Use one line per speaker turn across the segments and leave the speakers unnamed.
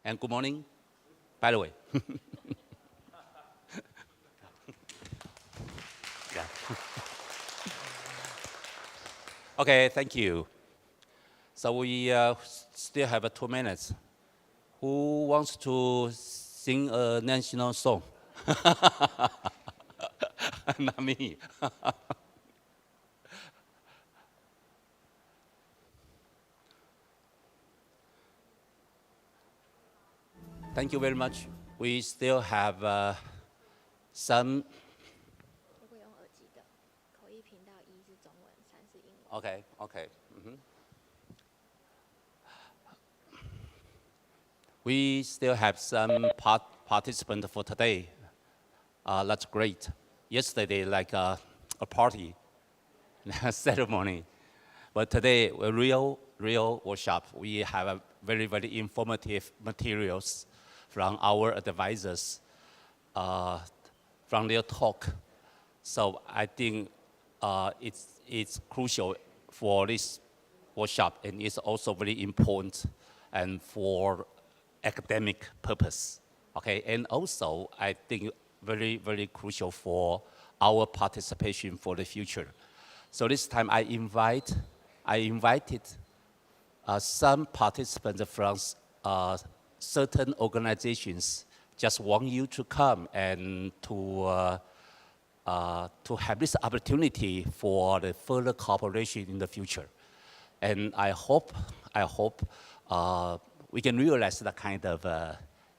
and good morning, by the way. Yeah. Okay, thank you. So we still have 2 minutes. Who wants to sing a national song? Not me. Thank you very much. We still have some. Okay, okay. We still have some participants for today. That's great. Yesterday, like a party, ceremony. But today, a real workshop. We have a very informative materials from our advisors, from their talk. So I think it's crucial for this workshop, and it's also very important and for academic purpose. Okay, and also I think very crucial for our participation for the future. So this time I invited some participants from certain organizations. Just want you to come and to have this opportunity for the further cooperation in the future. And I hope we can realize that kind of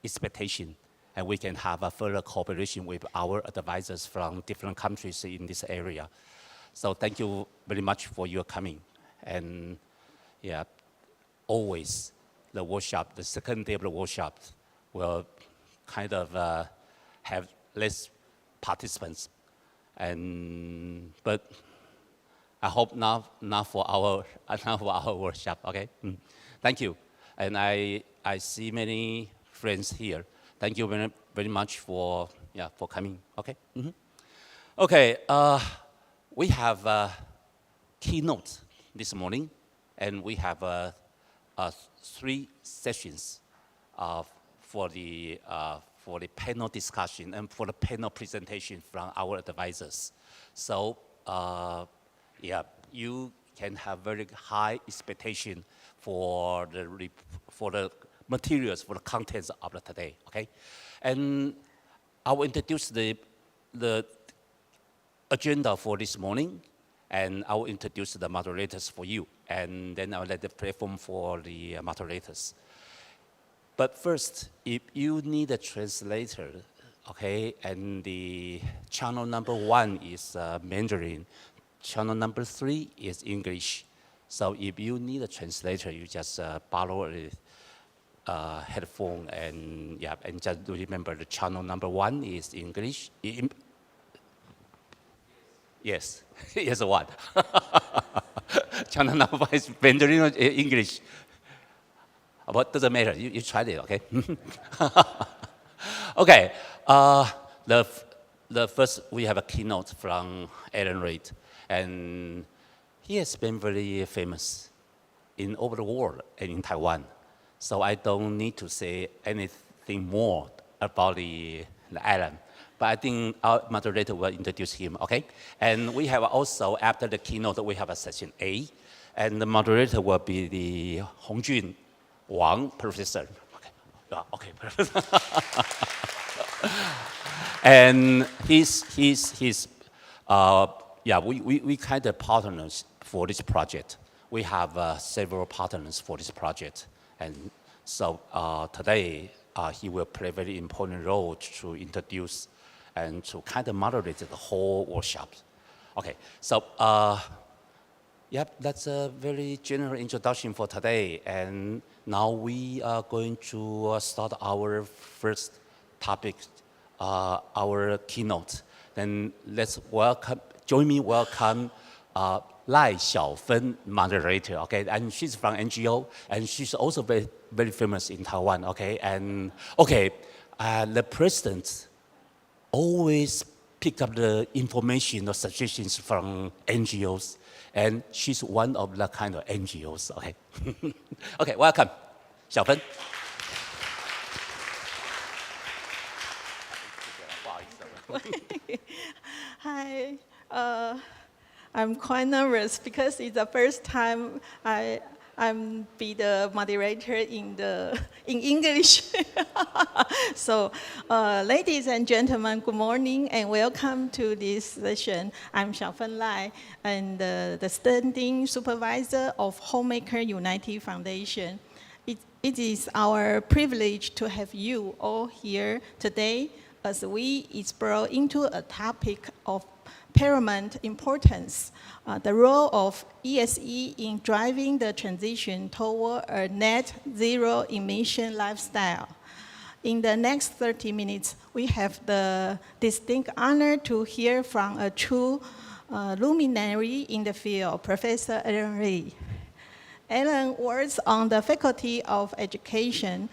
expectation, and we can have a further cooperation with our advisors from different countries in this area. So thank you very much for your coming. And yeah, always the workshop, the second day of the workshop will kind of have less participants. But I hope not for our workshop. Okay, thank you. And I see many friends here. Thank you very much for coming. Okay. Okay. We have a keynote this morning, and we have 3 sessions for the panel discussion and for the panel presentation from our advisors. So yeah, you can have very high expectation for the materials, for the contents of today. Okay, and I will introduce the agenda for this morning, and I will introduce the moderators for you, and then I'll let the platform for the moderators. But first, if you need a translator, okay, and the channel number 1 is Mandarin, channel number 3 is English. So if you need a translator, you just borrow a headphone, and just remember the channel number 1 is English. Yes, yes, what? Channel number 1 is Mandarin or English. What doesn't matter? You tried it, okay? Okay. The first, we have a keynote from Alan Reid, and he has been very famous in over the world and in Taiwan. So I don't need to say anything more about the Alan. But I think our moderator will introduce him, okay? And we have also, after the keynote, we have a session A, and the moderator will be the Hongjun Wang professor. Okay, okay, professor. And we kind of partners for this project. We have several partners for this project, and so today he will play a very important role to introduce and to kind of moderate the whole workshop. Okay, so that's a very general introduction for today, and now we are going to start our first topic, our keynote. Then let's join me welcome Lai Xiaofen, moderator, okay? And she's from NGO, and she's also very famous in Taiwan, okay? And okay, the president always pick up the information or suggestions from NGOs, and she's one of the kind of NGOs, okay? Okay, welcome, Xiaofen.
Hi. I'm quite nervous because it's the first time I'm be the moderator in English. So, ladies and gentlemen, good morning and welcome to this session. I'm Xiaofen Lai, and the standing supervisor of Homemaker United Foundation. It is our privilege to have you all here today as we explore into a topic of paramount importance, the role of ESE in driving the transition toward a net zero emission lifestyle. In the next 30 minutes, we have the distinct honor to hear from a true luminary in the field, Professor Ellen Lee. Ellen works on the Faculty of Education,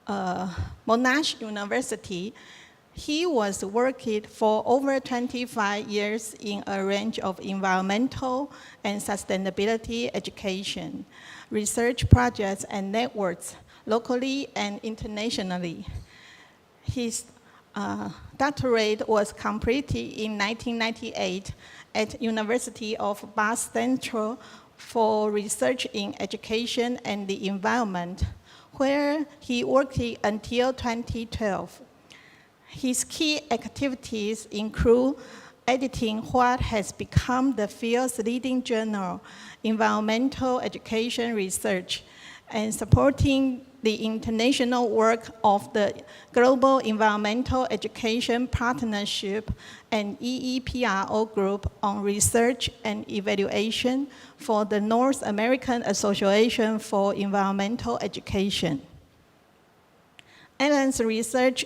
Monash University. He was working for over 25 years in a range of environmental and sustainability education, research projects and networks, locally and internationally. His doctorate was completed in 1998 at University of Bath Central for research in education and the environment, where he worked until 2012. His key activities include editing what has become the field's leading journal, Environmental Education Research, and supporting the international work of the Global Environmental Education Partnership and GEEP-APRC group on research and evaluation for the North American Association for Environmental Education. Ellen's research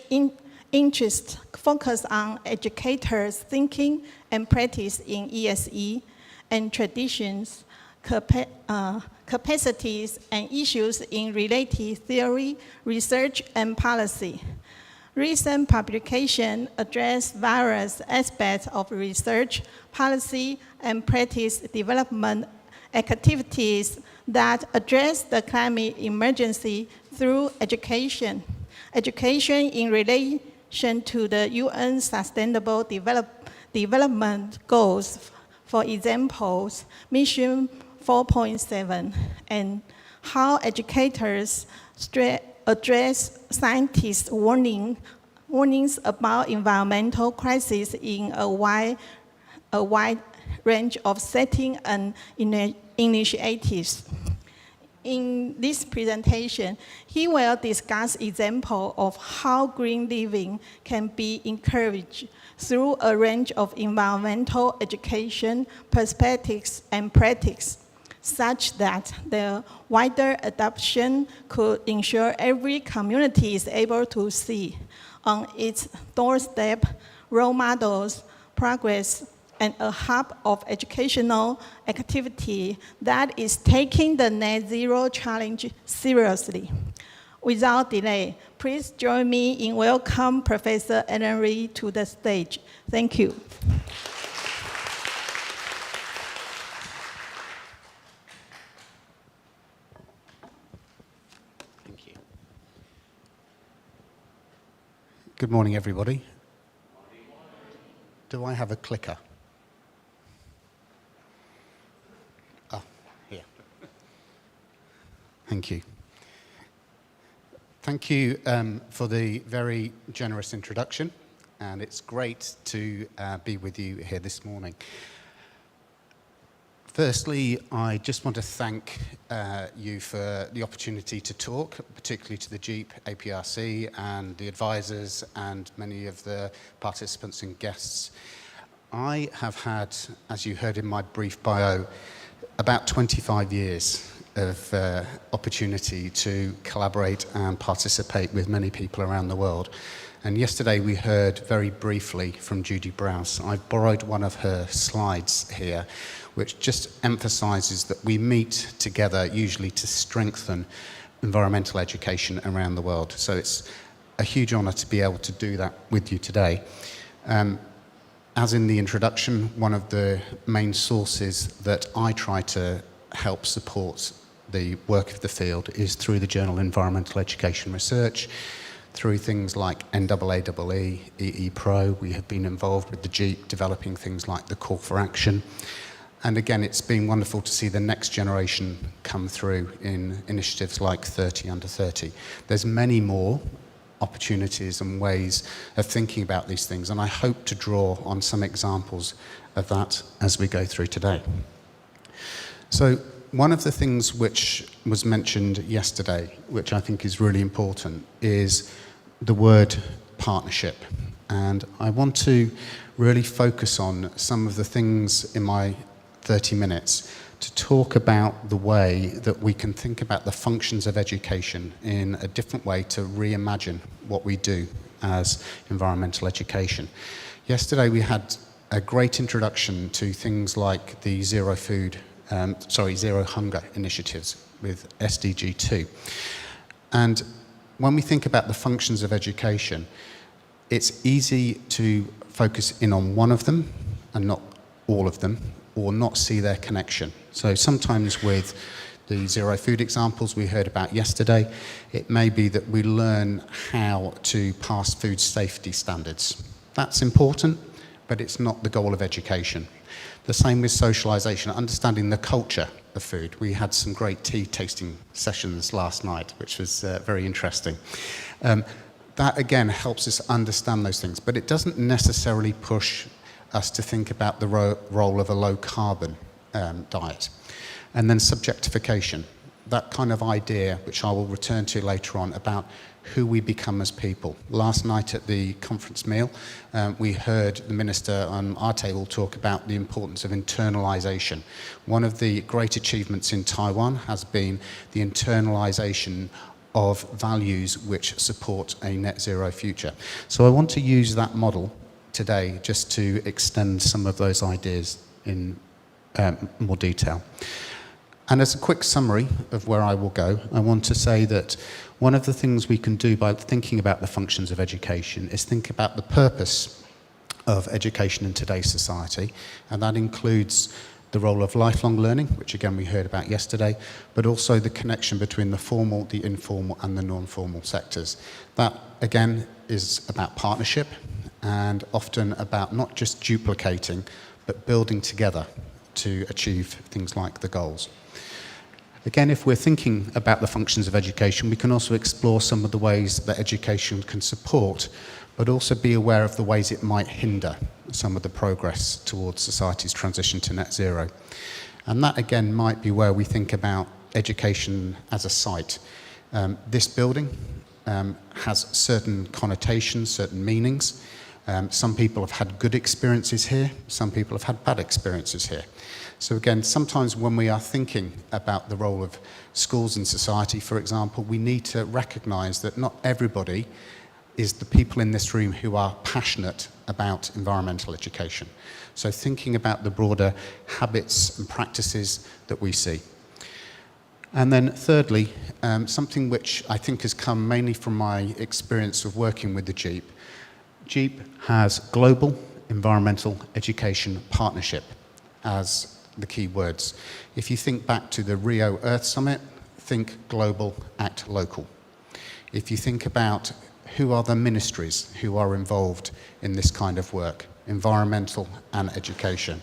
interests focus on educators' thinking and practice in ESE and traditions, capacities, and issues in related theory, research, and policy. Recent publications address various aspects of research, policy, and practice development activities that address the climate emergency through education. Education in relation to the UN Sustainable Development Goals, for example, Mission 4.7, and how educators address scientists' warnings about environmental crises in a wide range of settings and initiatives. In this presentation, he will discuss examples of how green living can be encouraged through a range of environmental education perspectives and practices, such that the wider adoption could ensure every community is able to see on its doorstep role models, progress, and a hub of educational activity that is taking the net zero challenge seriously. Without delay, please join me in welcoming Professor Ellen Lee to the stage. Thank you.
Thank you. Good morning, everybody. Do I have a clicker? Here. Thank you. Thank you for the very generous introduction, and it's great to be with you here this morning. Firstly, I just want to thank you for the opportunity to talk, particularly to the GEEP-APRC and the advisors and many of the participants and guests. I have had, as you heard in my brief bio, about 25 years of opportunity to collaborate and participate with many people around the world. And yesterday we heard very briefly from Judy Browse. I borrowed one of her slides here, which just emphasizes that we meet together usually to strengthen environmental education around the world. So it's a huge honor to be able to do that with you today. As in the introduction, one of the main sources that I try to help support the work of the field is through the journal Environmental Education Research, through things like NAAEE, EE Pro. We have been involved with the GEEP, developing things like the Call for Action. And again, it's been wonderful to see the next generation come through in initiatives like 30 Under 30. There's many more opportunities and ways of thinking about these things, and I hope to draw on some examples of that as we go through today. So one of the things which was mentioned yesterday, which I think is really important, is the word partnership. And I want to really focus on some of the things in my 30 minutes to talk about the way that we can think about the functions of education in a different way to reimagine what we do as environmental education. Yesterday we had a great introduction to things like the Zero Hunger initiatives with SDG 2. And when we think about the functions of education, it's easy to focus in on one of them and not all of them, or not see their connection. So sometimes with the zero food examples we heard about yesterday, it may be that we learn how to pass food safety standards. That's important, but it's not the goal of education. The same with socialization, understanding the culture of food. We had some great tea tasting sessions last night, which was very interesting. That again helps us understand those things, but it doesn't necessarily push us to think about the role of a low-carbon diet. And then subjectification, that kind of idea, which I will return to later on, about who we become as people. Last night at the conference meal, we heard the minister on our table talk about the importance of internalisation. One of the great achievements in Taiwan has been the internalisation of values which support a net zero future. So I want to use that model today just to extend some of those ideas in more detail. And as a quick summary of where I will go, I want to say that one of the things we can do by thinking about the functions of education is think about the purpose of education in today's society, and that includes the role of lifelong learning, which again we heard about yesterday, but also the connection between the formal, the informal and the non-formal sectors. That again is about partnership, and often about not just duplicating, but building together to achieve things like the goals. Again, if we're thinking about the functions of education, we can also explore some of the ways that education can support, but also be aware of the ways it might hinder some of the progress towards society's transition to net zero. And that again might be where we think about education as a site. This building has certain connotations, certain meanings. Some people have had good experiences here, some people have had bad experiences here. So again, sometimes when we are thinking about the role of schools in society, for example, we need to recognise that not everybody is the people in this room who are passionate about environmental education. So thinking about the broader habits and practices that we see. And then thirdly, something which I think has come mainly from my experience of working with the GEEP. GEEP has Global Environmental Education Partnership as the key words. If you think back to the Rio Earth Summit, think global, act local. If you think about who are the ministries who are involved in this kind of work, environmental and education,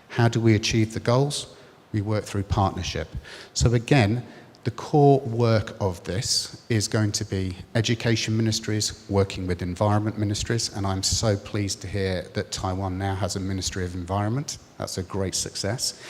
how do we achieve the goals? We work through partnership. So again, the core work of this is going to be education ministries working with environment ministries, and I'm so pleased to hear that Taiwan now has a Ministry of Environment. That's a great success.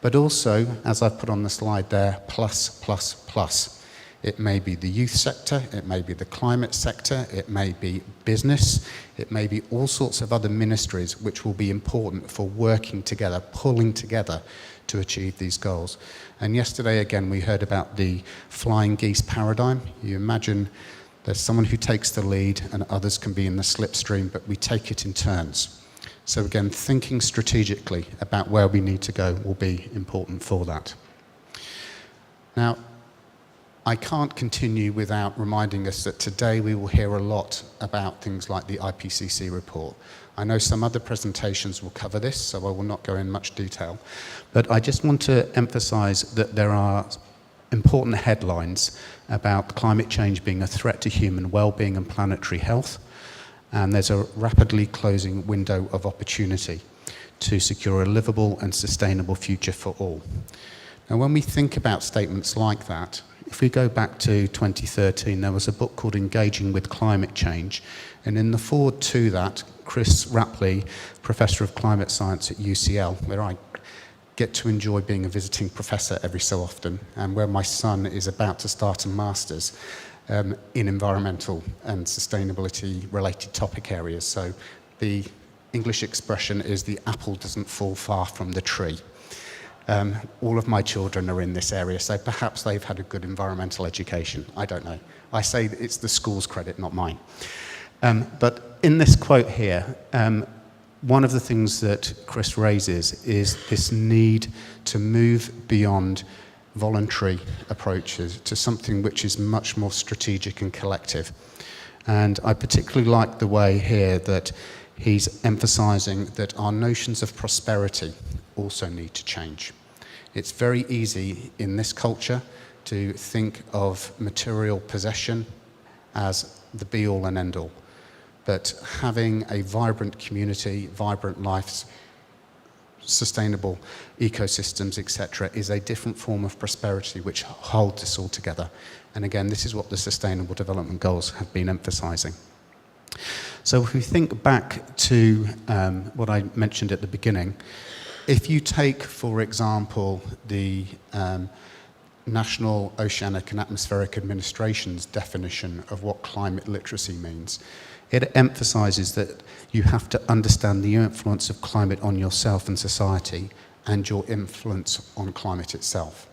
But also, as I've put on the slide there, plus, plus, plus. It may be the youth sector, it may be the climate sector, it may be business, it may be all sorts of other ministries which will be important for working together, pulling together to achieve these goals. And yesterday, again, we heard about the flying geese paradigm. You imagine there's someone who takes the lead and others can be in the slipstream, but we take it in turns. So again, thinking strategically about where we need to go will be important for that. Now, I can't continue without reminding us that today we will hear a lot about things like the IPCC report. I know some other presentations will cover this, so I will not go in much detail. But I just want to emphasize that there are important headlines about climate change being a threat to human well-being and planetary health, and there's a rapidly closing window of opportunity to secure a livable and sustainable future for all. Now, when we think about statements like that, if we go back to 2013, there was a book called Engaging with Climate Change, and in the foreword to that, Chris Rapley, Professor of Climate Science at UCL, where I get to enjoy being a visiting professor every so often, and where my son is about to start a master's in environmental and sustainability related topic areas. So the English expression is the apple doesn't fall far from the tree. All of my children are in this area, so perhaps they've had a good environmental education. I don't know. I say that it's the school's credit, not mine. But in this quote here, one of the things that Chris raises is this need to move beyond voluntary approaches to something which is much more strategic and collective. And I particularly like the way here that he's emphasizing that our notions of prosperity also need to change. It's very easy in this culture to think of material possession as the be-all and end-all. But having a vibrant community, vibrant lives, sustainable ecosystems, etc., is a different form of prosperity which holds this all together. And again, this is what the Sustainable Development Goals have been emphasizing. So if we think back to what I mentioned at the beginning, if you take, for example, the National Oceanic and Atmospheric Administration's definition of what climate literacy means, it emphasizes that you have to understand the influence of climate on yourself and society and your influence on climate itself.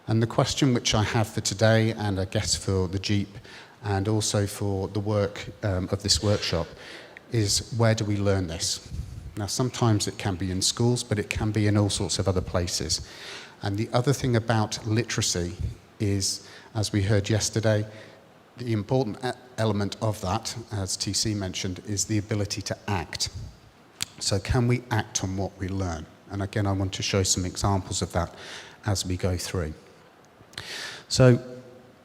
And the question which I have for today, and I guess for the GEEP, and also for the work of this workshop, is where do we learn this? Now, sometimes it can be in schools, but it can be in all sorts of other places. And the other thing about literacy is, as we heard yesterday, the important element of that, as TC mentioned, is the ability to act. So can we act on what we learn? And again, I want to show some examples of that as we go through. So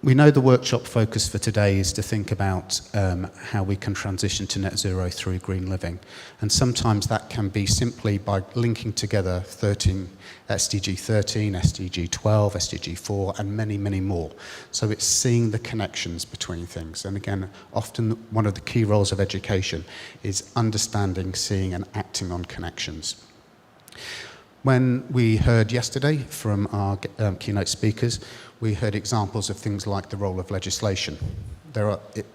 we know the workshop focus for today is to think about how we can transition to net zero through green living. And sometimes that can be simply by linking together SDG 13, SDG 12, SDG 4, and many, many more. So it's seeing the connections between things. And again, often one of the key roles of education is understanding, seeing, and acting on connections. When we heard yesterday from our keynote speakers, we heard examples of things like the role of legislation.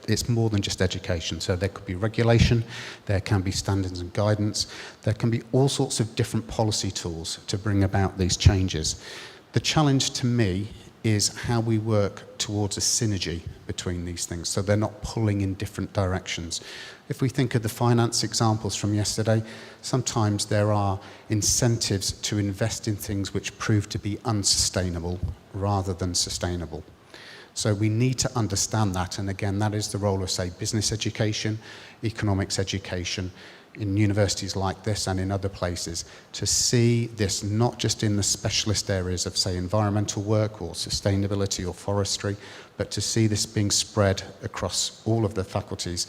It's more than just education. So there could be regulation, there can be standards and guidance, there can be all sorts of different policy tools to bring about these changes. The challenge to me is how we work towards a synergy between these things, so they're not pulling in different directions. If we think of the finance examples from yesterday, sometimes there are incentives to invest in things which prove to be unsustainable rather than sustainable. So we need to understand that, and again, that is the role of, say, business education, economics education, in universities like this and in other places, to see this not just in the specialist areas of, say, environmental work or sustainability or forestry, but to see this being spread across all of the faculties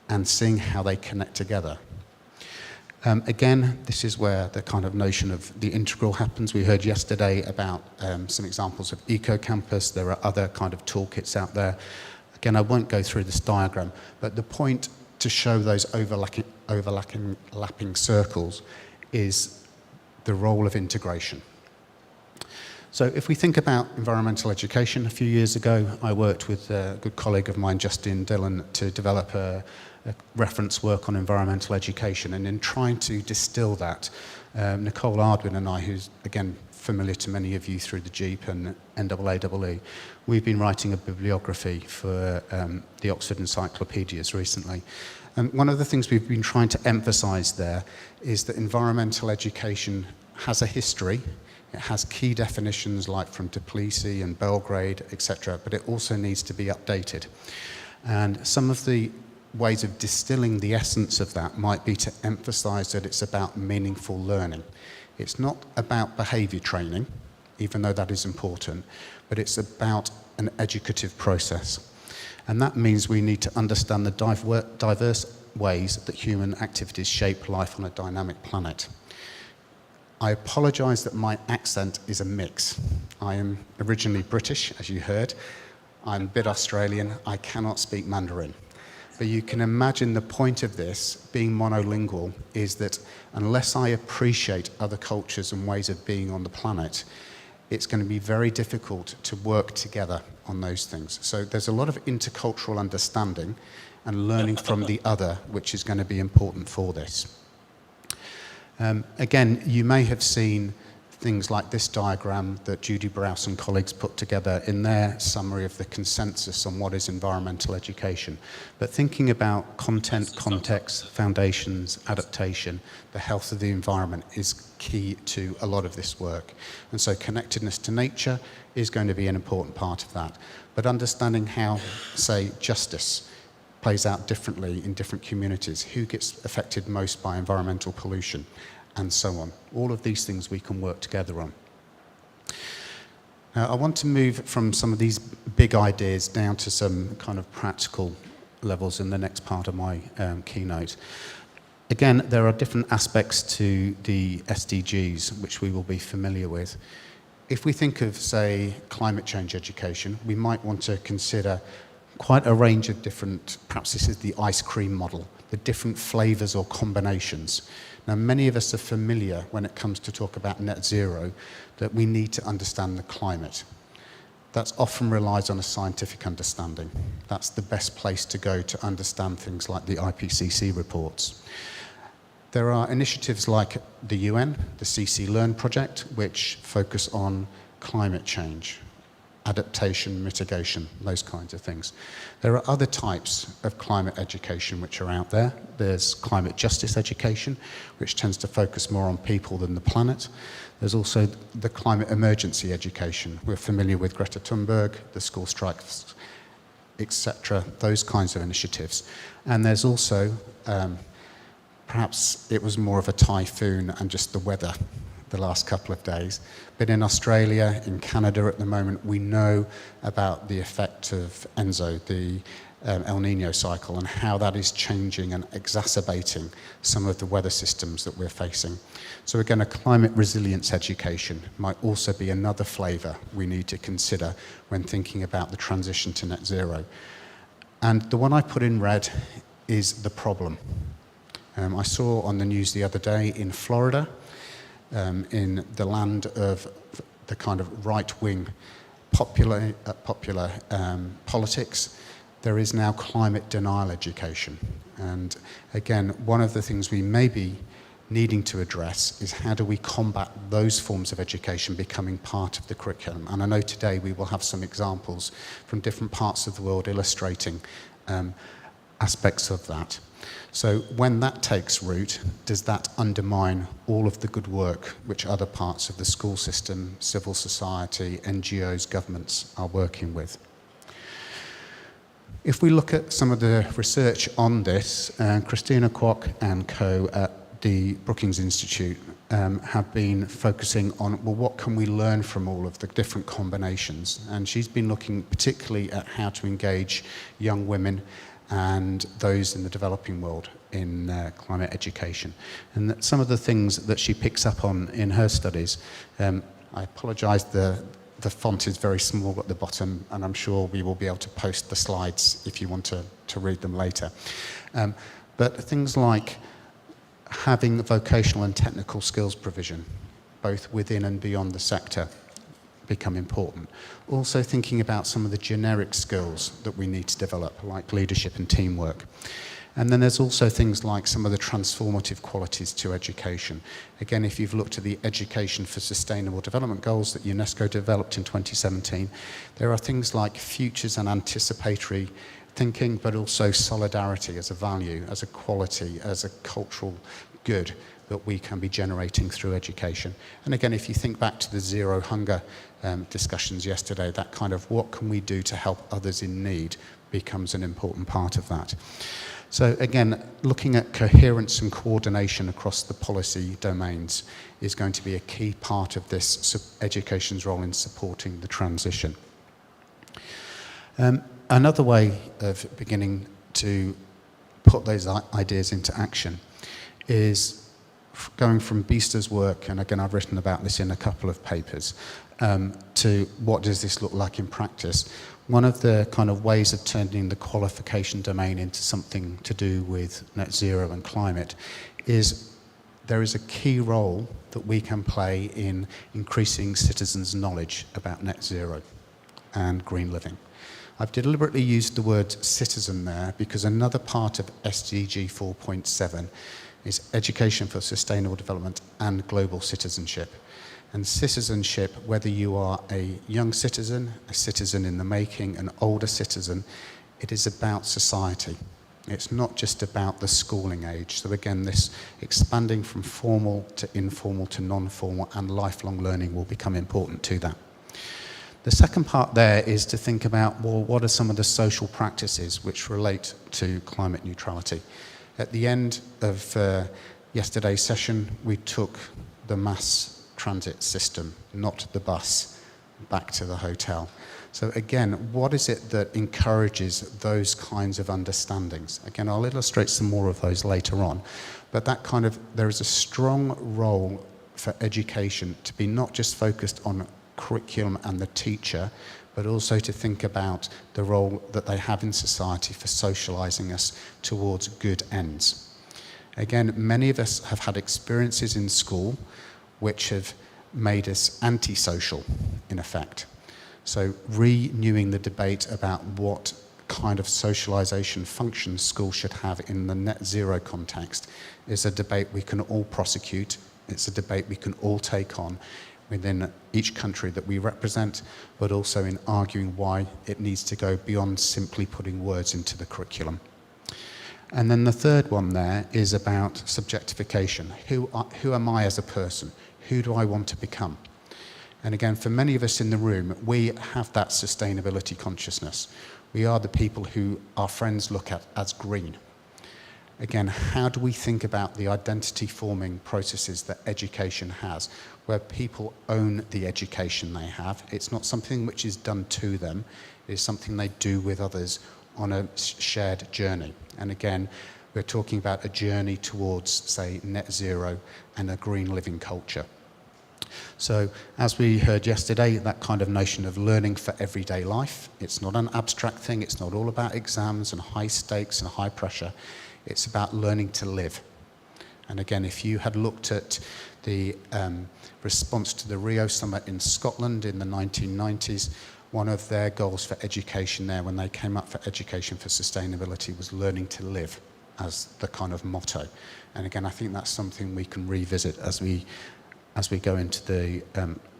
and seeing how they connect together. Again, this is where the kind of notion of the integral happens. We heard yesterday about some examples of eco-campus. There are other kind of toolkits out there. Again, I won't go through this diagram, but the point to show those overlapping circles is the role of integration. So if we think about environmental education, a few years ago, I worked with a good colleague of mine, Justin Dillon, to develop a reference work on environmental education. And in trying to distill that, Nicole Ardwin and I, who's, again, familiar to many of you through the GEEP and NAAEE, we've been writing a bibliography for the Oxford Encyclopedias recently. And one of the things we've been trying to emphasize there is that environmental education has a history. It has key definitions like from Duplessis and Belgrade, etc., but it also needs to be updated. And some of the ways of distilling the essence of that might be to emphasize that it's about meaningful learning. It's not about behavior training, even though that is important, but it's about an educative process. And that means we need to understand the diverse ways that human activities shape life on a dynamic planet. I apologise that my accent is a mix. I am originally British, as you heard. I'm a bit Australian. I cannot speak Mandarin. But you can imagine the point of this, being monolingual, is that unless I appreciate other cultures and ways of being on the planet, it's going to be very difficult to work together on those things. So there's a lot of intercultural understanding and learning from the other, which is going to be important for this. Again, you may have seen things like this diagram that Judy Browse and colleagues put together in their summary of the consensus on what is environmental education. But thinking about content, context, foundations, adaptation, the health of the environment is key to a lot of this work. And so connectedness to nature is going to be an important part of that. But understanding how, say, justice plays out differently in different communities, who gets affected most by environmental pollution, and so on. All of these things we can work together on. Now, I want to move from some of these big ideas down to some kind of practical levels in the next part of my keynote. Again, there are different aspects to the SDGs which we will be familiar with. If we think of, say, climate change education, we might want to consider quite a range of different, perhaps this is the ice cream model, the different flavors or combinations. Now, many of us are familiar when it comes to talk about net zero that we need to understand the climate. That often relies on a scientific understanding. That's the best place to go to understand things like the IPCC reports. There are initiatives like the UN, the CC Learn project, which focus on climate change, adaptation, mitigation, those kinds of things. There are other types of climate education which are out there. There's climate justice education, which tends to focus more on people than the planet. There's also the climate emergency education. We're familiar with Greta Thunberg, the school strikes, etc., those kinds of initiatives. And there's also, perhaps it was more of a typhoon and just the weather the last couple of days. But in Australia, in Canada at the moment, we know about the effect of ENSO, the El Nino cycle, and how that is changing and exacerbating some of the weather systems that we're facing. So again, a climate resilience education might also be another flavour we need to consider when thinking about the transition to net zero. And the one I put in red is the problem. I saw on the news the other day in Florida, in the land of the kind of right-wing popular politics, there is now climate denial education. And again, one of the things we may be needing to address is how do we combat those forms of education becoming part of the curriculum. And I know today we will have some examples from different parts of the world illustrating aspects of that. So when that takes root, does that undermine all of the good work which other parts of the school system, civil society, NGOs, governments are working with? If we look at some of the research on this, Christina Kwok and co at the Brookings Institute have been focusing on, well, what can we learn from all of the different combinations? And she's been looking particularly at how to engage young women and those in the developing world in climate education. And that some of the things that she picks up on in her studies, I apologise, the font is very small at the bottom, and I'm sure we will be able to post the slides if you want to read them later. But things like having vocational and technical skills provision, both within and beyond the sector, become important. Also thinking about some of the generic skills that we need to develop, like leadership and teamwork. And then there's also things like some of the transformative qualities to education. Again, if you've looked at the Education for Sustainable Development Goals that UNESCO developed in 2017, there are things like futures and anticipatory thinking, but also solidarity as a value, as a quality, as a cultural good that we can be generating through education. And again, if you think back to the zero hunger discussions yesterday, that kind of what can we do to help others in need becomes an important part of that. So again, looking at coherence and coordination across the policy domains is going to be a key part of this education's role in supporting the transition. Another way of beginning to put those ideas into action is going from Biesta's work, and again I've written about this in a couple of papers, to what does this look like in practice. One of the kind of ways of turning the qualification domain into something to do with net zero and climate is there is a key role that we can play in increasing citizens' knowledge about net zero and green living. I've deliberately used the word citizen there because another part of SDG 4.7 is education for sustainable development and global citizenship. And citizenship, whether you are a young citizen, a citizen in the making, an older citizen, it is about society. It's not just about the schooling age. So again, this expanding from formal to informal to non-formal and lifelong learning will become important to that. The second part there is to think about, well, what are some of the social practices which relate to climate neutrality? At the end of yesterday's session, we took the mass transit system, not the bus, back to the hotel. So again, what is it that encourages those kinds of understandings? Again, I'll illustrate some more of those later on, but that kind of, there is a strong role for education to be not just focused on curriculum and the teacher, but also to think about the role that they have in society for socializing us towards good ends. Again, many of us have had experiences in school which have made us antisocial, in effect. So renewing the debate about what kind of socialization functions schools should have in the net zero context is a debate we can all prosecute. It's a debate we can all take on within each country that we represent, but also in arguing why it needs to go beyond simply putting words into the curriculum. And then the third one there is about subjectification. Who am I as a person? Who do I want to become? And again, for many of us in the room, we have that sustainability consciousness. We are the people who our friends look at as green. Again, how do we think about the identity forming processes that education has, where people own the education they have? It's not something which is done to them, it's something they do with others on a shared journey. And again, we're talking about a journey towards, say, net zero and a green living culture. So, as we heard yesterday, that kind of notion of learning for everyday life, it's not an abstract thing, it's not all about exams and high stakes and high pressure, it's about learning to live. And again, if you had looked at the response to the Rio Summit in Scotland in the 1990s, one of their goals for education there, when they came up for education for sustainability, was learning to live as the kind of motto. And again, I think that's something we can revisit as we go into the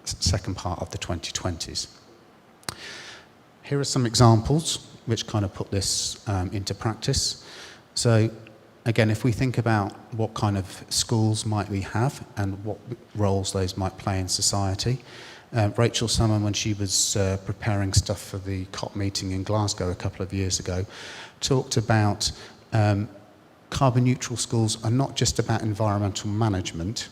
second part of the 2020s. Here are some examples which kind of put this into practice. So again, if we think about what kind of schools might we have and what roles those might play in society, Rachel Salmon, when she was preparing stuff for the COP meeting in Glasgow a couple of years ago, talked about carbon neutral schools are not just about environmental management,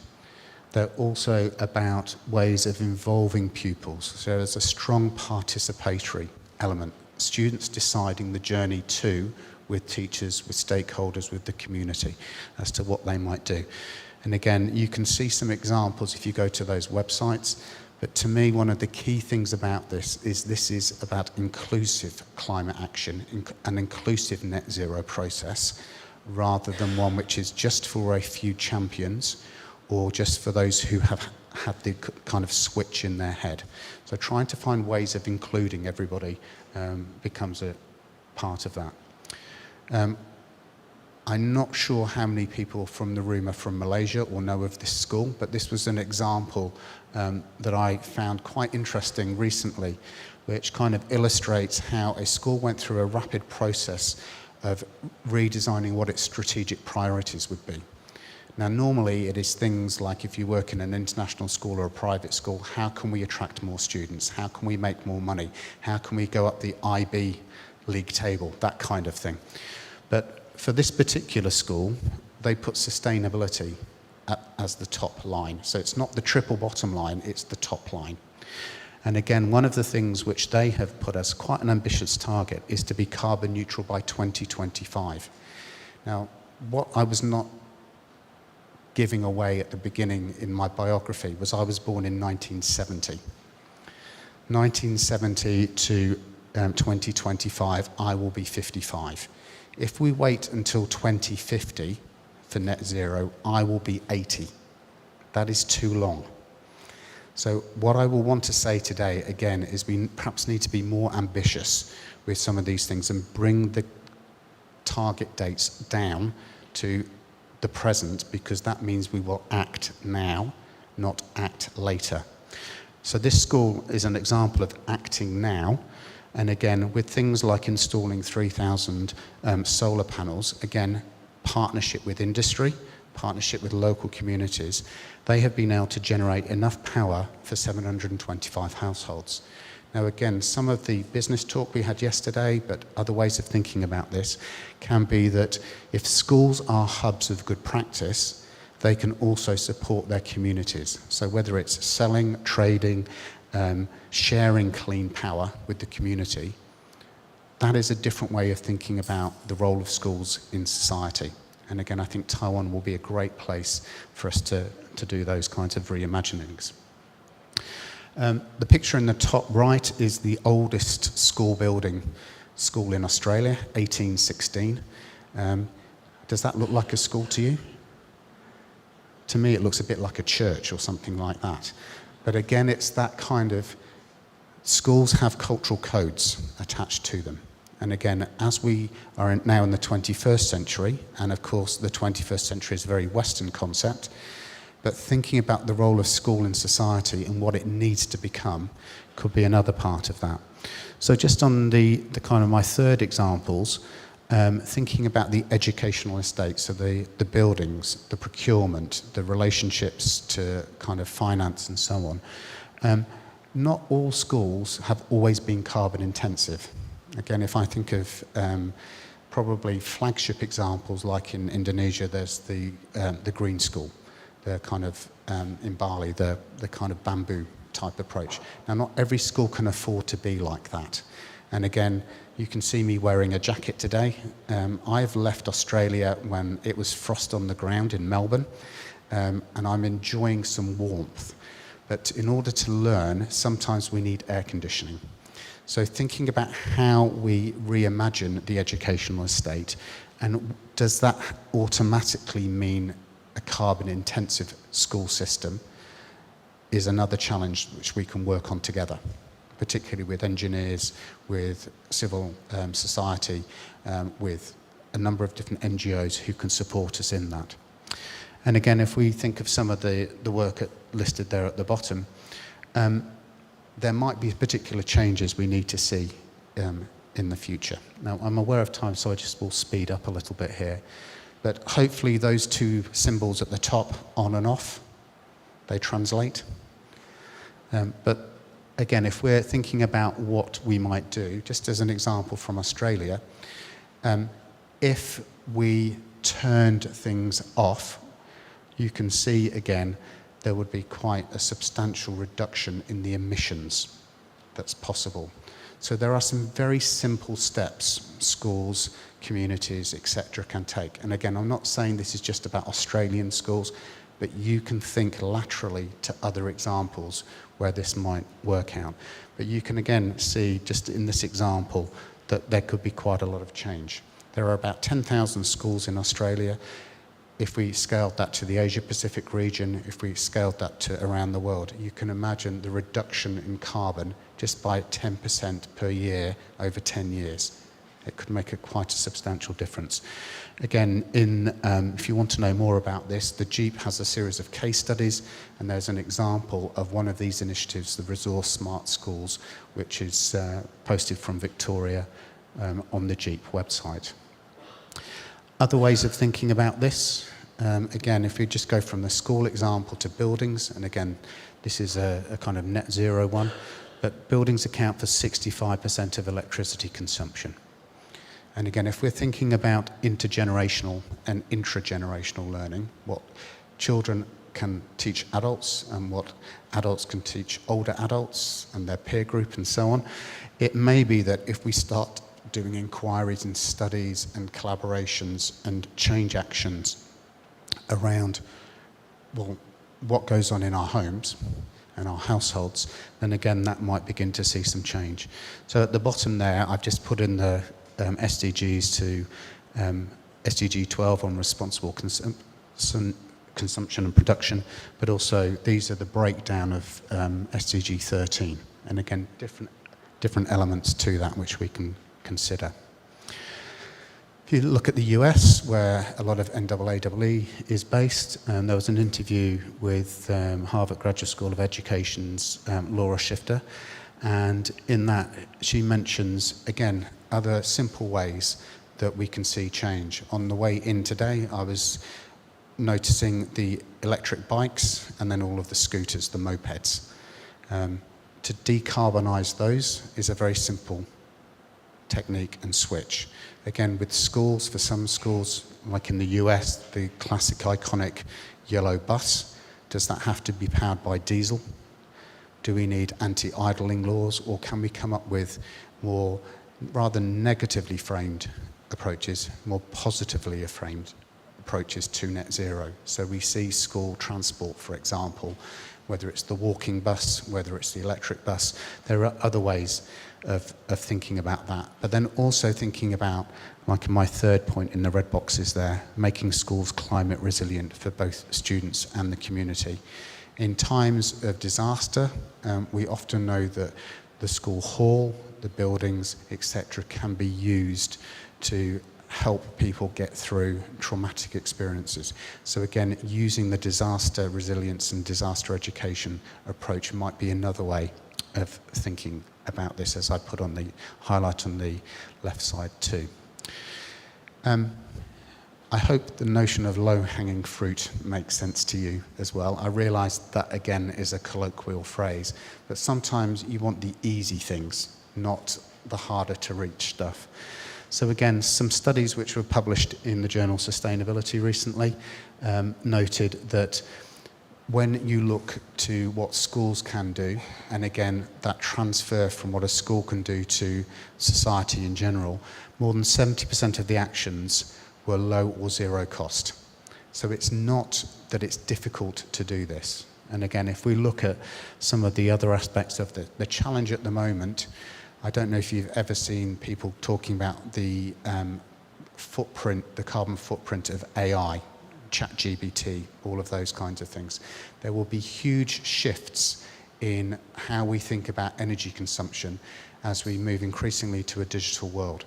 they're also about ways of involving pupils. So there's a strong participatory element, students deciding the journey to, with teachers, with stakeholders, with the community, as to what they might do. And again, you can see some examples if you go to those websites, but to me, one of the key things about this is about inclusive climate action, an inclusive net zero process, rather than one which is just for a few champions, or just for those who have had the kind of switch in their head. So trying to find ways of including everybody becomes a part of that. I'm not sure how many people from the room are from Malaysia or know of this school, but this was an example that I found quite interesting recently, which kind of illustrates how a school went through a rapid process of redesigning what its strategic priorities would be. Now, normally it is things like if you work in an international school or a private school, how can we attract more students? How can we make more money? How can we go up the IB league table? That kind of thing. But for this particular school, they put sustainability as the top line. So it's not the triple bottom line, it's the top line. And again, one of the things which they have put as quite an ambitious target is to be carbon neutral by 2025. Now, what I was not giving away at the beginning in my biography was I was born in 1970. 1970 to 2025, I will be 55. If we wait until 2050 for net zero, I will be 80. That is too long. So what I will want to say today, again, is we perhaps need to be more ambitious with some of these things and bring the target dates down to the present, because that means we will act now, not act later. So this school is an example of acting now. And again, with things like installing 3,000 solar panels, again, partnership with industry, partnership with local communities, they have been able to generate enough power for 725 households. Now again, some of the business talk we had yesterday, but other ways of thinking about this, can be that if schools are hubs of good practice, they can also support their communities. So whether it's selling, trading, sharing clean power with the community, that is a different way of thinking about the role of schools in society. And again, I think Taiwan will be a great place for us to do those kinds of reimaginings. The picture in the top right is the oldest school in Australia, 1816. Does that look like a school to you? To me, it looks a bit like a church or something like that. But again, it's that kind of, schools have cultural codes attached to them. And again, as we are now in the 21st century, and of course the 21st century is a very Western concept, but thinking about the role of school in society and what it needs to become could be another part of that. So just on the kind of my third examples, thinking about the educational estate, so the buildings, the procurement, the relationships to kind of finance and so on. Not all schools have always been carbon intensive. Again, if I think of probably flagship examples like in Indonesia, there's the green school, the kind of, in Bali, the kind of bamboo type approach. Now, not every school can afford to be like that. And again, you can see me wearing a jacket today. I've left Australia when it was frost on the ground in Melbourne, and I'm enjoying some warmth. But in order to learn, sometimes we need air conditioning. So thinking about how we reimagine the educational estate, and does that automatically mean a carbon-intensive school system, is another challenge which we can work on together, particularly with engineers, with civil society, with a number of different NGOs who can support us in that. And again, if we think of some of the work listed there at the bottom, there might be particular changes we need to see in the future. Now, I'm aware of time, so I just will speed up a little bit here. But hopefully those two symbols at the top, on and off, they translate. But again, if we're thinking about what we might do, just as an example from Australia, if we turned things off, you can see again, there would be quite a substantial reduction in the emissions that's possible. So there are some very simple steps schools, communities, etc. can take. And again, I'm not saying this is just about Australian schools, but you can think laterally to other examples where this might work out. But you can again see, just in this example, that there could be quite a lot of change. There are about 10,000 schools in Australia. If we scaled that to the Asia-Pacific region, if we scaled that to around the world, you can imagine the reduction in carbon just by 10% per year over 10 years. It could make quite a substantial difference. Again, if you want to know more about this, the GEEP has a series of case studies, and there's an example of one of these initiatives, the Resource Smart Schools, which is posted from Victoria on the GEEP website. Other ways of thinking about this, again, if we just go from the school example to buildings, and again, this is a kind of net zero one, but buildings account for 65% of electricity consumption. And again, if we're thinking about intergenerational and intragenerational learning, what children can teach adults and what adults can teach older adults and their peer group and so on, it may be that if we start doing inquiries and studies and collaborations and change actions around, well, what goes on in our homes and our households, then again, that might begin to see some change. So at the bottom there, I've just put in the SDGs to SDG 12 on responsible consumption and production, but also these are the breakdown of SDG 13. And again, different elements to that which we can consider. If you look at the US, where a lot of NAAE is based, there was an interview with Harvard Graduate School of Education's Laura Shifter, and in that she mentions, again, other simple ways that we can see change. On the way in today, I was noticing the electric bikes and then all of the scooters, the mopeds. To decarbonize those is a very simple technique and switch. Again, with schools, for some schools, like in the US, the classic iconic yellow bus, does that have to be powered by diesel? Do we need anti-idling laws, or can we come up with more rather negatively framed approaches, more positively framed approaches to net zero? So we see school transport, for example, whether it's the walking bus, whether it's the electric bus, there are other ways of thinking about that. But then also thinking about, like my third point in the red boxes there, making schools climate resilient for both students and the community. In times of disaster, we often know that the school hall, the buildings, etc., can be used to help people get through traumatic experiences. So again, using the disaster resilience and disaster education approach might be another way of thinking about this, as I put on the highlight on the left side too. I hope the notion of low-hanging fruit makes sense to you as well. I realise that, again, is a colloquial phrase, but sometimes you want the easy things, not the harder to reach stuff. So again, some studies which were published in the journal Sustainability recently noted that when you look to what schools can do, and again, that transfer from what a school can do to society in general, more than 70% of the actions were low or zero cost. So it's not that it's difficult to do this. And again, if we look at some of the other aspects of the challenge at the moment, I don't know if you've ever seen people talking about the footprint, the carbon footprint of AI, ChatGPT, all of those kinds of things. There will be huge shifts in how we think about energy consumption as we move increasingly to a digital world.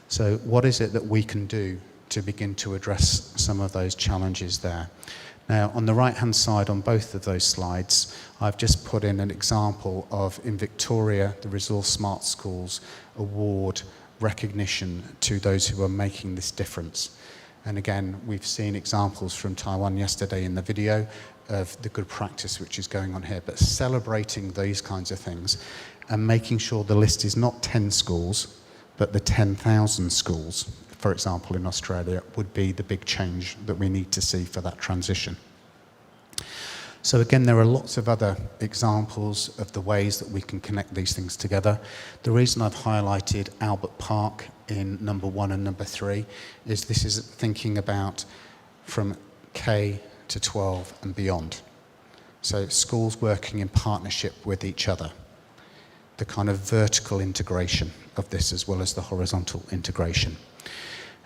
So what is it that we can do to begin to address some of those challenges there? Now, on the right-hand side on both of those slides, I've just put in an example of, in Victoria, the Resource Smart Schools award recognition to those who are making this difference. And again, we've seen examples from Taiwan yesterday in the video of the good practice which is going on here, but celebrating these kinds of things and making sure the list is not 10 schools, but the 10,000 schools, for example, in Australia, would be the big change that we need to see for that transition. So again, there are lots of other examples of the ways that we can connect these things together. The reason I've highlighted Albert Park in number 1 and number 3 is this is thinking about from K to 12 and beyond. So schools working in partnership with each other. The kind of vertical integration of this as well as the horizontal integration.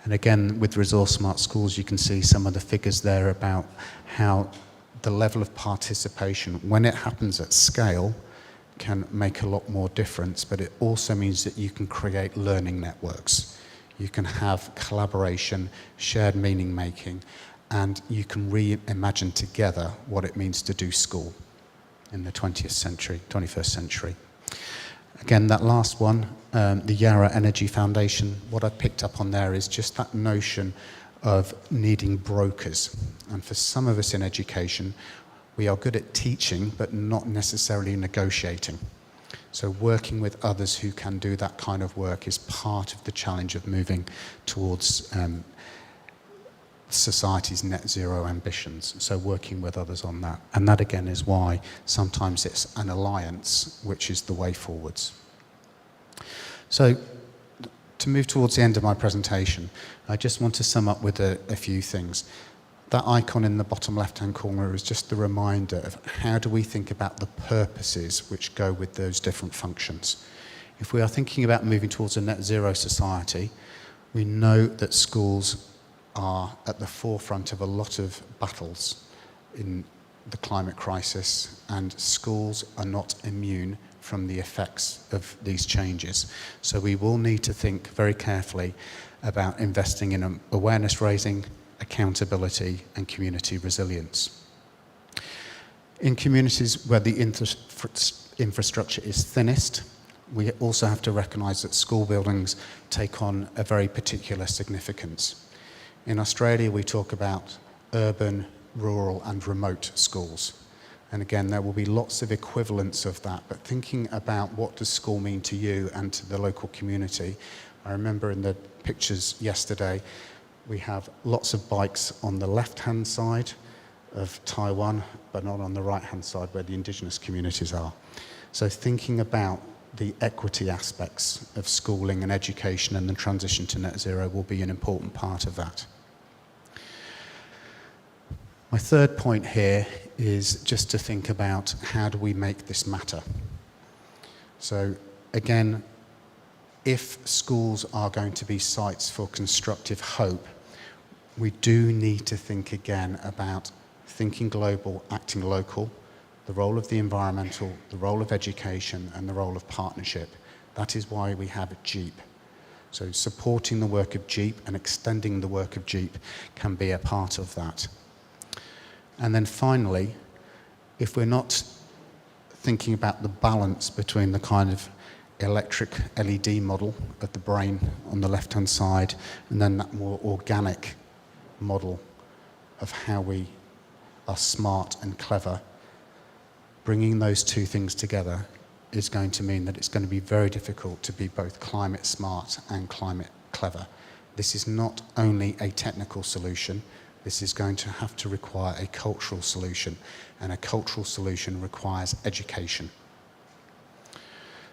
And again, with Resource Smart Schools, you can see some of the figures there about how the level of participation, when it happens at scale, can make a lot more difference, but it also means that you can create learning networks. You can have collaboration, shared meaning making, and you can reimagine together what it means to do school in the 20th century, 21st century. Again, that last one, the Yarra Energy Foundation, what I picked up on there is just that notion of needing brokers. And for some of us in education, we are good at teaching, but not necessarily negotiating. So working with others who can do that kind of work is part of the challenge of moving towards society's net zero ambitions. So working with others on that. And that again is why sometimes it's an alliance which is the way forwards. So to move towards the end of my presentation, I just want to sum up with a few things. That icon in the bottom left-hand corner is just the reminder of how do we think about the purposes which go with those different functions. If we are thinking about moving towards a net zero society, we know that schools are at the forefront of a lot of battles in the climate crisis, and schools are not immune from the effects of these changes. So we will need to think very carefully about investing in awareness raising, accountability and community resilience. In communities where the infrastructure is thinnest, we also have to recognise that school buildings take on a very particular significance. In Australia, we talk about urban, rural and remote schools. And again, there will be lots of equivalents of that, but thinking about what does school mean to you and to the local community. I remember in the pictures yesterday, we have lots of bikes on the left-hand side of Taiwan, but not on the right-hand side where the indigenous communities are. So thinking about the equity aspects of schooling and education and the transition to net zero will be an important part of that. My third point here is just to think about how do we make this matter. So again, if schools are going to be sites for constructive hope, we do need to think again about thinking global, acting local, the role of the environmental, the role of education, and the role of partnership. That is why we have GEEP. So supporting the work of GEEP and extending the work of GEEP can be a part of that. And then finally, if we're not thinking about the balance between the kind of electric LED model of the brain on the left-hand side and then that more organic model of how we are smart and clever, bringing those two things together is going to mean that it's going to be very difficult to be both climate smart and climate clever. This is not only a technical solution, this is going to have to require a cultural solution, and a cultural solution requires education.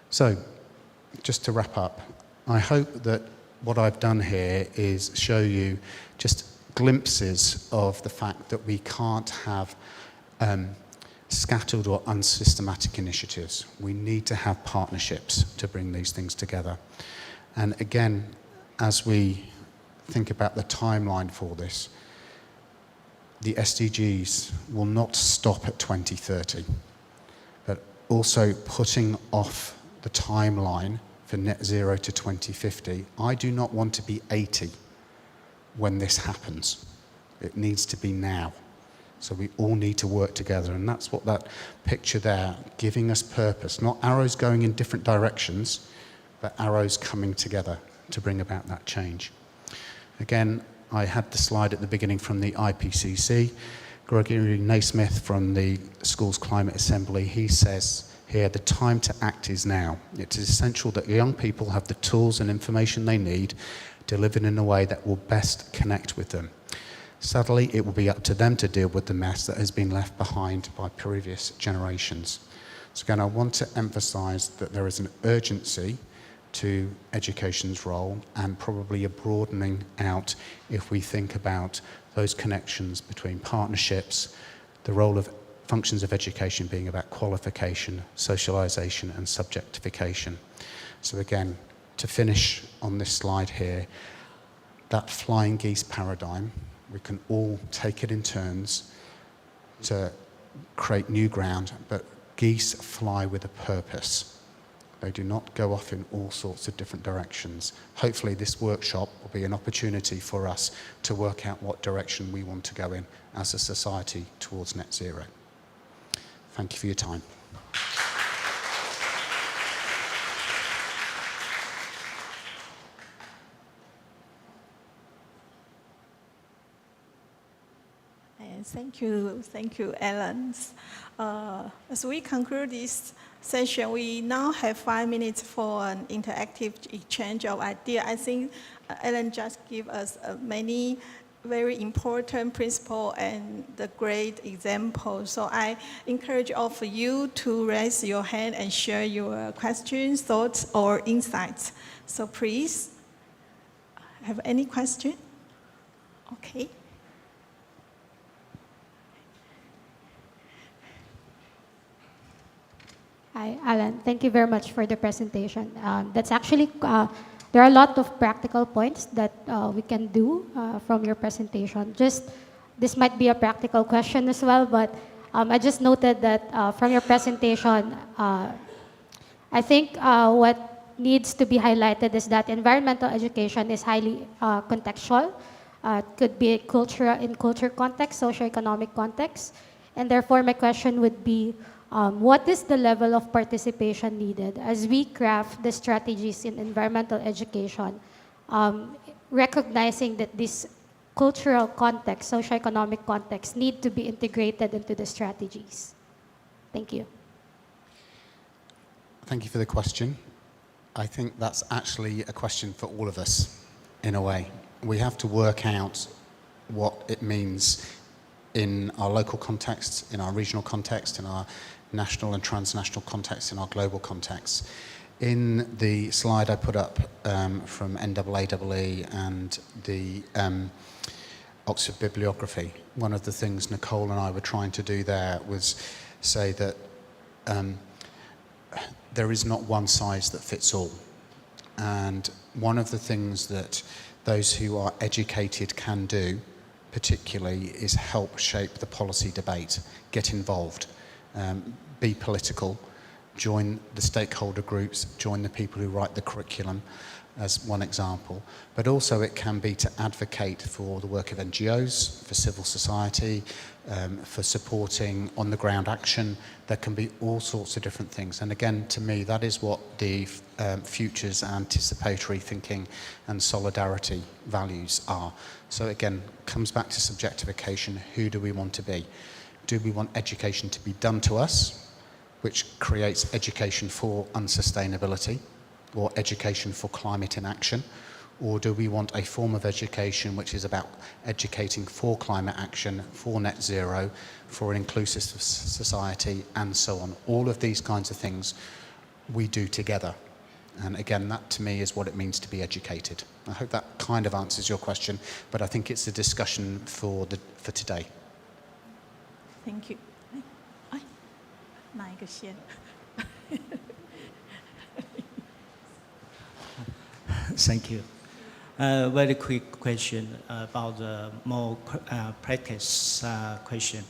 So, just to wrap up, I hope that what I've done here is show you just glimpses of the fact that we can't have scattered or unsystematic initiatives. We need to have partnerships to bring these things together. And again, as we think about the timeline for this, the SDGs will not stop at 2030, but also putting off the timeline for net zero to 2050. I do not want to be 80 when this happens. It needs to be now. So we all need to work together, and that's what that picture there, giving us purpose, not arrows going in different directions, but arrows coming together to bring about that change. Again, I had the slide at the beginning from the IPCC. Gregory Naismith from the Schools Climate Assembly, he says here, the time to act is now. It is essential that young people have the tools and information they need delivered in a way that will best connect with them. Sadly, it will be up to them to deal with the mess that has been left behind by previous generations. So again, I want to emphasize that there is an urgency to education's role and probably a broadening out if we think about those connections between partnerships, the role of functions of education being about qualification, socialization and subjectification. So again, to finish on this slide here, that flying geese paradigm, we can all take it in turns to create new ground, but geese fly with a purpose. They do not go off in all sorts of different directions. Hopefully this workshop will be an opportunity for us to work out what direction we want to go in as a society towards net zero. Thank you for your time.
Thank you, Alan. As we conclude this session, we now have 5 minutes for an interactive exchange of ideas. I think Alan just gave us many very important principles and the great examples. So I encourage all of you to raise your hand and share your questions, thoughts, or insights. So please, have any question? Okay.
Hi, Alan. Thank you very much for the presentation. That's actually, there are a lot of practical points that we can do from your presentation. This might be a practical question as well, but I just noted that from your presentation, I think what needs to be highlighted is that environmental education is highly contextual. It could be in culture context, socioeconomic context, and therefore my question would be, what is the level of participation needed as we craft the strategies in environmental education, recognizing that this cultural context, socioeconomic context, need to be integrated into the strategies? Thank you.
Thank you for the question. I think that's actually a question for all of us, in a way. We have to work out what it means in our local context, in our regional context, in our national and transnational context, in our global context. In the slide I put up from NAAE and the Oxford Bibliography, one of the things Nicole and I were trying to do there was say that there is not one size that fits all. And one of the things that those who are educated can do, particularly, is help shape the policy debate, get involved. Be political, join the stakeholder groups, join the people who write the curriculum, as one example. But also it can be to advocate for the work of NGOs, for civil society, for supporting on-the-ground action. There can be all sorts of different things. And again, to me, that is what the futures anticipatory thinking and solidarity values are. So again, comes back to subjectification. Who do we want to be? Do we want education to be done to us, which creates education for unsustainability or education for climate inaction? Or do we want a form of education which is about educating for climate action, for net zero, for an inclusive society, and so on? All of these kinds of things we do together. And again, that to me is what it means to be educated. I hope that kind of answers your question, but I think it's a discussion for today.
Thank you. 哪一个先?
Thank you. Very quick question about the more practice question.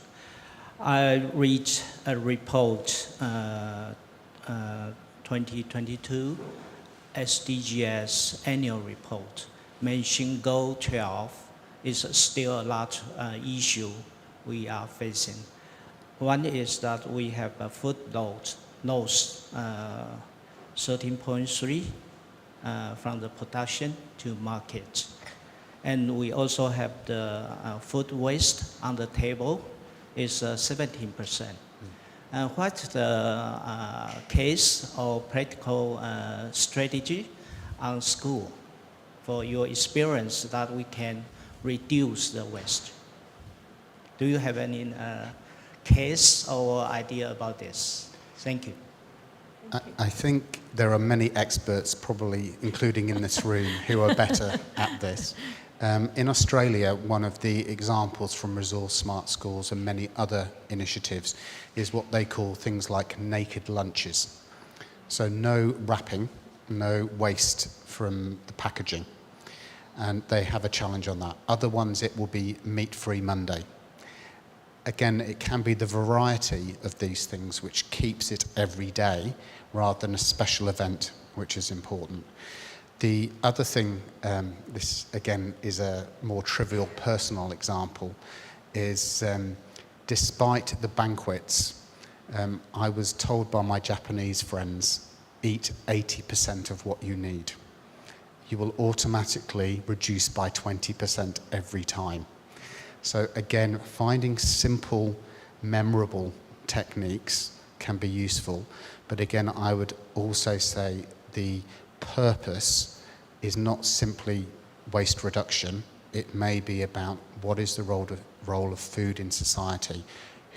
I read a report 2022 SDGs annual report mentioning goal 12 is still a large issue we are facing. One is that we have a food loss 13.3 from the production to market. And we also have the food waste on the table is 17%. And what's the case or practical strategy on school for your experience that we can reduce the waste? Do you have any case or idea about this? Thank you.
I think there are many experts, probably including in this room, who are better at this. In Australia, one of the examples from Resource Smart Schools and many other initiatives is what they call things like naked lunches. So no wrapping, no waste from the packaging. And they have a challenge on that. Other ones, it will be meat-free Monday. Again, it can be the variety of these things which keeps it every day rather than a special event, which is important. The other thing, this again is a more trivial personal example, is despite the banquets, I was told by my Japanese friends, eat 80% of what you need. You will automatically reduce by 20% every time. So again, finding simple, memorable techniques can be useful. But again, I would also say the purpose is not simply waste reduction. It may be about what is the role of food in society,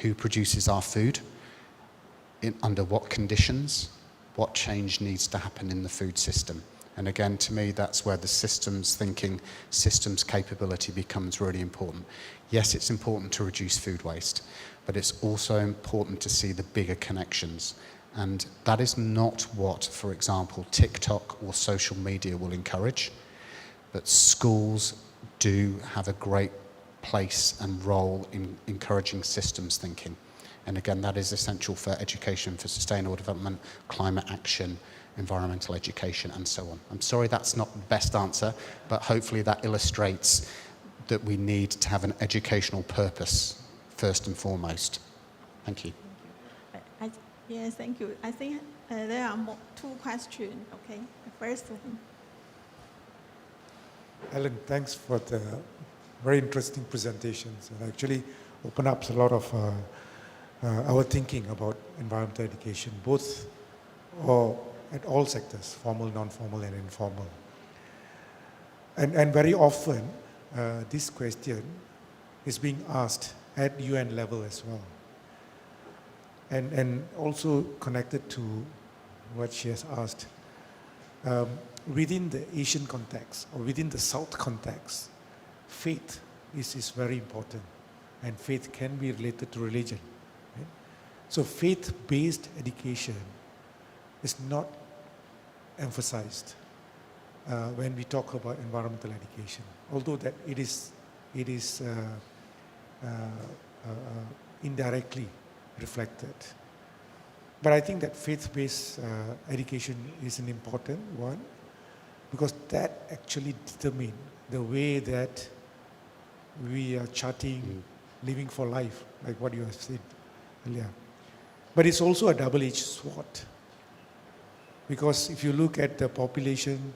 who produces our food, under what conditions, what change needs to happen in the food system. And again, to me, that's where the systems thinking, systems capability becomes really important. Yes, it's important to reduce food waste, but it's also important to see the bigger connections. And that is not what, for example, TikTok or social media will encourage, but schools do have a great place and role in encouraging systems thinking. And again, that is essential for education, for sustainable development, climate action, environmental education, and so on. I'm sorry that's not the best answer, but hopefully that illustrates that we need to have an educational purpose first and foremost. Thank you.
Yes, thank you. I think there are two questions, okay? The first one.
Alan, thanks for the very interesting presentations. And actually open up a lot of our thinking about environmental education, both at all sectors, formal, non-formal, and informal. And very often, this question is being asked at UN level as well. And also connected to what she has asked, within the Asian context or within the South context, faith is very important, and faith can be related to religion. Right? So faith-based education is not emphasized when we talk about environmental education, although that it is indirectly reflected. But I think that faith-based education is an important one, because that actually determines the way that we are charting living for life, like what you have said earlier. But it's also a double-edged sword, because if you look at the population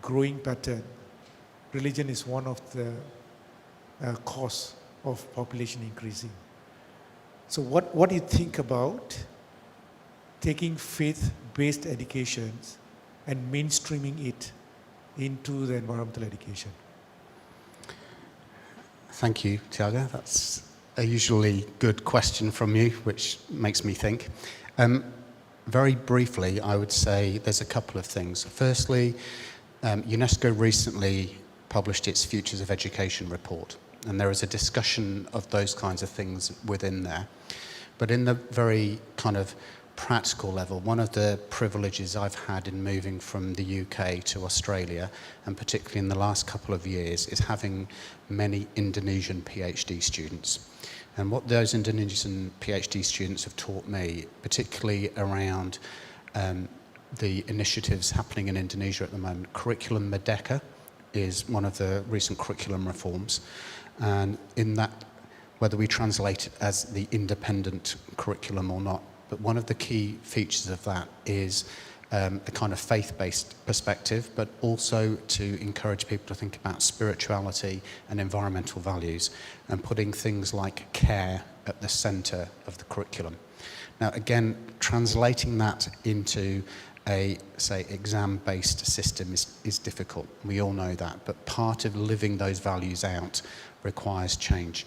growing pattern, religion is one of the cause of population increasing. So what do you think about taking faith-based educations and mainstreaming it into the environmental education?
Thank you, Tiago. That's a usually good question from you, which makes me think. Very briefly, I would say there's a couple of things. Firstly, UNESCO recently published its Futures of Education report, and there is a discussion of those kinds of things within there. But in the very kind of practical level, one of the privileges I've had in moving from the UK to Australia, and particularly in the last couple of years, is having many Indonesian PhD students. And what those Indonesian PhD students have taught me, particularly around the initiatives happening in Indonesia at the moment, Curriculum Merdeka is one of the recent curriculum reforms. And in that, whether we translate it as the independent curriculum or not, but one of the key features of that is a kind of faith-based perspective, but also to encourage people to think about spirituality and environmental values, and putting things like care at the centre of the curriculum. Now, again, translating that into a, say, exam-based system is difficult. We all know that, but part of living those values out requires change.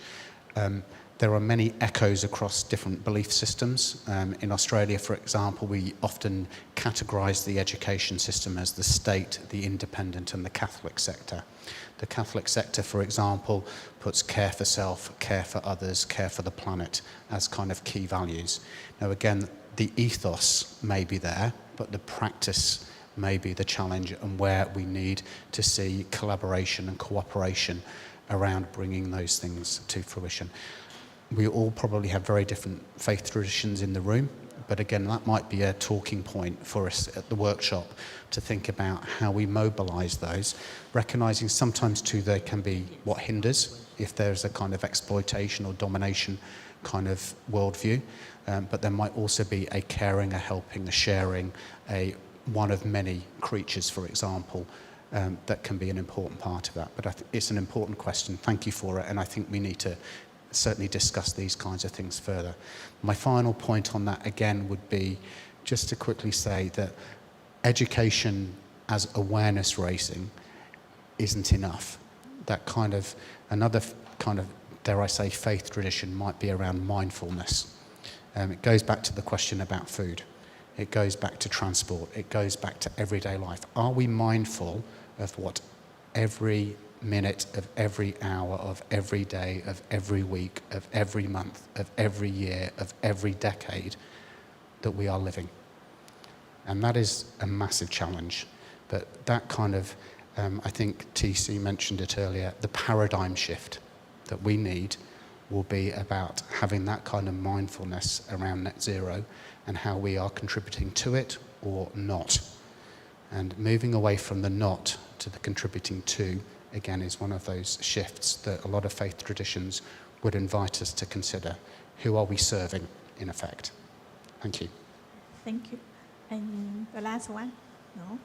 There are many echoes across different belief systems. In Australia, for example, we often categorise the education system as the state, the independent, and the Catholic sector. The Catholic sector, for example, puts care for self, care for others, care for the planet as kind of key values. Now, again, the ethos may be there, but the practice may be the challenge, and where we need to see collaboration and cooperation around bringing those things to fruition. We all probably have very different faith traditions in the room, but again, that might be a talking point for us at the workshop to think about how we mobilise those, recognising sometimes too there can be what hinders if there's a kind of exploitation or domination kind of worldview, but there might also be a caring, a helping, a sharing, a one of many creatures, for example, that can be an important part of that. But it's an important question. Thank you for it. And I think we need to certainly discuss these kinds of things further. My final point on that, again, would be just to quickly say that education as awareness raising isn't enough. That kind of, another kind of, dare I say, faith tradition might be around mindfulness. It goes back to the question about food. It goes back to transport. It goes back to everyday life. Are we mindful of what every minute of every hour of every day of every week of every month of every year of every decade that we are living? And that is a massive challenge. But that kind of, I think TC mentioned it earlier, the paradigm shift that we need will be about having that kind of mindfulness around net zero and how we are contributing to it or not. And moving away from the not to the contributing to, again, is one of those shifts that a lot of faith traditions would invite us to consider. Who are we serving, in effect? Thank you.
Thank you. And the last one? No?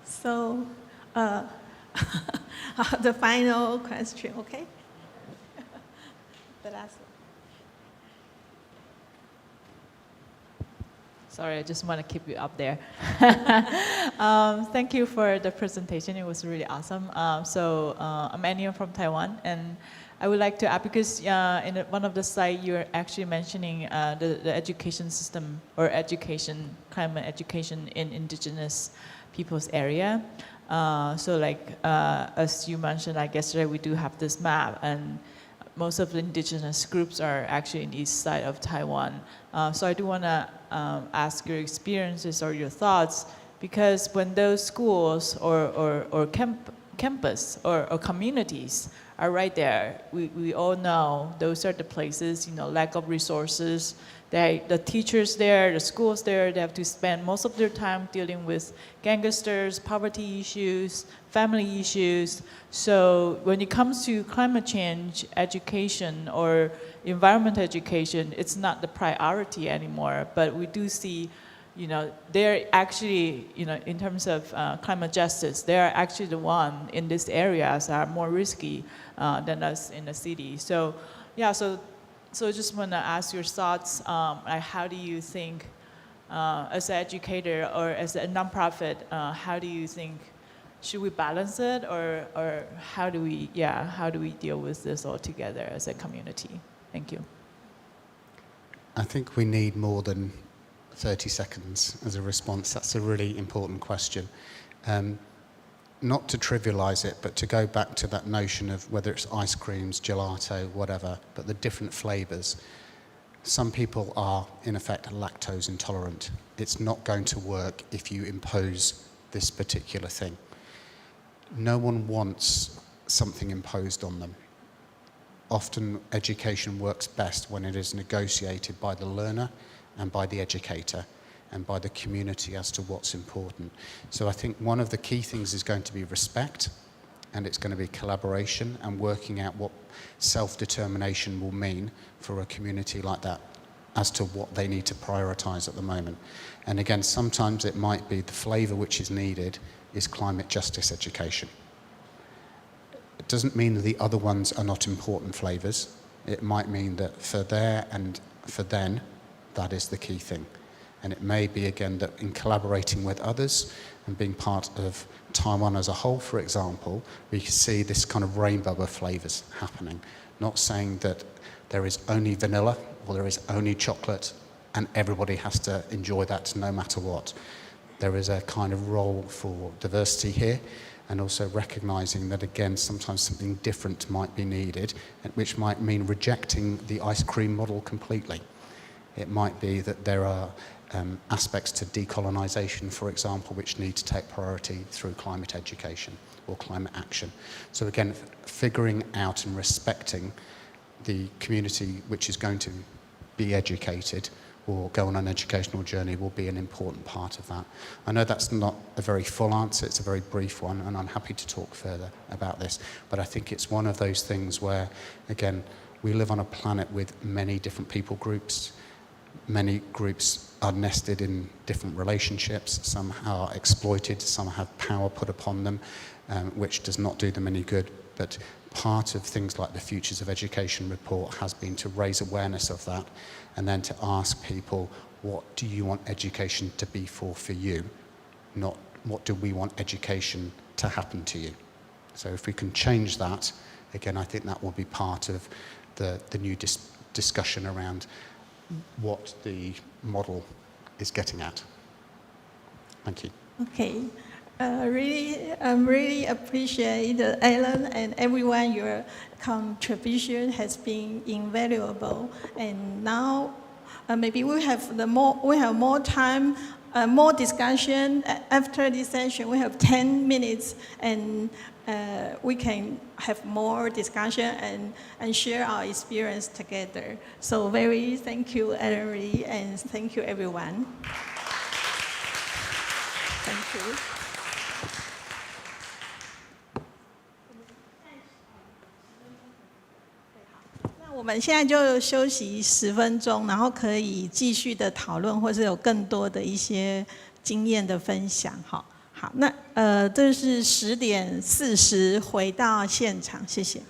So, the final question, okay? The last one.
Sorry, I just want to keep you up there. Thank you for the presentation. It was really awesome. I'm Anya from Taiwan, and I would like to add, because in one of the slides you're actually mentioning the education system or education, climate education in indigenous people's area. As you mentioned, like yesterday, we do have this map, and most of the indigenous groups are actually in the east side of Taiwan. So I do want to ask your experiences or your thoughts, because when those schools or campus or communities are right there, we all know those are the places, lack of resources. The teachers there, the schools there, they have to spend most of their time dealing with gangsters, poverty issues, family issues. So when it comes to climate change education or environment education, it's not the priority anymore. But we do see, they're actually, in terms of climate justice, they're actually the one in these areas that are more risky than us in the city. So, yeah, so I just want to ask your thoughts. How do you think, as an educator or as a nonprofit, how do you think, should we balance it, or how do we deal with this all together as a community? Thank you.
I think we need more than 30 seconds as a response. That's a really important question. Not to trivialize it, but to go back to that notion of whether it's ice creams, gelato, whatever, but the different flavors. Some people are, in effect, lactose intolerant. It's not going to work if you impose this particular thing. No one wants something imposed on them. Often education works best when it is negotiated by the learner and by the educator and by the community as to what's important. So I think one of the key things is going to be respect, and it's going to be collaboration and working out what self-determination will mean for a community like that as to what they need to prioritize at the moment. And again, sometimes it might be the flavor which is needed is climate justice education. It doesn't mean that the other ones are not important flavors. It might mean that for there and for then, that is the key thing. And it may be, again, that in collaborating with others and being part of Taiwan as a whole, for example, we can see this kind of rainbow of flavors happening. Not saying that there is only vanilla or there is only chocolate and everybody has to enjoy that no matter what. There is a kind of role for diversity here, and also recognizing that, again, sometimes something different might be needed, which might mean rejecting the ice cream model completely. It might be that there are aspects to decolonization, for example, which need to take priority through climate education or climate action. So again, figuring out and respecting the community which is going to be educated or go on an educational journey will be an important part of that. I know that's not a very full answer, it's a very brief one, and I'm happy to talk further about this, but I think it's one of those things where, again, we live on a planet with many different people groups. Many groups are nested in different relationships. Some are exploited, some have power put upon them, which does not do them any good. But part of things like the Futures of Education report has been to raise awareness of that, and then to ask people, what do you want education to be for you? Not what do we want education to happen to you? So if we can change that, again, I think that will be part of the new discussion around what the model is getting at. Thank you.
Okay. Really appreciate Alan and everyone. Your contribution has been invaluable. And now maybe we have more time, more discussion after this session. We have 10 minutes, and we can have more discussion and share our experience together. So very thank you, Alan Lee, and thank you, everyone. Thank you. 那我们现在就休息10分钟，然后可以继续的讨论，或是有更多的一些经验的分享。好，那这是10点40回到现场，谢谢。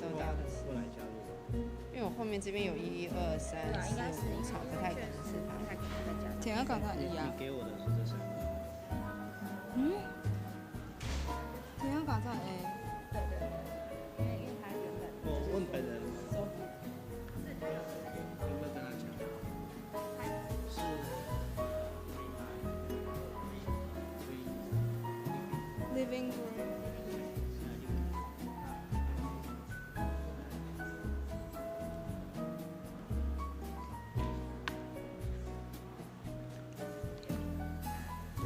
收到的是。因为我后面这边有1、2、3、4、5场，不太可能是他。田安港他一啊。
你给我的是这3个。
田安港在 A。对。因为他原本。
我问本人。有没有跟他讲？是。
Living room。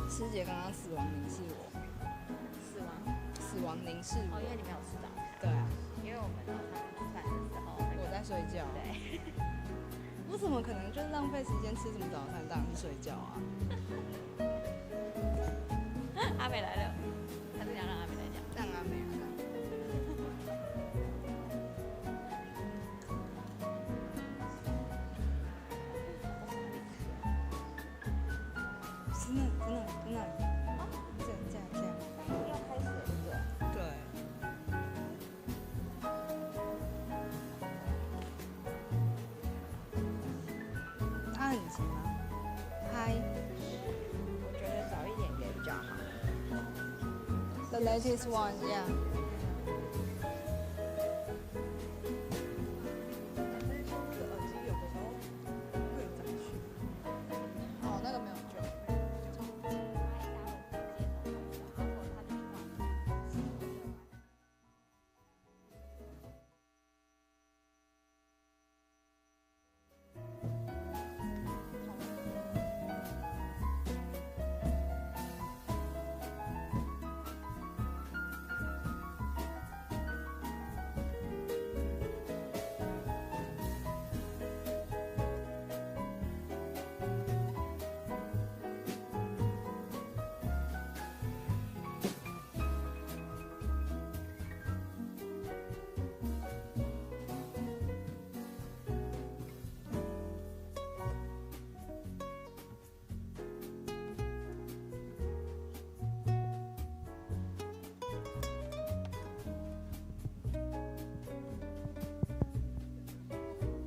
师姐刚刚死亡凝视我。死亡凝视我。
因为你没有吃早餐。
对啊。
因为我们早上吃饭的时候，
我在睡觉。
对。
我怎么可能就是浪费时间吃什么早餐？当然是睡觉啊。
阿美来了，还是想让阿美来讲？
让阿美来。真的。这样。
要开始了，对不对？
对。他很急吗？嗨。
我觉得早一点也比较好。
The latest one, yeah. 哦，那个没有救。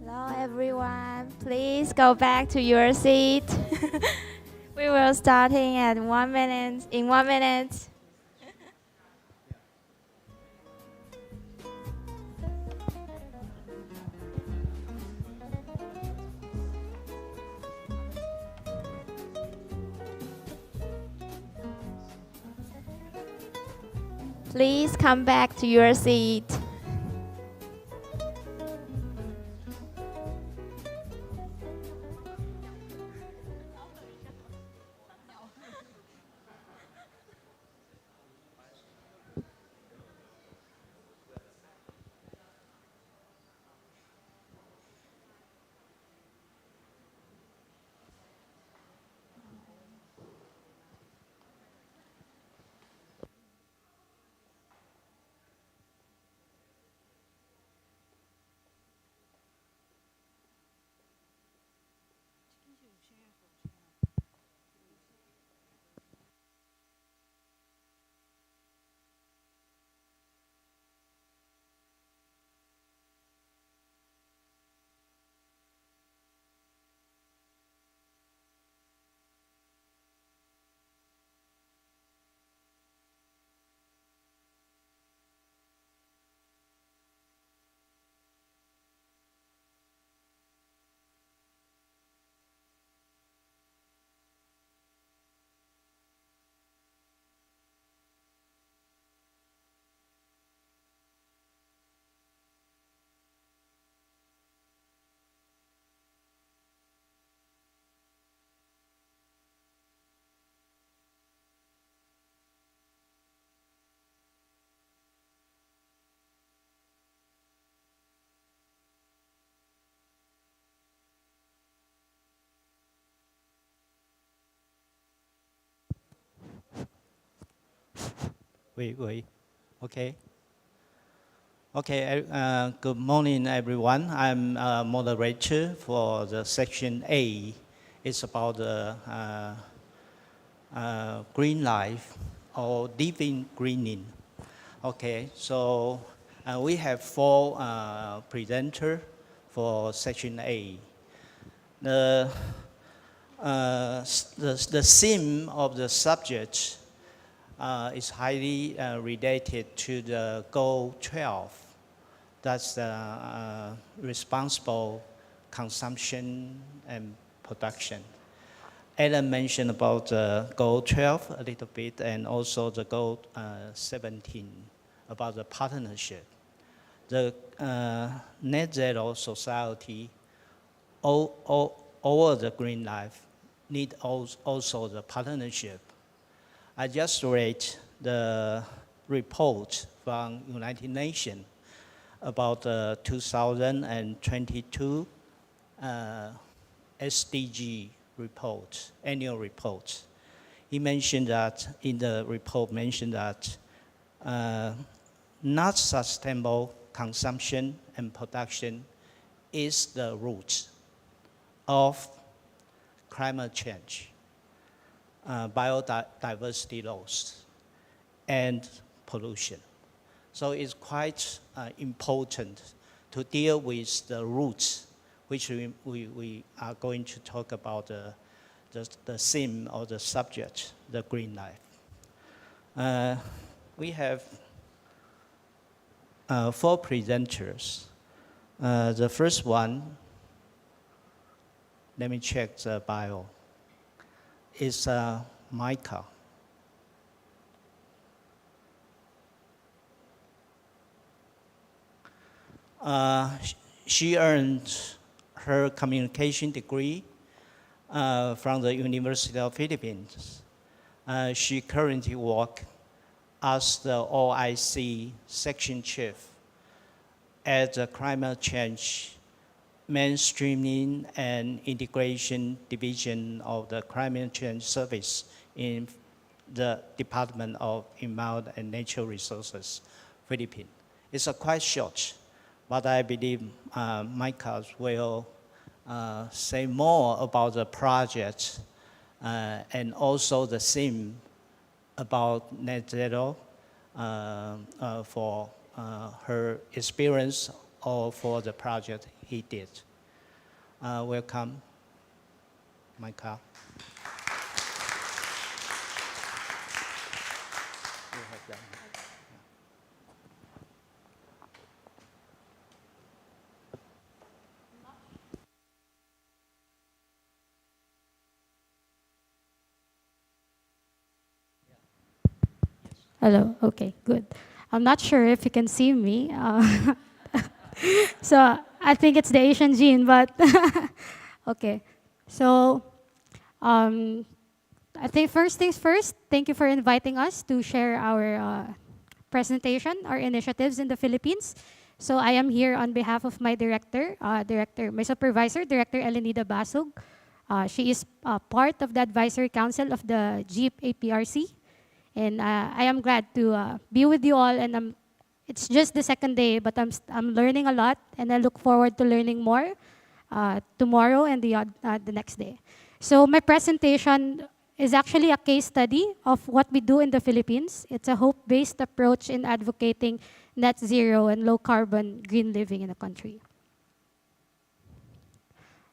Hello everyone, please go back to your seat. We will starting at 1 minute, in 1 minute. Please come back to your seat.
Wait. Okay. Good morning, everyone. I'm a moderator for the section A. It's about green life or living greening. Okay, so We have 4 presenters for section A. The theme of the subject is highly related to the goal 12. That's the responsible consumption and production. Alan mentioned about goal 12 a little bit, and also the goal 17 about the partnership. The net zero society, all the green life, need also the partnership. I just read the report from United Nations about the 2022 SDG report, annual report. He mentioned that, in the report mentioned that not sustainable consumption and production is the root of climate change, biodiversity loss, and pollution. So it's quite important to deal with the roots, which we are going to talk about the theme of the subject, the green life. We have 4 presenters. The first one, let me check the bio, is Micah. She earned her communication degree from the University of Philippines. She currently works as the OIC section chief at the Climate Change Mainstreaming and Integration Division of the Climate Change Service in the Department of Environment and Natural Resources, Philippines. It's quite short, but I believe Micah will say more about the project and also the theme about net zero for her experience or for the project he did. Welcome, Micah.
Hello, okay, good. I'm not sure if you can see me. So I think it's the Asian gene, but okay. So I think first things first, thank you for inviting us to share our presentation, our initiatives in the Philippines. So I am here on behalf of my my supervisor, Director Elenida Basug. She is part of the advisory council of the GEEP-APRC. And I am glad to be with you all. And it's just the second day, but I'm learning a lot, and I look forward to learning more tomorrow and the next day. So my presentation is actually a case study of what we do in the Philippines. It's a hope-based approach in advocating net zero and low-carbon green living in the country.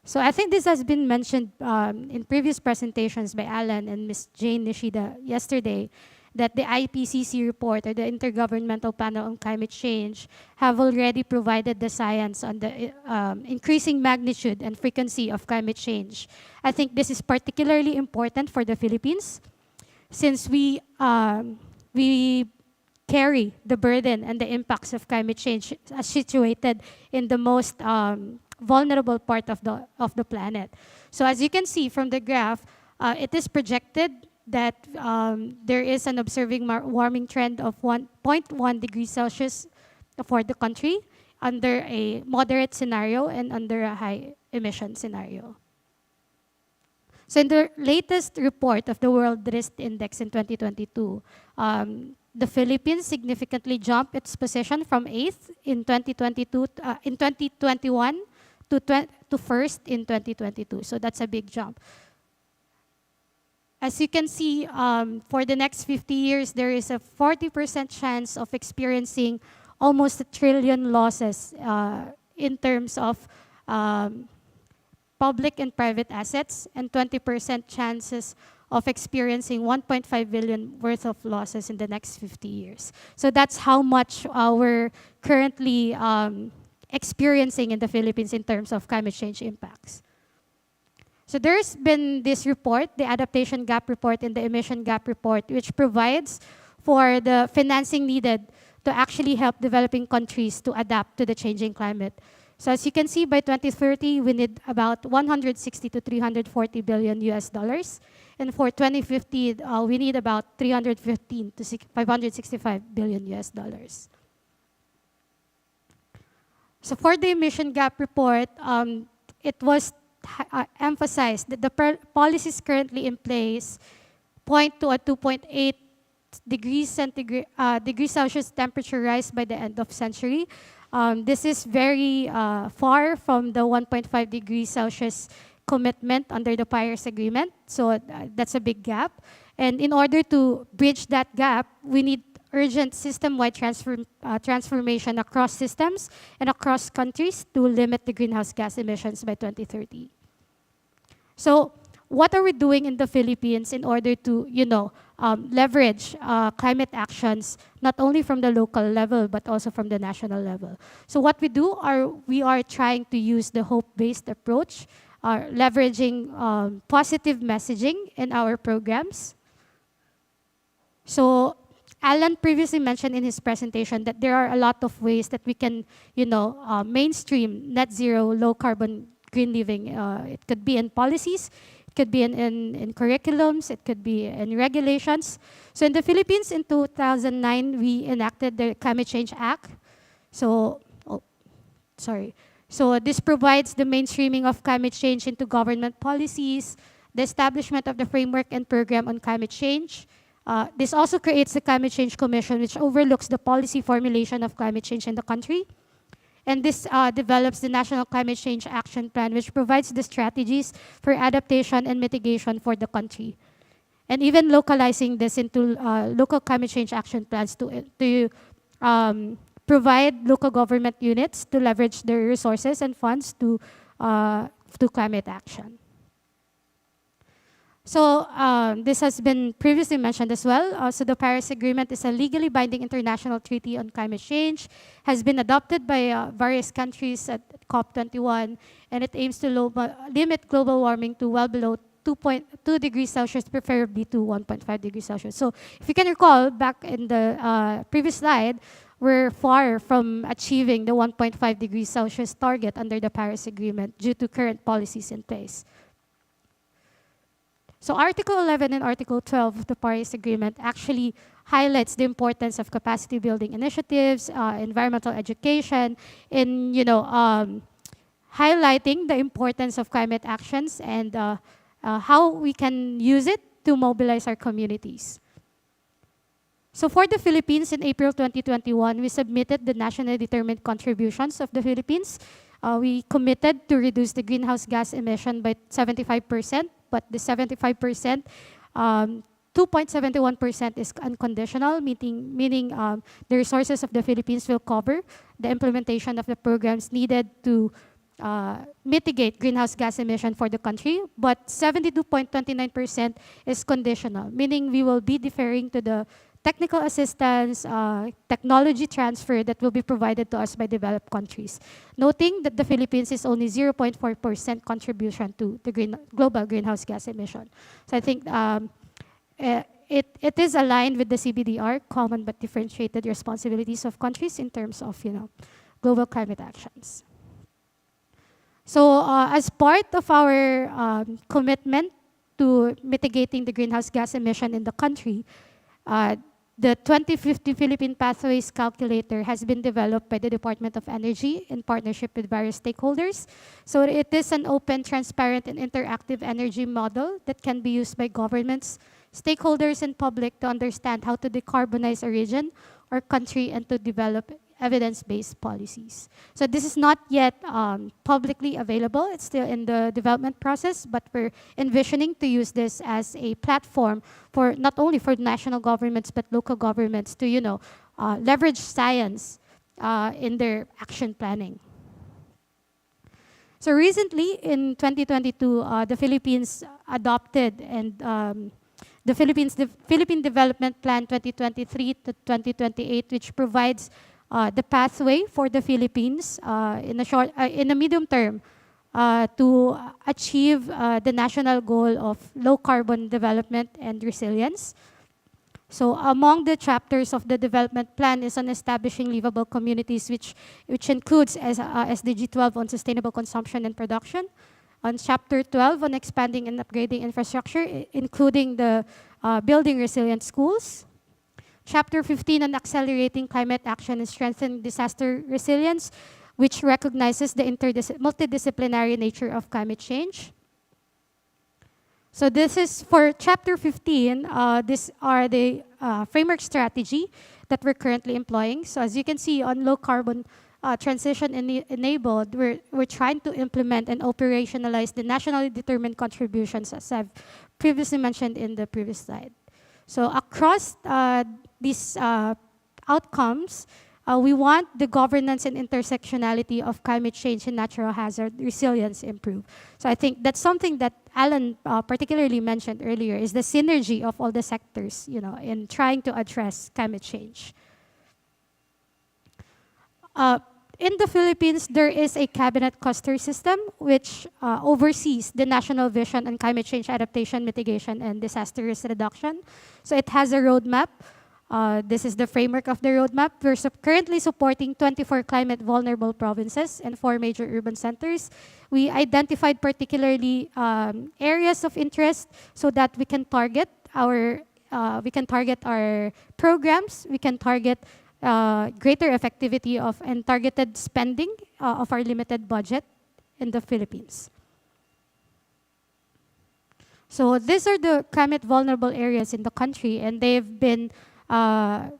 So I think this has been mentioned in previous presentations by Alan and Ms. Jane Nishida yesterday, that the IPCC report, or the Intergovernmental Panel on Climate Change, have already provided the science on the increasing magnitude and frequency of climate change. I think this is particularly important for the Philippines, since we carry the burden and the impacts of climate change as situated in the most vulnerable part of the planet. So as you can see from the graph, it is projected that there is an observing warming trend of 1.1 degrees Celsius for the country under a moderate scenario and under a high emission scenario. So in the latest report of the World Risk Index in 2022, the Philippines significantly jumped its position from 8th in 2021 to first in 2022. So that's a big jump. As you can see, for the next 50 years, there is a 40% chance of experiencing almost 1 trillion losses in terms of public and private assets, and 20% chances of experiencing 1.5 billion worth of losses in the next 50 years. So that's how much we're currently experiencing in the Philippines in terms of climate change impacts. So there's been this report, the Adaptation Gap Report and the Emission Gap Report, which provides for the financing needed to actually help developing countries to adapt to the changing climate. So as you can see, by 2030, we need about 160 to 340 billion US dollars. And for 2050, we need about 315 to 565 billion US dollars. So for the emission gap report, it was emphasized that the policies currently in place point to a 2.8 degrees Celsius temperature rise by the end of century. This is very far from the 1.5 degrees Celsius commitment under the Paris Agreement. So that's a big gap. And in order to bridge that gap, we need urgent system-wide transformation across systems and across countries to limit the greenhouse gas emissions by 2030. So what are we doing in the Philippines in order to, leverage climate actions, not only from the local level, but also from the national level? So what we are trying to use the hope-based approach, leveraging positive messaging in our programs. So Alan previously mentioned in his presentation that there are a lot of ways that we can, mainstream net zero, low carbon green living. It could be in policies, it could be in curriculums, it could be in regulations. So in the Philippines in 2009, we enacted the Climate Change Act. So this provides the mainstreaming of climate change into government policies, the establishment of the framework and program on climate change. This also creates the Climate Change Commission, which overlooks the policy formulation of climate change in the country. And this develops the National Climate Change Action Plan, which provides the strategies for adaptation and mitigation for the country. And even localizing this into local climate change action plans to provide local government units to leverage their resources and funds to climate action. So this has been previously mentioned as well. So the Paris Agreement is a legally binding international treaty on climate change, has been adopted by various countries at COP21, and it aims to limit global warming to well below 2.2 degrees Celsius, preferably to 1.5 degrees Celsius. So if you can recall, back in the previous slide, we're far from achieving the 1.5 degrees Celsius target under the Paris Agreement due to current policies in place. So Article 11 and Article 12 of the Paris Agreement actually highlights the importance of capacity building initiatives, environmental education, in highlighting the importance of climate actions and how we can use it to mobilize our communities. So for the Philippines, in April 2021, we submitted the nationally determined contributions of the Philippines. We committed to reduce the greenhouse gas emission by 75%, but the 75%, 2.71% is unconditional, meaning the resources of the Philippines will cover the implementation of the programs needed to mitigate greenhouse gas emission for the country, but 72.29% is conditional, meaning we will be deferring to the technical assistance, technology transfer that will be provided to us by developed countries. Noting that the Philippines is only 0.4% contribution to the global greenhouse gas emission. So I think it is aligned with the CBDR, common but differentiated responsibilities of countries in terms of global climate actions. So as part of our commitment to mitigating the greenhouse gas emission in the country, the 2050 Philippine Pathways Calculator has been developed by the Department of Energy in partnership with various stakeholders. So it is an open, transparent, and interactive energy model that can be used by governments, stakeholders, and public to understand how to decarbonize a region or country and to develop evidence-based policies. So this is not yet publicly available. It's still in the development process, but we're envisioning to use this as a platform for not only for national governments, but local governments to, leverage science in their action planning. So recently, in 2022, the Philippines adopted and the Philippine Development Plan 2023 to 2028, which provides the pathway for the Philippines in the medium term to achieve the national goal of low carbon development and resilience. So among the chapters of the development plan is on establishing livable communities, which includes SDG 12 on sustainable consumption and production, on Chapter 12 on expanding and upgrading infrastructure, including the building resilient schools, Chapter 15 on accelerating climate action and strengthening disaster resilience, which recognizes the multidisciplinary nature of climate change. So this is for Chapter 15, these are the framework strategy that we're currently employing. So as you can see on low carbon transition enabled, we're trying to implement and operationalize the nationally determined contributions, as I've previously mentioned in the previous slide. So across these outcomes, we want the governance and intersectionality of climate change and natural hazard resilience improve. So I think that's something that Alan particularly mentioned earlier, is the synergy of all the sectors, in trying to address climate change. In the Philippines, there is a cabinet cluster system which oversees the national vision on climate change adaptation, mitigation, and disaster risk reduction. So it has a roadmap. This is the framework of the roadmap. We're currently supporting 24 climate vulnerable provinces and 4 major urban centers. We identified particularly areas of interest so that we can target our programs. We can target greater effectivity and targeted spending of our limited budget in the Philippines. So these are the climate vulnerable areas in the country, and they've been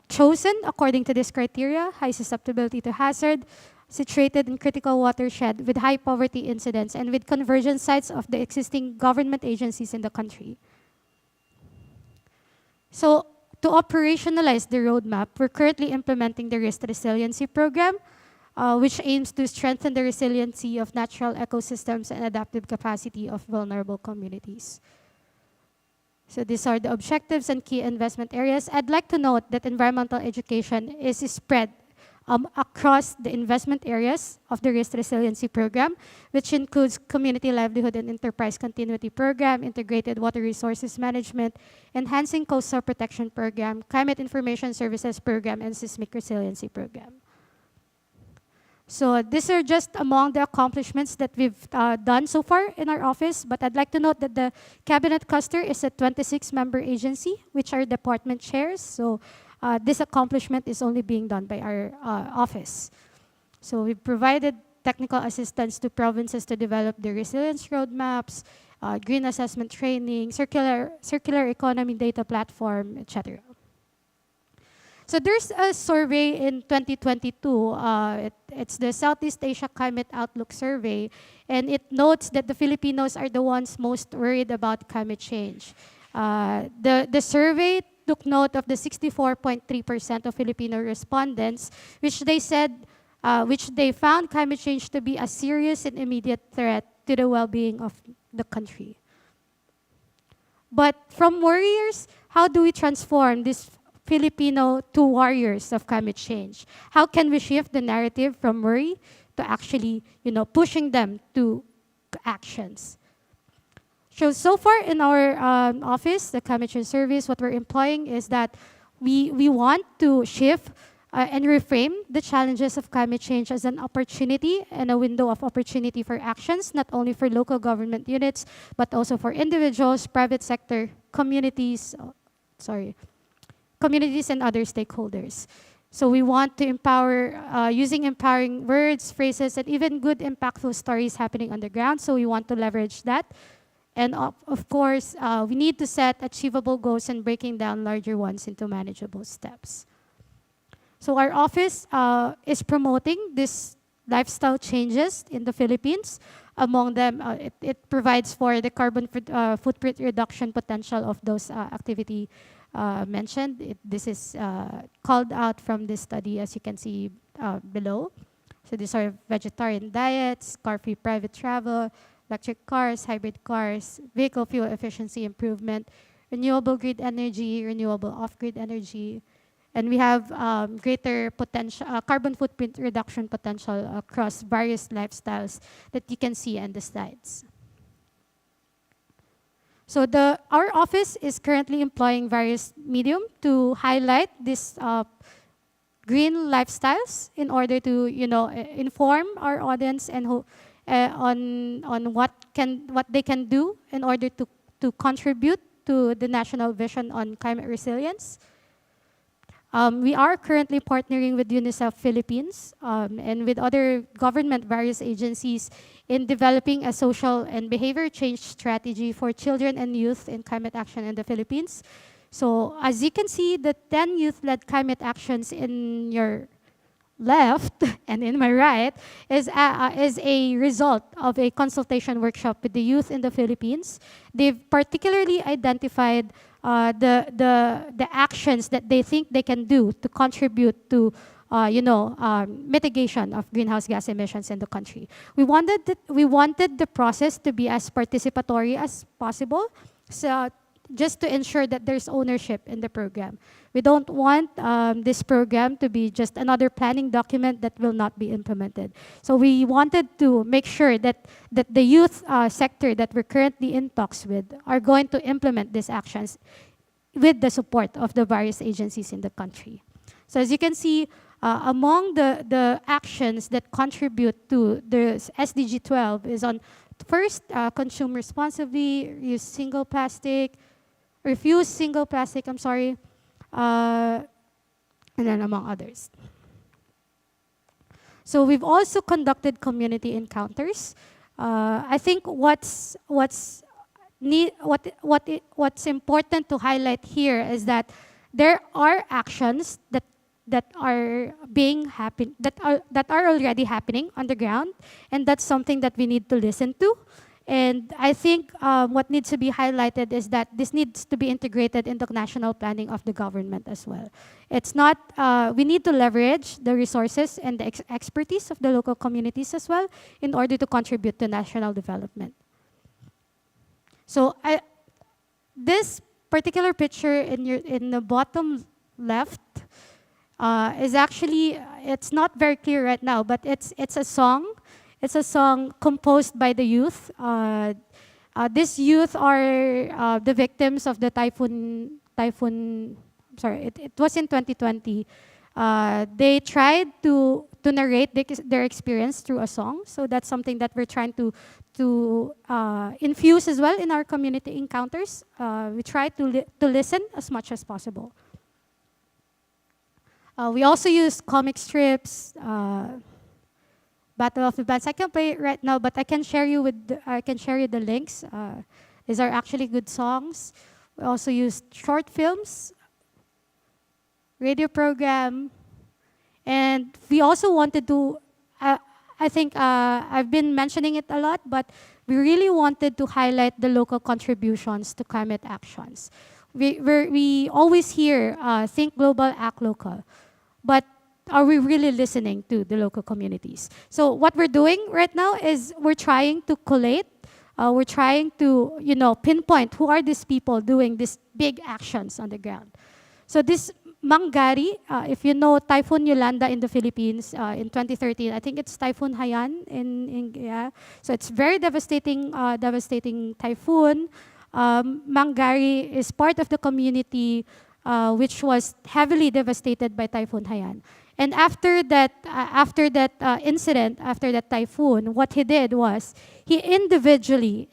chosen according to this criteria: high susceptibility to hazard, situated in critical watershed with high poverty incidence, and with convergence sites of the existing government agencies in the country. So to operationalize the roadmap, we're currently implementing the Risk Resiliency Program, which aims to strengthen the resiliency of natural ecosystems and adaptive capacity of vulnerable communities. So these are the objectives and key investment areas. I'd like to note that environmental education is spread across the investment areas of the Risk Resiliency Program, which includes community livelihood and enterprise continuity program, integrated water resources management, enhancing coastal protection program, climate information services program, and seismic resiliency program. So these are just among the accomplishments that we've done so far in our office, but I'd like to note that the Cabinet Cluster is a 26-member agency, which are department chairs. So this accomplishment is only being done by our office. So we've provided technical assistance to provinces to develop their resilience roadmaps, green assessment training, circular economy data platform, etc. So there's a survey in 2022. It's the Southeast Asia Climate Outlook Survey, and it notes that the Filipinos are the ones most worried about climate change. The survey took note of the 64.3% of Filipino respondents, which they found climate change to be a serious and immediate threat to the well-being of the country. But from worriers, how do we transform this Filipino to warriors of climate change? How can we shift the narrative from worry to actually, pushing them to actions? So far in our office, the Climate Change Service, what we're employing is that we want to shift and reframe the challenges of climate change as an opportunity and a window of opportunity for actions, not only for local government units, but also for individuals, private sector, communities and other stakeholders. So we want to empower using empowering words, phrases, and even good impactful stories happening on the ground. So we want to leverage that. And of course, we need to set achievable goals and breaking down larger ones into manageable steps. So our office is promoting these lifestyle changes in the Philippines. Among them, it provides for the carbon footprint reduction potential of those activity mentioned. This is called out from this study, as you can see, below. So these are vegetarian diets, car-free private travel, electric cars, hybrid cars, vehicle fuel efficiency improvement, renewable grid energy, renewable off-grid energy, and we have greater potential, carbon footprint reduction potential across various lifestyles that you can see in the slides. So our office is currently employing various medium to highlight this green lifestyles in order to inform our audience and on what they can do in order to contribute to the national vision on climate resilience. We are currently partnering with UNICEF Philippines and with other government various agencies in developing a social and behavior change strategy for children and youth in climate action in the Philippines. So as you can see, the 10 youth-led climate actions in your left and in my right is a result of a consultation workshop with the youth in the Philippines. They've particularly identified the actions that they think they can do to contribute to mitigation of greenhouse gas emissions in the country. We wanted the process to be as participatory as possible, so just to ensure that there's ownership in the program. We don't want this program to be just another planning document that will not be implemented. So we wanted to make sure that the youth sector that we're currently in talks with are going to implement these actions with the support of the various agencies in the country. So as you can see, among the actions that contribute to the SDG 12 is on first, consume responsibly, refuse single plastic, and then among others. So we've also conducted community encounters. I think what's important to highlight here is that there are actions that are already happening on the ground, and that's something that we need to listen to. And I think what needs to be highlighted is that this needs to be integrated into national planning of the government as well. It's not, we need to leverage the resources and the expertise of the local communities as well in order to contribute to national development. So this particular picture in the bottom left is actually, it's not very clear right now, but it's a song. It's a song composed by the youth. These youth are the victims of the typhoon. It was in 2020. They tried to narrate their experience through a song. So that's something that we're trying to infuse as well in our community encounters. We try to listen as much as possible. We also use comic strips, Battle of the Bands. I can't play it right now, but I can share you the links. These are actually good songs. We also use short films, radio program, and we also wanted to. I think I've been mentioning it a lot, but we really wanted to highlight the local contributions to climate actions. We always hear think global, act local, but are we really listening to the local communities? So what we're doing right now is we're trying to collate, we're trying to pinpoint who are these people doing these big actions on the ground. So this Mangari, if you know Typhoon Yolanda in the Philippines in 2013, I think it's Typhoon Haiyan So it's very devastating typhoon. Mangari is part of the community which was heavily devastated by Typhoon Haiyan. And after that incident, after that typhoon, what he did was he individually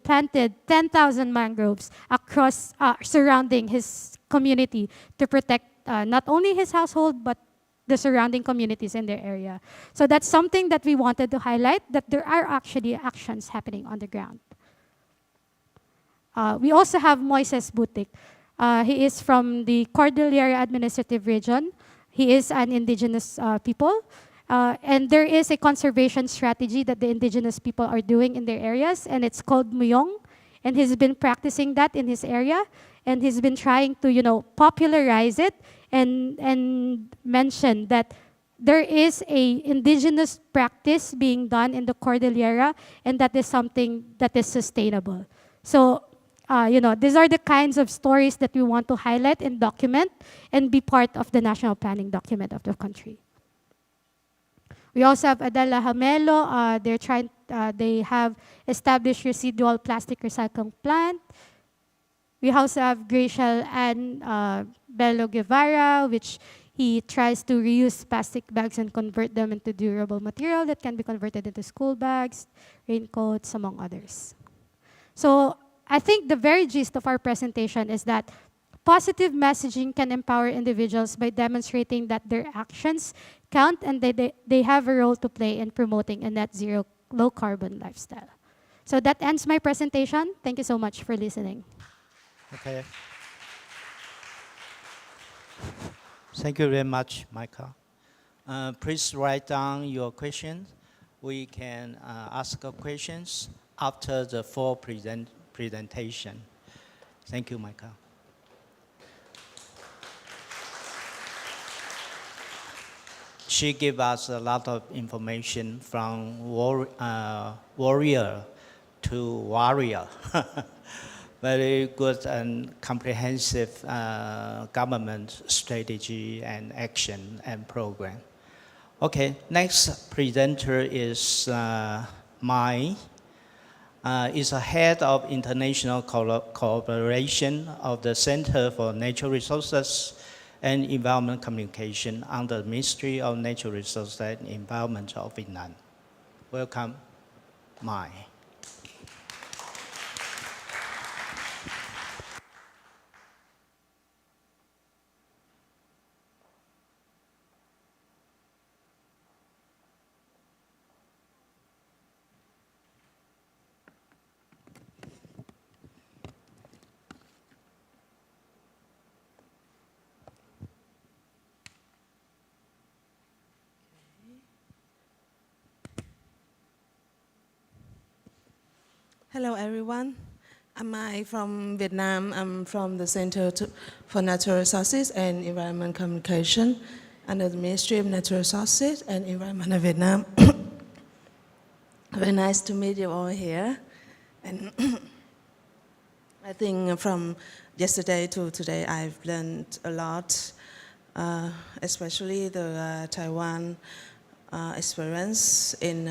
planted 10,000 mangroves across surrounding his community to protect not only his household but the surrounding communities in their area. So that's something that we wanted to highlight, that there are actually actions happening on the ground. We also have Moises Butik. He is from the Cordillera Administrative Region. He is an indigenous people. And there is a conservation strategy that the indigenous people are doing in their areas, and it's called Muyong. And he's been practicing that in his area, and he's been trying to, popularize it and mention that there is a indigenous practice being done in the Cordillera, and that is something that is sustainable. So, these are the kinds of stories that we want to highlight and document and be part of the national planning document of the country. We also have Adela Hamelo. They have established residual plastic recycling plant. We also have Graciel and Belo Guevara, which he tries to reuse plastic bags and convert them into durable material that can be converted into school bags, raincoats, among others. So I think the very gist of our presentation is that positive messaging can empower individuals by demonstrating that their actions count and they have a role to play in promoting a net zero low carbon lifestyle. So that ends my presentation. Thank you so much for listening.
Okay. Thank you very much, Michael. Please write down your questions. We can ask questions after the full presentation. Thank you, Michael. She gave us a lot of information from warrior to warrior. Very good and comprehensive government strategy and action and program. Okay, next presenter is Mai. Is a head of international cooperation of the Center for Natural Resources and Environment Communication under the Ministry of Natural Resources and Environment of Vietnam. Welcome, Mai.
Hello, everyone. I'm Mai from Vietnam. I'm from the Center for Natural Resources and Environment Communication under the Ministry of Natural Resources and Environment of Vietnam. Very nice to meet you all here. And I think from yesterday to today, I've learned a lot, especially the Taiwan experience in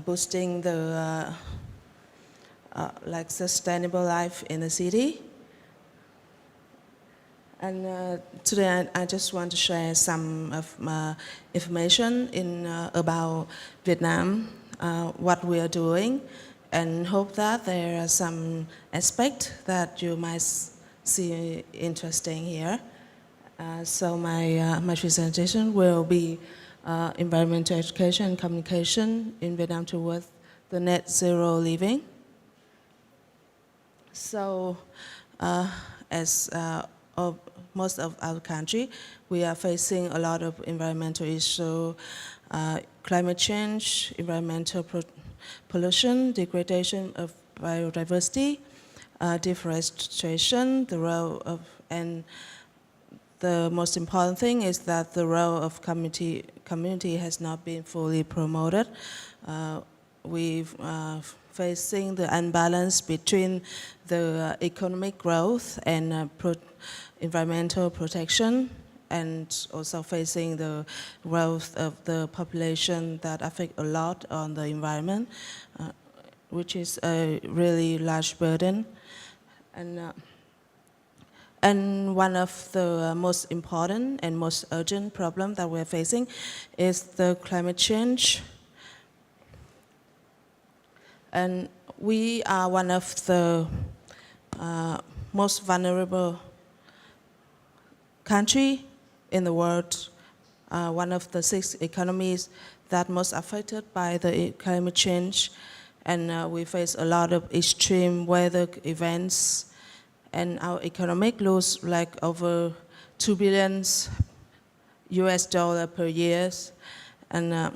boosting the like sustainable life in the city. And today I just want to share some of my information about Vietnam, what we are doing, and hope that there are some aspects that you might see interesting here. So my presentation will be environmental education and communication in Vietnam towards the net zero living. So, as most of our country, we are facing a lot of environmental issues, climate change, environmental pollution, degradation of biodiversity, deforestation, and the most important thing is that the role of community has not been fully promoted. We've facing the imbalance between the economic growth and environmental protection, and also facing the growth of the population that affect a lot on the environment, which is a really large burden. And one of the most important and most urgent problems that we're facing is the climate change. And we are one of the most vulnerable country in the world, one of the 6 economies that most affected by the climate change. And we face a lot of extreme weather events, and our economic lose like over $2 billion per year. And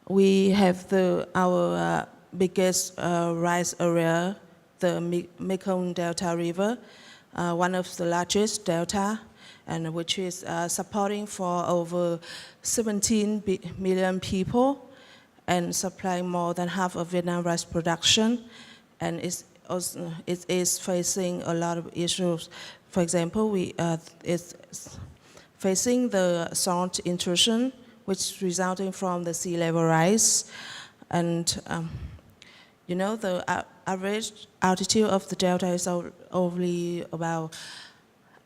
we have our biggest rice area, the Mekong Delta River, one of the largest delta, and which is supporting for over 17 million people and supplying more than half of Vietnam rice production. And it is facing a lot of issues. For example, it's facing the salt intrusion, which resulting from the sea level rise. And you know, the average altitude of the delta is only about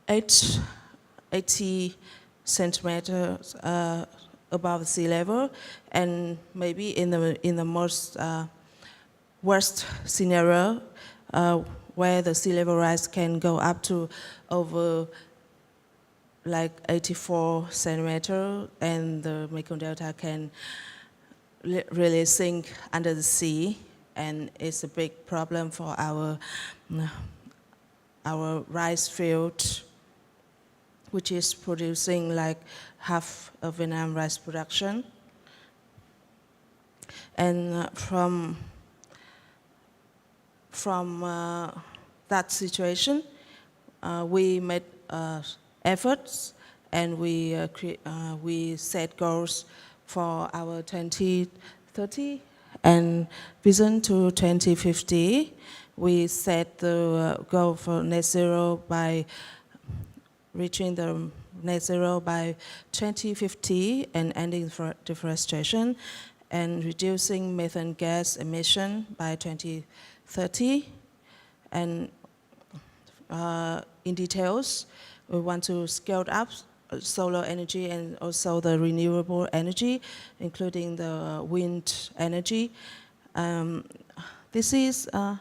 80 centimeters above sea level, and maybe in the most worst scenario, where the sea level rise can go up to over like 84 centimeters, and the Mekong Delta can really sink under the sea, and it's a big problem for our rice field, which is producing like half of Vietnam rice production. And from that situation, we made efforts, and we set goals for our 2030 and vision to 2050. We set the goal for net zero by reaching the net zero by 2050 and ending deforestation, and reducing methane gas emission by 2030. And in details, we want to scale up solar energy and also the renewable energy, including the wind energy. This is the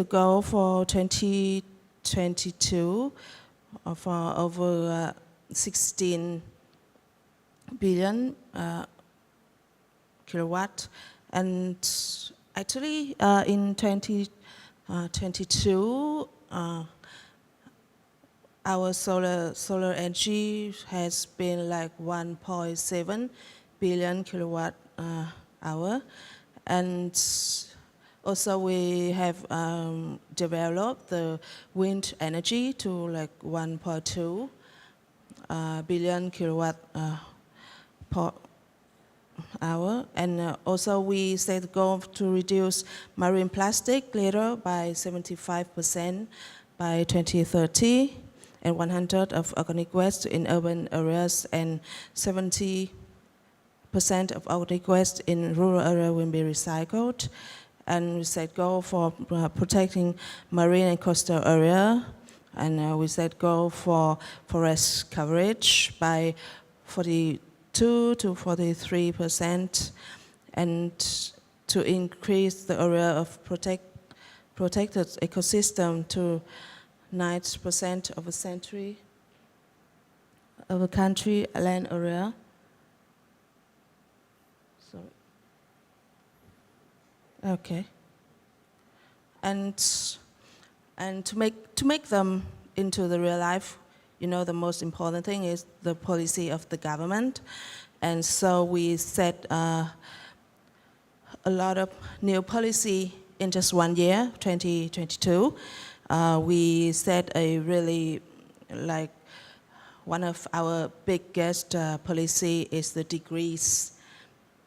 goal for 2022 for over 16 billion kilowatt. And actually, in 2022, our solar energy has been like 1.7 billion kilowatt hour. And also we have developed the wind energy to like 1.2 billion kilowatt per hour. And also we set the goal to reduce marine plastic litter by 75% by 2030, and 100 of organic waste in urban areas, and 70% of organic waste in rural areas will be recycled. And we set goal for protecting marine and coastal area, and we set goal for forest coverage by 42 to 43%, and to increase the area of protected ecosystem to 90% of the country land area. Sorry. Okay. And to make them into the real life, you know, the most important thing is the policy of the government. And so we set a lot of new policy in just 1 year, 2022. We set a really, like, one of our biggest policy is the decrease,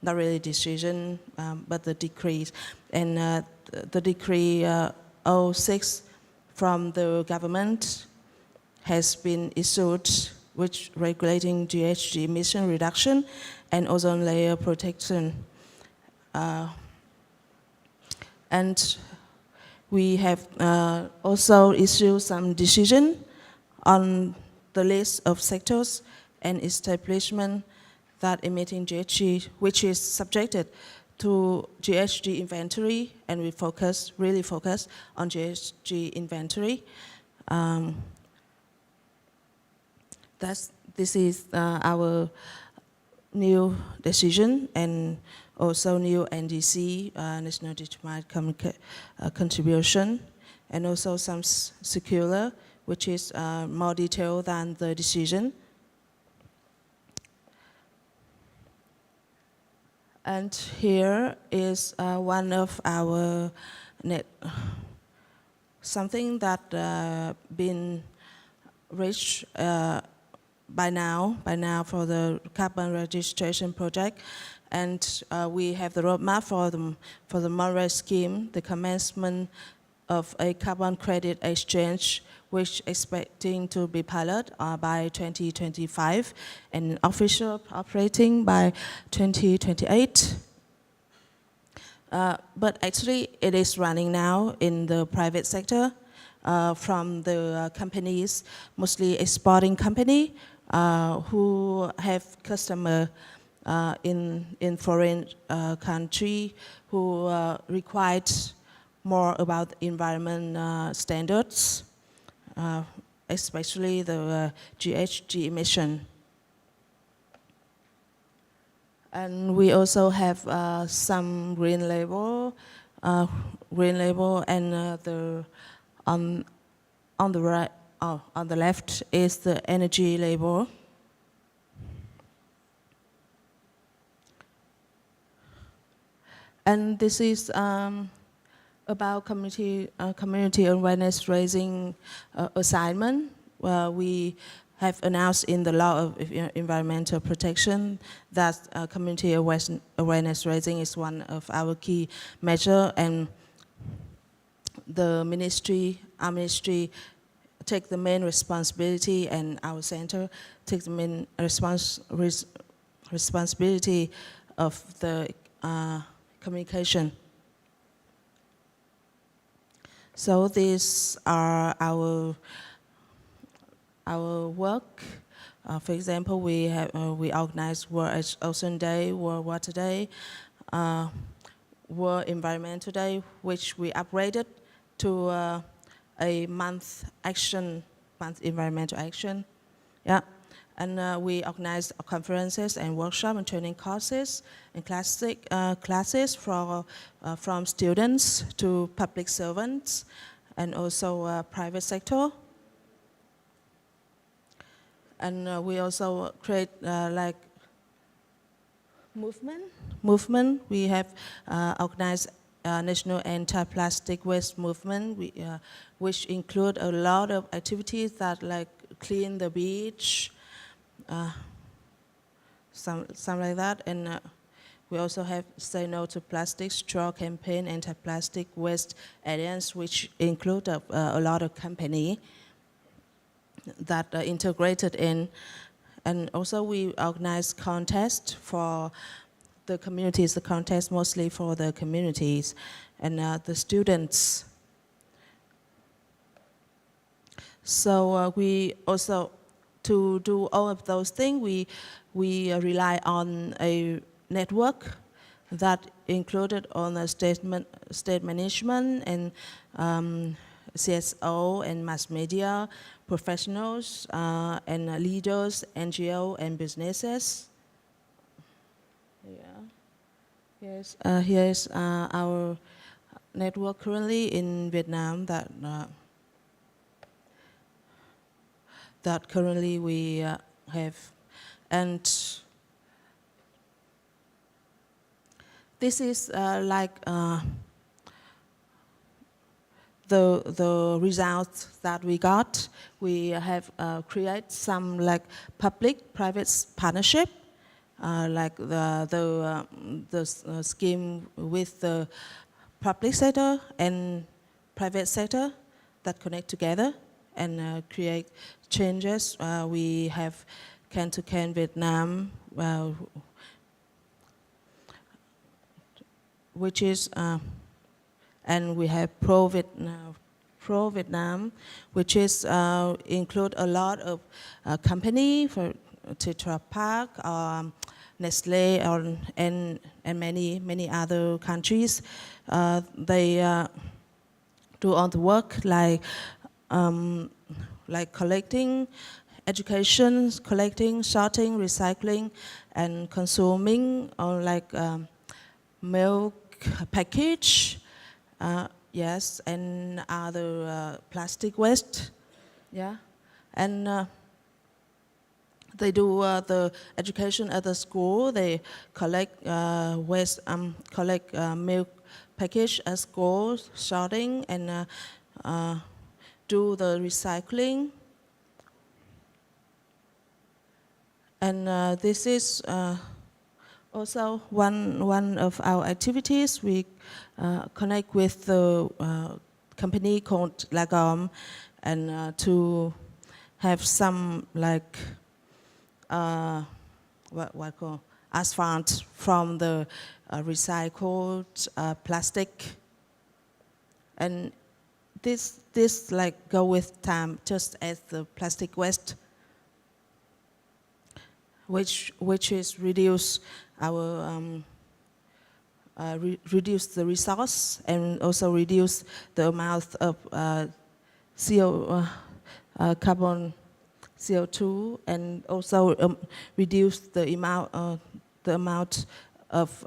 not really decision, but the decrease. And the decree 06 from the government has been issued, which regulating GHG emission reduction and ozone layer protection. And we have also issued some decision on the list of sectors and establishment that emitting GHG, which is subjected to GHG inventory, and we really focus on GHG inventory. This is our new decision, and also new NDC, National Determined Contribution, and also some circular, which is more detailed than the decision. And here is one of our something that been reached by now for the carbon registration project. And we have the roadmap for the Monterey scheme, the commencement of a carbon credit exchange, which expecting to be pilot by 2025 and official operating by 2028. But actually, it is running now in the private sector from the companies, mostly exporting company, who have customer in foreign country who required more about environment standards, especially the GHG emission. And we also have some green label, and on the right, on the left is the energy label. And this is about community awareness raising assignment. We have announced in the law of environmental protection that community awareness raising is one of our key measures, and our ministry take the main responsibility, and our center take the main responsibility of the communication. So these are our work. For example, we organize World Ocean Day, World Water Day, World Environmental Day, which we upgraded to a month environmental action. Yeah. And we organize conferences and workshops and training courses and classes from students to public servants and also private sector. And we also create like movement. We have organized National Anti-Plastic Waste Movement, which include a lot of activities that like clean the beach, some like that. And we also have Say No to Plastic Straw campaign, Anti-Plastic Waste Alliance, which include a lot of company that are integrated in. And also we organize contests for the communities, the contest mostly for the communities and the students. So we also, to do all of those things, we rely on a network that included on the state management and CSO and mass media, professionals and leaders, NGO and businesses. Yeah. Here's our network currently in Vietnam that currently we have. And this is like the results that we got. We have created some like public-private partnership, like the scheme with the public sector and private sector that connect together and create changes. We have Can to Can Vietnam, which is, and we have Pro Vietnam, which is include a lot of company for Tetra Pak, Nestle, and many other countries. They do all the work like collecting, education, collecting, sorting, recycling, and consuming, or like milk package, yes, and other plastic waste, yeah, and they do the education at the school. They collect waste, collect milk package at school, sorting, and do the recycling. And this is also one of our activities. We connect with the company called Lagom, and to have some like what called asphalt from the recycled plastic, and this like go with time, just as the plastic waste, which is reduce our reduce the resource and also reduce the amount of carbon CO2, and also reduce the amount of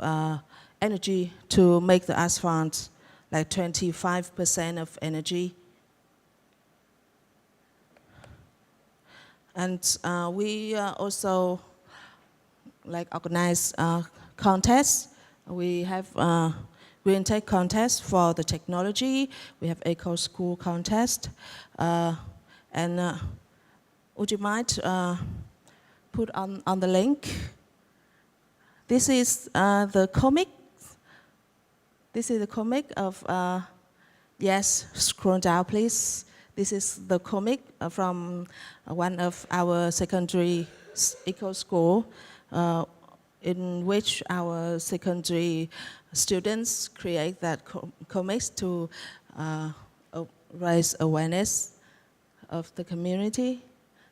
energy to make the asphalt, like 25% of energy. And we also like organize contests. We have green tech contest for the technology. We have eco school contest, and would you mind put on the link? This is the comic. This is the comic of, yes, scroll down please. This is the comic from one of our secondary eco school, in which our secondary students create that comics to raise awareness of the community.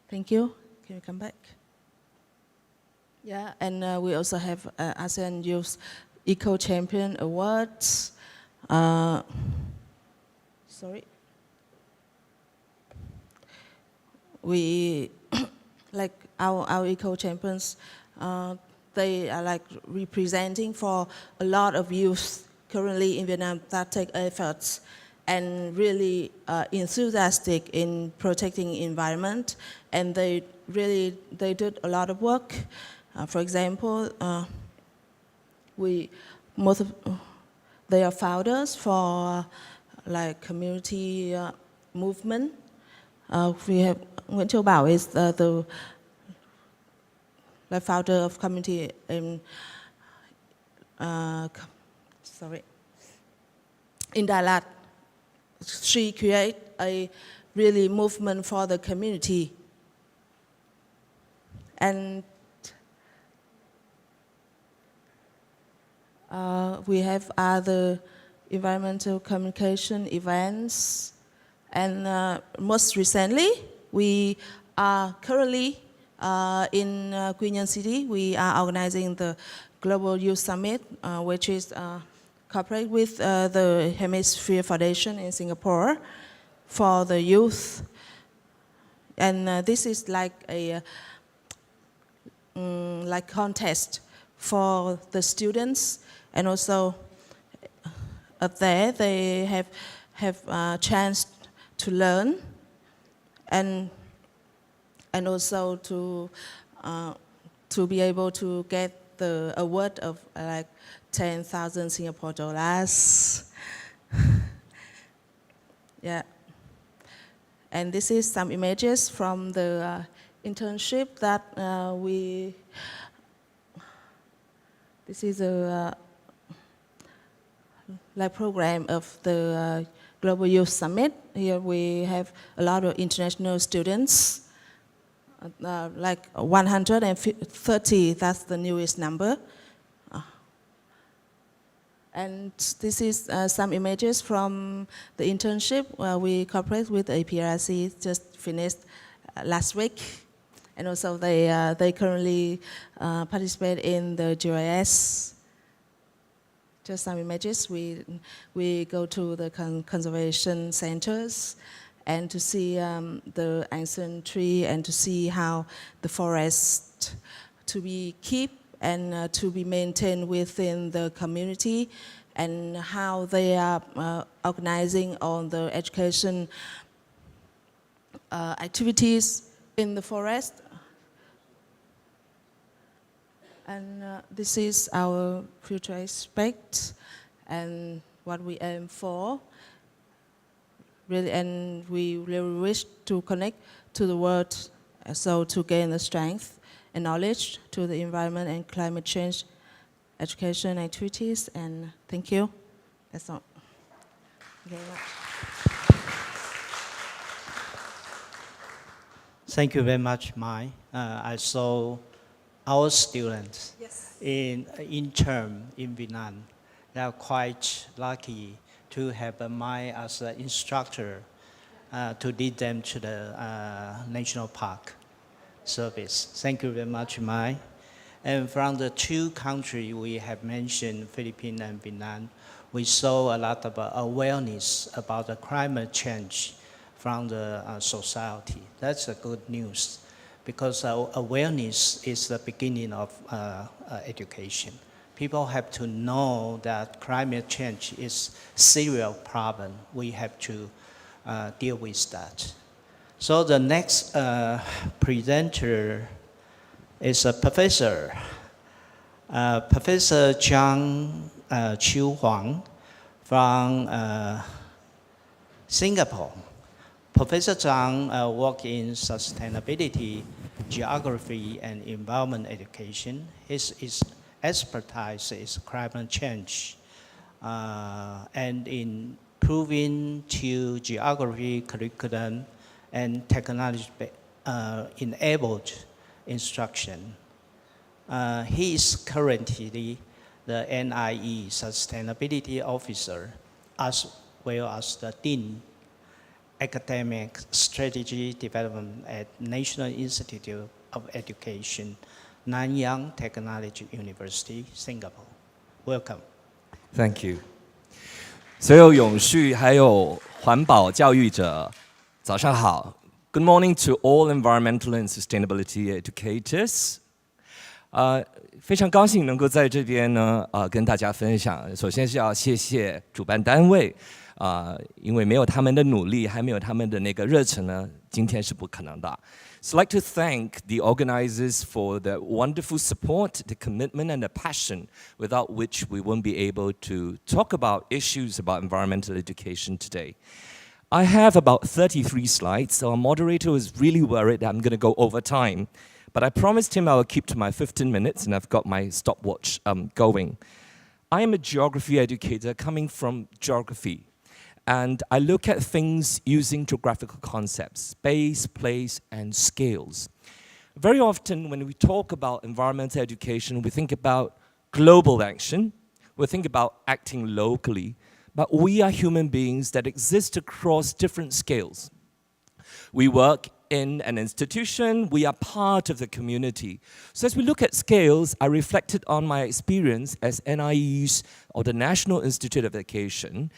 Thank you. Can you come back? Yeah, and we also have ASEAN Youth Eco Champion Awards. Sorry. We, like our eco champions, they are like representing for a lot of youth currently in Vietnam that take efforts and really enthusiastic in protecting environment, and they did a lot of work. For example, they are founders for like community movement. We have Nguyễn Châu Bảo is the founder of community in Đà Lạt. She created a really movement for the community, and we have other environmental communication events, and most recently we are currently in Quy Nhơn City. We are organizing the Global Youth Summit, which is cooperate with the Hemisphere Foundation in Singapore for the youth. And this is like a like contest for the students, and also up there they have a chance to learn, and also to be able to get the award of like 10,000 Singapore dollars. Yeah. And this is some images from the internship that this is a like program of the Global Youth Summit. Here we have a lot of international students, like 130, that's the newest number. And this is some images from the internship we cooperate with APRC, just finished last week. And also they currently participate in the GIS. Just some images. We go to the conservation centers and to see the ancient tree, and to see how the forest to be kept and to be maintained within the community, and how they are organizing on the education activities in the forest. And this is our future aspect and what we aim for. Really, and we really wish to connect to the world, so to gain the strength knowledge to the environment and climate change education activities. And thank you. That's all. Thank you very much.
Thank you very much, Mai. I saw our students in intern in Vietnam. They are quite lucky to have Mai as an instructor to lead them to the national park service. Thank you very much, Mai. And from the two countries we have mentioned, Philippines and Vietnam, we saw a lot of awareness about the climate change from the society. That's a good news, because awareness is the beginning of education. People have to know that climate change is a serious problem. We have to deal with that. So the next presenter is a professor, Professor Zhang Chiu Huang from Singapore. Professor Zhang worked in sustainability, geography, and environment education. His expertise is climate change and improving to geography curriculum and technology enabled instruction. He is currently the NIE Sustainability Officer, as well as the Dean Academic Strategy Development at National Institute of Education, Nanyang Technology University, Singapore. Welcome.
Thank you. 所有永续还有环保教育者，早上好。Good morning to all environmental and sustainability educators. 非常高兴能够在这边呢，跟大家分享。首先是要谢谢主办单位，因为没有他们的努力，还没有他们的那个热忱呢，今天是不可能的。So I'd like to thank the organizers for the wonderful support, the commitment, and the passion, without which we won't be able to talk about issues about environmental education today. I have about 33 slides, so our moderator was really worried that I'm going to go over time. But I promised him I will keep to my 15 minutes, and I've got my stopwatch going. I am a geography educator coming from geography. And I look at things using geographical concepts, space, place, and scales. Very often when we talk about environmental education, we think about global action, we think about acting locally, but we are human beings that exist across different scales. We work in an institution, we are part of the community. So as we look at scales, I reflected on my experience as NIE's, or the National Institute of Education,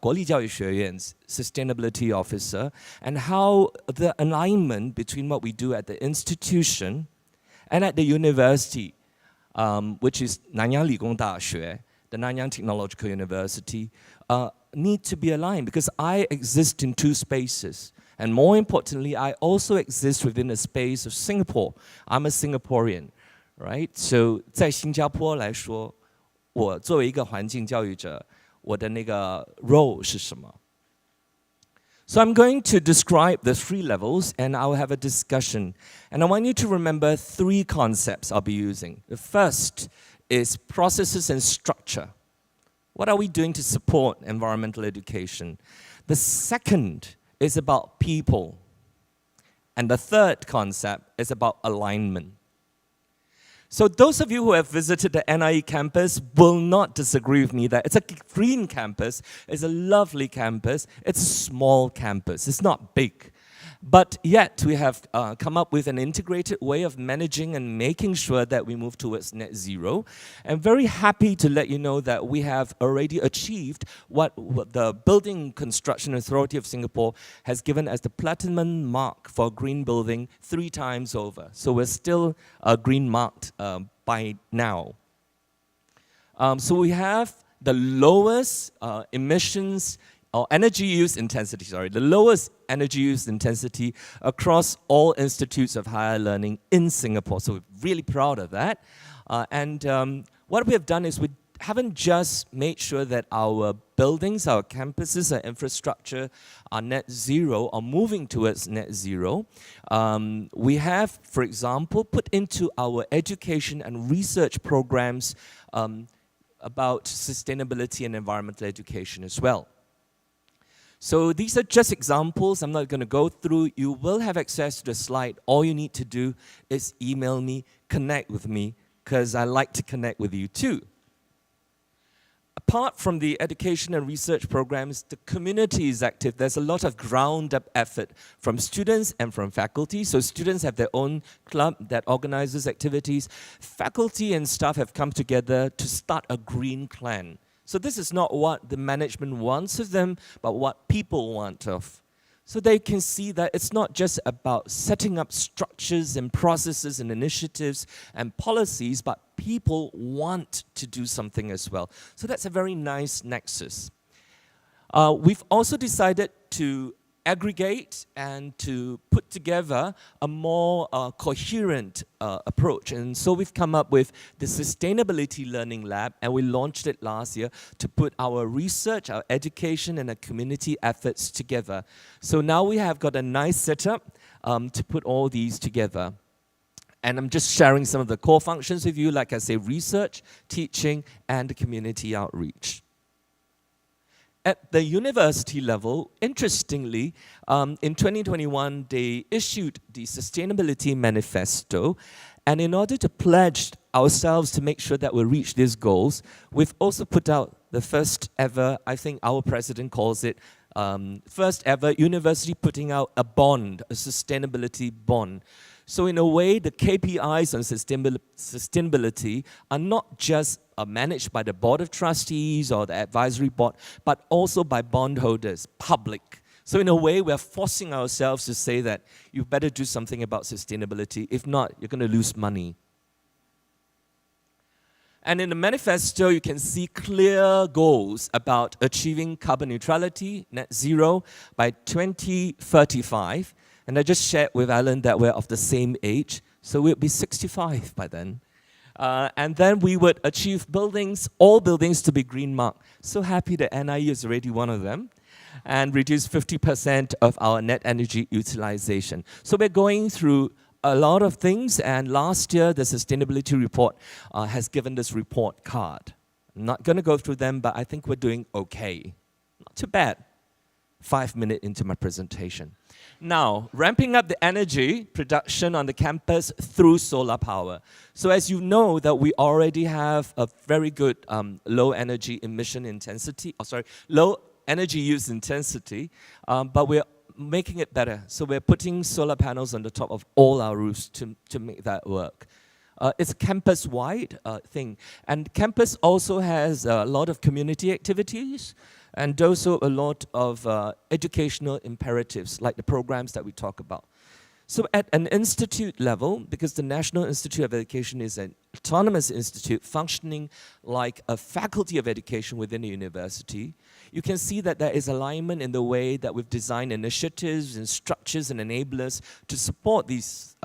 国立教育学院 Sustainability Officer, and how the alignment between what we do at the institution and at the university, which is Nanyang 理工大学, the Nanyang Technological University, need to be aligned, because I exist in two spaces. And more importantly, I also exist within the space of Singapore. I'm a Singaporean, right? So 在新加坡来说，我作为一个环境教育者，我的那个 role 是什么？ So I'm going to describe the 3 levels, and I'll have a discussion. And I want you to remember 3 concepts I'll be using. The first is processes and structure. What are we doing to support environmental education? The second is about people. And the third concept is about alignment. So those of you who have visited the NIE campus will not disagree with me that it's a green campus, it's a lovely campus, it's a small campus, it's not big. But yet we have come up with an integrated way of managing and making sure that we move towards net zero. I'm very happy to let you know that we have already achieved what the Building Construction Authority of Singapore has given as the platinum mark for green building 3 times over. So we're still green marked by now. So we have the lowest emissions or energy use intensity, the lowest energy use intensity across all institutes of higher learning in Singapore. So we're really proud of that. And what we have done is we haven't just made sure that our buildings, our campuses, our infrastructure are net zero or moving towards net zero. We have, for example, put into our education and research programs about sustainability and environmental education as well. So these are just examples. I'm not going to go through. You will have access to the slide. All you need to do is email me, connect with me, because I like to connect with you too. Apart from the education and research programs, the community is active. There's a lot of ground-up effort from students and from faculty. So students have their own club that organizes activities. Faculty and staff have come together to start a green clan. So this is not what the management wants of them, but what people want of. So they can see that it's not just about setting up structures and processes and initiatives and policies, but people want to do something as well. So that's a very nice nexus. We've also decided to aggregate and to put together a more coherent approach. And so we've come up with the Sustainability Learning Lab, and we launched it last year to put our research, our education, and our community efforts together. So now we have got a nice setup to put all these together. And I'm just sharing some of the core functions with you, like I say, research, teaching, and community outreach. At the university level, interestingly, in 2021, they issued the Sustainability Manifesto. And in order to pledge ourselves to make sure that we reach these goals, we've also put out the first ever, I think our president calls it, first ever university putting out a bond, a sustainability bond. So in a way, the KPIs on sustainability are not just managed by the board of trustees or the advisory board, but also by bondholders, public. So in a way, we're forcing ourselves to say that you better do something about sustainability. If not, you're going to lose money. And in the manifesto, you can see clear goals about achieving carbon neutrality, net zero, by 2035. And I just shared with Alan that we're of the same age, so we'll be 65 by then. And then we would achieve buildings, all buildings to be green marked. So happy that NIE is already one of them. And reduce 50% of our net energy utilization. So we're going through a lot of things, and last year the sustainability report has given this report card. I'm not going to go through them, but I think we're doing okay. Not too bad. 5 minutes into my presentation. Now, ramping up the energy production on the campus through solar power. So as you know that we already have a very good low energy emission intensity, low energy use intensity, but we're making it better. So we're putting solar panels on the top of all our roofs to make that work. It's a campus-wide thing. And campus also has a lot of community activities and also a lot of educational imperatives, like the programs that we talk about. So at an institute level, because the National Institute of Education is an autonomous institute functioning like a faculty of education within a university, you can see that there is alignment in the way that we've designed initiatives and structures and enablers to support these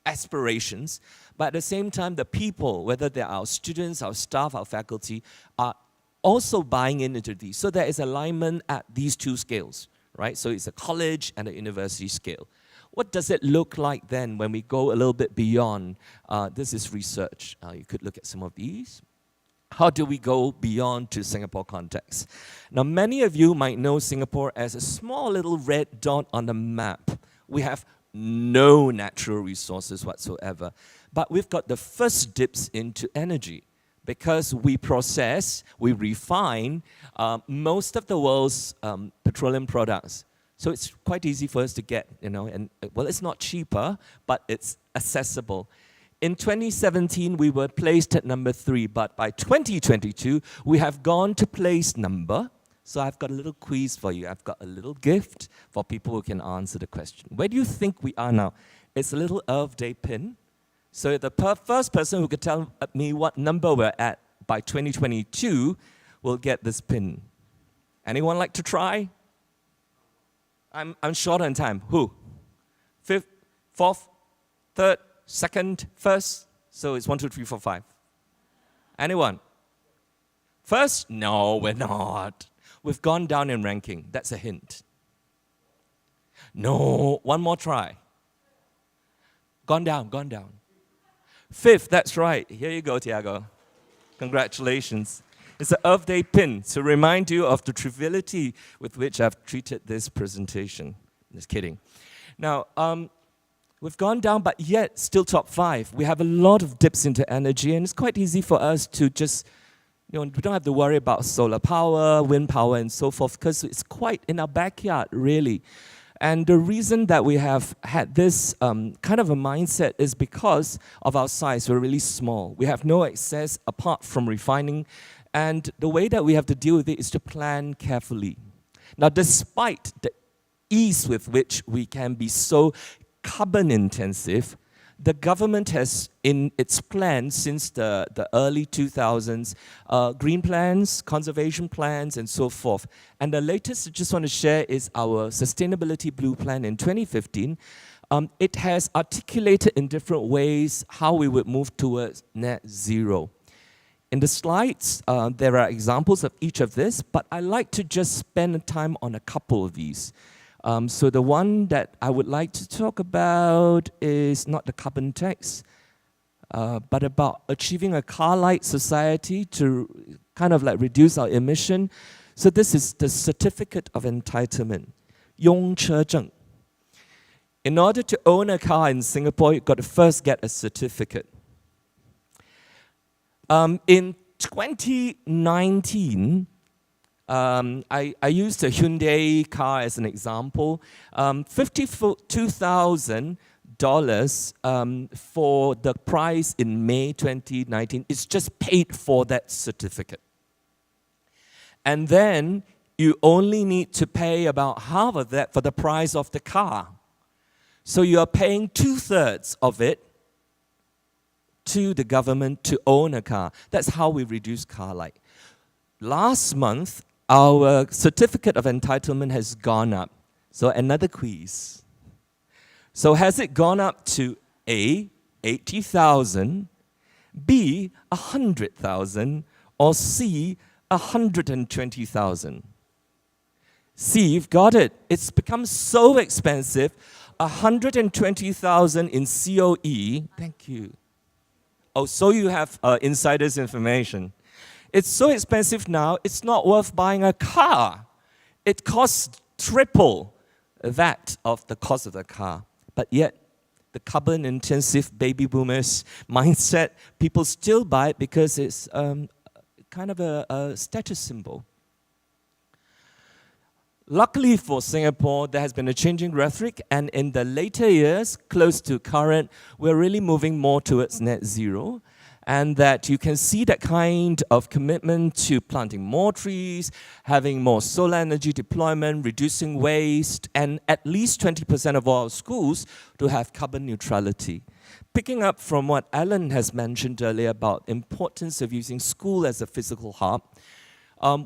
aspirations. But at the same time, the people, whether they're our students, our staff, our faculty, are also buying into these. So there is alignment at these two scales, right? So it's a college and a university scale. What does it look like then when we go a little bit beyond? This is research. You could look at some of these. How do we go beyond to Singapore context? Now, many of you might know Singapore as a small little red dot on the map. We have no natural resources whatsoever. But we've got the first dips into energy, because we process, we refine most of the world's petroleum products. So it's quite easy for us to get, and well, it's not cheaper, but it's accessible. In 2017, we were placed at number 3, but by 2022, we have gone to place number. So I've got a little quiz for you. I've got a little gift for people who can answer the question. Where do you think we are now? It's a little Earth Day pin. So the first person who could tell me what number we're at by 2022 will get this pin. Anyone like to try? I'm short on time. Who? 5th, 4th, 3rd, 2nd, 1st? So it's 1, 2, 3, 4, 5. Anyone? First, no, we're not. We've gone down in ranking. That's a hint. No, one more try. Gone down, gone down. Fifth, that's right. Here you go, Tiago. Congratulations. It's an Earth Day pin to remind you of the triviality with which I've treated this presentation. Just kidding. Now, we've gone down, but yet still top 5. We have a lot of dips into energy, and it's quite easy for us to just, we don't have to worry about solar power, wind power, and so forth, because it's quite in our backyard, really. And the reason that we have had this kind of a mindset is because of our size. We're really small. We have no access apart from refining. And the way that we have to deal with it is to plan carefully. Now, despite the ease with which we can be so carbon intensive, the government has, in its plans since the early 2000s, green plans, conservation plans, and so forth. And the latest I just want to share is our Sustainability Blue Plan in 2015. It has articulated in different ways how we would move towards net zero. In the slides, there are examples of each of this, but I like to just spend time on a couple of these. So the one that I would like to talk about is not the carbon tax, but about achieving a car-light society to kind of like reduce our emission. So this is the certificate of entitlement, 用车证. In order to own a car in Singapore, you've got to first get a certificate. In 2019, I used a Hyundai car as an example. $52,000 for the price in May 2019 is just paid for that certificate. And then you only need to pay about half of that for the price of the car. So you are paying 2/3 of it to the government to own a car. That's how we reduce car light. Last month, our certificate of entitlement has gone up. So another quiz. So has it gone up to A, 80,000, B, 100,000, or C, 120,000? C, you've got it. It's become so expensive. 120,000 in COE. Thank you. Oh, so you have insider's information. It's so expensive now, it's not worth buying a car. It costs triple that of the cost of the car. But yet, the carbon-intensive baby boomers mindset, people still buy it because it's kind of a status symbol. Luckily for Singapore, there has been a changing rhetoric, and in the later years, close to current, we're really moving more towards net zero. And that you can see that kind of commitment to planting more trees, having more solar energy deployment, reducing waste, and at least 20% of all schools to have carbon neutrality. Picking up from what Alan has mentioned earlier about importance of using school as a physical hub,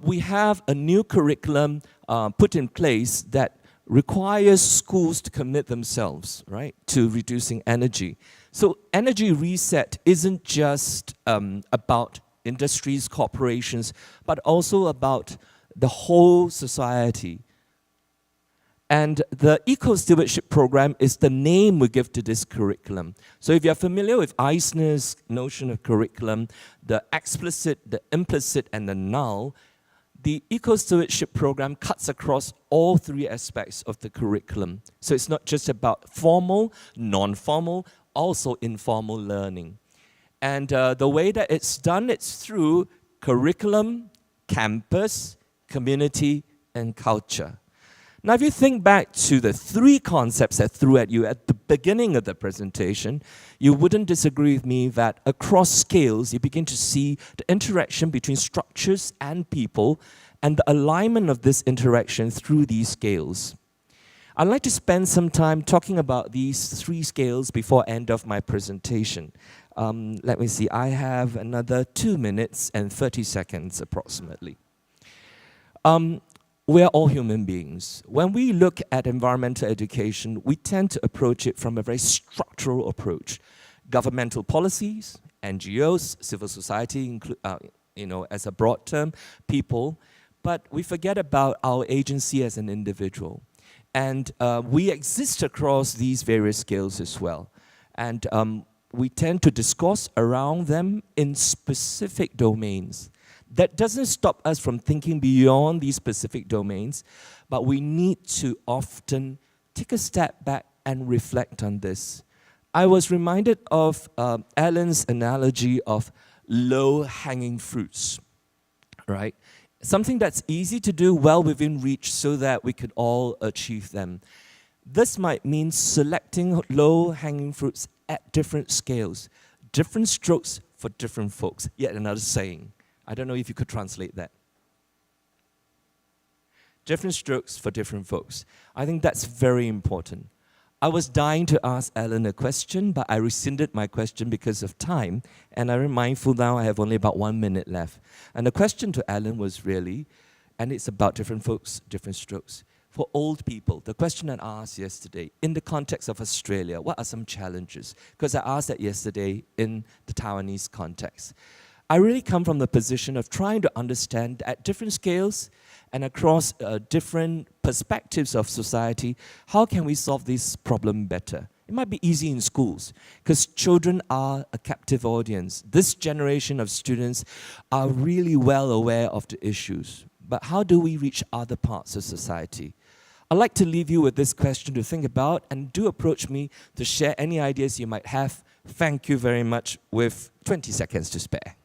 we have a new curriculum put in place that requires schools to commit themselves, right, to reducing energy. So energy reset isn't just about industries, corporations, but also about the whole society. And the Eco-Stewardship Program is the name we give to this curriculum. So if you're familiar with Eisner's notion of curriculum, the explicit, the implicit, and the null, the Eco-Stewardship Program cuts across all 3 aspects of the curriculum. So it's not just about formal, non-formal, also informal learning. And the way that it's done, it's through curriculum, campus, community, and culture. Now, if you think back to the 3 concepts I threw at you at the beginning of the presentation, you wouldn't disagree with me that across scales, you begin to see the interaction between structures and people and the alignment of this interaction through these scales. I'd like to spend some time talking about these 3 scales before end of my presentation. Let me see, I have another 2 minutes and 30 seconds approximately. We're all human beings. When we look at environmental education, we tend to approach it from a very structural approach. Governmental policies, NGOs, civil society, as a broad term, people, but we forget about our agency as an individual. And we exist across these various scales as well. And we tend to discourse around them in specific domains. That doesn't stop us from thinking beyond these specific domains, but we need to often take a step back and reflect on this. I was reminded of Alan's analogy of low-hanging fruits, right? Something that's easy to do, well within reach, so that we could all achieve them. This might mean selecting low-hanging fruits at different scales, different strokes for different folks. Yet another saying. I don't know if you could translate that. Different strokes for different folks. I think that's very important. I was dying to ask Alan a question, but I rescinded my question because of time, and I'm mindful now I have only about 1 minute left. And the question to Alan was really, and it's about different folks, different strokes. For old people, the question I asked yesterday, in the context of Australia, what are some challenges? Because I asked that yesterday in the Taiwanese context. I really come from the position of trying to understand at different scales and across different perspectives of society, how can we solve this problem better? It might be easy in schools, because children are a captive audience. This generation of students are really well aware of the issues. But how do we reach other parts of society? I'd like to leave you with this question to think about, and do approach me to share any ideas you might have. Thank you very much, with 20 seconds to spare.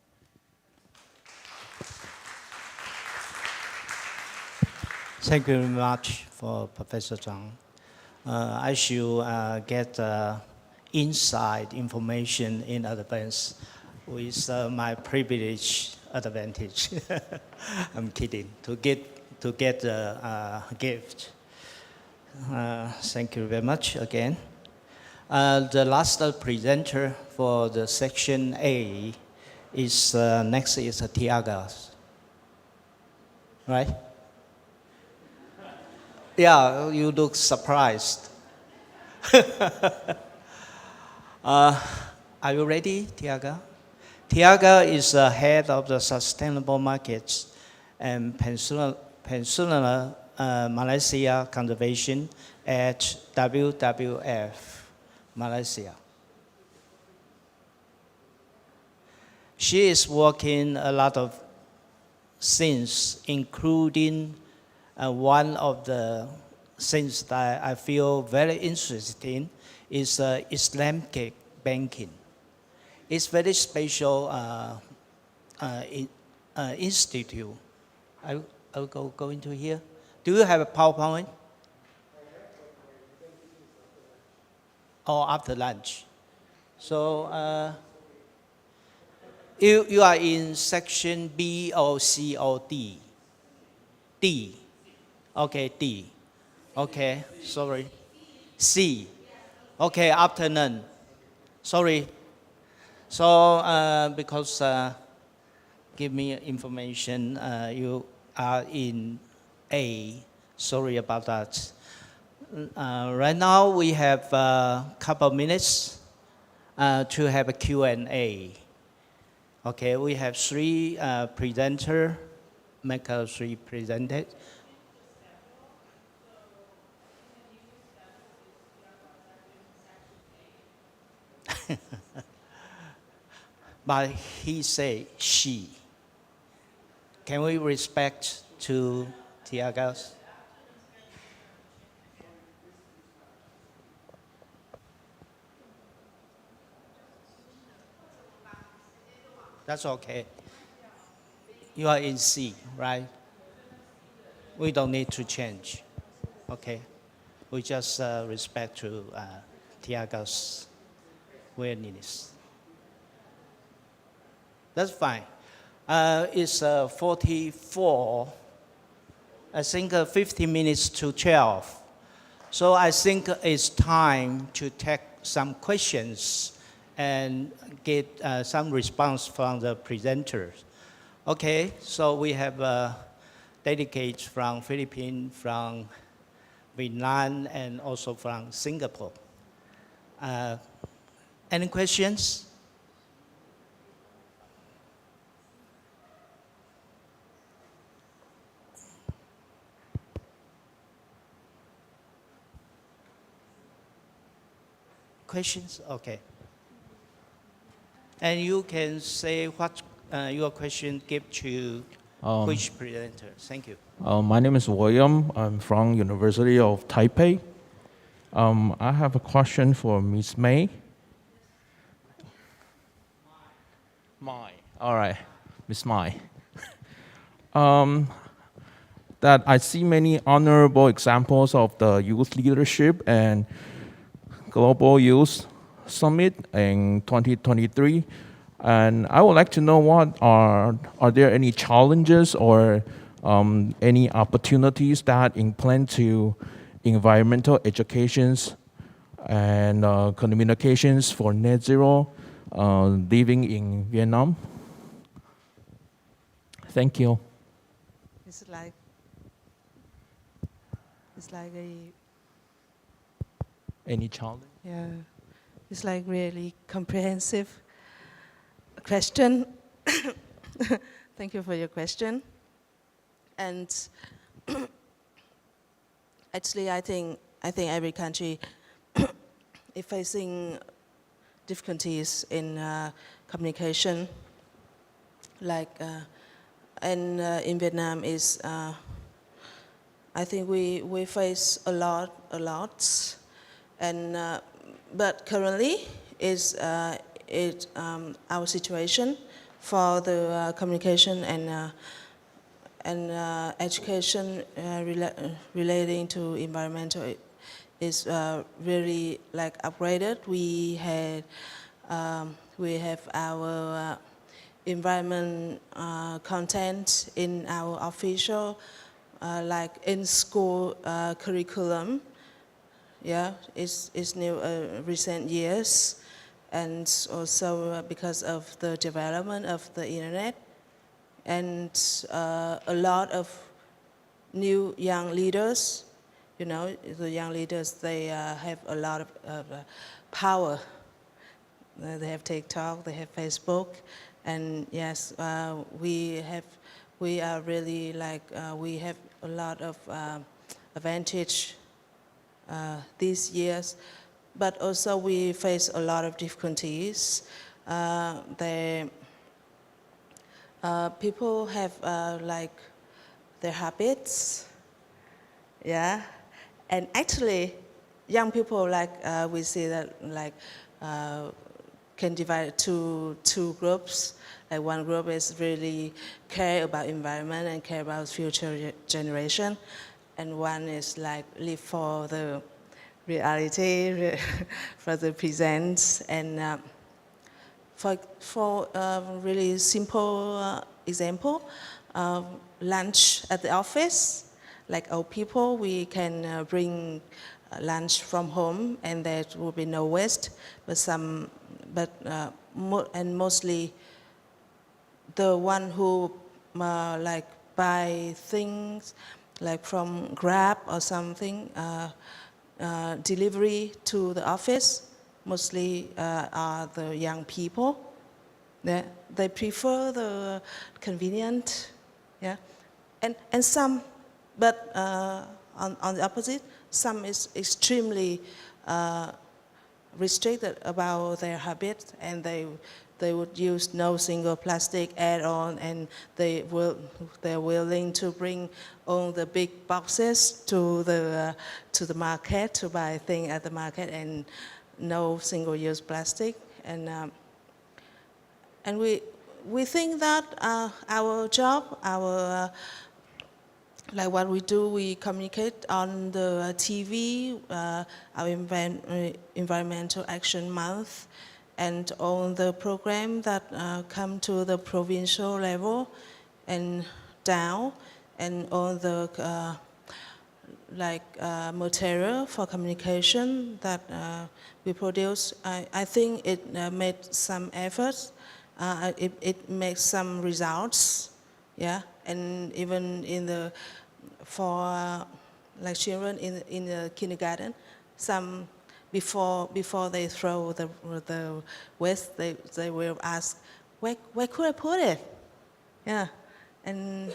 Thank you very much for Professor Zhang. I should get inside information in advance with my privilege advantage. I'm kidding. To get a gift. Thank you very much again. The last presenter for the section A is next is Tiago, right? Yeah, you look surprised. Are you ready, Tiago? Tiago is the head of the Sustainable Markets and Peninsular Malaysia Conservation at WWF Malaysia. She is working a lot of things, including one of the things that I feel very interested in is Islamic banking. It's very special institute. I'll go into here. Do you have a PowerPoint? Or after lunch? So you are in section B or C or D? D. Okay, D. Okay, sorry. C. Okay, afternoon. Sorry. So because give me information, you are in A. Sorry about that. Right now we have a couple of minutes to have a Q&A. Okay, we have three presenters, make a three presented. But he say she. Can we respect to Tiago's? That's okay. You are in C, right? We don't need to change. Okay. We just respect to Tiago's willingness. That's fine. It's 44. I think 15 minutes to 12. So I think it's time to take some questions and get some response from the presenters. Okay, so we have delegates from Philippines, from Vietnam, and also from Singapore. Any questions? questions? Okay. And you can say what your question give to which presenter. Thank you.
My name is William. I'm from University of Taipei. I have a question for Ms. May. Mai. All right, Ms. Mai. That I see many honorable examples of the youth leadership and Global Youth Summit in 2023. And I would like to know what are there any challenges or any opportunities that in plan to environmental educations and communications for net zero living in Vietnam? Thank you.
It's like
Any challenge?
yeah, it's like really comprehensive question. Thank you for your question. And actually, I think every country is facing difficulties in communication. Like, and in Vietnam is, I think we face a lot, and but currently is our situation for the communication and education relating to environmental is really like upgraded. We have our environment content in our official like in school curriculum. Yeah, it's new recent years, and also because of the development of the internet, and a lot of new young leaders. You know, the young leaders, they have a lot of power. They have TikTok, they have Facebook, and yes, we are really like we have a lot of advantage these years, but also we face a lot of difficulties. People have like their habits, yeah, and actually, young people like we see that like can divide to two groups. Like one group is really care about environment and care about future generation, and one is like live for the reality, for the present. And for really simple example, lunch at the office. Like old people, we can bring lunch from home, and there will be no waste. And mostly the one who like buy things like from Grab or something, delivery to the office, mostly are the young people. They prefer the convenient, yeah, and some, but on the opposite, some is extremely restricted about their habits, and they would use no single plastic at all, and they're willing to bring all the big boxes to the market to buy things at the market, and no single-use plastic. And we think that our job, like what we do, we communicate on the TV, our Environmental Action Month, and on the program that come to the provincial level and down, and on the material for communication that we produce. I think it made some efforts. It makes some results, yeah, and even for like children in the kindergarten, some before they throw the waste, they will ask, where could I put it? Yeah, and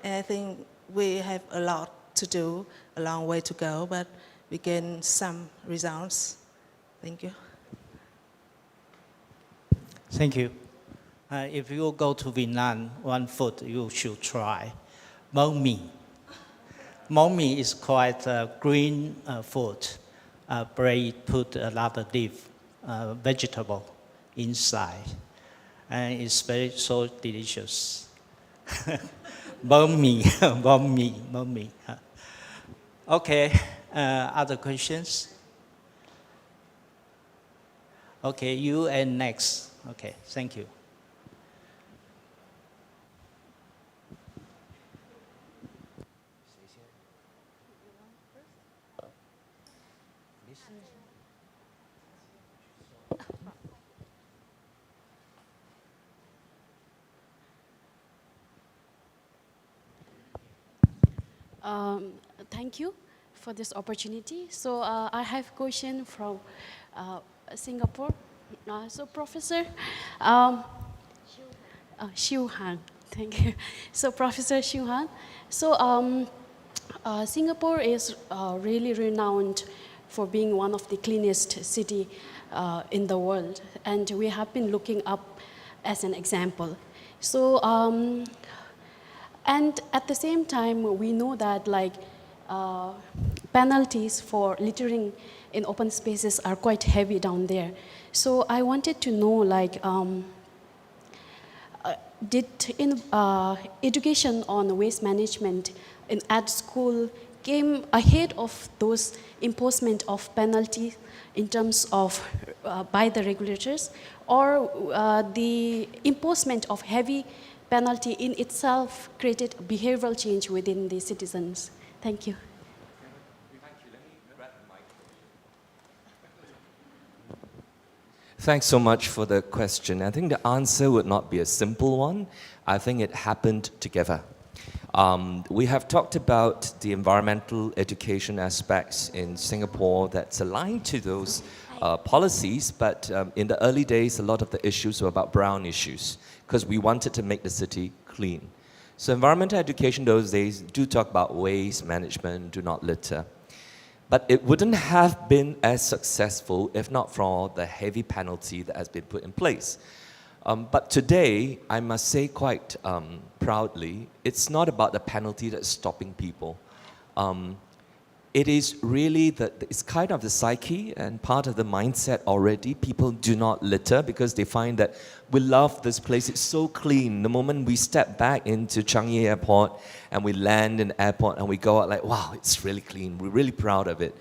I think we have a lot to do, a long way to go, but we gain some results. Thank you.
Thank you. If you go to Vietnam, one food you should try, bánh mì. Bánh mì is quite a green food. Bread put a lot of leaf, vegetable inside, and it's very so delicious. Bánh mì, bánh mì, bánh mì. Okay, other questions? Okay, you and next. Okay, thank you.
Thank you for this opportunity. So I have a question from Singapore. So Professor Xiu Han, thank you. So Professor Xiu Han, so Singapore is really renowned for being one of the cleanest city in the world, and we have been looking up as an example. So and at the same time, we know that like penalties for littering in open spaces are quite heavy down there. So I wanted to know, like, did education on waste management at school came ahead of those imposition of penalty in terms of by the regulators, or the imposition of heavy penalty in itself created behavioral change within the citizens? Thank you.
Thanks so much for the question. I think the answer would not be a simple one. I think it happened together. We have talked about the environmental education aspects in Singapore that's aligned to those policies, but in the early days, a lot of the issues were about brown issues because we wanted to make the city clean. So environmental education those days do talk about waste management, do not litter. But it wouldn't have been as successful if not for the heavy penalty that has been put in place. But today, I must say quite proudly, it's not about the penalty that's stopping people. It is really it's kind of the psyche and part of the mindset already. People do not litter because they find that we love this place, it's so clean. The moment we step back into Changi Airport and we land in the airport and we go out like, wow, it's really clean, we're really proud of it.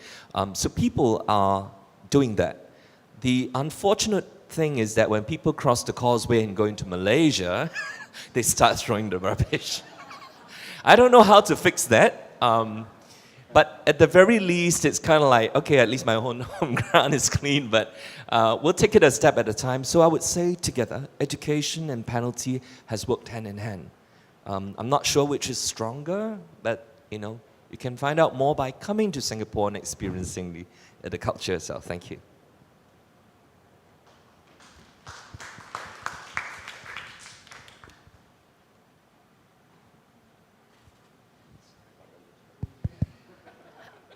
So people are doing that. The unfortunate thing is that when people cross the causeway and go into Malaysia, they start throwing the rubbish. I don't know how to fix that. But at the very least, it's kind of like, okay, at least my own home ground is clean, but we'll take it a step at a time. So I would say together, education and penalty has worked hand in hand. I'm not sure which is stronger, but you can find out more by coming to Singapore and experiencing the culture itself. Thank you.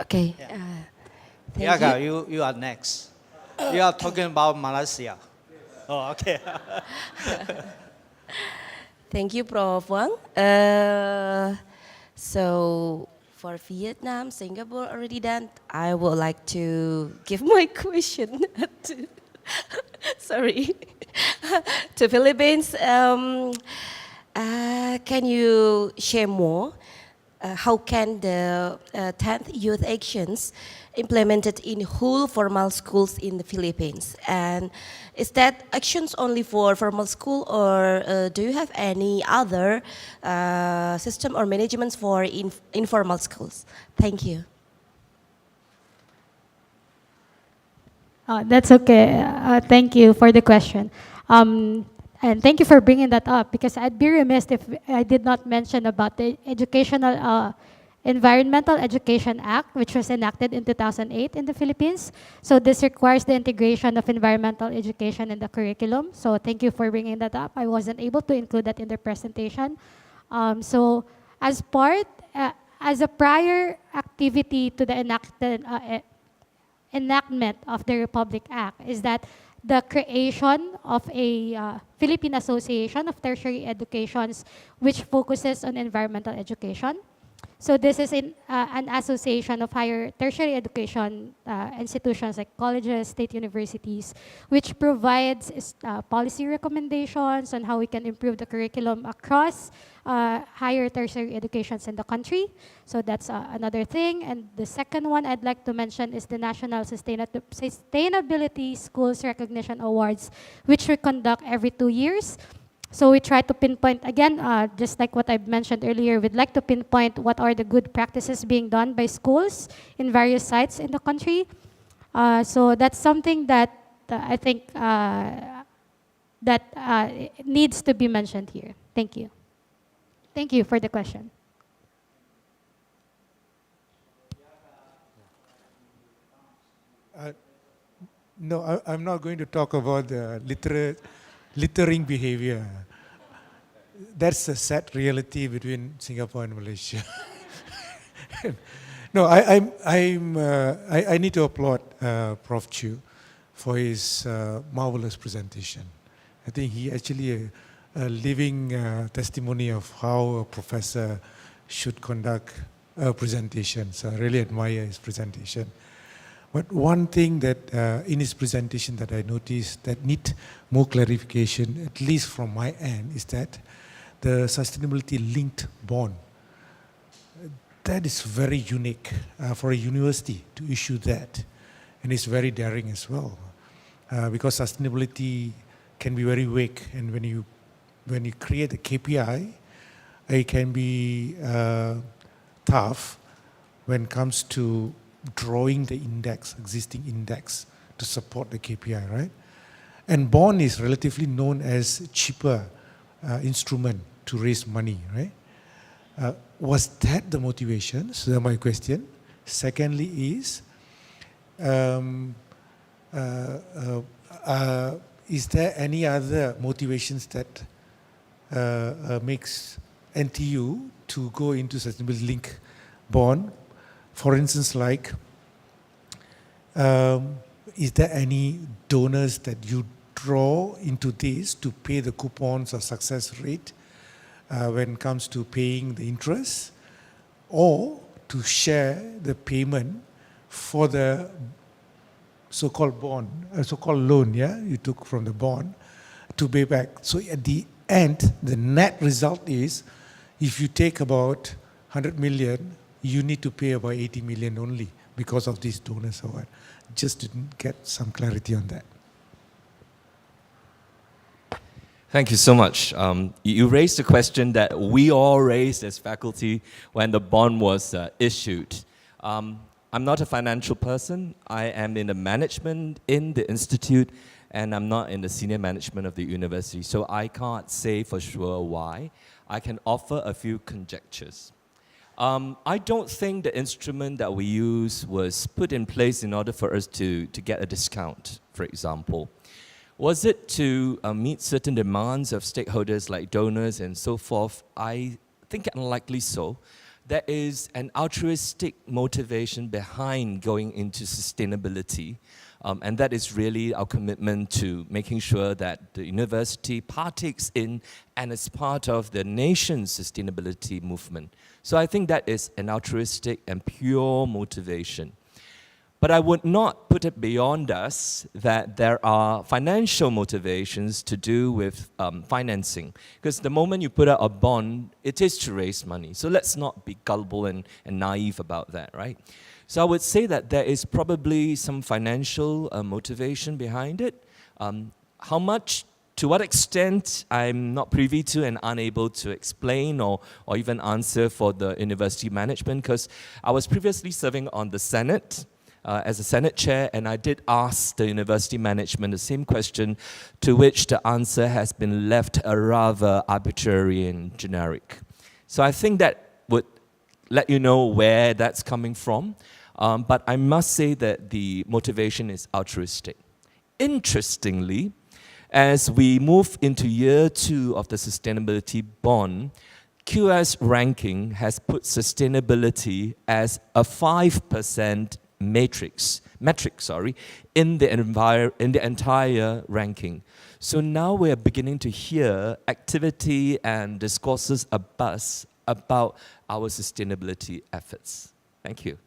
Okay.
Yaga, you are next. You are talking about Malaysia. Oh, okay.
Thank you, Prof. Wang. So for Vietnam, Singapore already done. I would like to give my question to, sorry, to Philippines. Can you share more? How can the 10th Youth Actions implemented in whole formal schools in the Philippines? And is that actions only for formal school, or do you have any other system or managements for informal schools? Thank you.
That's okay. Thank you for the question. And thank you for bringing that up, because I'd be remiss if I did not mention about the Environmental Education Act, which was enacted in 2008 in the Philippines. So this requires the integration of environmental education in the curriculum. So thank you for bringing that up. I wasn't able to include that in the presentation. So as a prior activity to the enactment of the Republic Act is that the creation of a Philippine Association of Tertiary Educations, which focuses on environmental education. So this is an association of higher tertiary education institutions like colleges, state universities, which provides policy recommendations on how we can improve the curriculum across higher tertiary educations in the country. So that's another thing. And the second one I'd like to mention is the National Sustainability Schools Recognition Awards, which we conduct every 2 years. So we try to pinpoint, again, just like what I mentioned earlier, we'd like to pinpoint what are the good practices being done by schools in various sites in the country. So that's something that I think needs to be mentioned here. Thank you. Thank you for the question.
No, I'm not going to talk about the littering behavior. That's a sad reality between Singapore and Malaysia. No, I need to applaud Prof. Chew for his marvelous presentation. I think he actually a living testimony of how a professor should conduct a presentation. So I really admire his presentation. But one thing that in his presentation that I noticed that need more clarification, at least from my end, is that the sustainability linked bond. That is very unique for a university to issue that. And it's very daring as well. Because sustainability can be very vague. And when you create a KPI, it can be tough when it comes to drawing the index, existing index, to support the KPI, right? And bond is relatively known as cheaper instrument to raise money, right? Was that the motivation? So that's my question. Secondly is there any other motivations that makes NTU to go into sustainability link bond? For instance, like, is there any donors that you draw into this to pay the coupons or success rate when it comes to paying the interest, or to share the payment for the so-called bond, so-called loan, yeah, you took from the bond to pay back. So at the end, the net result is, if you take about 100 million, you need to pay about 80 million only because of these donors or what. Just to get some clarity on that.
Thank you so much. You raised a question that we all raised as faculty when the bond was issued. I'm not a financial person. I am in the management in the institute, and I'm not in the senior management of the university. So I can't say for sure why. I can offer a few conjectures. I don't think the instrument that we use was put in place in order for us to get a discount, for example. Was it to meet certain demands of stakeholders like donors and so forth? I think unlikely so. There is an altruistic motivation behind going into sustainability, and that is really our commitment to making sure that the university partakes in and is part of the nation's sustainability movement. So I think that is an altruistic and pure motivation. But I would not put it beyond us that there are financial motivations to do with financing. Because the moment you put out a bond, it is to raise money. So let's not be gullible and naive about that, right? So I would say that there is probably some financial motivation behind it. How much, to what extent, I'm not privy to and unable to explain or even answer for the university management, because I was previously serving on the Senate as a Senate chair, and I did ask the university management the same question, to which the answer has been left rather arbitrary and generic. So I think that would let you know where that's coming from. But I must say that the motivation is altruistic. Interestingly, as we move into year 2 of the sustainability bond, QS ranking has put sustainability as a 5% metrics, in the entire ranking. So now we are beginning to hear activity and discourses about our sustainability efforts. Thank you.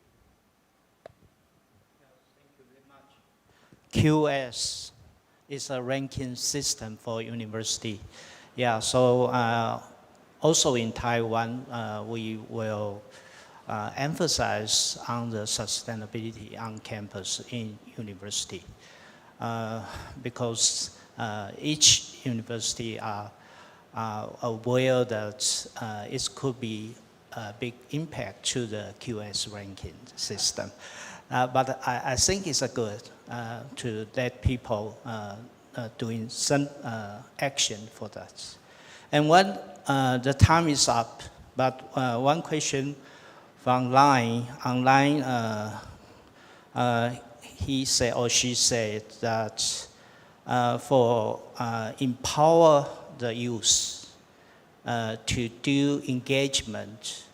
QS is a ranking system for university. Yeah, so also in Taiwan, we will emphasize on the sustainability on campus in university because each university are aware that it could be a big impact to the QS ranking system. But I think it's a good to let people doing some action for that. And when the time is up, but one question from online, he said or she said that for empower the youth to do engagement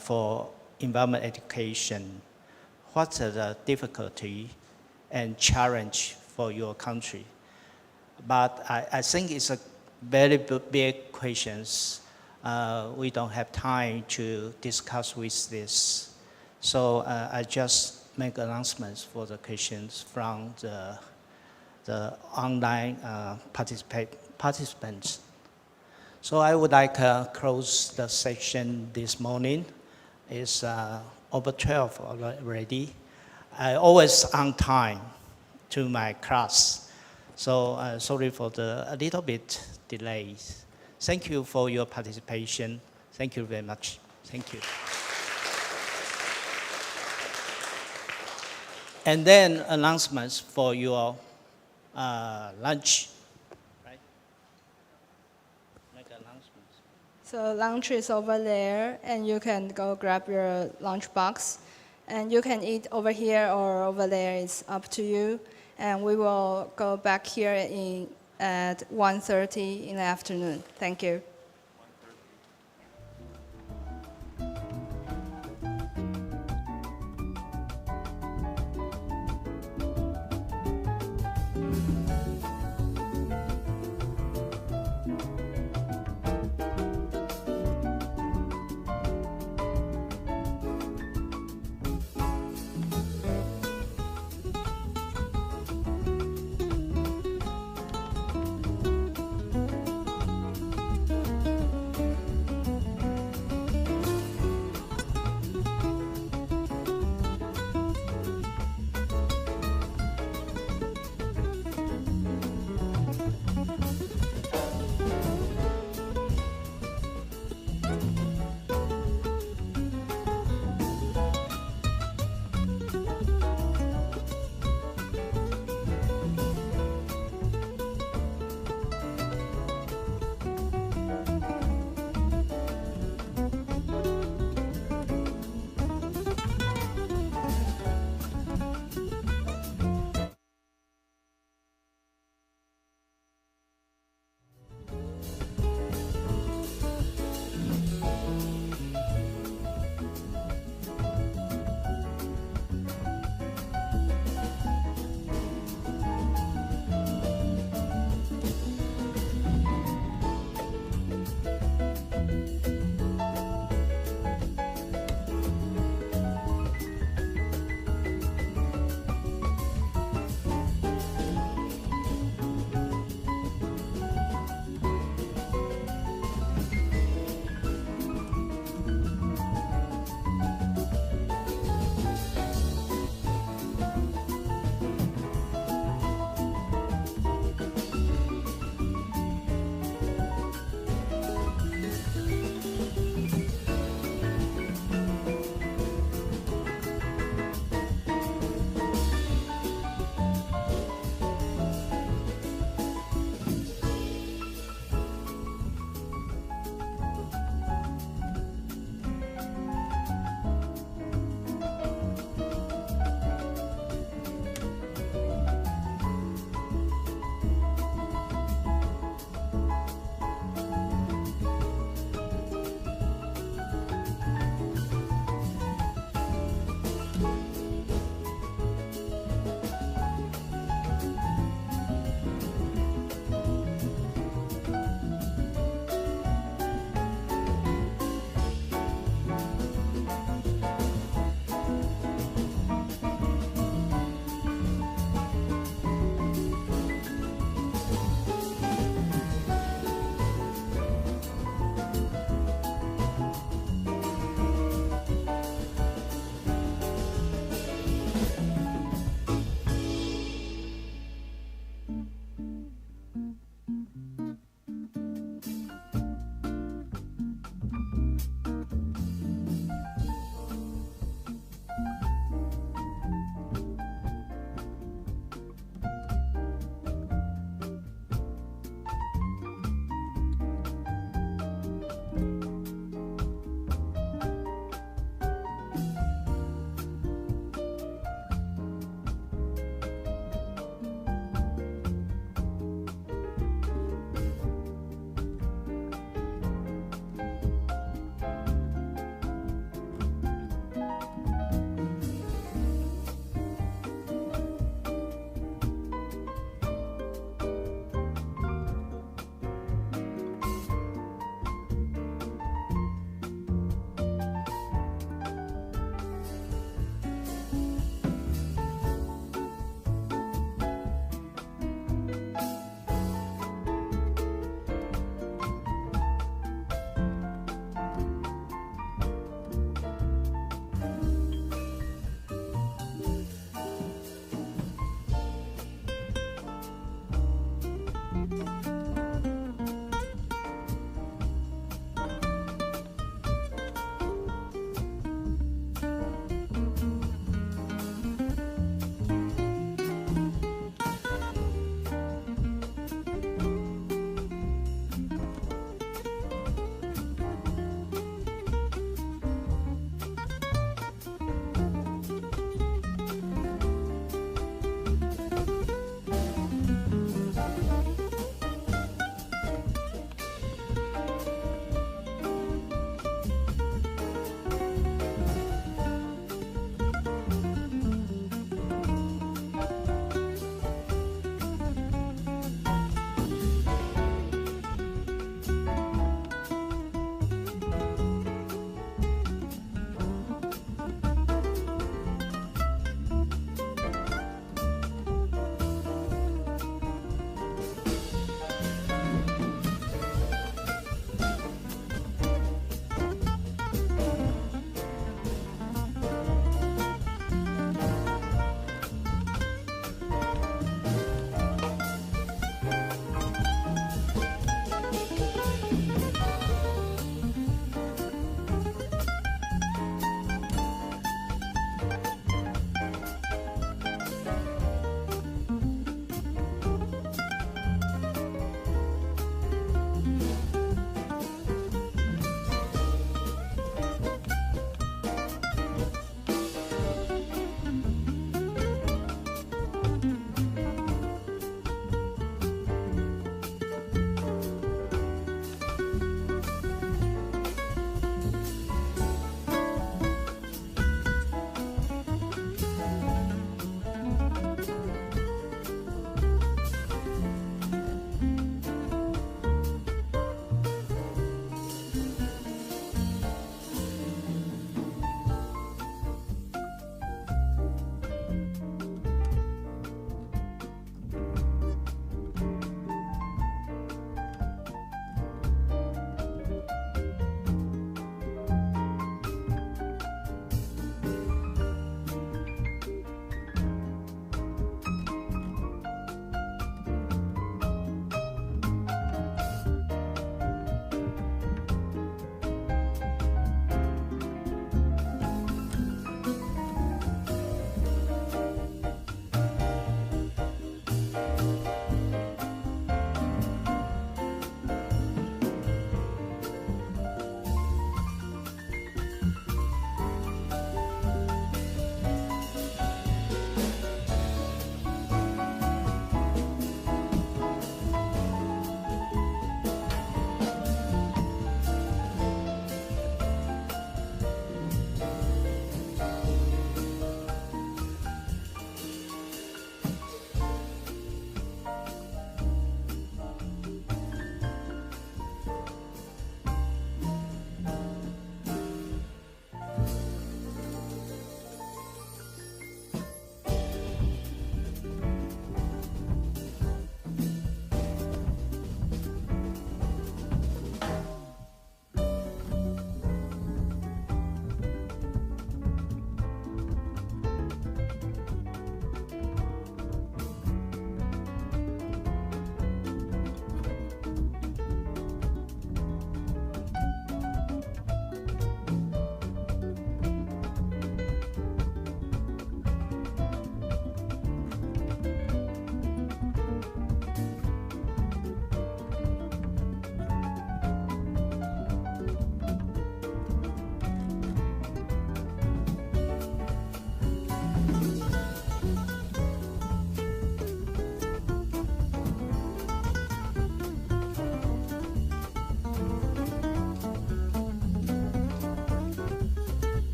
for environment education, what's the difficulty and challenge for your country? But I think it's a very big questions. We don't have time to discuss with this. So I just make announcements for the questions from the online participants. So I would like to close the session this morning. It's over 12 already. I always on time to my class. So sorry for the a little bit delays. Thank you for your participation. Thank you very much. Thank you. And then announcements for your lunch. Right? Make announcements.
So lunch is over there, and you can go grab your lunch box. And you can eat over here or over there, it's up to you. And we will go back here at 1:30 in the afternoon. Thank you.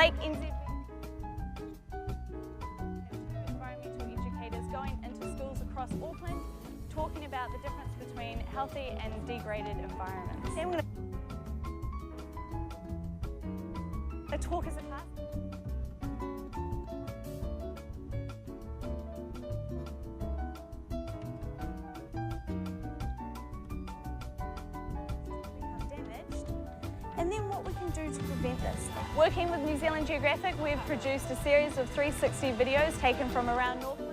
Lake NZ environmental educators going into schools across Auckland, talking about the difference between healthy and degraded environments. I'm going to talk as a class. And then what we can do to prevent this. Working with New Zealand Geographic, we've produced a series of 360 videos taken from around Northland.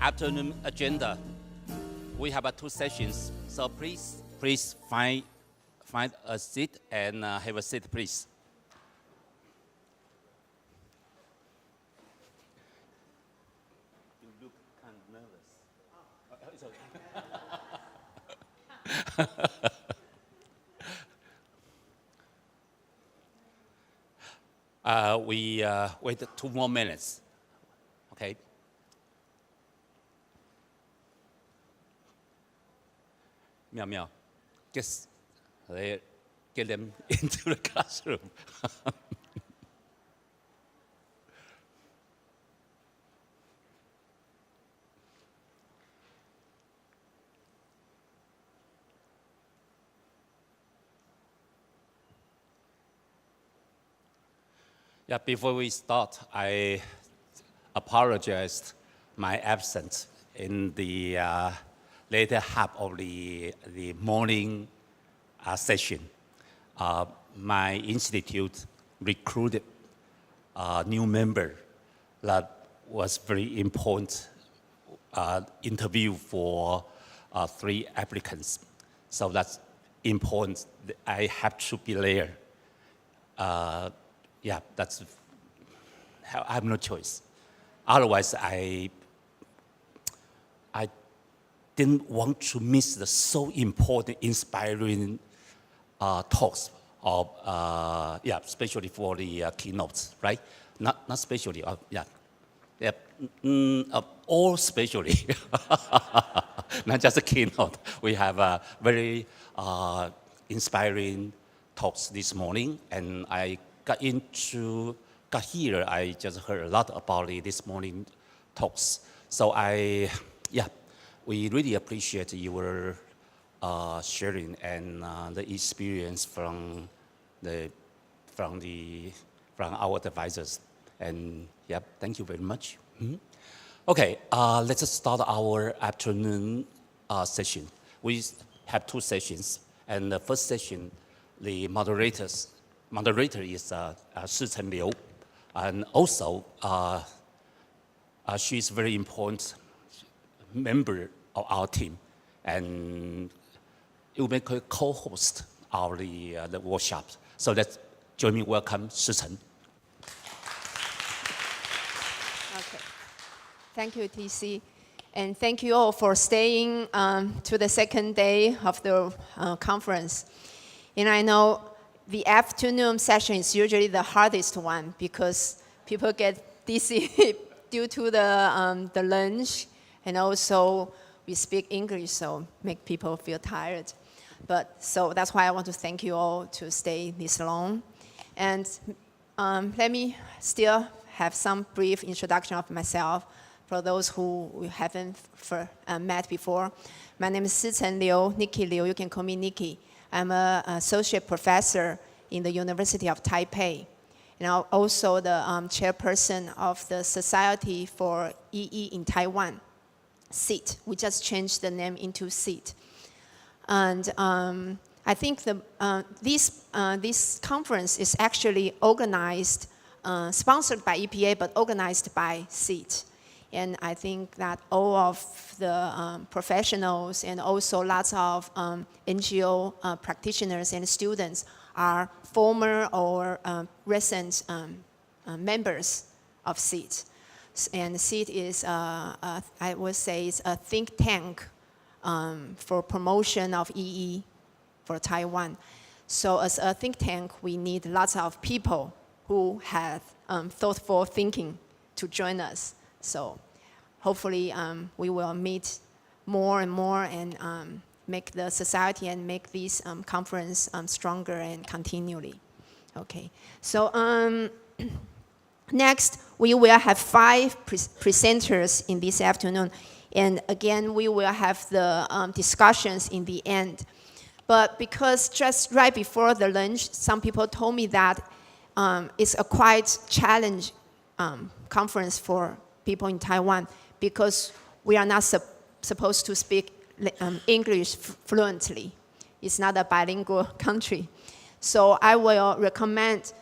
afternoon agenda. We have 2 sessions, so please find a seat and have a seat, please. You look kind of nervous. We wait 2 more minutes, okay? Meow, get them into the classroom. Yeah, before we start, I apologized my absence in the later half of the morning session. My institute recruited a new member that was very important interview for 3 applicants. So that's important. I have to be there. Yeah, I have no choice. Otherwise, I didn't want to miss the so important, inspiring talks of, especially for the keynotes, right? Not especially, all especially, not just a keynote. We have very inspiring talks this morning, and I got here, I just heard a lot about this morning talks. So we really appreciate your sharing and the experience from our advisors. And thank you very much. Okay, let's start our afternoon session. We have 2 sessions, and the first session, the moderator is Shichen Liu, and also she is a very important member of our team, and you may co-host the workshop. So let's join me welcome Shichen.
Okay. Thank you, TC. And thank you all for staying to the second day of the conference. And I know the afternoon session is usually the hardest one because people get dizzy due to the lunch, and also we speak English, so make people feel tired. So that's why I want to thank you all to stay this long. And let me still have some brief introduction of myself for those who we haven't met before. My name is Shichen Liu, Nikki Liu, you can call me Nikki. I'm an associate professor in the University of Taipei, and I'm also the chairperson of the Society for EE in Taiwan, SEAT. We just changed the name into SEAT. And I think this conference is actually organized, sponsored by EPA, but organized by SEAT. And I think that all of the professionals and also lots of NGO practitioners and students are former or recent members of SEAT. And SEAT is, I would say, is a think tank for promotion of EE for Taiwan. So as a think tank, we need lots of people who have thoughtful thinking to join us. So hopefully we will meet more and more and make the society and make this conference stronger and continually. Okay, so next we will have 5 presenters in this afternoon. And again, we will have the discussions in the end. But because just right before the lunch, some people told me that it's a quite challenge conference for people in Taiwan because we are not supposed to speak English fluently. It's not a bilingual country. So I will recommend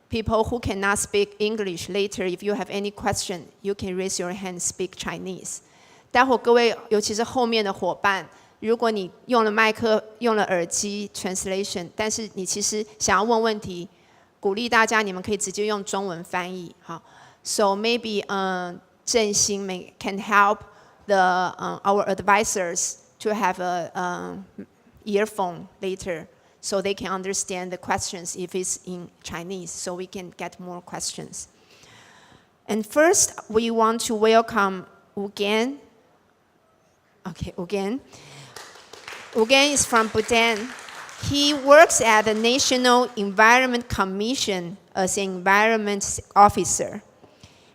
people who cannot speak English later, if you have any question, you can raise your hand and speak Chinese. 待会各位，尤其是后面的伙伴，如果你用了麦克、用了耳机 translation， 但是你其实想要问问题，鼓励大家你们可以直接用中文翻译。好 ，So maybe 郑欣 can help our advisors to have a earphone later, so they can understand the questions if it's in Chinese, so we can get more questions. And first, we want to welcome Wu Gan. Okay, Wu Gan. Wu Gan is from Bhutan. He works at the National Environment Commission as an environment officer.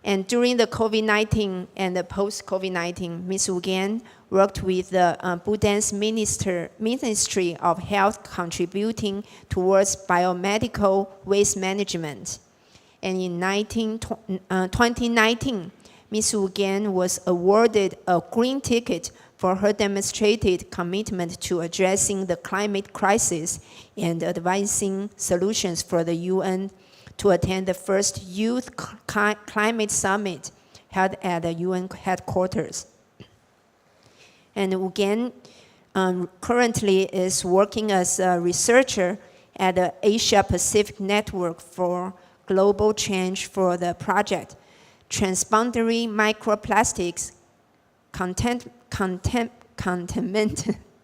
And during the COVID-19 and the post-COVID-19, Ms. Wu Gan worked with the Bhutan's Ministry of Health, contributing towards biomedical waste management. And in 2019, Ms. Wu Gan was awarded a green ticket for her demonstrated commitment to addressing the climate crisis and advancing solutions for the UN to attend the first Youth Climate Summit held at the UN headquarters. And Wu Gan currently is working as a researcher at the Asia Pacific Network for Global Change for the project Transboundary Microplastics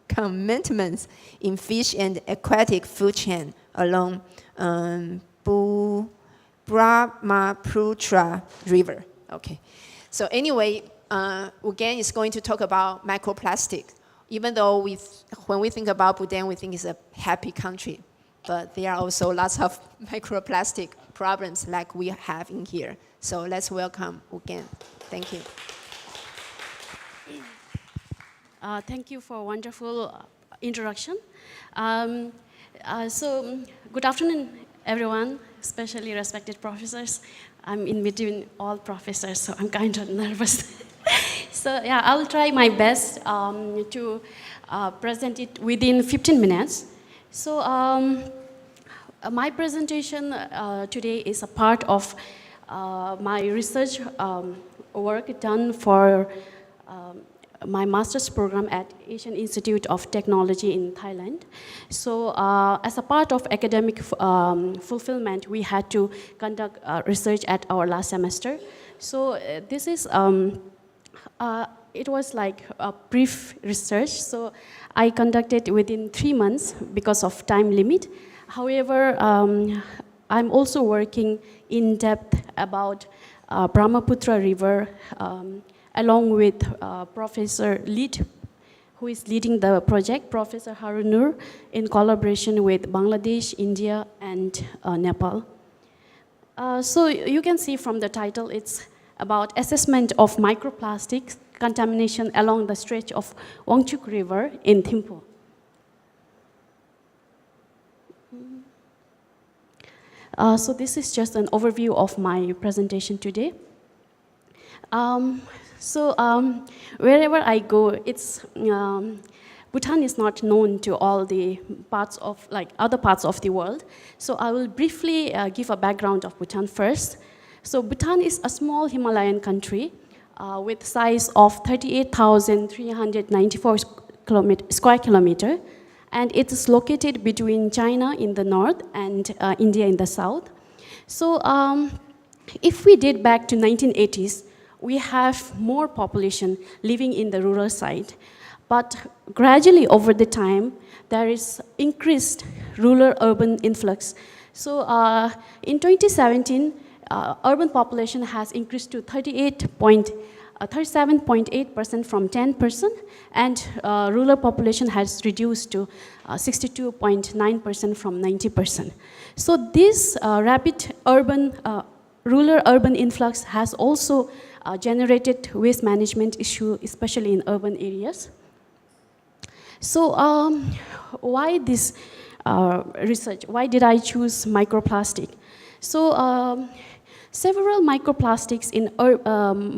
Commitments in Fish and Aquatic Food Chain along Brahmaputra River. Okay, so anyway, Wu Gan is going to talk about microplastic. Even though when we think about Bhutan, we think it's a happy country, but there are also lots of microplastic problems like we have in here. So let's welcome Wu Gan. Thank you.
Thank you for a wonderful introduction. So good afternoon, everyone, especially respected professors. I'm in between all professors, so I'm kind of nervous. So yeah, I'll try my best to present it within 15 minutes. So my presentation today is a part of my research work done for my master's program at Asian Institute of Technology in Thailand. So as a part of academic fulfillment, we had to conduct research at our last semester. So this is, it was like a brief research. So I conducted within 3 months because of time limit. However, I'm also working in depth about Brahmaputra River along with Professor Lead, who is leading the project, Professor Harunur, in collaboration with Bangladesh, India, and Nepal. So you can see from the title, it's about assessment of microplastics contamination along the stretch of Wangchuk River in Thimphu. So this is just an overview of my presentation today. Wherever I go, it's Bhutan is not known to all the parts of, like other parts of the world. So I will briefly give a background of Bhutan first. So Bhutan is a small Himalayan country with size of 38,394 square kilometer, and it is located between China in the north and India in the south. So if we date back to 1980s, we have more population living in the rural side. But gradually over the time, there is increased rural-urban influx. So in 2017, urban population has increased to 37.8% from 10%, and rural population has reduced to 62.9% from 90%. So this rapid rural-urban influx has also generated waste management issue, especially in urban areas. So why this research? Why did I choose microplastic? So several microplastics in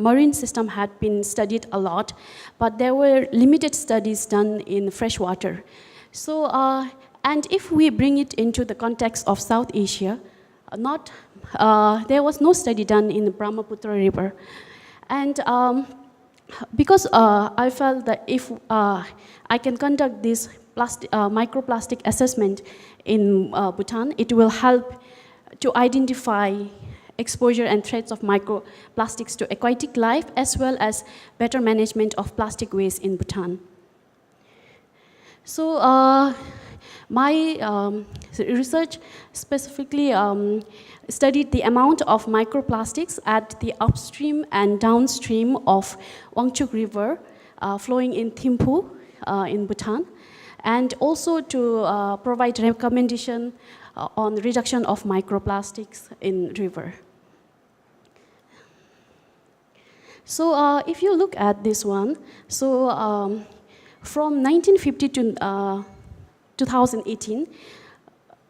marine system had been studied a lot, but there were limited studies done in freshwater. So, and if we bring it into the context of South Asia, there was no study done in the Brahmaputra River. And because I felt that if I can conduct this microplastic assessment in Bhutan, it will help to identify exposure and threats of microplastics to aquatic life, as well as better management of plastic waste in Bhutan. So my research specifically studied the amount of microplastics at the upstream and downstream of Wangchuk River flowing in Thimphu in Bhutan, and also to provide recommendation on reduction of microplastics in river. So if you look at this one, so from 1950 to 2018,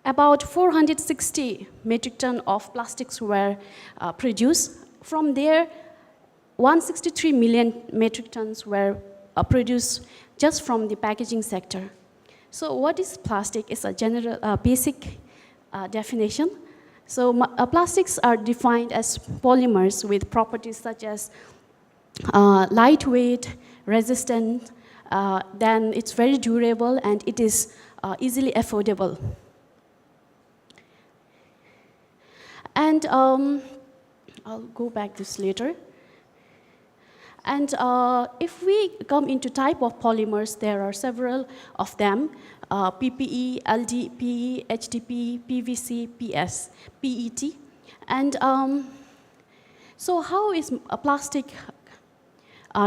about 460 metric tons of plastics were produced. From there, 163 million metric tons were produced just from the packaging sector. So what is plastic? It's a general, basic definition. So plastics are defined as polymers with properties such as lightweight, resistant, then it's very durable, and it is easily affordable. And I'll go back this later. And if we come into type of polymers, there are several of them: PPE, LDPE, HDPE, PVC, PS, PET. And so how is a plastic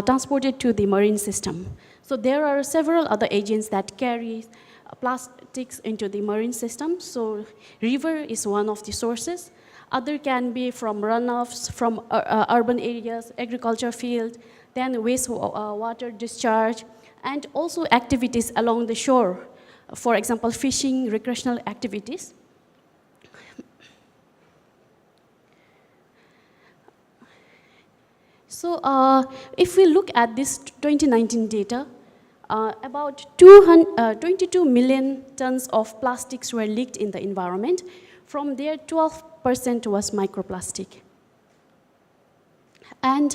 transported to the marine system? So there are several other agents that carry plastics into the marine system. So river is one of the sources. Other can be from runoffs, from urban areas, agriculture field, then wastewater discharge, and also activities along the shore. For example, fishing, recreational activities. So if we look at this 2019 data, about 22 million tons of plastics were leaked in the environment. From there, 12% was microplastic. And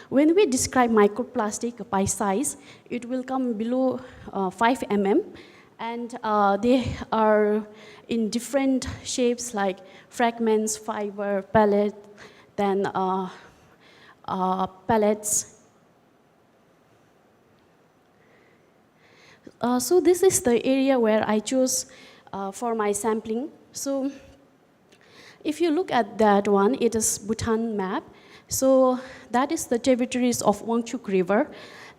when we describe microplastic by size, it will come below 5 mm. And they are in different shapes like fragments, fiber, pellet, then pellets. So this is the area where I chose for my sampling. So if you look at that one, it is Bhutan map. So that is the tributaries of Wangchuk River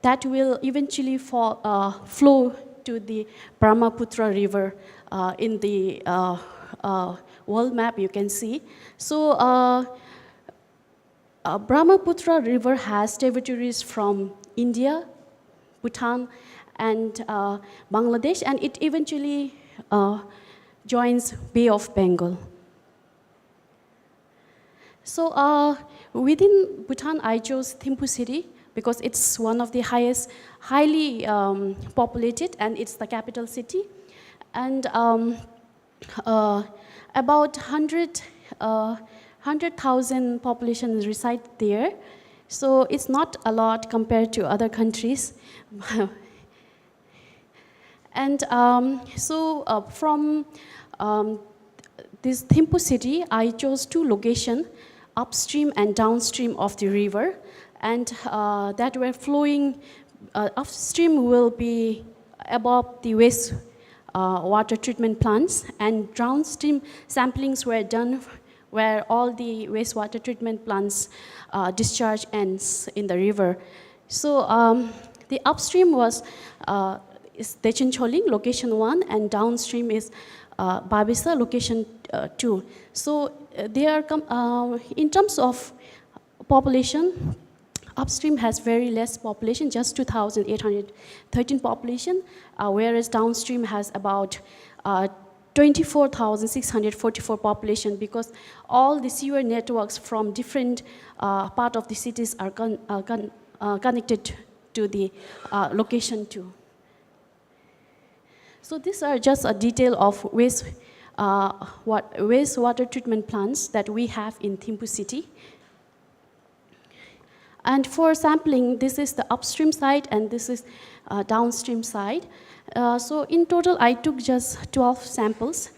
that will eventually flow to the Brahmaputra River in the world map you can see. So Brahmaputra River has tributaries from India, Bhutan, and Bangladesh, and it eventually joins Bay of Bengal. So within Bhutan, I chose Thimphu city because it's one of the highly populated, and it's the capital city. And about 100,000 population reside there. So it's not a lot compared to other countries. And from this Thimphu city, I chose two locations, upstream and downstream of the river, and that were flowing. Upstream will be above the waste water treatment plants, and downstream samplings were done where all the wastewater treatment plants discharge ends in the river. So the upstream was is Dechincholing, location 1, and downstream is Babisa, location 2. So they are in terms of population, upstream has very less population, just 2,813 population, whereas downstream has about 24,644 population, because all the sewer networks from different part of the cities are connected to the location 2. So these are just a detail of wastewater treatment plants that we have in Thimphu city. And for sampling, this is the upstream side and this is downstream side. So in total, I took just 12 samples,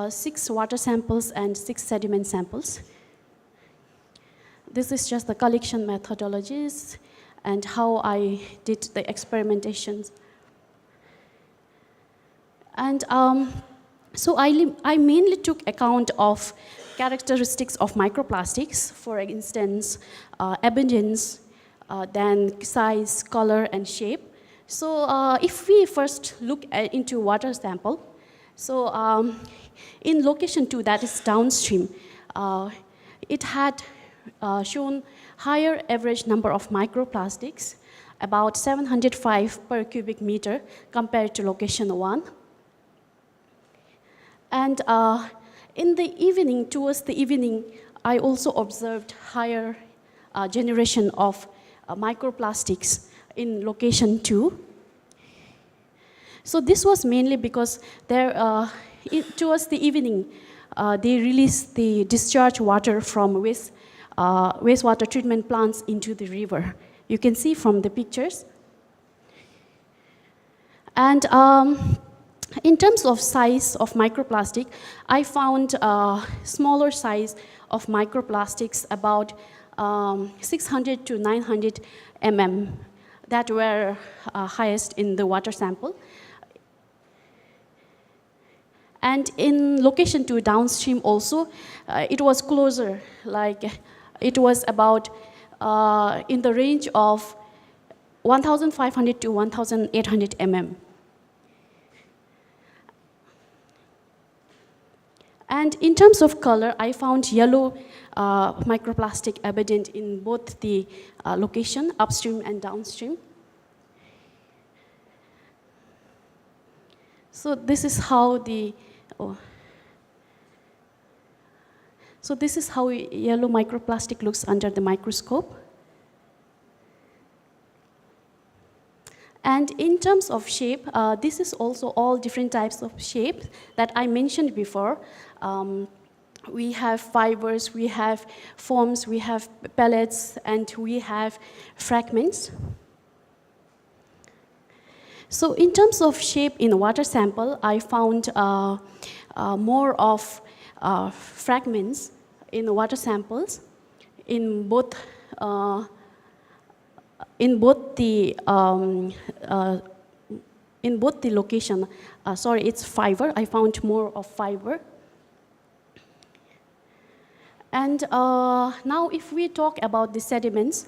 6 water samples and 6 sediment samples. This is just the collection methodologies and how I did the experimentations. And so I mainly took account of characteristics of microplastics, for instance, abundance, then size, color, and shape. So if we first look into water sample, so in location 2, that is downstream, it had shown higher average number of microplastics, about 705 per cubic meter compared to location 1. And in the evening, towards the evening, I also observed higher generation of microplastics in location 2. So this was mainly because towards the evening, they released the discharge water from wastewater treatment plants into the river. You can see from the pictures. And in terms of size of microplastic, I found smaller size of microplastics, about 600 to 900 mm, that were highest in the water sample. And in location 2 downstream also, it was closer, like it was about in the range of 1,500 to 1,800 mm. And in terms of color, I found yellow microplastic abundant in both the location, upstream and downstream. So this is how yellow microplastic looks under the microscope. And in terms of shape, this is also all different types of shapes that I mentioned before. We have fibers, we have foams, we have pellets, and we have fragments. So in terms of shape in water sample, I found more of fragments in the water samples in both the location. Sorry, it's fiber. I found more of fiber. And now if we talk about the sediments,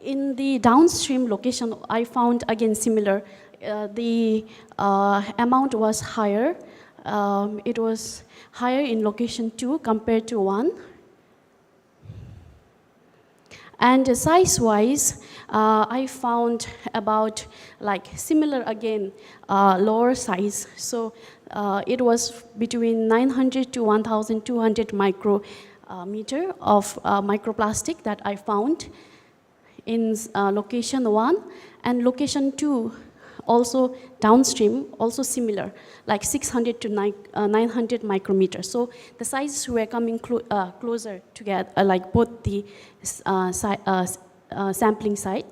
in the downstream location, I found again similar. The amount was higher. It was higher in location 2 compared to 1. And size-wise, I found about like similar again, lower size. So it was between 900 to 1,200 micrometer of microplastic that I found in location 1, and location 2 also downstream, also similar, like 600 to 900 micrometers. So the sizes were coming closer together, like both the sampling site.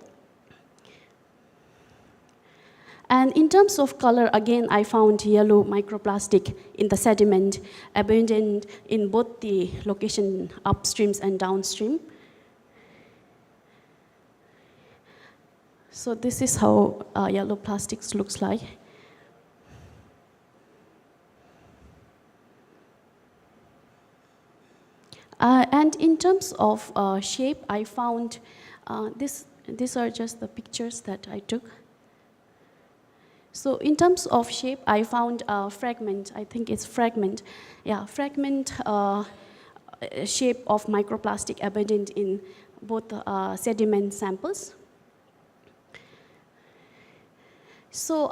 And in terms of color, again, I found yellow microplastic in the sediment, abundant in both the location upstreams and downstream. So this is how yellow plastics looks like. And in terms of shape, I found these are just the pictures that I took. So in terms of shape, I found a fragment. I think it's fragment. Yeah, fragment shape of microplastic abundant in both sediment samples. So,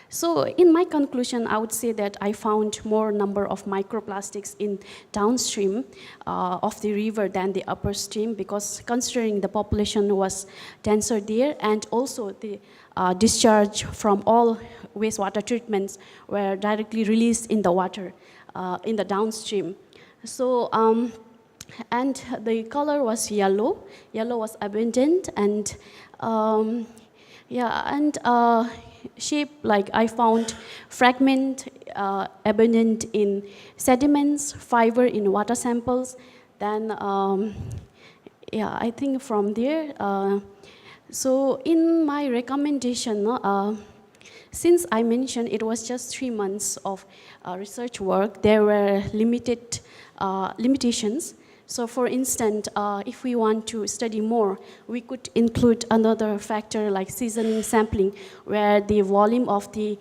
so in my conclusion, I would say that I found more number of microplastics in downstream of the river than the upper stream, because considering the population was denser there, and also the discharge from all wastewater treatments were directly released in the water in the downstream. So and the color was yellow. Yellow was abundant, and shape, like I found fragment abundant in sediments, fiber in water samples. Then I think from there, so in my recommendation, since I mentioned it was just 3 months of research work, there were limitations. So for instance, if we want to study more, we could include another factor like seasoning sampling, where the volume of the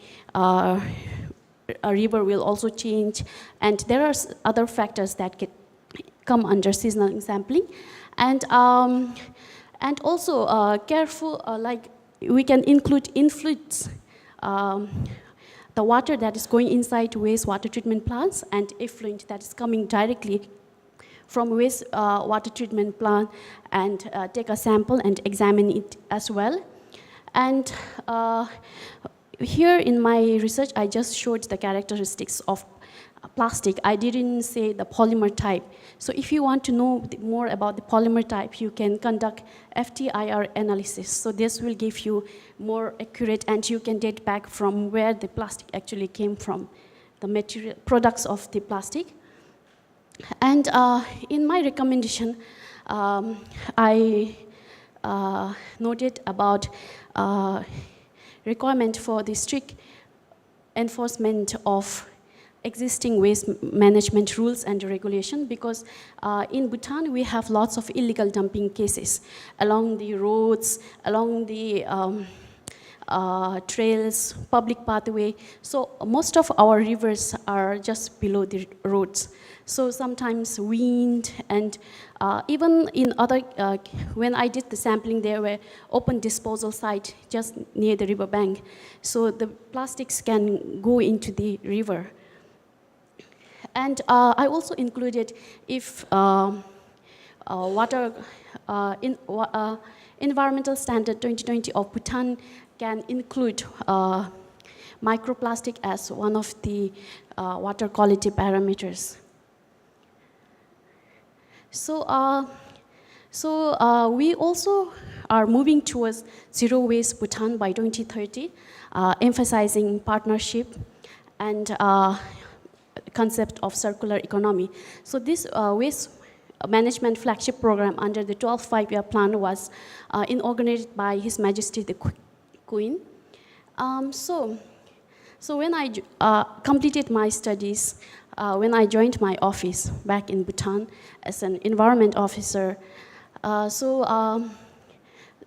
river will also change. And there are other factors that can come under seasoning sampling. And also careful, like we can include influence, the water that is going inside wastewater treatment plants and effluent that is coming directly from wastewater treatment plant, and take a sample and examine it as well. And here in my research, I just showed the characteristics of plastic. I didn't say the polymer type. So if you want to know more about the polymer type, you can conduct FTIR analysis. So this will give you more accurate, and you can date back from where the plastic actually came from, the material products of the plastic. And in my recommendation, I noted about requirement for the strict enforcement of existing waste management rules and regulation, because in Bhutan we have lots of illegal dumping cases along the roads, along the trails, public pathway. So most of our rivers are just below the roads. So sometimes wind and even in other, when I did the sampling, there were open disposal sites just near the river bank. So the plastics can go into the river. And I also included if Environmental Standard 2020 of Bhutan can include microplastic as one of the water quality parameters. So, we also are moving towards zero waste Bhutan by 2030, emphasizing partnership and concept of circular economy. So this waste management flagship program under the 12th five-year plan was inaugurated by His Majesty the Queen. So when I completed my studies, when I joined my office back in Bhutan as an environment officer,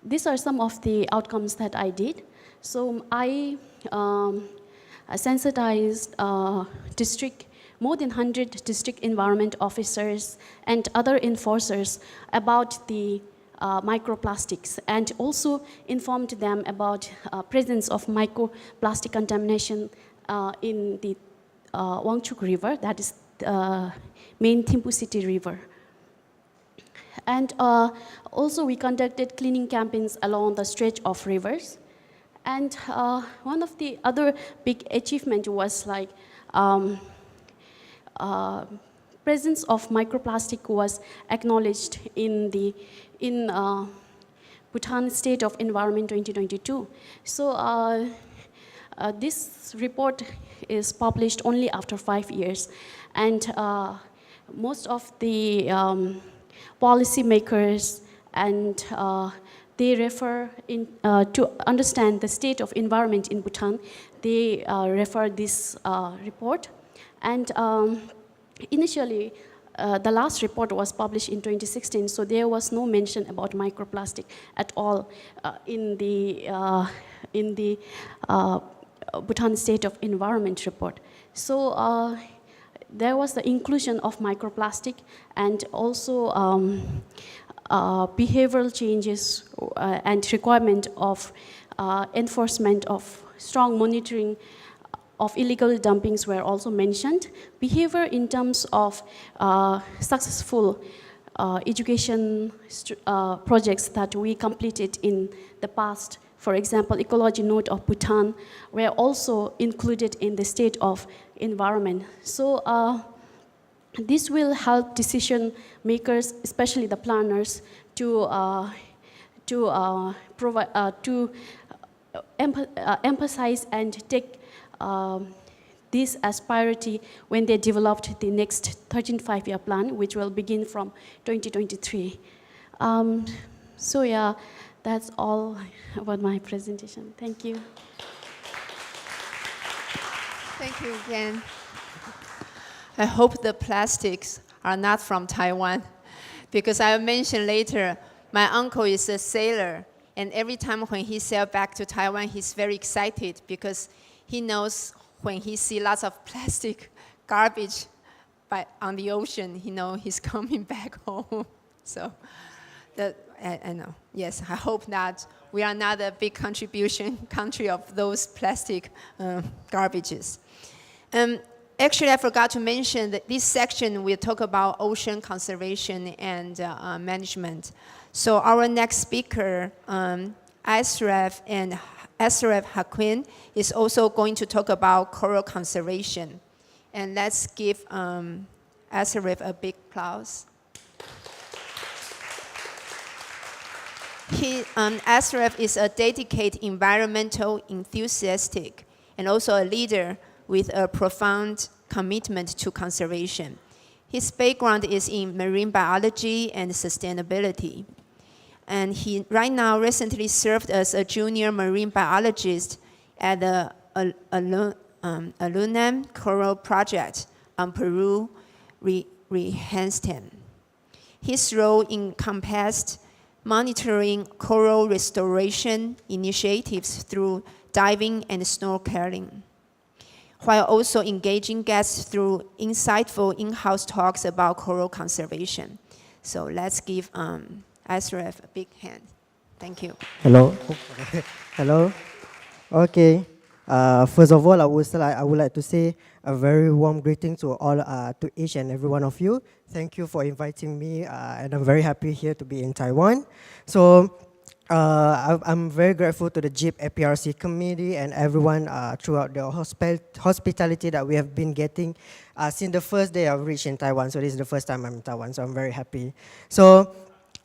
these are some of the outcomes that I did. So I sensitized more than 100 district environment officers and other enforcers about the microplastics, and also informed them about presence of microplastic contamination in the Wangchuk River, that is the main Thimphu City River. And also we conducted cleaning campaigns along the stretch of rivers. And one of the other big achievement was like presence of microplastic was acknowledged in Bhutan State of Environment 2022. So this report is published only after 5 years, and most of the policymakers and they refer to understand the state of environment in Bhutan. They refer this report, and initially the last report was published in 2016, so there was no mention about microplastic at all in the Bhutan State of Environment report. So there was the inclusion of microplastic, and also behavioral changes and requirement of enforcement of strong monitoring of illegal dumpings were also mentioned. Behavior in terms of successful education projects that we completed in the past. For example, Ecology Note of Bhutan were also included in the state of environment. So This will help decision makers, especially the planners, to emphasize and take this as priority when they developed the next 13th five-year plan, which will begin from 2023. So yeah, that's all about my presentation. Thank you.
Thank you again. I hope the plastics are not from Taiwan, because I will mention later, my uncle is a sailor, and every time when he sails back to Taiwan, he's very excited because he knows when he sees lots of plastic garbage on the ocean, he knows he's coming back home. So I know, yes, I hope that we are not a big contribution country of those plastic garbages. Actually, I forgot to mention that this section will talk about ocean conservation and management. So our next speaker, Ashraf Haquin, is also going to talk about coral conservation. And let's give Ashraf a big applause. Ashraf is a dedicated environmental enthusiast and also a leader with a profound commitment to conservation. His background is in marine biology and sustainability. And he recently served as a junior marine biologist at the Alunan Coral Project on Peru Regensten. His role encompassed monitoring coral restoration initiatives through diving and snorkeling, while also engaging guests through insightful in-house talks about coral conservation. So let's give Ashraf a big hand. Thank you.
Hello. Hello. Okay. First of all, I would like to say a very warm greeting to all, to each and every one of you. Thank you for inviting me, and I'm very happy here to be in Taiwan. So I'm very grateful to the GEEP-APRC committee and everyone throughout the hospitality that we have been getting since the first day I've reached in Taiwan. So this is the first time I'm in Taiwan, so I'm very happy. So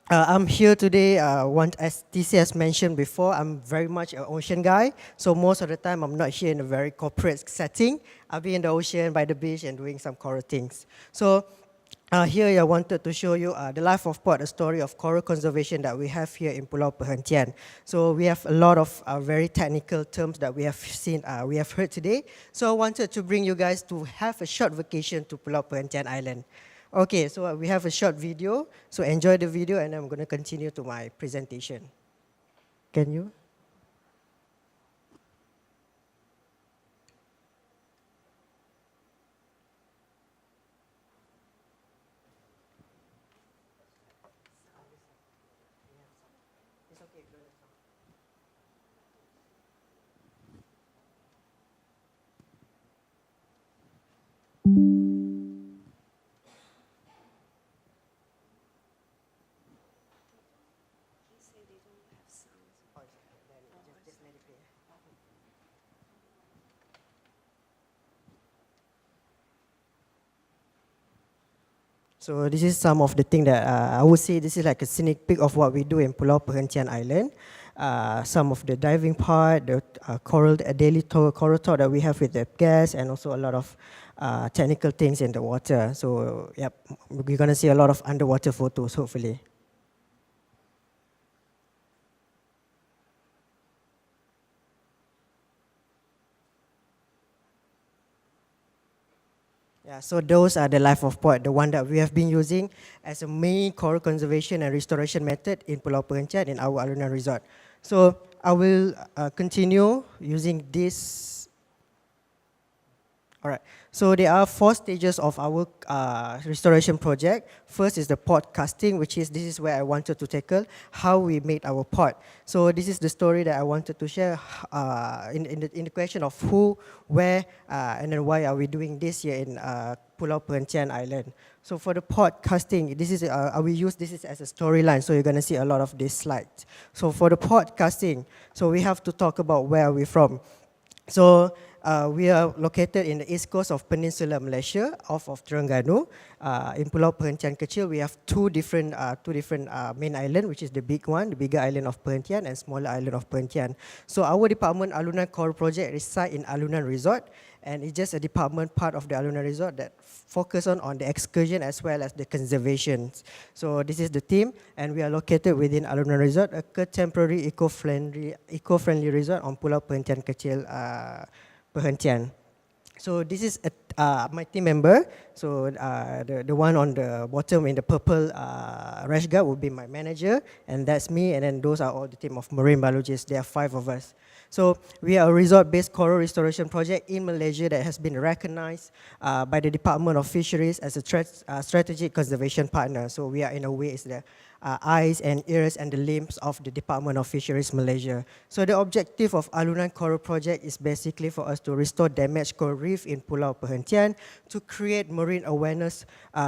I'm here today, as TC has mentioned before, I'm very much an ocean guy. So most of the time, I'm not here in a very corporate setting. I'll be in the ocean, by the beach, and doing some coral things. So here I wanted to show you the life of port, a story of coral conservation that we have here in Pulau Perhentian. So we have a lot of very technical terms that we have seen, we have heard today. So I wanted to bring you guys to have a short vacation to Pulau Perhentian Island. Okay, so we have a short video. So enjoy the video, and I'm going to continue to my presentation. Can you? So this is some of the things that I would say this is like a sneak peek of what we do in Pulau Perhentian Island. Some of the diving part, the daily coral talk that we have with the guests, and also a lot of technical things in the water. So yep, we're gonna see a lot of underwater photos, hopefully. Yeah, so those are the life of port, the one that we have been using as a main coral conservation and restoration method in Pulau Perhentian in our Alunan Resort. So I will continue using this. All right, so there are 4 stages of our restoration project. First is the port casting, this is where I wanted to tackle how we made our port. So this is the story that I wanted to share in the question of who, where, and then why are we doing this here in Pulau Perhentian Island. So for the port casting, this is we use this as a storyline, so you're going to see a lot of these slides. So for the port casting, so we have to talk about where are we from. So we are located in the east coast of Peninsula Malaysia, off of Terengganu. In Pulau Perhentian Kecil, we have two different main islands, which is the big one, the bigger island of Perhentian, and smaller island of Perhentian. So our department, Alunan Coral Project, resides in Alunan Resort, and it's just a department part of the Alunan Resort that focus on the excursion as well as the conservation. So this is the team, and we are located within Alunan Resort, a contemporary eco-friendly resort on Pulau Perhentian Kecil, Perhentian. So this is my team member. So the one on the bottom in the purple rash guard would be my manager, and that's me. And then those are all the team of marine biologists. There are 5 of us. So we are a resort-based coral restoration project in Malaysia that has been recognized by the Department of Fisheries as a strategic conservation partner. So we are, in a way, is the eyes and ears and the limbs of the Department of Fisheries Malaysia. So the objective of Alunan Coral Project is basically for us to restore damaged coral reef in Pulau Perhentian, to create marine awareness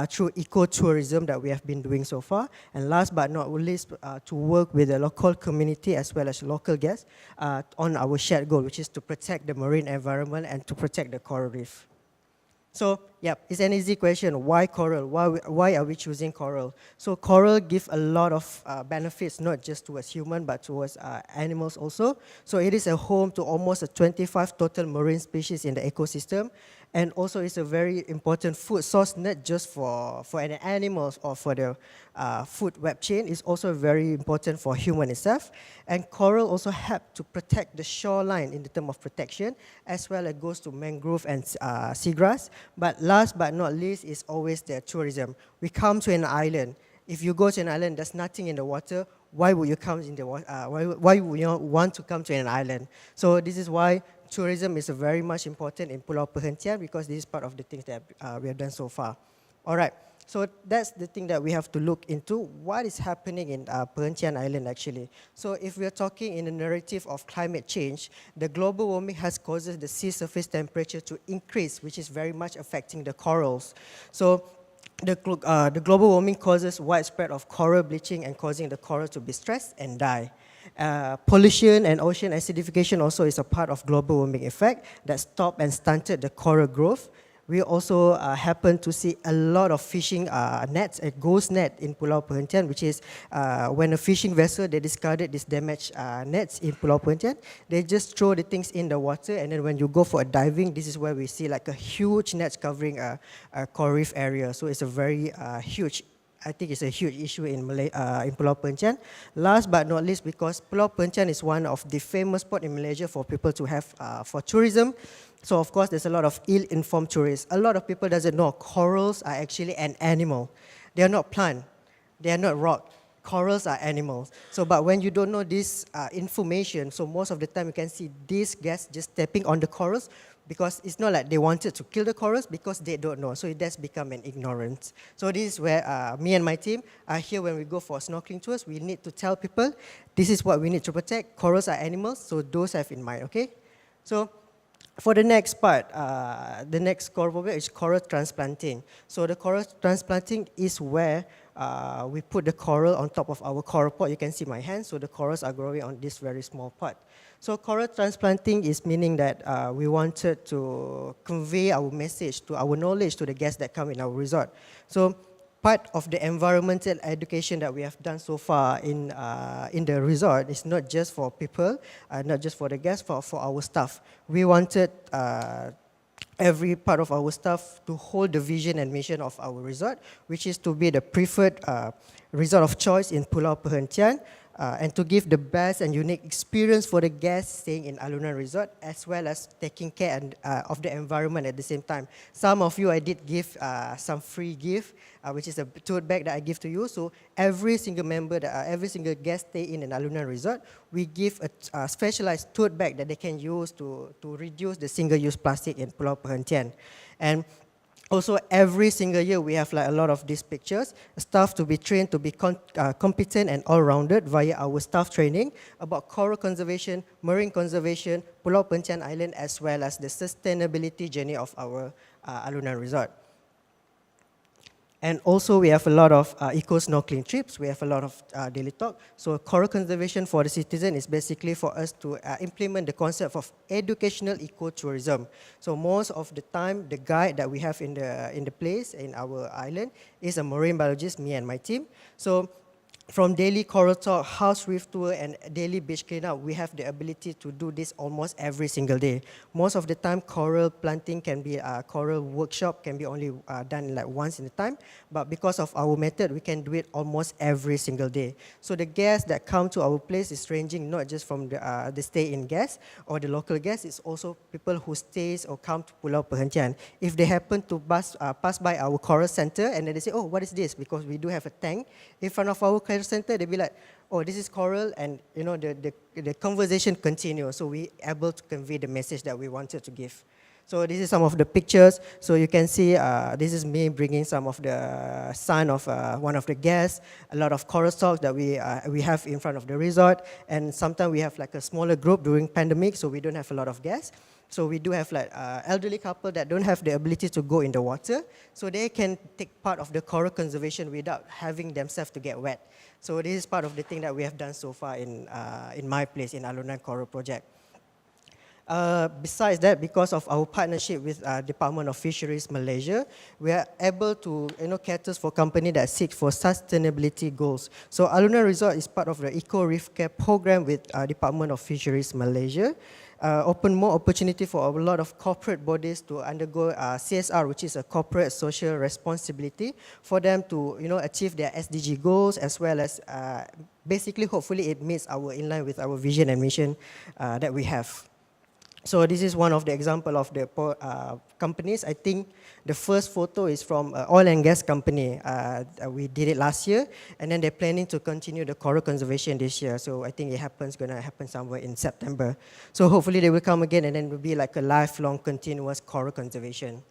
through ecotourism that we have been doing so far, and last but not least, to work with the local community as well as local guests on our shared goal, which is to protect the marine environment and to protect the coral reef. So, yeah, it's an easy question. Why coral? Why are we choosing coral? So coral gives a lot of benefits, not just towards human, but towards animals also. So it is a home to almost 25 total marine species in the ecosystem. And also it's a very important food source, not just for any animals or for the food web chain. It's also very important for human itself. And coral also help to protect the shoreline in the term of protection, as well as goes to mangrove and seagrass. But last but not least is always the tourism. We come to an island. If you go to an island, there's nothing in the water. Why would you come in the water? Why would you want to come to an island? So this is why tourism is very much important in Pulau Perhentian, because this is part of the things that we have done so far. All right, so that's the thing that we have to look into. What is happening in Perhentian Island actually? So if we are talking in the narrative of climate change, the global warming has causes the sea surface temperature to increase, which is very much affecting the corals. So the global warming causes widespread of coral bleaching and causing the coral to be stressed and die. Pollution and ocean acidification also is a part of global warming effect that stopped and stunted the coral growth. We also happen to see a lot of fishing nets, a ghost net in Pulau Perhentian, which is when a fishing vessel, they discarded these damaged nets in Pulau Perhentian, they just throw the things in the water, and then when you go for a diving, this is where we see like a huge net covering a coral reef area. So it's a very huge, I think it's a huge issue in Pulau Perhentian. Last but not least, because Pulau Perhentian is one of the famous spots in Malaysia for people to have for tourism. So of course, there's a lot of ill-informed tourists. A lot of people doesn't know corals are actually an animal. They are not plant. They are not rock. Corals are animals. So, but when you don't know this information, so most of the time you can see these guests just stepping on the corals, because it's not like they wanted to kill the corals, because they don't know. So it does become an ignorance. So this is where me and my team are here. When we go for snorkeling tours, we need to tell people, this is what we need to protect. Corals are animals, so those have in mind, okay? So for the next part, the next coral problem is coral transplanting. So the coral transplanting is where we put the coral on top of our coral pot. You can see my hand, so the corals are growing on this very small pot. So coral transplanting is meaning that we wanted to convey our message, to our knowledge to the guests that come in our resort. So part of the environmental education that we have done so far in the resort is not just for people, not just for the guests, for our staff. We wanted every part of our staff to hold the vision and mission of our resort, which is to be the preferred resort of choice in Pulau Perhentian, and to give the best and unique experience for the guests staying in Alunan Resort, as well as taking care of the environment at the same time. Some of you, I did give some free gift, which is a tote bag that I give to you. So every single member, every single guest stay in an Alunan Resort, we give a specialized tote bag that they can use to reduce the single-use plastic in Pulau Perhentian. And also, every single year, we have like a lot of these pictures. Staff to be trained to be competent and all-rounded via our staff training about coral conservation, marine conservation, Pulau Perhentian Island, as well as the sustainability journey of our Alunan Resort. And also we have a lot of eco-snorkeling trips, we have a lot of daily talk. So coral conservation for the citizen is basically for us to implement the concept of educational ecotourism. So most of the time, the guide that we have in the place, in our island, is a marine biologist, me and my team. So from daily coral talk, house reef tour, and daily beach cleanup, we have the ability to do this almost every single day. Most of the time, coral planting can be, coral workshop can be only done like once in a time, but because of our method, we can do it almost every single day. So the guests that come to our place is ranging not just from the stay-in guests or the local guests, it's also people who stays or come to Pulau Perhentian. If they happen to pass by our coral center and then they say, oh, what is this? Because we do have a tank in front of our coral center, they'll be like, oh, this is coral, and you know the conversation continues. So we able to convey the message that we wanted to give. So this is some of the pictures. So you can see this is me bringing some of the son of one of the guests, a lot of coral stalks that we have in front of the resort, and sometimes we have like a smaller group during pandemic, so we don't have a lot of guests. So we do have like elderly couple that don't have the ability to go in the water, so they can take part of the coral conservation without having themselves to get wet. So this is part of the thing that we have done so far in my place in Alunan Coral Project. Besides that, because of our partnership with Department of Fisheries Malaysia, we are able to cater for companies that seek for sustainability goals. So Alunan Resort is part of the Eco Reef Care program with Department of Fisheries Malaysia. Open more opportunity for a lot of corporate bodies to undergo CSR, which is a corporate social responsibility, for them to achieve their SDG goals, as well as basically hopefully it meets in line with our vision and mission that we have. So this is one of the example of the companies. I think the first photo is from an oil and gas company. We did it last year, and then they're planning to continue the coral conservation this year. So I think gonna happen somewhere in September. So hopefully they will come again, and then it will be like a lifelong continuous coral conservation.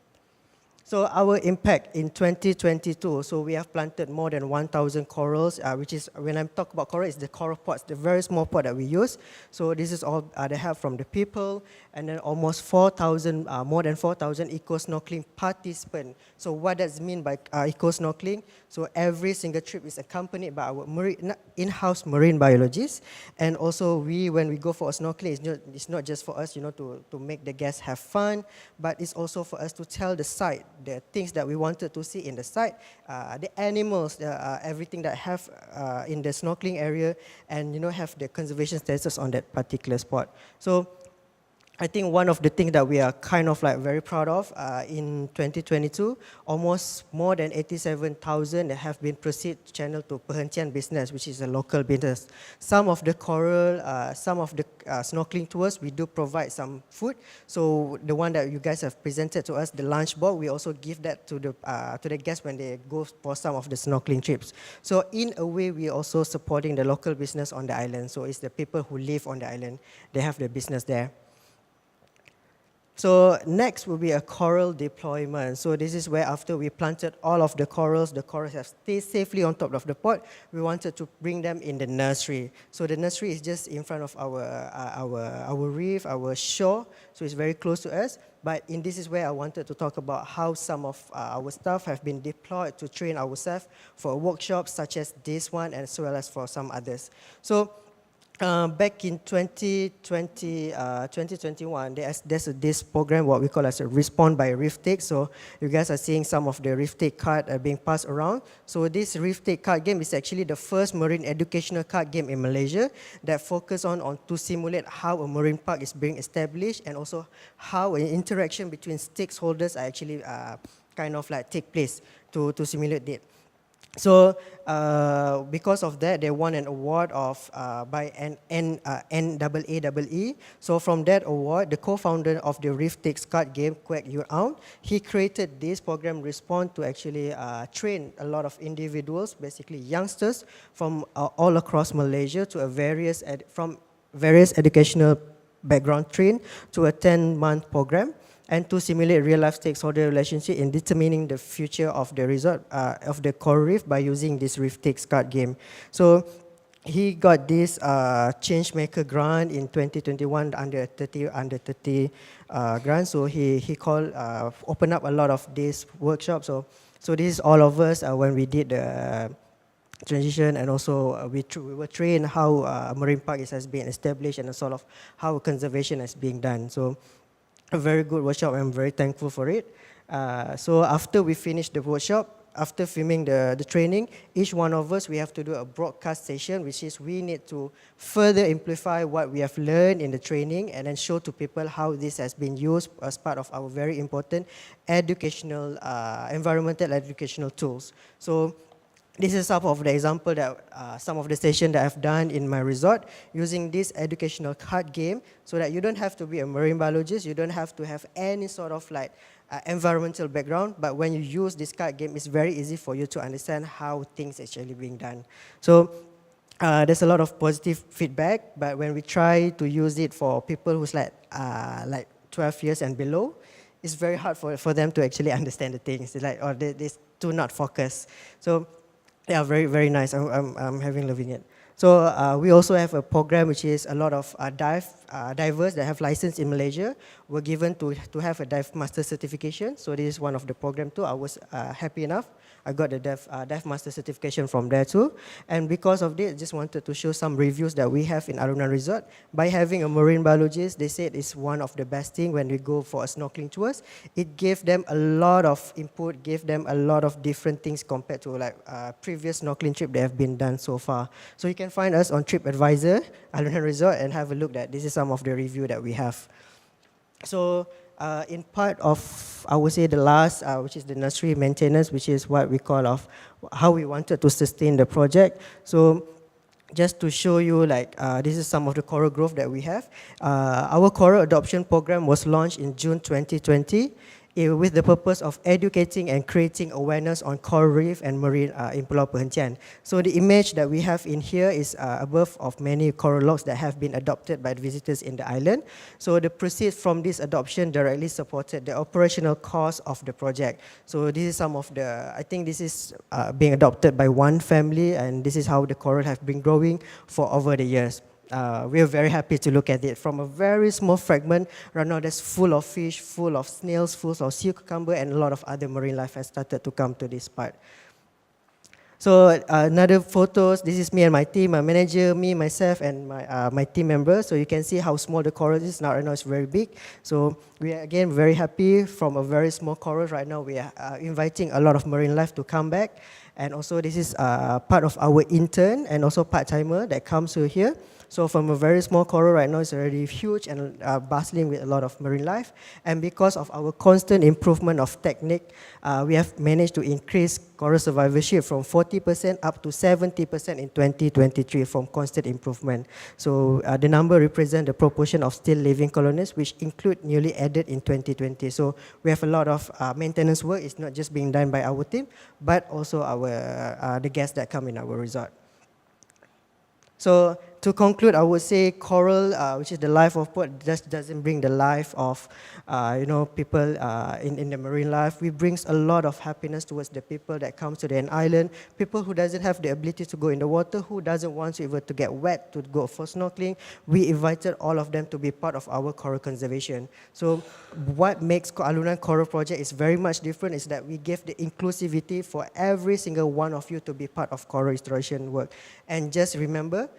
So our impact in 2022, so we have planted more than 1,000 corals, which is, when I'm talking about coral, it's the coral pots, the very small pot that we use. So this is all the help from the people, and then almost 4,000, more than 4,000 eco-snorkeling participants. So what does it mean by eco-snorkeling? So every single trip is accompanied by our in-house marine biologists, and also when we go for a snorkeling, it's not just for us, to make the guests have fun, but it's also for us to tell the site, the things that we wanted to see in the site, the animals, everything that have in the snorkeling area, and have the conservation status on that particular spot. So I think one of the things that we are kind of like very proud of in 2022, almost more than 87,000 have been proceed channeled to Perhentian business, which is a local business. Some of the coral, some of the snorkeling tours, we do provide some food. So the one that you guys have presented to us, the lunch box, we also give that to the guests when they go for some of the snorkeling trips. So in a way, we are also supporting the local business on the island. So it's the people who live on the island, they have their business there. So next will be a coral deployment. So this is where after we planted all of the corals have stayed safely on top of the pot. We wanted to bring them in the nursery. So the nursery is just in front of our reef, our shore. So it's very close to us. But this is where I wanted to talk about how some of our staff have been deployed to train ourselves for workshops such as this one, as well as for some others. So back in 2021, there's this program, what we call as a Respond by Reef Take. So you guys are seeing some of the Reef Take card being passed around. So this Reef Take card game is actually the first marine educational card game in Malaysia that focus on to simulate how a marine park is being established, and also how an interaction between stakeholders are actually kind of like take place to simulate it. So because of that, they won an award by NAAE. So from that award, the co-founder of the Reef Takes card game, Kwek Yuan, he created this program Respond to actually train a lot of individuals, basically youngsters from all across Malaysia from various educational background trained to a 10-month program, and to simulate real-life stakeholder relationship in determining the future of the resort, of the coral reef, by using this Reef Takes card game. So he got this Changemaker grant in 2021 under 30 grant. So he called, opened up a lot of these workshops. So So this is all of us when we did the transition, and also we were trained how a marine park has been established and sort of how conservation is being done. So a very good workshop. I'm very thankful for it. So after we finished the workshop, after filming the training, each one of us, we have to do a broadcast session, which is we need to further amplify what we have learned in the training and then show to people how this has been used as part of our very important educational, environmental educational tools. So this is some of the example that some of the session that I've done in my resort using this educational card game, so that you don't have to be a marine biologist, you don't have to have any sort of like environmental background, but when you use this card game, it's very easy for you to understand how things actually being done. So there's a lot of positive feedback, but when we try to use it for people who's like 12 years and below, it's very hard for them to actually understand the things, or they do not focus. So yeah, very, very nice. I'm loving it. So we also have a program which is a lot of divers that have license in Malaysia were given to have a dive master certification. So this is one of the program too. I was happy enough. I got the dive master certification from there too. And because of this, I just wanted to show some reviews that we have in Arunan Resort. By having a marine biologist, they said it's one of the best thing when we go for a snorkeling tours. It gave them a lot of input, gave them a lot of different things compared to like previous snorkeling trip that have been done so far. So you can find us on TripAdvisor, Arunan Resort, and have a look at this is some of the review that we have. So in part of, I would say the last, which is the nursery maintenance, which is what we call of how we wanted to sustain the project. So just to show you, like, this is some of the coral growth that we have. Our coral adoption program was launched in June 2020 with the purpose of educating and creating awareness on coral reef and marine in Pulau Perhentian. So the image that we have in here is above of many coral logs that have been adopted by the visitors in the island. So the proceeds from this adoption directly supported the operational cost of the project. So this is some of the, I think this is being adopted by one family, and this is how the coral have been growing for over the years. We are very happy to look at it. From a very small fragment, right now there's full of fish, full of snails, full of sea cucumber, and a lot of other marine life has started to come to this part. So another photos, this is me and my team, my manager, me, myself, and my team members. So you can see how small the coral is. Now right now it's very big. So we are again very happy from a very small coral. Right now we are inviting a lot of marine life to come back. And also this is part of our intern and also part-timer that comes to here. So from a very small coral right now, it's already huge and bustling with a lot of marine life. And because of our constant improvement of technique, we have managed to increase coral survivorship from 40% up to 70% in 2023 from constant improvement. So the number represents the proportion of still living colonies, which include newly added in 2020. So we have a lot of maintenance work. It's not just being done by our team, but also our the guests that come in our resort. So to conclude, I would say coral, which is the life of port, just doesn't bring the life of, people in the marine life. It brings a lot of happiness towards the people that come to the island, people who doesn't have the ability to go in the water, who doesn't want to even to get wet to go for snorkeling. We invited all of them to be part of our coral conservation. So what makes Alunan Coral Project is very much different is that we give the inclusivity for every single one of you to be part of coral restoration work. And just remember,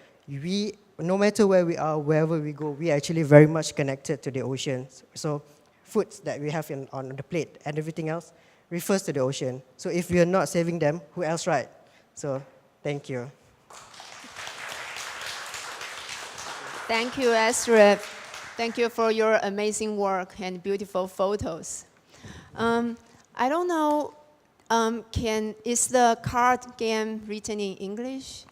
no matter where we are, wherever we go, we are actually very much connected to the ocean. So foods that we have on the plate and everything else refers to the ocean. So if we are not saving them, who else, right? So thank you.
Thank you, Esra. Thank you for your amazing work and beautiful photos. I don't know, is the card game written in English?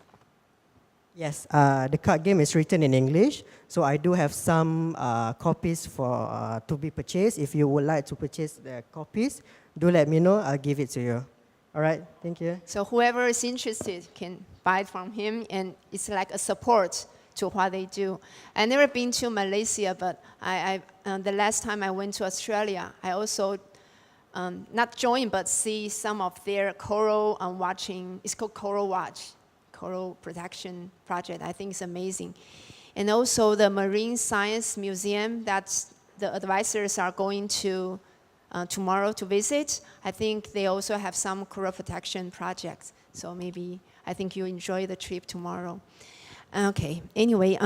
Yes, the card game is written in English, so I do have some copies for to be purchased. If you would like to purchase the copies, do let me know. I'll give it to you. All right, thank you.
So whoever is interested can buy it from him, and it's like a support to what they do. I've never been to Malaysia, but the last time I went to Australia, I also not join, but see some of their coral watching. It's called Coral Watch. Coral protection project. I think it's amazing. And also the Marine Science Museum that the advisors are going to tomorrow to visit. I think they also have some coral protection projects. So maybe I think you enjoy the trip tomorrow. Okay, anyway,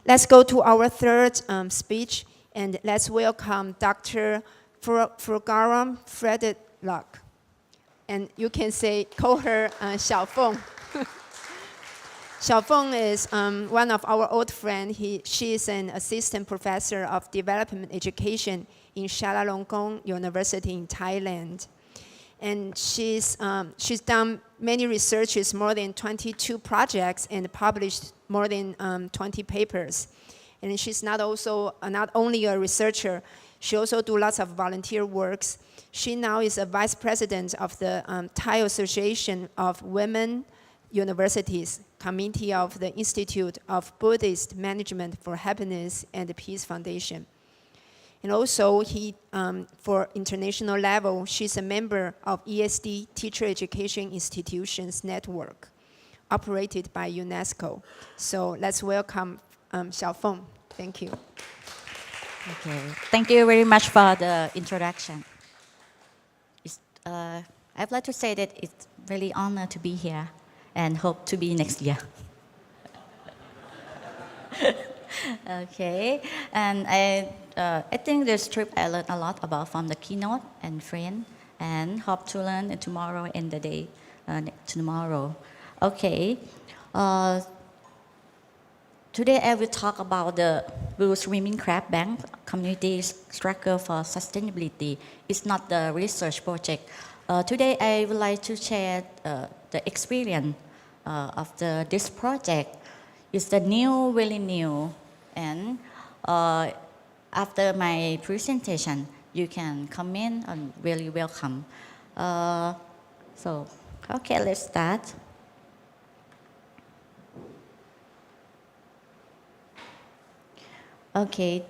let's go to our third speech, and let's welcome Dr. Furgaram Frederick. And you can call her Xiaofeng. Xiaofeng is one of our old friends. She is an assistant professor of development education in Chulalongkorn University in Thailand. And she's done many researches, more than 22 projects, and published more than 20 papers. And she's not only a researcher, she also does lots of volunteer works. She now is a vice president of the Thai Association of Women Universities, Committee of the Institute of Buddhist Management for Happiness and Peace Foundation. And also, for international level, she's a member of ESD, Teacher Education Institutions Network, operated by UNESCO. So let's welcome Xiaofeng. Thank you.
Okay. Thank you very much for the introduction. I'd like to say that it's really honor to be here and hope to be next year. Okay, and I think this trip I learned a lot about from the keynote and friend, and hope to learn tomorrow and the day tomorrow. Okay, today I will talk about the Blue Swimming Crab Bank Community Struggle for Sustainability. It's not the research project. Today I would like to share the experience of this project. It's really new. And after my presentation, you can come in and really welcome. Okay, let's start. Okay,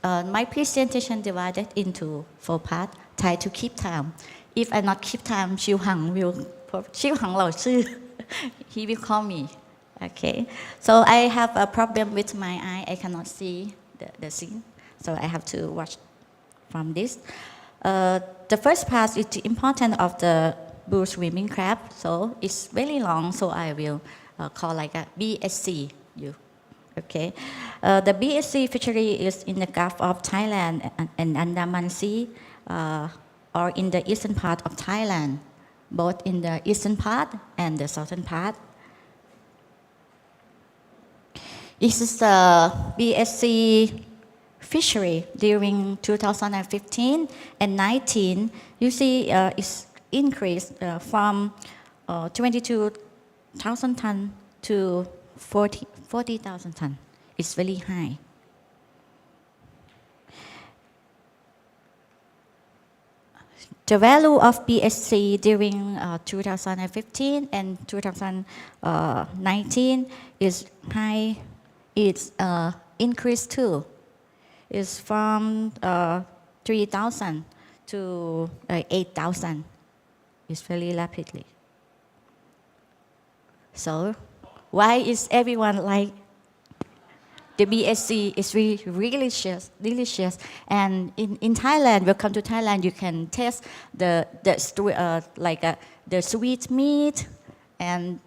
my presentation divided into 4 parts. Try to keep time. If I not keep time, Chiu Hang Lao Sư, he will call me. Okay, so I have a problem with my eye. I cannot see the scene, so I have to watch from this. The first part is the importance of the blue swimming crab. So it's very long, so I will call like a BSC. Okay, the BSC fishery is in the Gulf of Thailand and Andaman Sea, or in the eastern part of Thailand, both in the eastern part and the southern part. This is the BSC fishery during 2015 and 19. You see it's increased from 22,000 tons to 40,000 tons. It's very high. The value of BSC during 2015 and 2019 is high. It's increased too. It's from 3,000 to 8,000. It's very rapidly. So, why is everyone like the BSC is really delicious? And in Thailand, welcome to Thailand, you can taste the sweet meat, and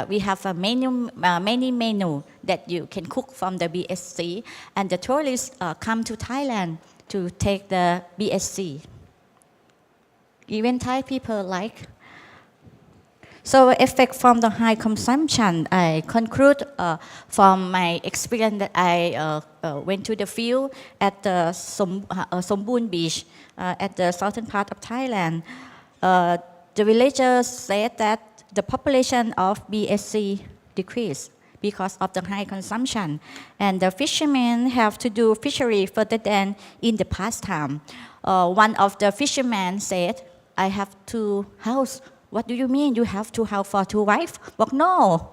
we have a many menu that you can cook from the BSC, and the tourists come to Thailand to take the BSC. Even Thai people like. So effect from the high consumption, I conclude from my experience that I went to the field at the Somboon Beach at the southern part of Thailand. The villagers said that the population of BSC decreased because of the high consumption, and the fishermen have to do fishery further than in the past time. One of the fishermen said, "I have 2 houses." What do you mean you have 2 houses for 2 wives? Well, no.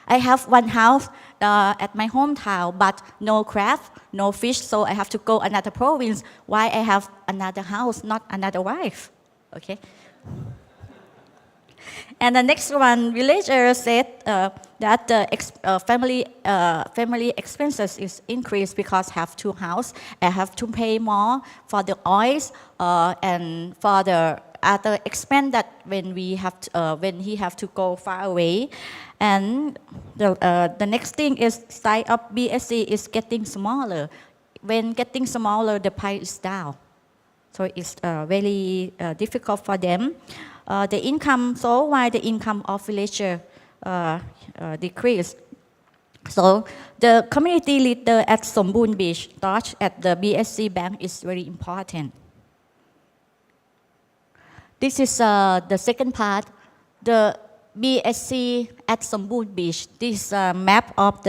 I have 1 house at my hometown, but no crab, no fish, so I have to go another province. Why I have another house, not another wife? Okay. And the next one, villager said that the family expenses is increased because have two house and have to pay more for the oils and for the other expense that when he have to go far away. And the next thing is size of BSc is getting smaller. When getting smaller, the pie is down. So it's very difficult for them. The income, so why the income of villager decreased? So the community leader at Somboon Beach thought at the BSc bank is very important. This is the second part. The BSc at Somboon Beach. This is a map of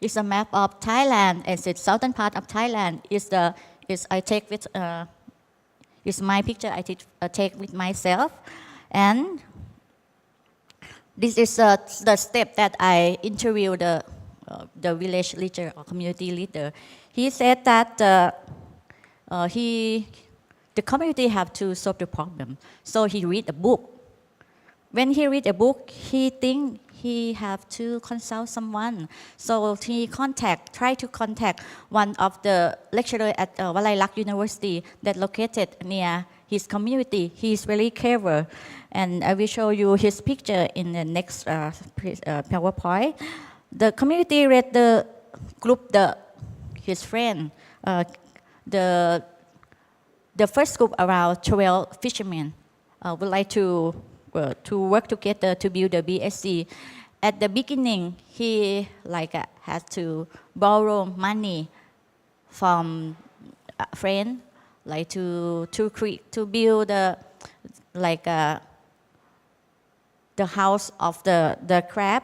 It's a map of Thailand. It's the southern part of Thailand. It's my picture I take with myself. And this is the step that I interviewed the village leader or community leader. He said that the community have to solve the problem. So he read a book. When he read a book, he think he have to consult someone. So he try to contact one of the lecturer at Walayalak University that located near his community. He is very clever. And I will show you his picture in the next PowerPoint. The community read the group, his friend. The first group around 12 fishermen would like to work together to build the BSc. At the beginning, he had to borrow money from a friend, to build the house of the crab.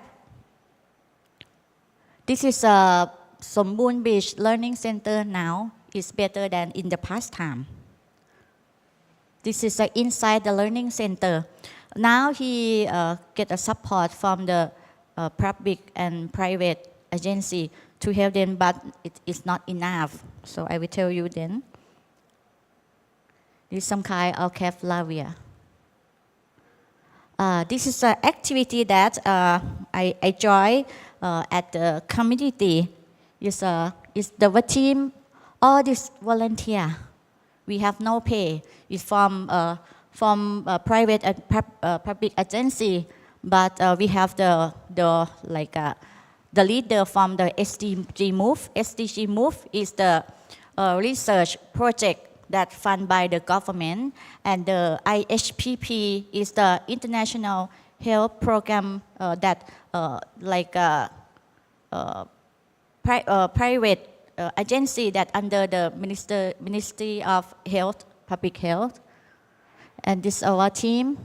This is a Somboon Beach Learning Center now. It's better than in the past time. This is inside the learning center. Now he get a support from the public and private agency to help them, but it is not enough. So I will tell you then. This is some kind of caflavia. This is an activity that I joined at the community. It's the team, all this volunteer. We have no pay. It's from private and public agency, but we have the leader from the SDG Move. SDG Move is the research project that funded by the government, and the IHPP is the international health program that private agency that under the Ministry of Health, Public Health. And this is our team.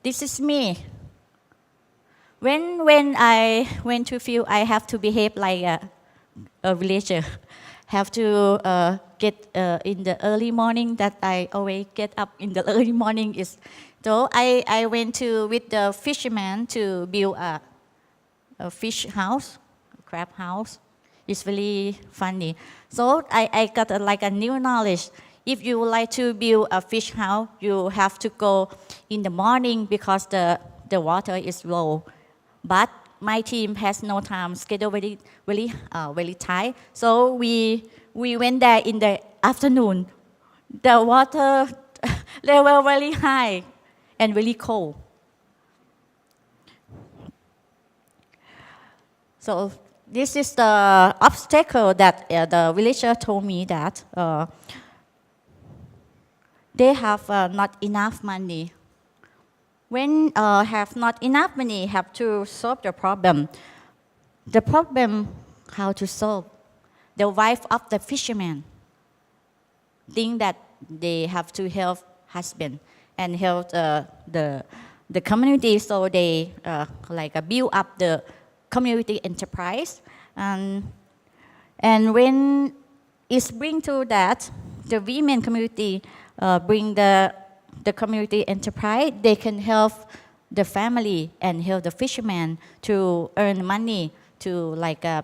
This is me. When I went to field, I have to behave like a villager. Have to get in the early morning. That I always get up in the early morning. So I went with the fisherman to build a fish house, a crab house. It's really funny. So I got a new knowledge. If you would like to build a fish house, you have to go in the morning because the water is low. But my team has no time, schedule very tight. So we went there in the afternoon. The water level very high and really cold. So this is the obstacle that the villager told me that they have not enough money. When have not enough money, have to solve the problem. The problem, how to solve? The wife of the fisherman think that they have to help husband and help the community, so they build up the community enterprise. And when it's bring to that, the women community bring the community enterprise, they can help the family and help the fishermen to earn money to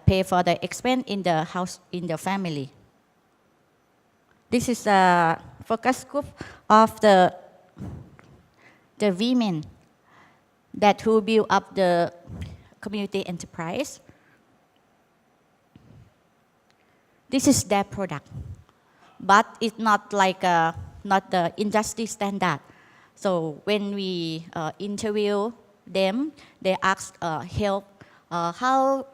pay for the expense in the house, in the family. This is focus group of the women that who build up the community enterprise. This is their product, but it's not like not the industry standard. So when we interview them, they ask help how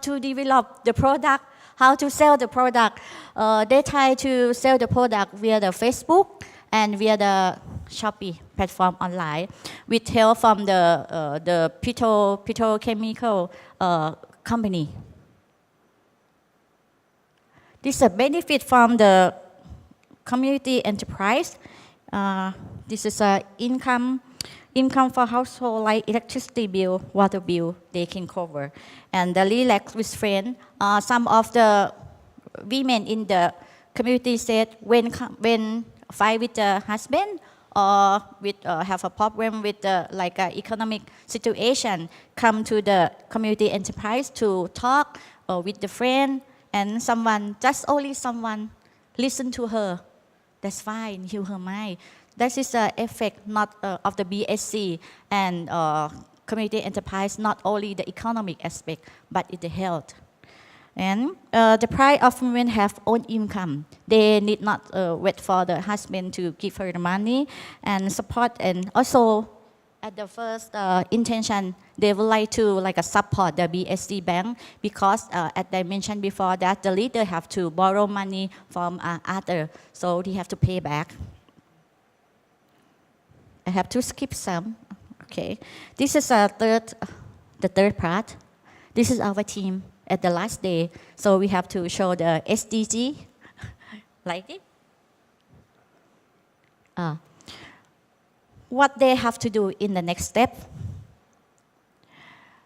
to develop the product, how to sell the product. They try to sell the product via the Facebook and via the Shopee platform online with help from the petrochemical company. This is a benefit from the community enterprise. This is a income for household like electricity bill, water bill, they can cover. And the relax with friends. Some of the women in the community said when fight with the husband or with have a problem with like economic situation, come to the community enterprise to talk with the friend, and someone, just only someone, listen to her. That's fine, heal her mind. That is the effect not of the BSC and community enterprise, not only the economic aspect, but in the health. And the pride of women have own income. They need not wait for the husband to give her the money and support. And also, at the first intention, they would like to support the BSC bank because, as I mentioned before, that the leader have to borrow money from others, so they have to pay back. I have to skip some. Okay, this is the third part. This is our team at the last day, so we have to show the SDG, like it. What they have to do in the next step.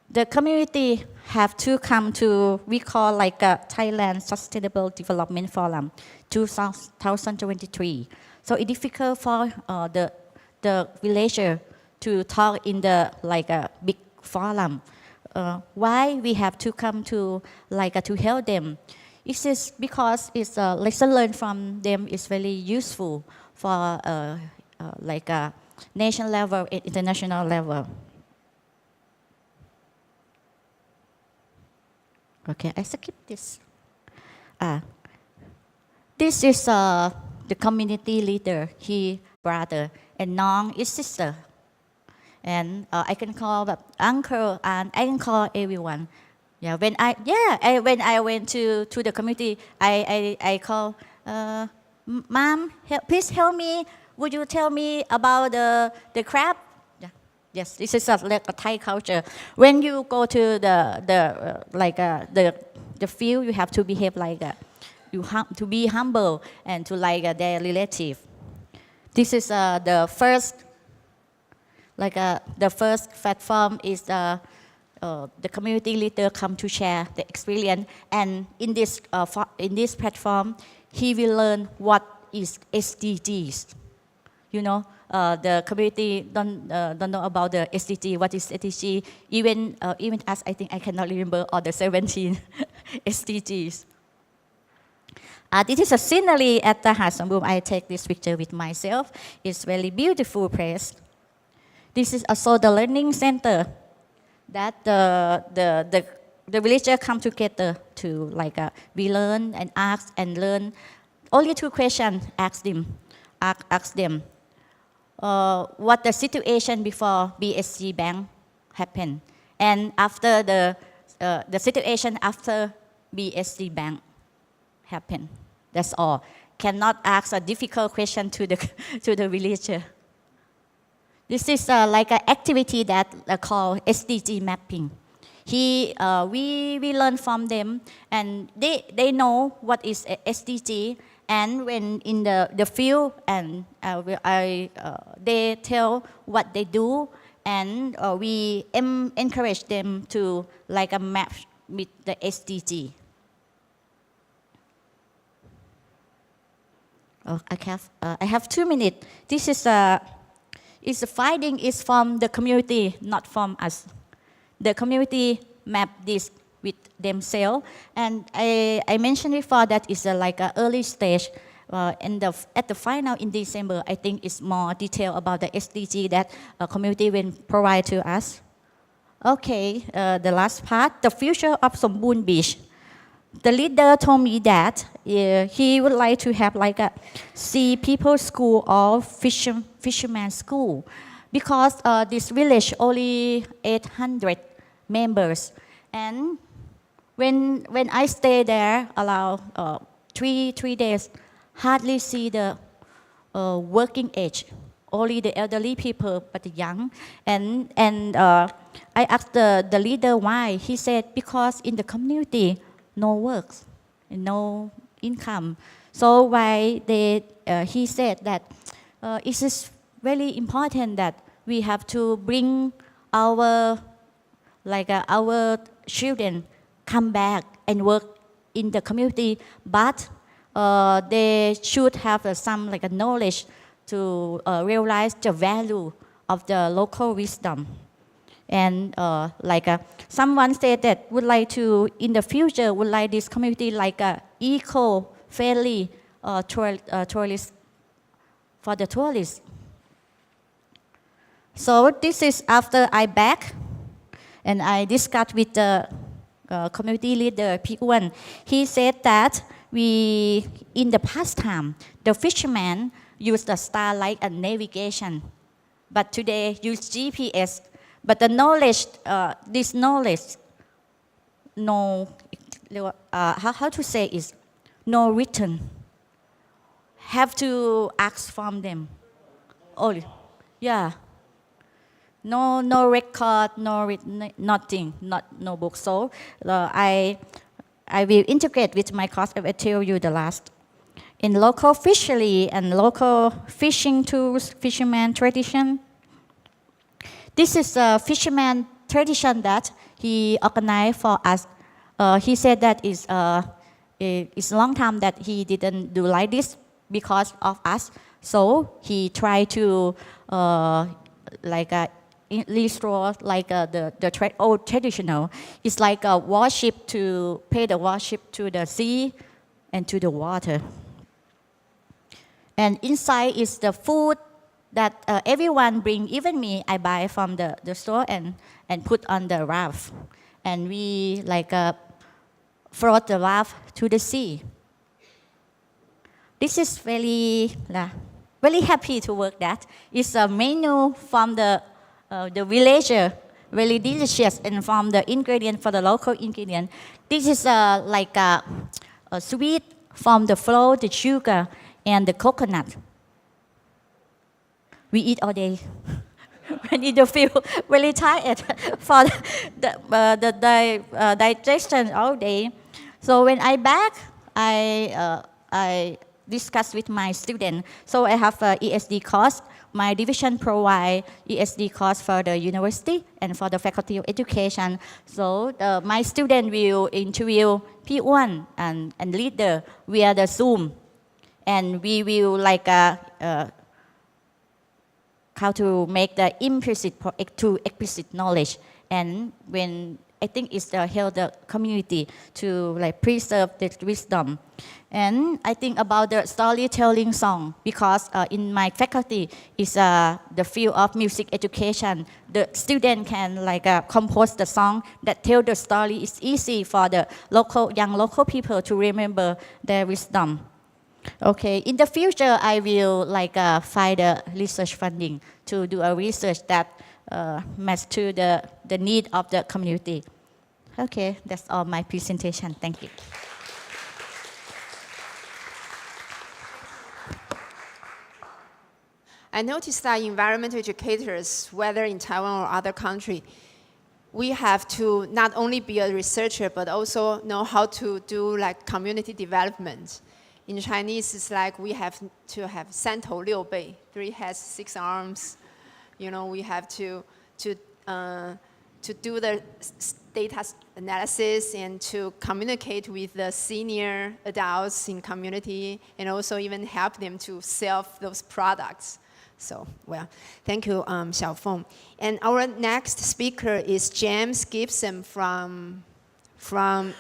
The community have to come to, we call like a Thailand Sustainable Development Forum 2023. So it's difficult for the villager to talk in the like a big forum. Why we have to come to to help them? It is because it's a lesson learned from them is very useful for like a national level and international level. Okay, I skip this. This is the community leader, he brother, and Nong is sister. And I can call uncle, and I can call everyone. Yeah, when I went to the community, I call, Mom, please help me. Would you tell me about the crab? Yeah. Yes, this is like a Thai culture. When you go to the field, you have to behave like to be humble and to like their relative. This is the first. The first platform is the community leader come to share the experience, and in this platform, he will learn what is SDGs. You know, the community don't know about the SDG. What is SDG? Even us, I think I cannot remember all the 17 SDGs. This is a scenery at the Hasambum. I take this picture with myself. It's very beautiful place. This is also the learning center that the villagers come together to we learn and ask and learn. Only 2 questions ask them. What the situation before BSC Bank happened, and after the situation after BSC Bank happened. That's all. Cannot ask a difficult question to the villager. This is like an activity that called SDG mapping. We learn from them, and they know what is SDG. And when in the field, and they tell what they do, and we encourage them to a map with the SDG. I have 2 minutes. This is the finding is from the community, not from us. The community map this with themselves, and I mentioned before that it's like an early stage. At the final in December, I think it's more detail about the SDG that community will provide to us. Okay, the last part, the future of Sombun Beach. The leader told me that he would like to have like a sea people school or fisherman school, because this village only 800 members, and when I stay there around 3 days, hardly see the working age, only the elderly people, but the young. And I asked the leader why. He said because in the community no work, no income. So why he said that it is very important that we have to bring our children come back and work in the community, but they should have some knowledge to realize the value of the local wisdom. And someone said that would like to, in the future, would like this community like a eco-friendly tourist for the tourists. So this is after I back, and I discussed with the community leader, P1. He said that in the past time, the fishermen used the starlight and navigation, but today use GPS. But the knowledge, this knowledge, no, how to say is, no written. Have to ask from them. Oh, yeah. No record, nothing, no book. So I will integrate with my course. I will tell you the last. In local fishery and local fishing tools, fisherman tradition. This is a fisherman tradition that he organized for us. He said that it's a long time that he didn't do like this because of us. So he tried to restore the old traditional. It's like a worship to pay the worship to the sea and to the water. And inside is the food that everyone bring, even me, I buy from the store and put on the raft. And we float the raft to the sea. This is very happy to work that. It's a menu from the villager, very delicious, and from the ingredient for the local ingredient. This is a sweet from the flour, the sugar, and the coconut. We eat all day. When you feel really tired for the digestion all day. So when I back, I discuss with my student. So I have a ESD course. My division provide ESD course for the university and for the faculty of education. So my student will interview P1 and leader via the Zoom. And we will how to make the implicit to explicit knowledge. And when I think it's to help the community to preserve the wisdom. And I think about the storytelling song, because in my faculty is the field of music education. The student can compose the song that tell the story. It's easy for the young local people to remember their wisdom. Okay, in the future, I will find a research funding to do a research that match to the need of the community. Okay, that's all my presentation. Thank you.
I noticed that environmental educators, whether in Taiwan or other country, we have to not only be a researcher, but also know how to do community development. In Chinese, it's we have to have 三头六臂, 3 heads, 6 arms. You know, we have to do the data analysis and to communicate with the senior adults in community, and also even help them to sell those products. So, well, thank you, Xiaofeng. And our next speaker is James Gibson from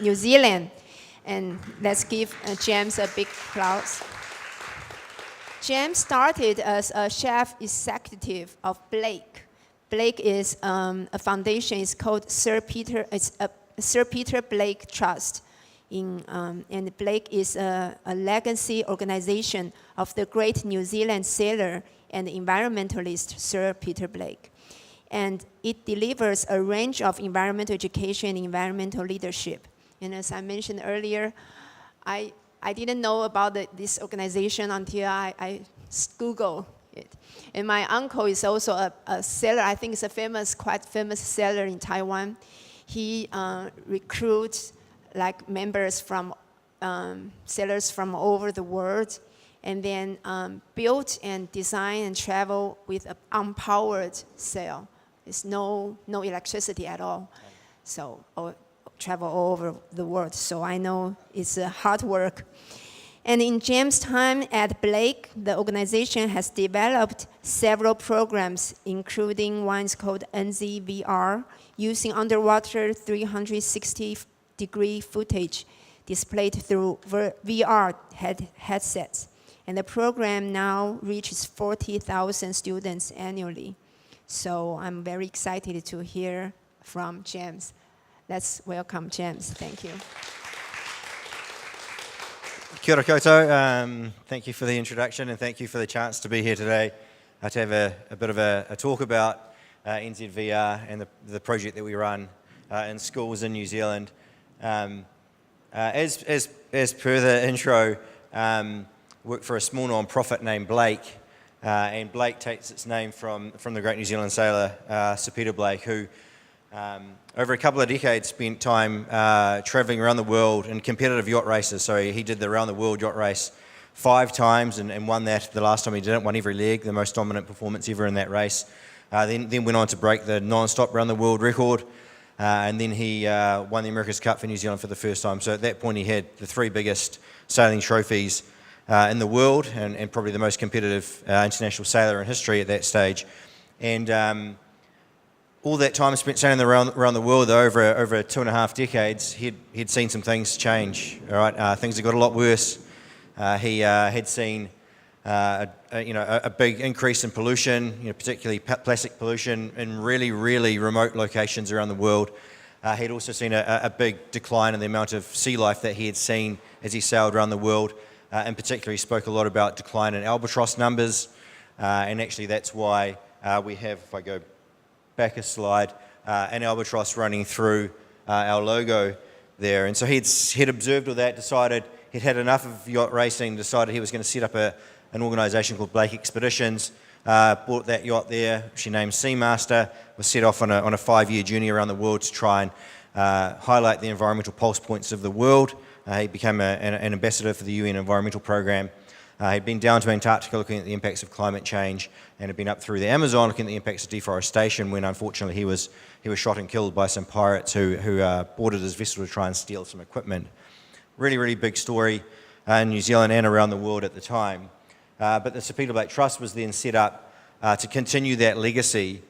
New Zealand. And let's give James a big applause. James started as a chef executive of Blake. Blake is a foundation. It's called Sir Peter Blake Trust. And Blake is a legacy organization of the great New Zealand sailor and environmentalist Sir Peter Blake. And it delivers a range of environmental education and environmental leadership. And as I mentioned earlier, I didn't know about this organization until I Googled it. And my uncle is also a sailor. I think it's quite famous sailor in Taiwan. He recruits like members from sailors from all over the world, and then built and design and travel with an unpowered sail. There's no electricity at all. So travel all over the world. So I know it's hard work. And in James' time at Blake, the organization has developed several programs, including one called NZVR, using underwater 360-degree footage displayed through VR headsets. And the program now reaches 40,000 students annually. So I'm very excited to hear from James. Let's welcome James. Thank you.
Kia ora koutou. Thank you for the introduction and thank you for the chance to be here today to have a bit of a talk about NZVR and the project that we run in schools in New Zealand. As per the intro, work for a small non-profit named Blake, and Blake takes its name from the great New Zealand sailor Sir Peter Blake, who over a couple of decades spent time travelling around the world in competitive yacht races. So he did the round the world yacht race 5 times and won that the last time he did it, won every leg, the most dominant performance ever in that race. Then went on to break the non-stop round the world record, and then he won the America's Cup for New Zealand for the first time. So at that point he had the 3 biggest sailing trophies in the world and probably the most competitive international sailor in history at that stage. And all that time spent sailing around the world, though, over 2.5 decades, he'd seen some things change. All right, things had got a lot worse. He had seen a big increase in pollution, particularly plastic pollution in really, really remote locations around the world. He'd also seen a big decline in the amount of sea life that he had seen as he sailed around the world. In particular, he spoke a lot about decline in albatross numbers, and actually that's why we have, if I go back a slide, an albatross running through our logo there. And so he'd observed all that, decided he'd had enough of yacht racing, decided he was going to set up an organisation called Blake Expeditions, bought that yacht there, she named Seamaster, was set off on a 5-year journey around the world to try and highlight the environmental pulse points of the world. He became an ambassador for the UN Environmental Programme. He'd been down to Antarctica looking at the impacts of climate change, and had been up through the Amazon looking at the impacts of deforestation, when unfortunately he was shot and killed by some pirates who boarded his vessel to try and steal some equipment. Really, really big story in New Zealand and around the world at the time. But the Sir Peter Blake Trust was then set up to continue that legacy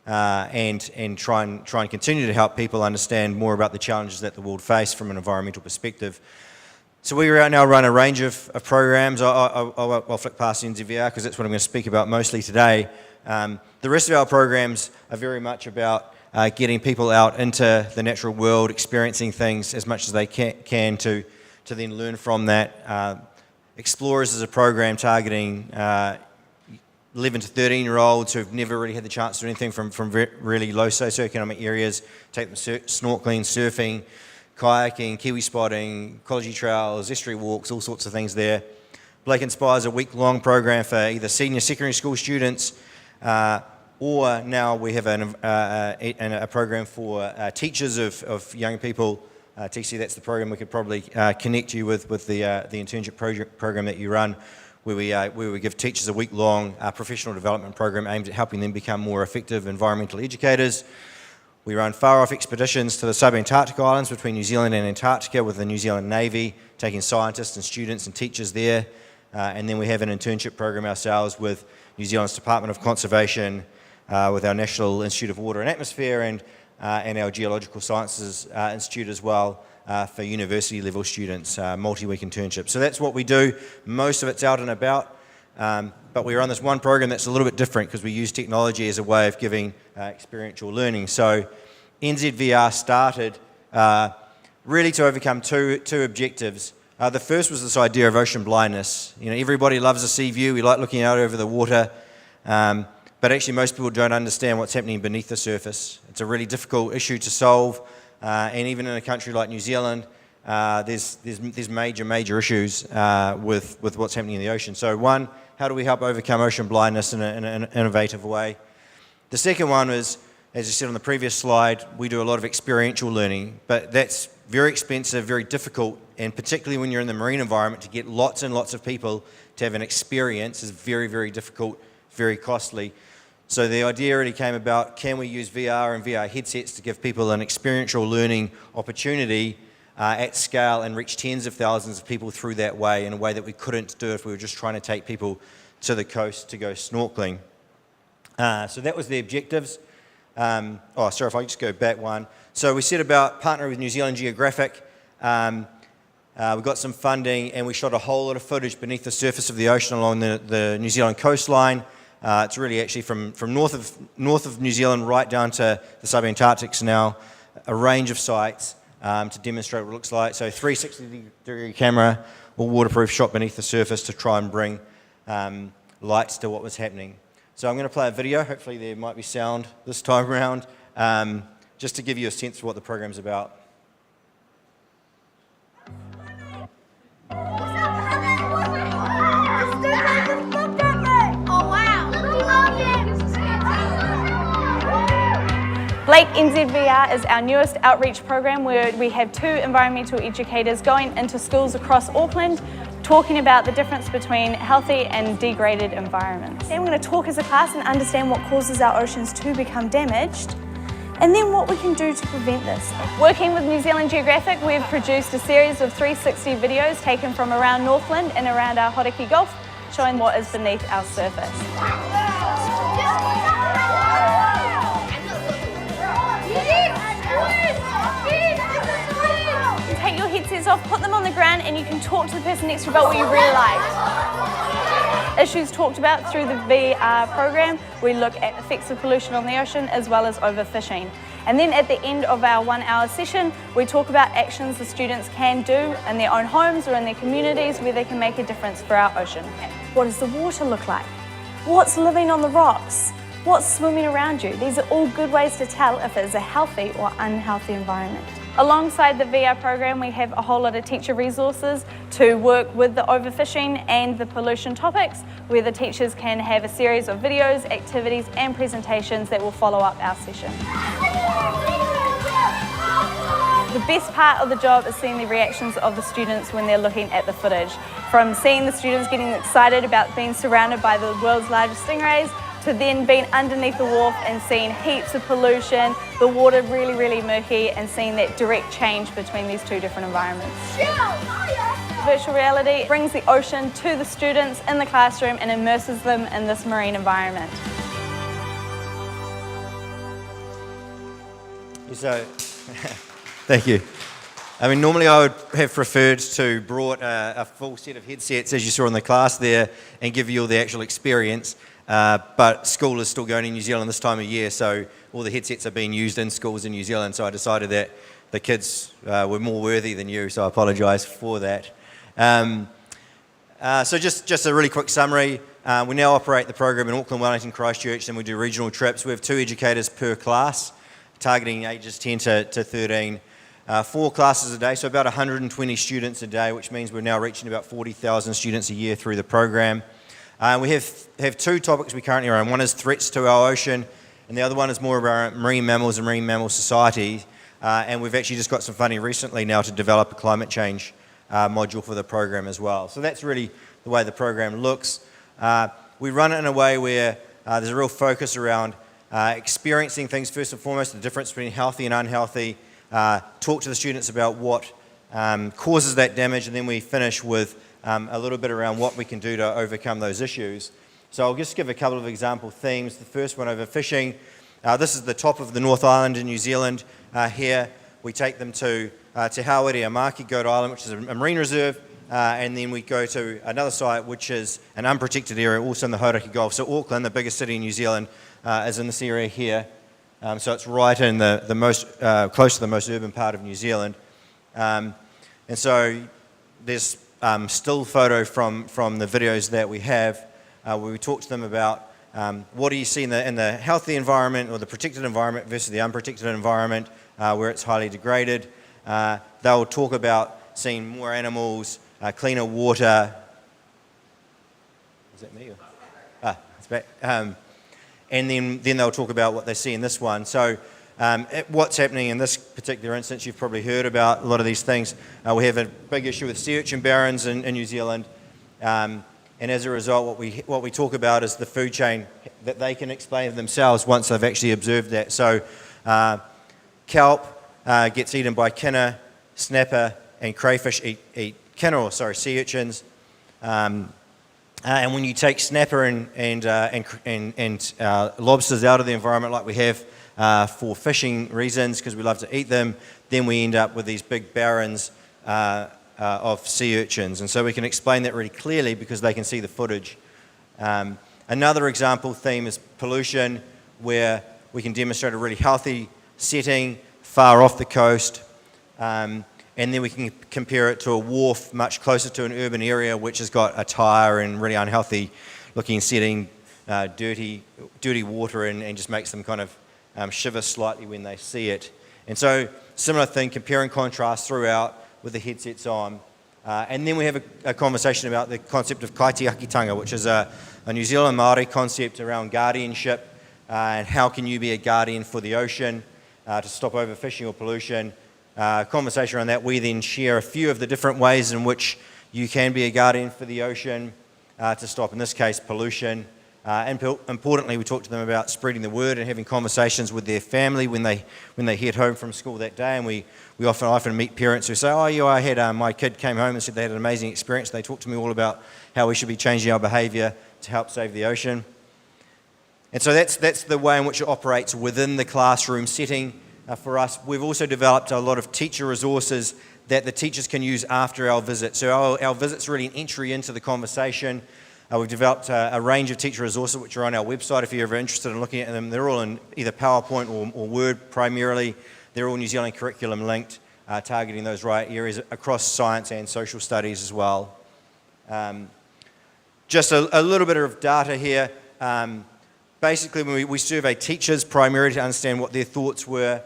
and try and continue to help people understand more about the challenges that the world face from an environmental perspective. So we now run a range of programs. I'll flick past NZVR because that's what I'm going to speak about mostly today. The rest of our programs are very much about getting people out into the natural world, experiencing things as much as they can to then learn from that. Explorers is a program targeting 11 to 13-year-olds who've never really had the chance to do anything from really low socioeconomic areas. Take them snorkeling, surfing, kayaking, kiwi spotting, ecology trails, estuary walks, all sorts of things there. Blake Inspires a week-long program for either senior secondary school students, or now we have a program for teachers of young people. TC, that's the program we could probably connect you with the internship program that you run, where we give teachers a week-long professional development program aimed at helping them become more effective environmental educators. We run far-off expeditions to the subantarctic islands between New Zealand and Antarctica with the New Zealand Navy, taking scientists and students and teachers there. And then we have an internship program ourselves with New Zealand's Department of Conservation, with our National Institute of Water and Atmosphere, and our Geological Sciences Institute as well, for university level students, multi-week internships. So that's what we do. Most of it's out and about. But we run this one program that's a little bit different because we use technology as a way of giving experiential learning. So NZVR started really to overcome two objectives. The first was this idea of ocean blindness. You know, everybody loves a sea view. We like looking out over the water. But actually most people don't understand what's happening beneath the surface. It's a really difficult issue to solve. And even in a country like New Zealand, there's major issues with what's happening in the ocean. So one, how do we help overcome ocean blindness in an innovative way? The second one was, as you said on the previous slide, we do a lot of experiential learning, but that's very expensive, very difficult, and particularly when you're in the marine environment, to get lots and lots of people to have an experience is very, very difficult, very costly. So the idea really came about, can we use VR and VR headsets to give people an experiential learning opportunity at scale and reach tens of thousands of people through that way, in a way that we couldn't do if we were just trying to take people to the coast to go snorkeling. So that was the objectives. Oh, sorry, if I just go back one. So we set about partnering with New Zealand Geographic. We got some funding and we shot a whole lot of footage beneath the surface of the ocean along the New Zealand coastline. It's really actually from north of New Zealand right down to the subantarctic now, a range of sites to demonstrate what it looks like. So 360-degree camera, all waterproof, shot beneath the surface to try and bring lights to what was happening. So I'm going to play a video. Hopefully there might be sound this time around, just to give you a sense of what the program's about.
Blake NZVR is our newest outreach program where we have 2 environmental educators going into schools across Auckland talking about the difference between healthy and degraded environments. Then we're going to talk as a class and understand what causes our oceans to become damaged and then what we can do to prevent this. Working with New Zealand Geographic, we've produced a series of 360 videos taken from around Northland and around our Horiki Gulf, showing what is beneath our surface. Take your headsets off, put them on the ground, and you can talk to the person next to you about what you really liked. Issues talked about through the VR program, we look at effects of pollution on the ocean as well as overfishing. And then at the end of our 1-hour session, we talk about actions the students can do in their own homes or in their communities where they can make a difference for our ocean. What does the water look like? What's living on the rocks? What's swimming around you? These are all good ways to tell if it's a healthy or unhealthy environment. Alongside the VR program, we have a whole lot of teacher resources to work with the overfishing and the pollution topics, where the teachers can have a series of videos, activities and presentations that will follow up our session. The best part of the job is seeing the reactions of the students when they're looking at the footage. From seeing the students getting excited about being surrounded by the world's largest stingrays, to then being underneath the wharf and seeing heaps of pollution, the water really, really murky, and seeing that direct change between these 2 different environments. Virtual reality brings the ocean to the students in the classroom and immerses them in this marine environment.
So, thank you. I mean, normally I would have preferred to brought a full set of headsets, as you saw in the class there, and give you all the actual experience. But school is still going in New Zealand this time of year, so all the headsets are being used in schools in New Zealand, so I decided that the kids were more worthy than you, so I apologise for that. So just a really quick summary. We now operate the program in Auckland, Wellington, Christchurch, and we do regional trips. We have 2 educators per class, targeting ages 10 to 13. 4 classes a day, so about 120 students a day, which means we're now reaching about 40,000 students a year through the program. We have 2 topics we currently run. One is threats to our ocean, and the other one is more about marine mammals and marine mammal society. And we've actually just got some funding recently now to develop a climate change module for the program as well. So that's really the way the program looks. We run it in a way where there's a real focus around experiencing things first and foremost, the difference between healthy and unhealthy, talk to the students about what causes that damage, and then we finish with a little bit around what we can do to overcome those issues. So I'll just give a couple of example themes. The first one, overfishing. This is the top of the North Island in New Zealand. Here we take them to Te Hawere, Amaki Goat Island, which is a marine reserve. and then we go to another site which is an unprotected area, also in the Hauraki Gulf. So Auckland, the biggest city in New Zealand, is in this area here. So it's right in the most, close to the most urban part of New Zealand. And so there's still photo from the videos that we have where we talk to them about what do you see in the healthy environment or the protected environment versus the unprotected environment where it's highly degraded. They'll talk about seeing more animals, cleaner water. Is that me? It's back. And then they'll talk about what they see in this one. So what's happening in this particular instance, you've probably heard about a lot of these things. We have a big issue with sea urchin barrens in New Zealand. And as a result, what we talk about is the food chain that they can explain themselves once they've actually observed that. So kelp gets eaten by kinner, snapper, and crayfish eat kinner, or sorry, sea urchins. And when you take snapper and lobsters out of the environment like we have for fishing reasons, because we love to eat them, then we end up with these big barrens of sea urchins. And so we can explain that really clearly because they can see the footage. Another example theme is pollution, where we can demonstrate a really healthy setting far off the coast. And then we can compare it to a wharf much closer to an urban area which has got a tire and really unhealthy looking setting, dirty water, and just makes them kind of shiver slightly when they see it. And so similar thing, compare and contrast throughout with the headsets on. And then we have a conversation about the concept of kaitiakitanga, which is a New Zealand Māori concept around guardianship and how can you be a guardian for the ocean to stop overfishing or pollution. Conversation around that. We then share a few of the different ways in which you can be a guardian for the ocean to stop, in this case, pollution. And importantly, we talk to them about spreading the word and having conversations with their family when they head home from school that day. And we often meet parents who say, oh yeah, I had my kid came home and said they had an amazing experience. They talked to me all about how we should be changing our behaviour to help save the ocean. And so that's the way in which it operates within the classroom setting. For us, we've also developed a lot of teacher resources that the teachers can use after our visit. So our visit's really an entry into the conversation. We've developed a range of teacher resources which are on our website if you're ever interested in looking at them. They're all in either PowerPoint or Word primarily. They're all New Zealand curriculum linked, targeting those right areas across science and social studies as well. Just a little bit of data here. Basically, when we survey teachers primarily to understand what their thoughts were,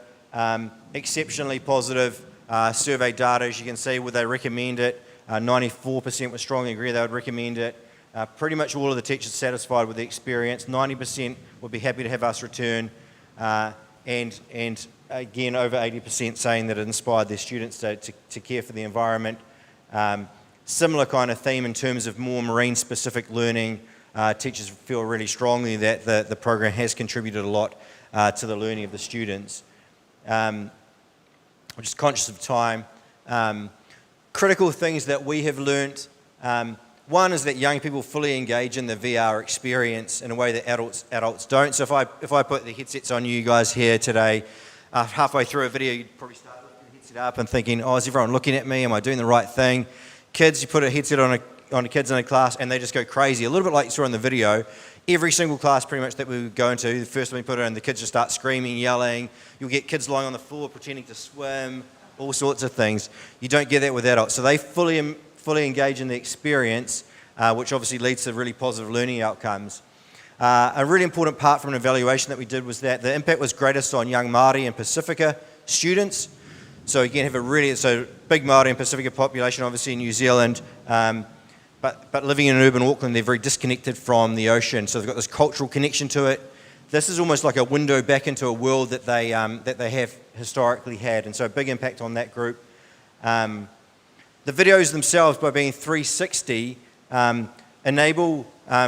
exceptionally positive survey data, as you can see, would they recommend it? 94% would strongly agree they would recommend it. Pretty much all of the teachers satisfied with the experience. 90% would be happy to have us return. And again, over 80% saying that it inspired their students to care for the environment. Similar kind of theme in terms of more marine-specific learning. Teachers feel really strongly that the program has contributed a lot to the learning of the students. I'm just conscious of time. Critical things that we have learnt. One is that young people fully engage in the VR experience in a way that adults don't. So if I put the headsets on you guys here today, halfway through a video, you'd probably start lifting the headset up and thinking, oh, is everyone looking at me? Am I doing the right thing? Kids, you put a headset on the kids in a class and they just go crazy. A little bit like you saw in the video. Every single class pretty much that we would go into, the first time we put it in, the kids just start screaming, yelling. You'll get kids lying on the floor pretending to swim, all sorts of things. You don't get that with adults. So they fully engage in the experience, which obviously leads to really positive learning outcomes. A really important part from an evaluation that we did was that the impact was greatest on young Māori and Pacifica students. So again, have a big Māori and Pacifica population obviously in New Zealand. But living in urban Auckland, they're very disconnected from the ocean, so they've got this cultural connection to it. This is almost like a window back into a world that they have historically had, and so a big impact on that group. The videos themselves, by being 360, enable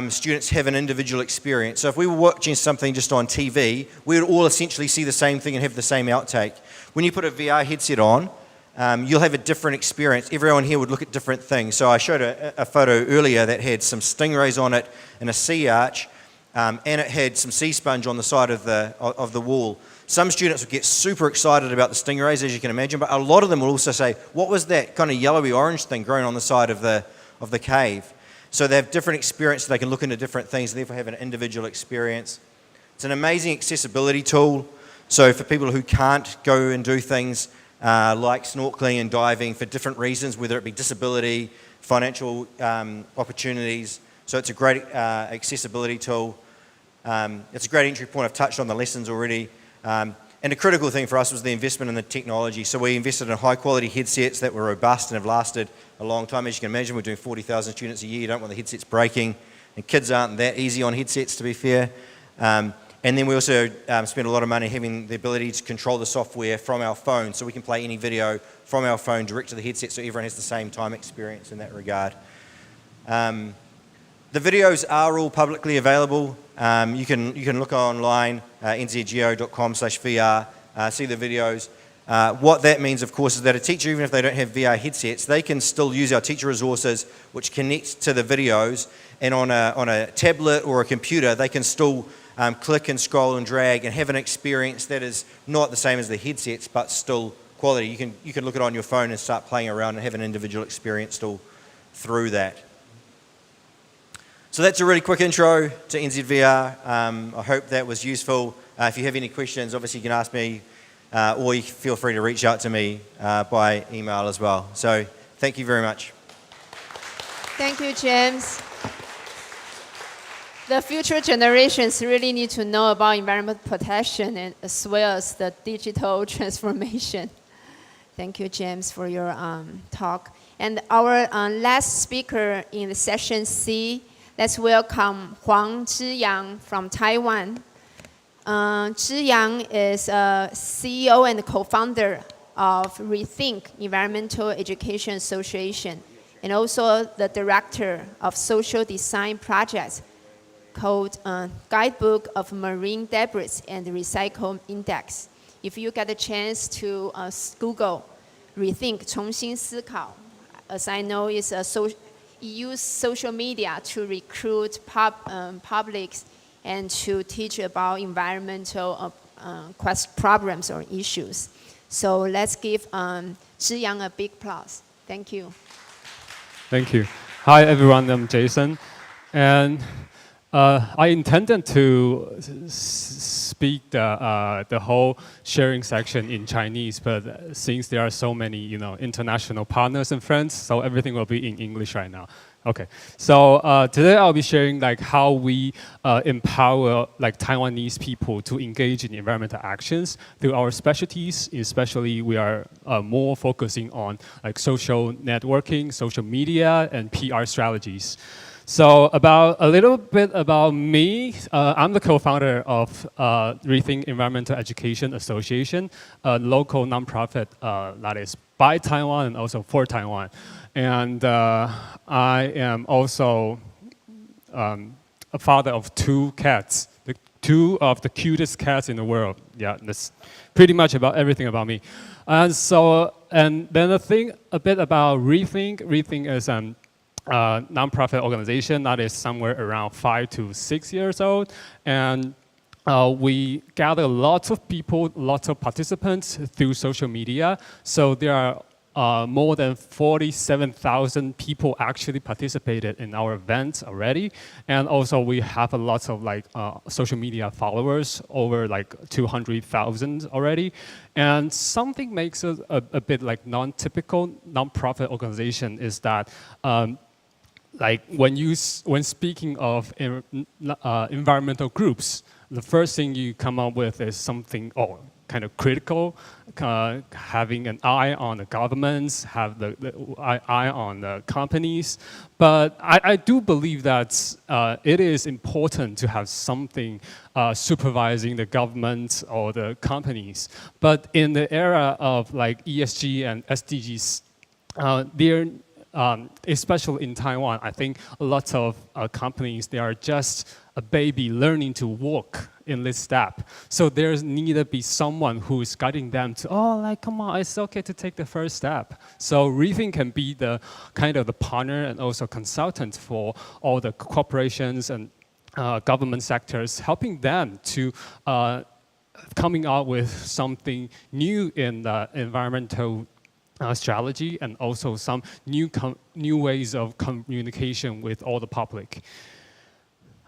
students to have an individual experience. So if we were watching something just on TV, we would all essentially see the same thing and have the same outtake. When you put a VR headset on, you'll have a different experience. Everyone here would look at different things. So I showed a photo earlier that had some stingrays on it and a sea arch, and it had some sea sponge on the side of the wall. some students will get super excited about the stingrays, as you can imagine, but a lot of them will also say, what was that kind of yellowy orange thing growing on the side of the cave? So they have different experiences, they can look into different things, and therefore have an individual experience. It's an amazing accessibility tool. So for people who can't go and do things like snorkeling and diving for different reasons, whether it be disability, financial opportunities. So it's a great accessibility tool. It's a great entry point. I've touched on the lessons already. And the critical thing for us was the investment in the technology. So we invested in high quality headsets that were robust and have lasted a long time. As you can imagine, we're doing 40,000 students a year. You don't want the headsets breaking. And kids aren't that easy on headsets, to be fair. And then we also spent a lot of money having the ability to control the software from our phone, so we can play any video from our phone direct to the headset, so everyone has the same time experience in that regard. The videos are all publicly available. You can look online, nzgeo.com/VR, see the videos. What that means, of course, is that a teacher, even if they don't have VR headsets, they can still use our teacher resources, which connect to the videos, and on a tablet or a computer, they can still click and scroll and drag and have an experience that is not the same as the headsets, but still quality. You can look at it on your phone and start playing around and have an individual experience still through that. So that's a really quick intro to NZVR. I hope that was useful. If you have any questions, obviously you can ask me, or you feel free to reach out to me by email as well. So thank you very much.
Thank you, James. The future generations really need to know about environmental protection and as well as the digital transformation. Thank you, James, for your talk. And our last speaker in the session C, let's welcome Huang Zhiyang from Taiwan. Zhiyang is a CEO and co-founder of Rethink Environmental Education Association and also the director of social design projects called Guidebook of Marine Debris and Recycle Index. If you get a chance to Google Rethink 重新思考, as I know, it's use social media to recruit publics and to teach about environmental problems or issues. So let's give Zhiyang a big applause. Thank you.
Thank you. Hi everyone, I'm Jason. And I intended to speak the whole sharing section in Chinese, but since there are so many, international partners and friends, so everything will be in English right now. Okay, so today I'll be sharing how we empower Taiwanese people to engage in environmental actions through our specialties. Especially, we are more focusing on social networking, social media, and PR strategies. So a little bit about me. I'm the co-founder of Rethink Environmental Education Association, a local nonprofit that is by Taiwan and also for Taiwan. And I am also a father of 2 cats, two of the cutest cats in the world. Yeah, that's pretty much about everything about me. And then a bit about Rethink. Rethink is nonprofit organization that is somewhere around 5 to 6 years old, and we gather lots of people, lots of participants through social media. So there are more than 47,000 people actually participated in our events already, and also we have a lot of social media followers, over 200,000 already. And something makes us a bit non-typical nonprofit organization is that when speaking of environmental groups, the first thing you come up with is something kind of critical, having an eye on the governments, have the eye on the companies. But I do believe that it is important to have something supervising the government or the companies. But in the era of ESG and SDGs, especially in Taiwan, I think lots of companies, they are just a baby learning to walk in this step. So there's need to be someone who is guiding them to, come on, it's okay to take the first step. So Rethink can be the kind of the partner and also consultant for all the corporations and government sectors, helping them to coming up with something new in the environmental strategy, and also some new ways of communication with all the public.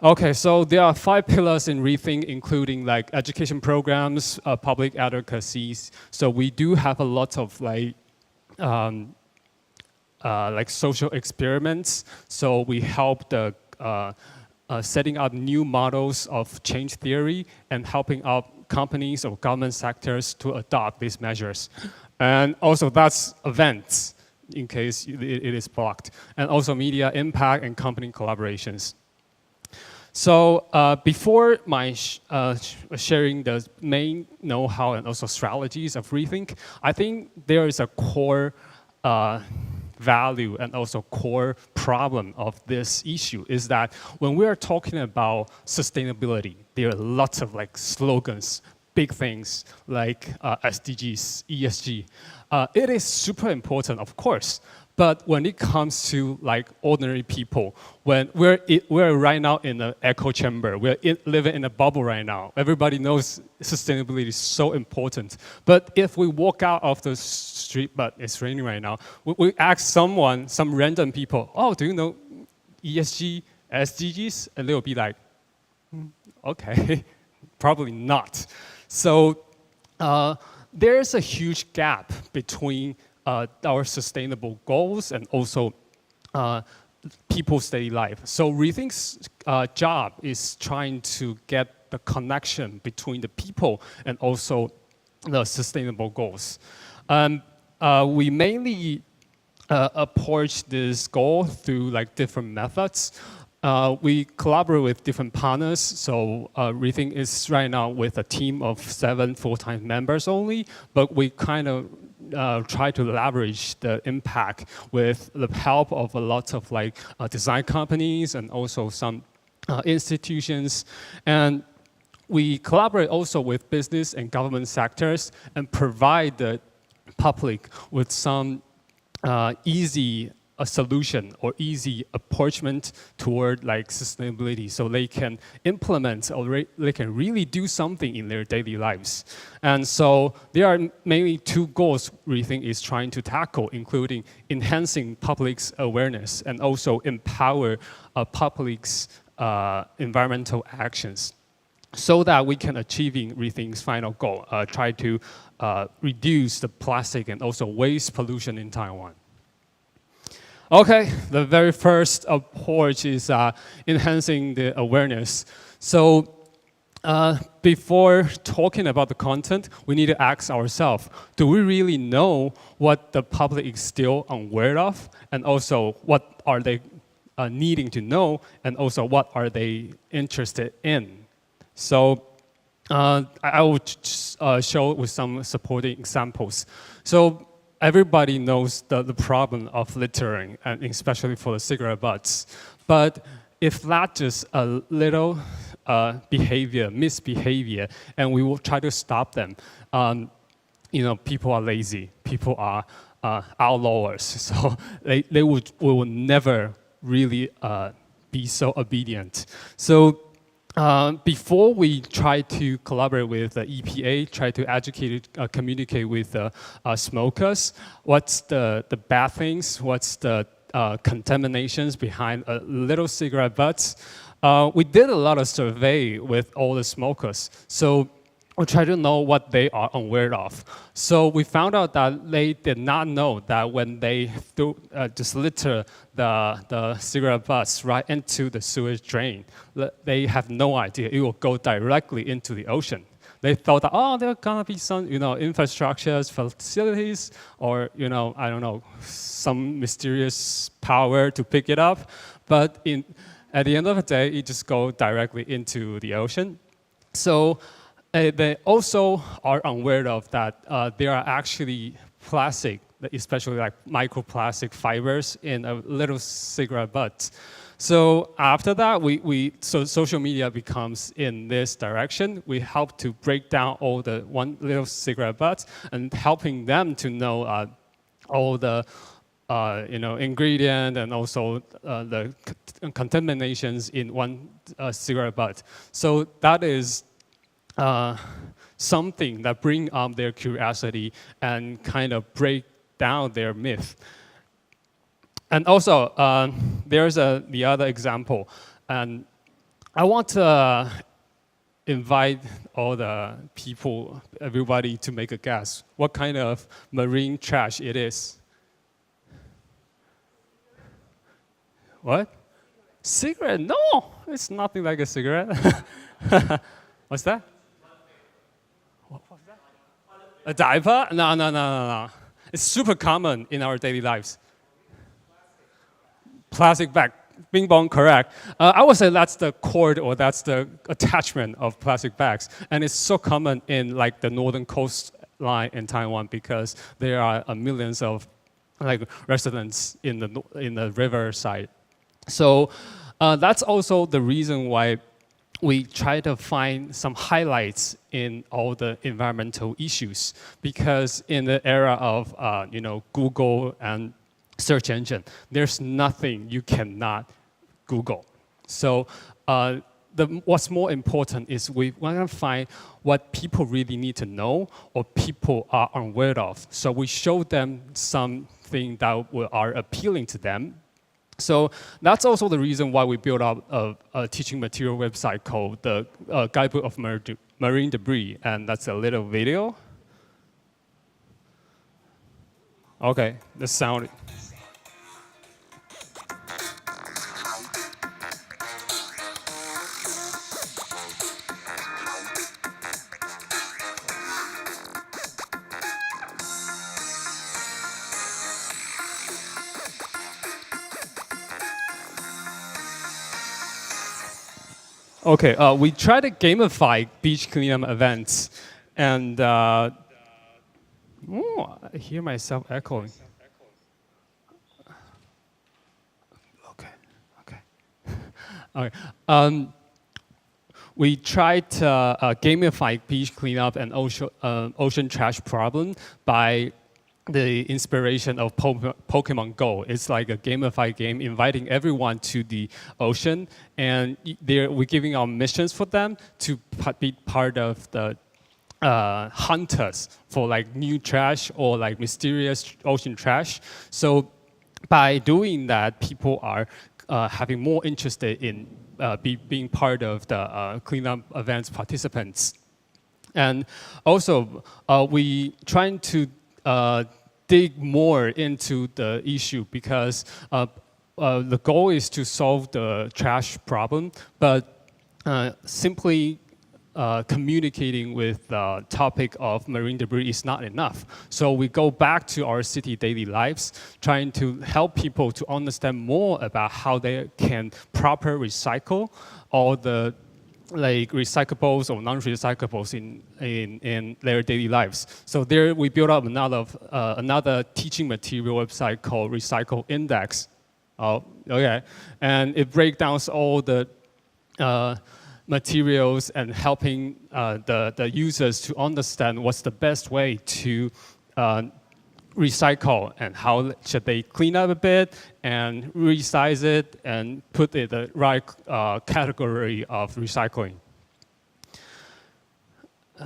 Okay, so there are 5 pillars in Rethink, including like education programs, public advocacies. So we do have a lot of like social experiments. So we help the setting up new models of change theory and helping out companies or government sectors to adopt these measures. And also that's events, in case it is blocked. And also media impact and company collaborations. So before my sharing the main know-how and also strategies of Rethink, I think there is a core value and also core problem of this issue is that when we are talking about sustainability, there are lots of like slogans, big things like SDGs, ESG. It is super important, of course. But when it comes to like ordinary people, when we're right now in an echo chamber, we're living in a bubble right now. Everybody knows sustainability is so important. But if we walk out of the street, but it's raining right now, we ask someone, some random people, oh, do you know ESG, SDGs? And they'll be like, okay, probably not. So there's a huge gap between our sustainable goals and also people's daily life. So Rethink's job is trying to get the connection between the people and also the sustainable goals. We mainly approach this goal through like different methods. We collaborate with different partners. So Rethink is right now with a team of 7 full-time members only, but we kind of try to leverage the impact with the help of a lot of like design companies and also some institutions. And we collaborate also with business and government sectors and provide the public with some easy solution or easy approachment toward like sustainability so they can implement or they can really do something in their daily lives. And so there are mainly 2 goals Rethink is trying to tackle, including enhancing public's awareness and also empower public's environmental actions so that we can achieving Rethink's final goal, try to reduce the plastic and also waste pollution in Taiwan. Okay, the very first approach is enhancing the awareness. So before talking about the content, we need to ask ourselves, do we really know what the public is still unaware of? And also, what are they needing to know? And also, what are they interested in? So I will show with some supporting examples. So everybody knows the problem of littering, and especially for the cigarette butts. But if that's just a little misbehavior, and we will try to stop them, people are lazy, people are outlawers, so they will never really be so obedient. So before we try to collaborate with the EPA, try to educate, communicate with smokers, what's the bad things, what's the contaminations behind a little cigarette butts. We did a lot of survey with all the smokers. So we try to know what they are aware of. So we found out that they did not know that when they just litter the cigarette butts right into the sewage drain, they have no idea it will go directly into the ocean. They thought that, oh, there are gonna be some, infrastructures, facilities, or, I don't know, some mysterious power to pick it up. But at the end of the day, it just goes directly into the ocean. So they also are unaware of that there are actually plastic, especially like microplastic fibers in a little cigarette butt. So after that, so social media becomes in this direction. We help to break down all the one little cigarette butts and helping them to know all the ingredient and also the contaminations in one cigarette butt. So that is something that bring up their curiosity and kind of break down their myth. And also, there's the other example, and I want to invite all the people, everybody, to make a guess what kind of marine trash it is. What? Cigarette? No, it's nothing like a cigarette. What's that? What was that? A diaper? No. It's super common in our daily lives. Plastic bag. Bing bong, correct. I would say that's the cord or that's the attachment of plastic bags. And it's so common in like the northern coastline in Taiwan because there are millions of like residents in the riverside. So that's also the reason why we try to find some highlights in all the environmental issues, because in the era of Google and search engine, there's nothing you cannot Google. So what's more important is we want to find what people really need to know or people are unaware of. So we show them something that are appealing to them. So that's also the reason why we built up a teaching material website called the Guidebook of Marine Debris, and that's a little video. Okay, the sound. Okay, we try to gamify beach cleanup events, and I hear myself echoing. Okay. We tried to gamify beach cleanup and ocean trash problem by the inspiration of Pokemon Go. It's like a gamified game inviting everyone to the ocean, and we're giving out missions for them to be part of the hunters for like new trash or like mysterious ocean trash. So by doing that, people are having more interest in being part of the cleanup events participants. And also, we trying to dig more into the issue because the goal is to solve the trash problem, but simply communicating with the topic of marine debris is not enough. So we go back to our city daily lives, trying to help people to understand more about how they can proper recycle all the like recyclables or non-recyclables in their daily lives. So there we built up another teaching material website called Recycle Index. Oh, okay. And it breaks down all the materials and helping the users to understand what's the best way to recycle and how should they clean up a bit and resize it and put it in the right category of recycling.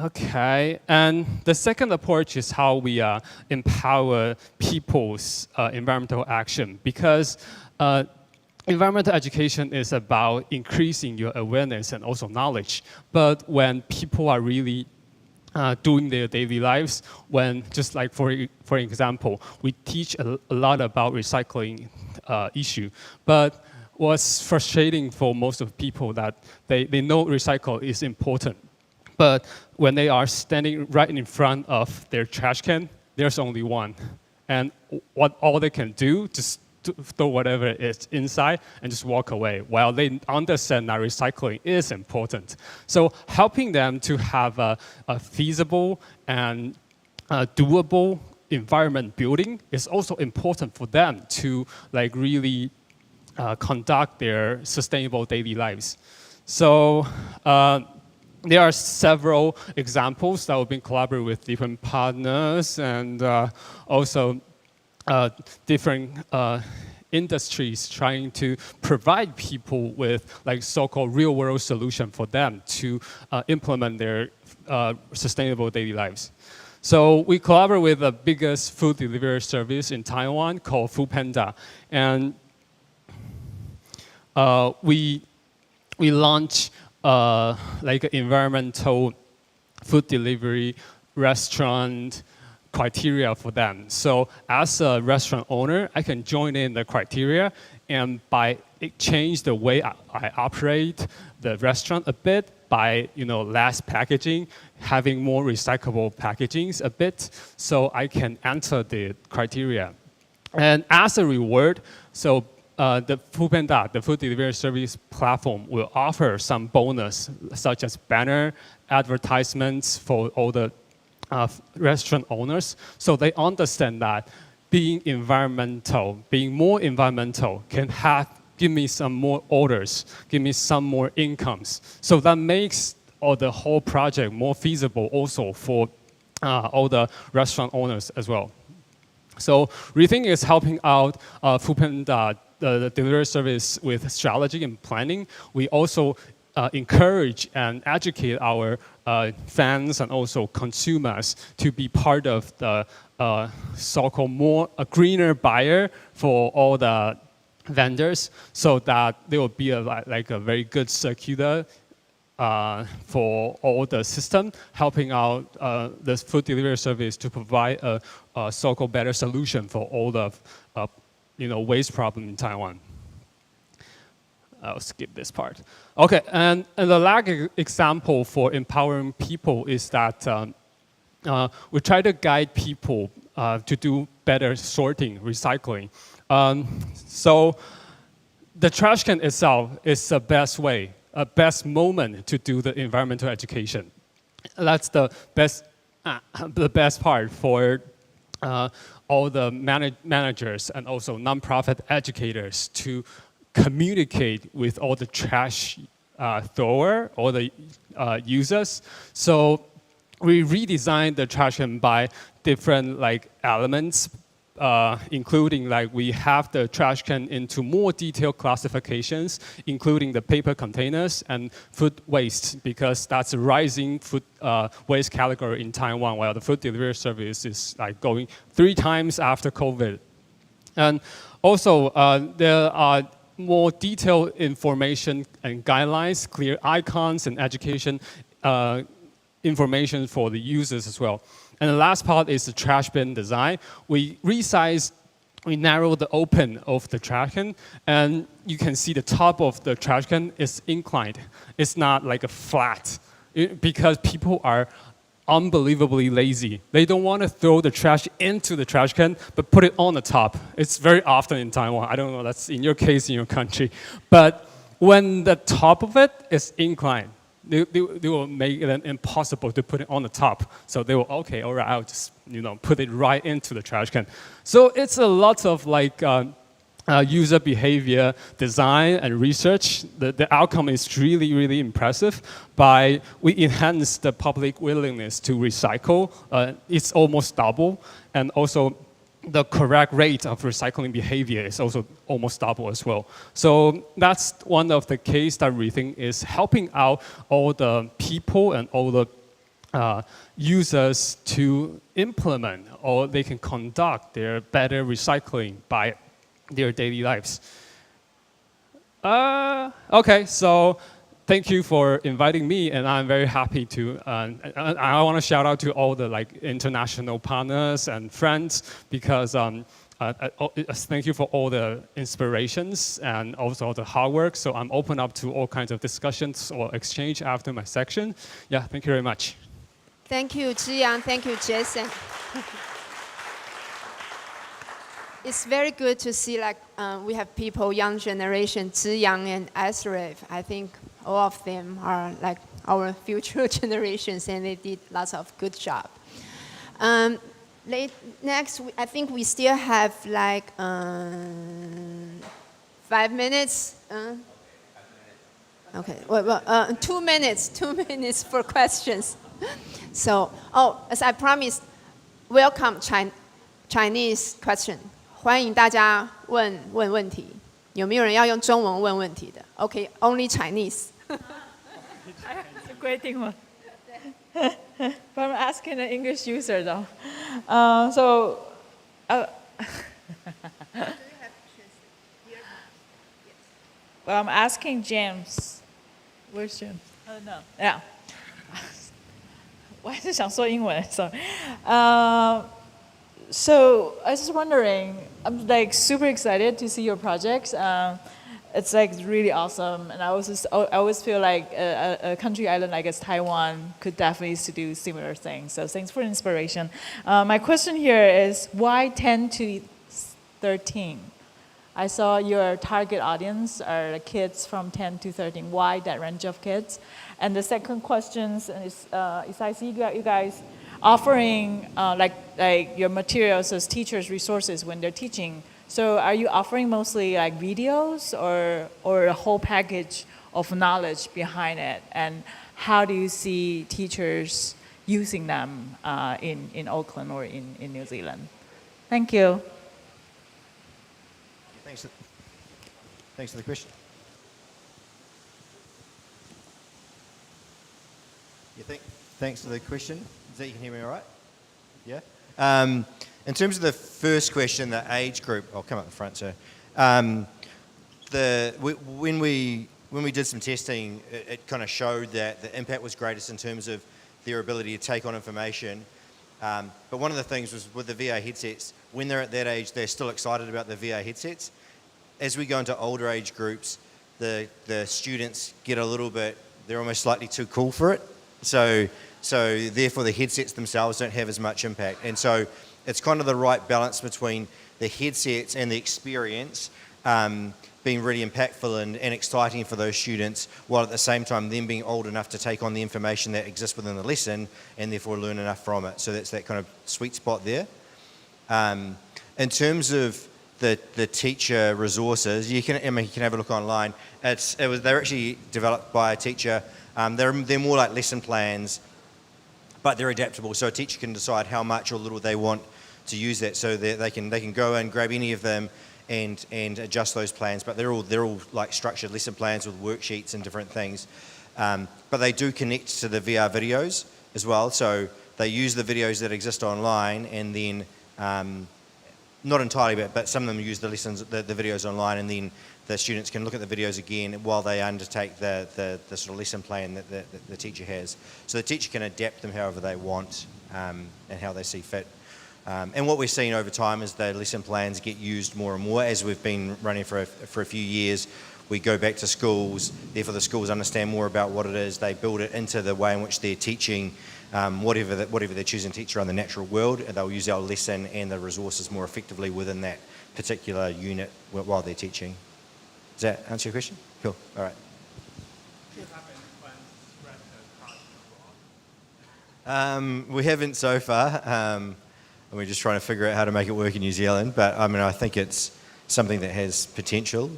Okay, and the second approach is how we empower people's environmental action, because environmental education is about increasing your awareness and also knowledge. But when people are really doing their daily lives, when just like for example, we teach a lot about recycling issue, but what's frustrating for most of people that they know recycle is important, but when they are standing right in front of their trash can, there's only one, and all they can do just to throw whatever is inside and just walk away, while they understand that recycling is important. So helping them to have a feasible and doable environment building is also important for them to like really conduct their sustainable daily lives. So there are several examples that we've been collaborating with different partners and also different industries trying to provide people with like so-called real-world solution for them to implement their sustainable daily lives. So we collaborate with the biggest food delivery service in Taiwan called Foodpanda, and we launch like an environmental food delivery restaurant criteria for them. So as a restaurant owner, I can join in the criteria, and by change the way I operate the restaurant a bit by less packaging, having more recyclable packagings a bit, so I can enter the criteria. And as a reward, so the Foodpanda, the food delivery service platform, will offer some bonus, such as banner advertisements for all the restaurant owners, so they understand that being more environmental can give me some more orders, give me some more incomes. So that makes the whole project more feasible also for all the restaurant owners as well. So Rethink is helping out Foodpanda, the delivery service, with strategy and planning. We also encourage and educate our fans and also consumers to be part of the so-called a greener buyer for all the vendors, so that there will be like a very good circular for all the system, helping out the food delivery service to provide a so-called better solution for all the waste problem in Taiwan. I'll skip this part. Okay, and the last example for empowering people is that we try to guide people to do better sorting, recycling. So the trash can itself is the best way, a best moment to do the environmental education. That's the best part for all the managers and also nonprofit educators to communicate with all the trash thrower, all the users. So we redesigned the trash can by different elements, including we have the trash can into more detailed classifications, including the paper containers and food waste, because that's a rising food waste category in Taiwan, while the food delivery service is going 3 times after COVID. And also there are more detailed information and guidelines, clear icons and education information for the users as well. And the last part is the trash bin design. We narrow the open of the trash can, and you can see the top of the trash can is inclined. It's not like a flat, because people are unbelievably lazy. They don't want to throw the trash into the trash can, but put it on the top. It's very often in Taiwan. I don't know, that's in your case, in your country. But when the top of it is inclined, they will make it impossible to put it on the top. So they will, okay, all right, I'll just put it right into the trash can. So it's a lot of user behavior design and research. The outcome is really, really impressive. We enhance the public willingness to recycle. It's almost double, and also the correct rate of recycling behavior is also almost double as well. So that's one of the cases that we think is helping out all the people and all the users to implement, or they can conduct their better recycling by their daily lives. Okay, so thank you for inviting me, and I'm very happy to. I want to shout out to all the international partners and friends, because thank you for all the inspirations and also the hard work. So I'm open up to all kinds of discussions or exchange after my section. Yeah, thank you very much.
Thank you, Zhiyang. Thank you, Jason. It's very good to see we have people, young generation, Zhiyang and Ashraf. I think all of them are our future generations, and they did lots of good job. Next, I think we still have 5 minutes. Okay, well, 2 minutes. 2 minutes for questions. So, as I promised, welcome Chinese question. 欢迎大家问问题。有没有人要用中文问问题的 ？OK, only Chinese.
It's a great thing. But I'm asking an English user though. Well, I'm asking James. Where's James? I don't know. Yeah. 我还是想说英文 sorry. So I was just wondering, I'm like super excited to see your projects. It's like really awesome, and I always feel like a country island like as Taiwan could definitely do similar things. So thanks for the inspiration. My question here is why 10 to 13? I saw your target audience are the kids from 10 to 13. Why that range of kids? And the second question is I see you guys offering like your materials as teachers' resources when they're teaching. So are you offering mostly like videos or a whole package of knowledge behind it? And how do you see teachers using them in Auckland or in New Zealand? Thank you.
Thanks for the question. Thanks for the question. Is that you can hear me all right? Yeah. In terms of the first question, the age group, I'll come up the front, sir. When we did some testing, it kind of showed that the impact was greatest in terms of their ability to take on information. But one of the things was with the VR headsets, when they're at that age, they're still excited about the VR headsets. As we go into older age groups, the students get a little bit, they're almost slightly too cool for it. So therefore the headsets themselves don't have as much impact. And so it's kind of the right balance between the headsets and the experience being really impactful and exciting for those students, while at the same time them being old enough to take on the information that exists within the lesson and therefore learn enough from it. So that's that kind of sweet spot there. In terms of the teacher resources, you can have a look online. They're actually developed by a teacher. They're more like lesson plans, but they're adaptable. So a teacher can decide how much or little they want to use that. So that they can go and grab any of them and adjust those plans. But they're all like structured lesson plans with worksheets and different things. But they do connect to the VR videos as well. So they use the videos that exist online, and then not entirely, but some of them use the videos online, and then the students can look at the videos again while they undertake the sort of lesson plan that the teacher has. So the teacher can adapt them however they want and how they see fit. And what we're seeing over time is the lesson plans get used more and more as we've been running for a few years. We go back to schools, therefore the schools understand more about what it is. They build it into the way in which they're teaching whatever they're choosing to teach around the natural world, and they'll use our lesson and the resources more effectively within that particular unit while they're teaching. Does that answer your question? Cool. All right. We haven't so far. And we're just trying to figure out how to make it work in New Zealand. But I mean, I think it's something that has potential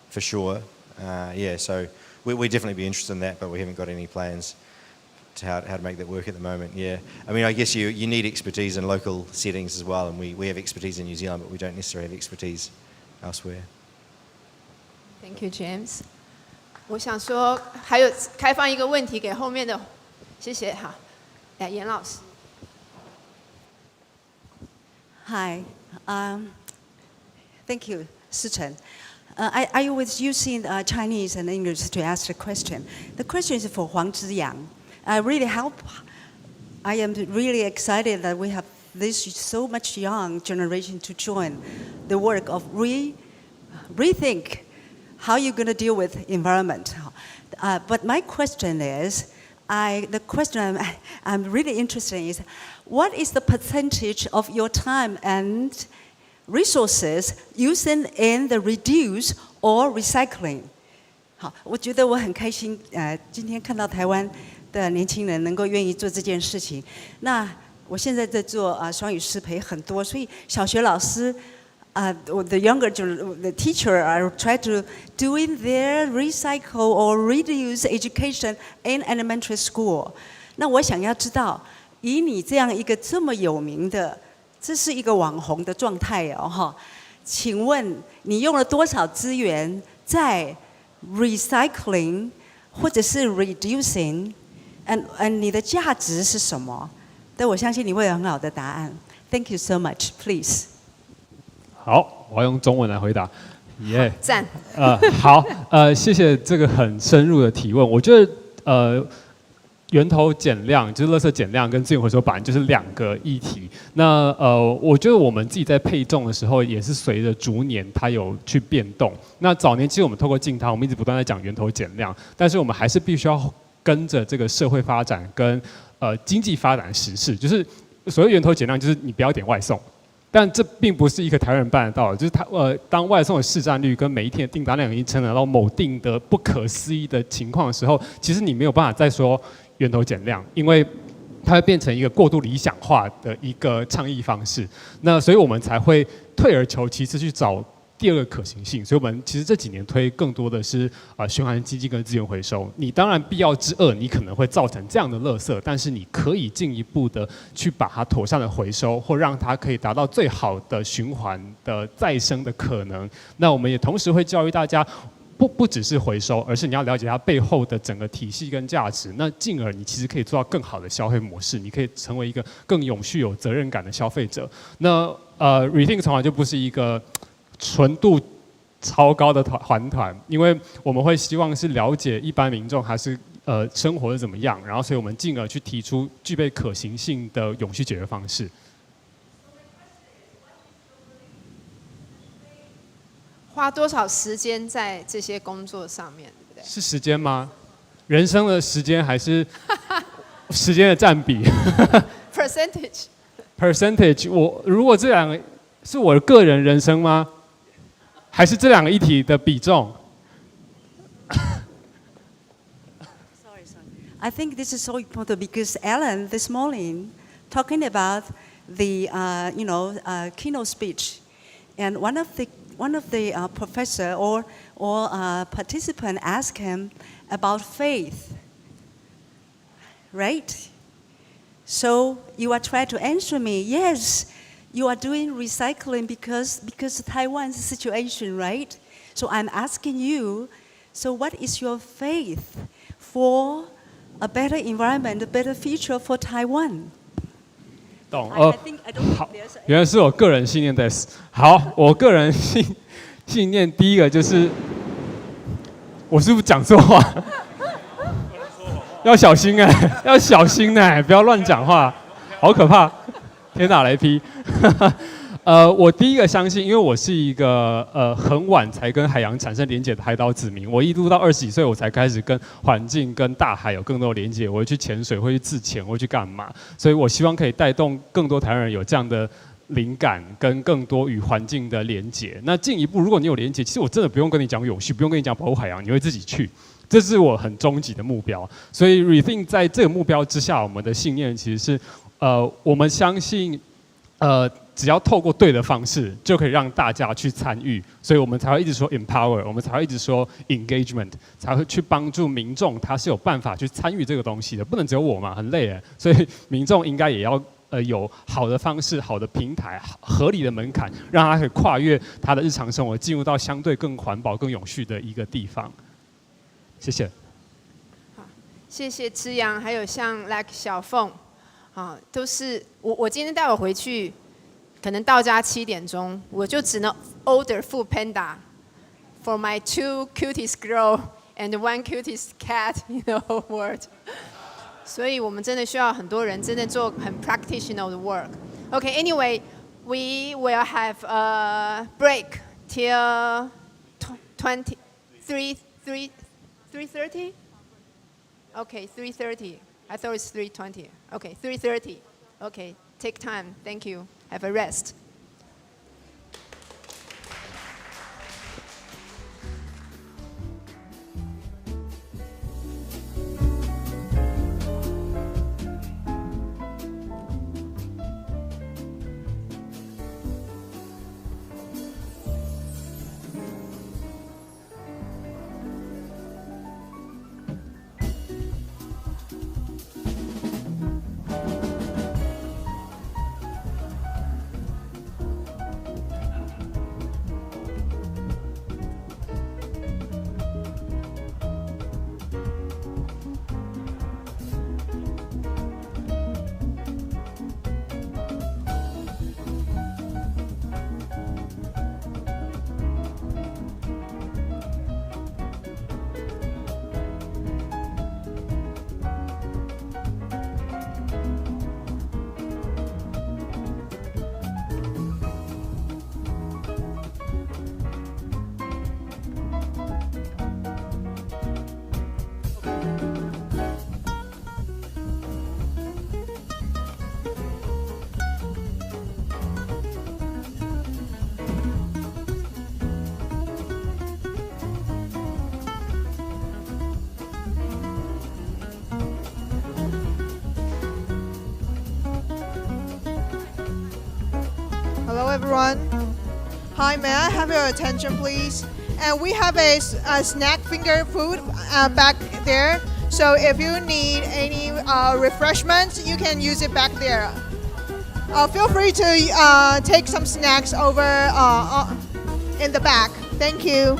for sure. Yeah, so we'd definitely be interested in that, but we haven't got any plans to how to make that work at the moment. Yeah, I mean, I guess you need expertise in local settings as well, and we have expertise in New Zealand, but we don't necessarily have expertise elsewhere.
Thank you, James. 我想说，还有开放一个问题给后面的，谢谢哈，严老师。
Hi, thank you, Sichen. I was using Chinese and English to ask the question. The question is for Huang Ziyang. I am really excited that we have this so much young generation to join the work of rethink how you're going to deal with environment. But my question is, the question I'm really interested in is, what is the percentage of your time and resources using in the reduce or recycling? 好，我觉得我很开心，今天看到台湾的年轻人能够愿意做这件事情。那我现在在做双语师培很多，所以小学老师。the teacher are trying to doing their recycle or reduce education in elementary school. 那我想要知道，以你这样一个这么有名的这是一个网红的状态哦，哈。请问你用了多少资源在 recycling 或者是 reducing，and 你的价值是什么？但我相信你会有很好的答案。Thank you so much, please.
好，我要用中文来回答。耶、
赞。
好，谢谢这个很深入的提问。我觉得源头减量就是垃圾减量跟资源回收本来就是两个议题。那我觉得我们自己在配重的时候，也是随着逐年它有去变动。那早年其实我们透过净滩，我们一直不断在讲源头减量，但是我们还是必须要跟着这个社会发展跟经济发展的时事，就是所谓源头减量，就是你不要点外送。但这并不是一个台湾人办得到的，就是当外送的市占率跟每一天的订单量已经成长到某定的不可思议的情况的时候，其实你没有办法再说源头减量，因为它会变成一个过度理想化的一个倡议方式。那所以我们才会退而求其次去找第二个可行性。所以我们其实这几年推更多的是循环经济跟资源回收。你当然必要之恶，你可能会造成这样的垃圾，但是你可以进一步的去把它妥善的回收，或让它可以达到最好的循环的再生的可能。那我们也同时会教育大家。不只是回收，而是你要了解它背后的整个体系跟价值，那进而你其实可以做到更好的消费模式，你可以成为一个更永续、有责任感的消费者。那Rethink 从来就不是一个纯度超高的团，因为我们会希望是了解一般民众还是生活是怎么样，然后所以我们进而去提出具备可行性的永续解决方式。
花多少时间在这些工作上面，对不对？
是时间吗？人生的时间还是时间的占比？Percentage。如果这两个是我的个人人生吗？还是这两个议题的比重
？Sorry. I think this is so important because Alan this morning talking about the keynote speech, and one of the professor or participant asked him about faith, right? So you are trying to answer me, yes, you are doing recycling because of Taiwan's situation, right? So I'm asking you, so what is your faith for a better environment, a better future for Taiwan?
懂好，原来是我个人信念的。好，我个人信念第一个就是，我是不是讲错话？要小心要小心不要乱讲话，好可怕！天打雷劈。我第一个相信，因为我是一个很晚才跟海洋产生连结的海岛子民，我一路到20几岁我才开始跟环境、跟大海有更多的连结。我会去潜水，会去自潜，会去干嘛？所以我希望可以带动更多台湾人有这样的灵感，跟更多与环境的连结。那进一步，如果你有连结，其实我真的不用跟你讲永续，不用跟你讲保护海洋，你会自己去。这是我很终极的目标。所以 Rethink 在这个目标之下，我们的信念其实是，我们相信，只要透过对的方式，就可以让大家去参与，所以我们才会一直说 empower， 我们才会一直说 engagement， 才会去帮助民众，他是有办法去参与这个东西的，不能只有我嘛，很累所以民众应该也要有好的方式、好的平台、合理的门槛，让他可以跨越他的日常生活，进入到相对更环保、更永续的一个地方。谢谢。
好，谢谢之阳，还有像 like 小凤，都是我今天带我回去。可能到家7点钟，我就只能 order Food Panda for my 2 cutest girl and 1 cutest cat in the whole world。所以我们真的需要很多人真的做很 practitioner 的 work。Okay, anyway, we will have a break till 3:30. Okay, 3:30. I thought it's 3:20. Okay, 3:30. Okay, take time. Thank you. Have a rest.
everyone. Hi, may I have your attention, please? And we have a snack finger food back there. So if you need any refreshments, you can use it back there. Feel free to take some snacks over in the back. Thank you.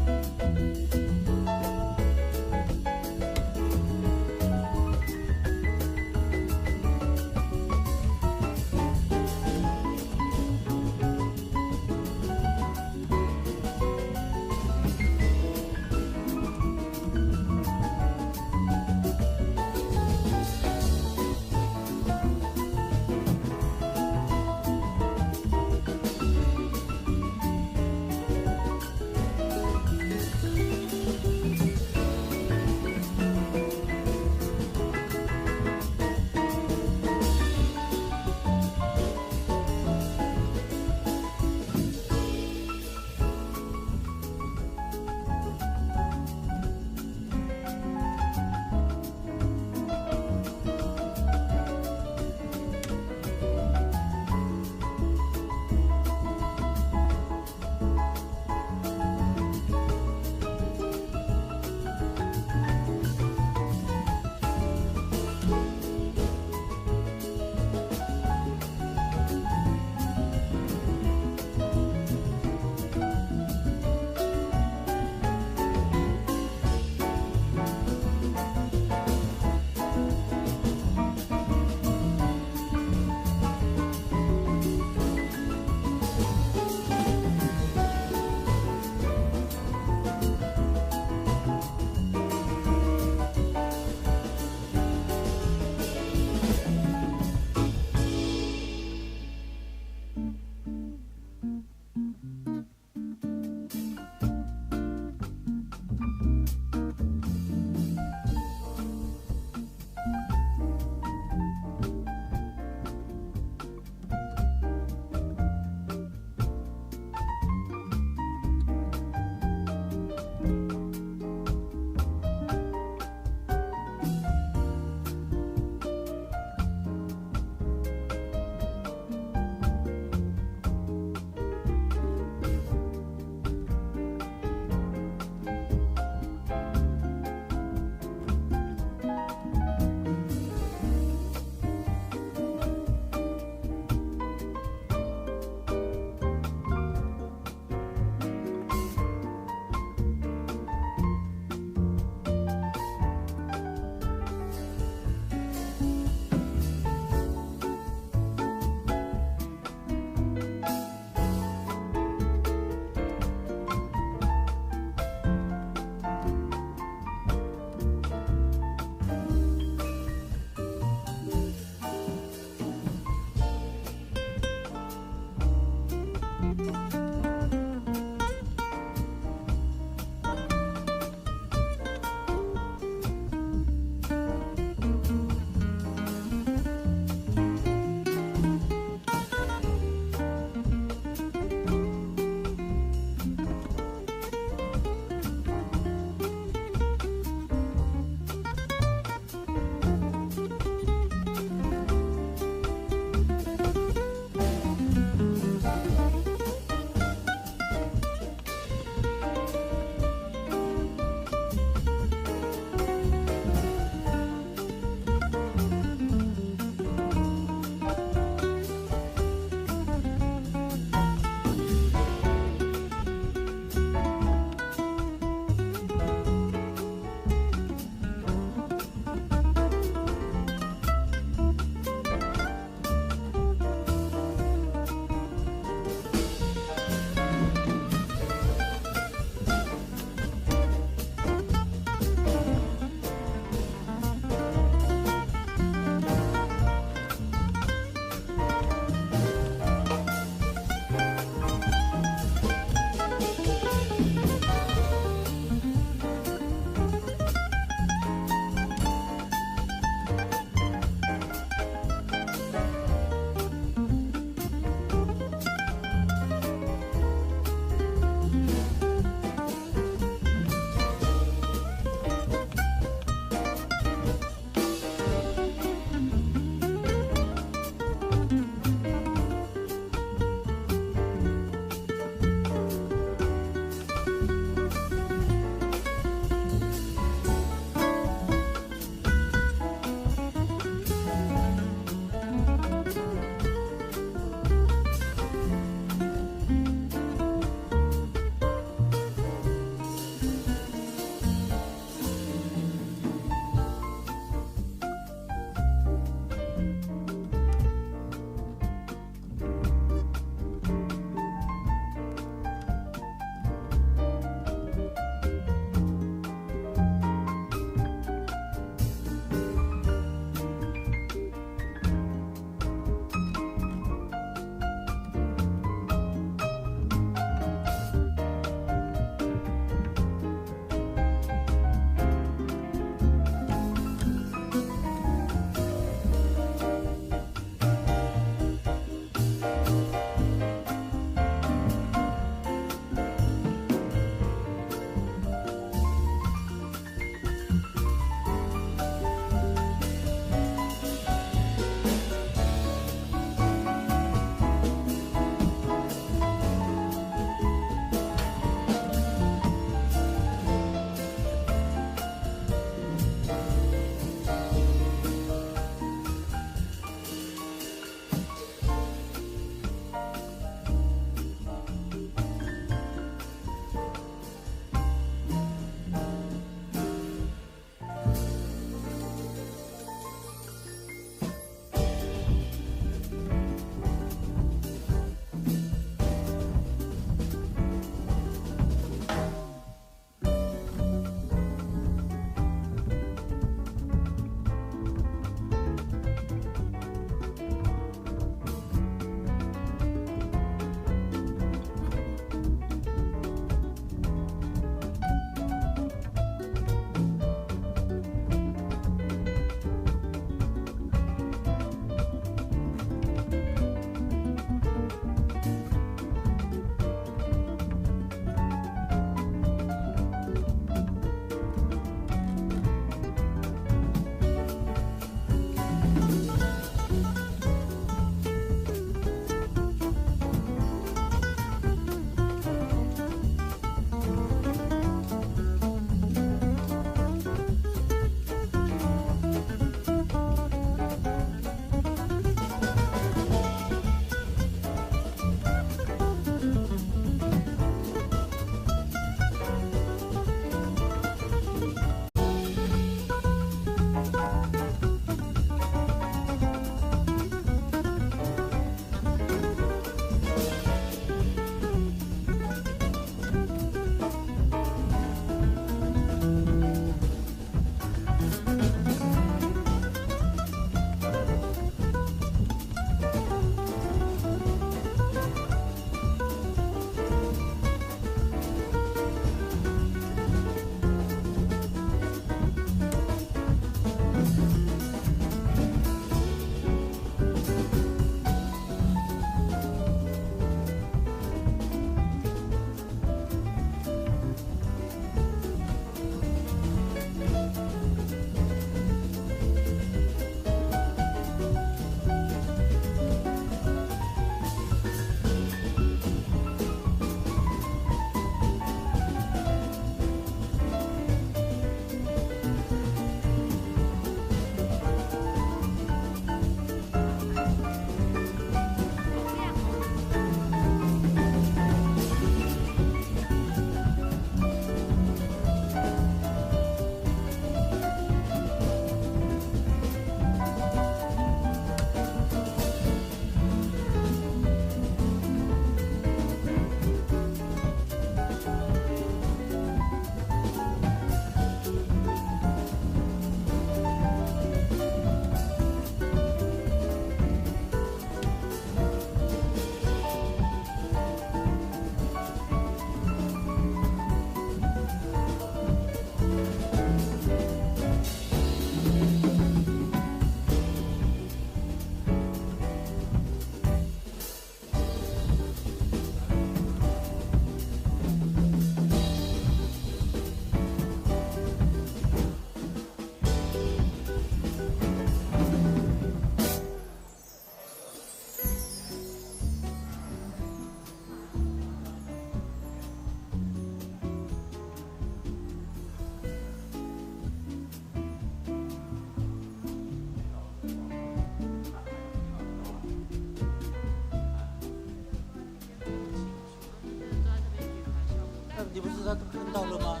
到了吗？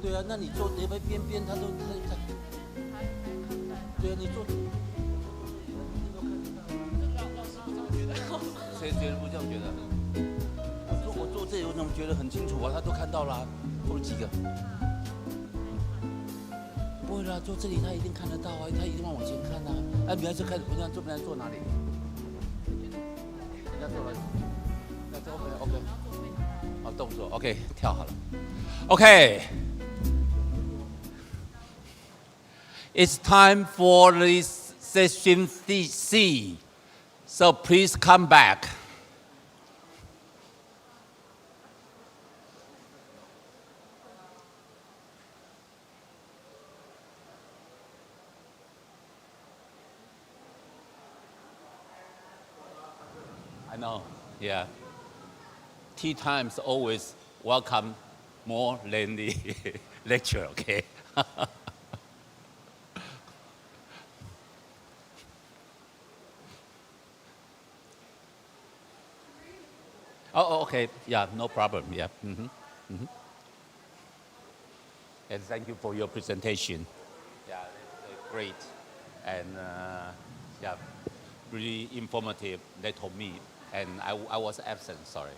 对啊，那你坐边边他都在。对啊，你坐。谁觉得不这样觉得？我坐这里，我怎么觉得很清楚啊？他都看到了、啊，坐了几个？不会啦，坐这里他一定看得到啊，他一定往前看啊。哎，你还是看，人家坐哪里？人家坐了，那这 OK， 好，动作 OK， 跳好了。OK， it's time for this session C. So please come back. I know, yeah. Tea times always welcome more than the lecture, okay? Oh, okay, yeah, no problem, yeah. And thank you for your presentation. Yeah, it's great. And yeah, really informative, they told me. And I was absent, sorry.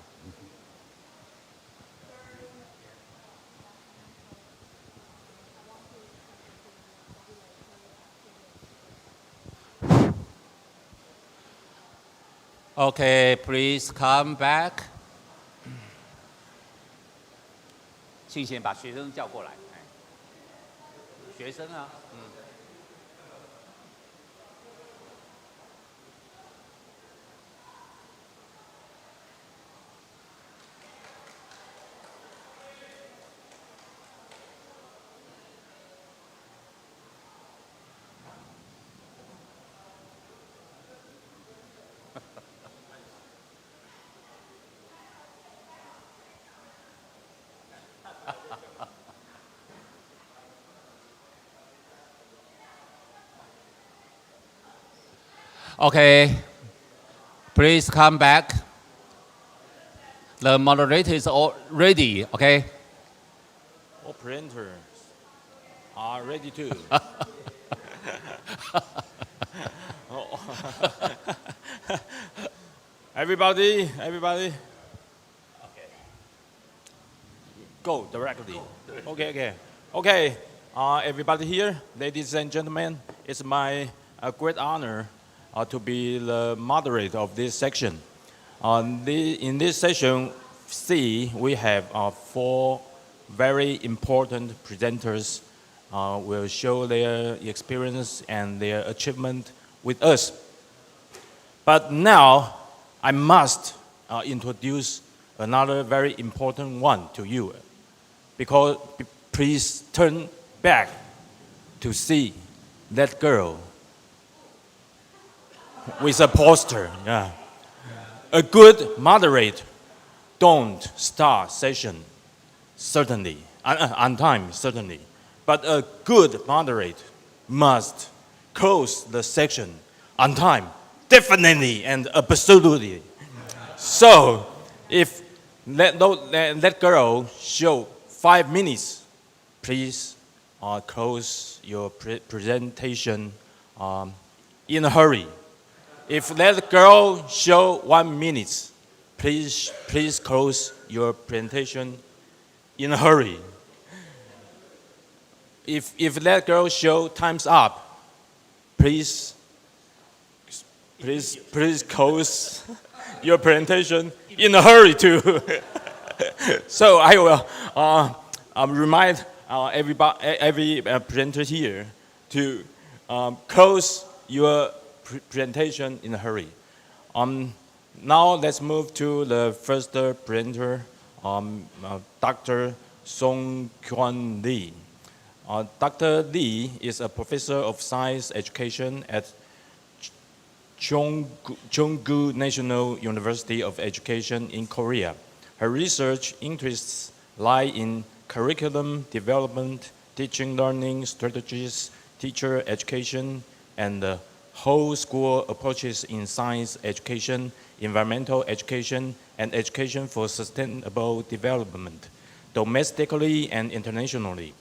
Okay, please come back. 庆贤把学生叫过来。学生啊，Okay, please come back. The moderator is all ready, okay?
All printers are ready too. Everybody. Okay. Go directly. Okay. Everybody here, ladies and gentlemen, it's my great honor to be the moderator of this section. In this session C, we have 4 very important presenters will show their experience and their achievement with us. But now, I must introduce another very important one to you. Because please turn back to see that girl with a poster. Yeah. A good moderator don't start session certainly, on time certainly, but a good moderator must close the section on time, definitely and absolutely. So if that girl show 5 minutes, please close your presentation in a hurry. If that girl show 1 minute, please close your presentation in a hurry. If that girl show time's up, please close your presentation in a hurry too. So I will remind every presenter here to close your presentation in a hurry. Now let's move to the first presenter, Dr. Song Kwon Lee. Dr. Lee is a professor of science education at Cheonggu National University of Education in Korea. Her research interests lie in curriculum development, teaching learning strategies, teacher education, and whole school approaches in science education, environmental education, and education for sustainable development. domestically and internationally.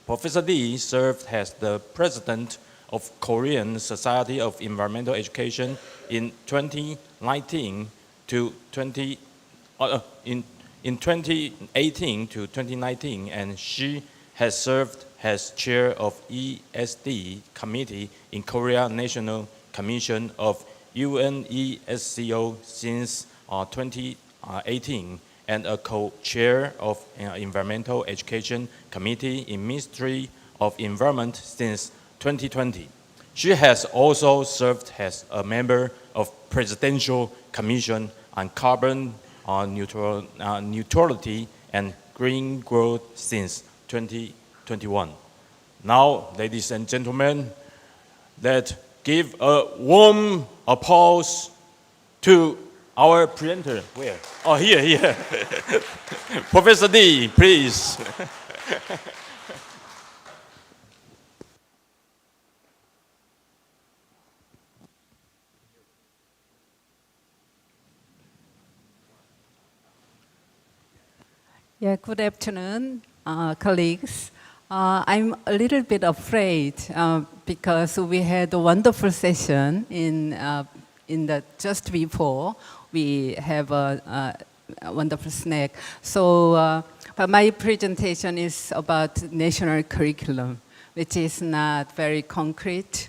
Professor Lee served as the president of Korean Society of Environmental Education in 2019 to 2018 to 2019, and she has served as chair of ESD committee in Korea National Commission of UNESCO since 2018, and a co-chair of Environmental Education Committee in Ministry of Environment since 2020. She has also served as a member of Presidential Commission on Carbon Neutrality and Green Growth since 2021. Now, ladies and gentlemen, let's give a warm applause to our presenter. Where? Oh, here. Professor Lee, please.
Yeah, good afternoon, colleagues. I'm a little bit afraid because we had a wonderful session in the just before. We have a wonderful snack. So, but my presentation is about national curriculum, which is not very concrete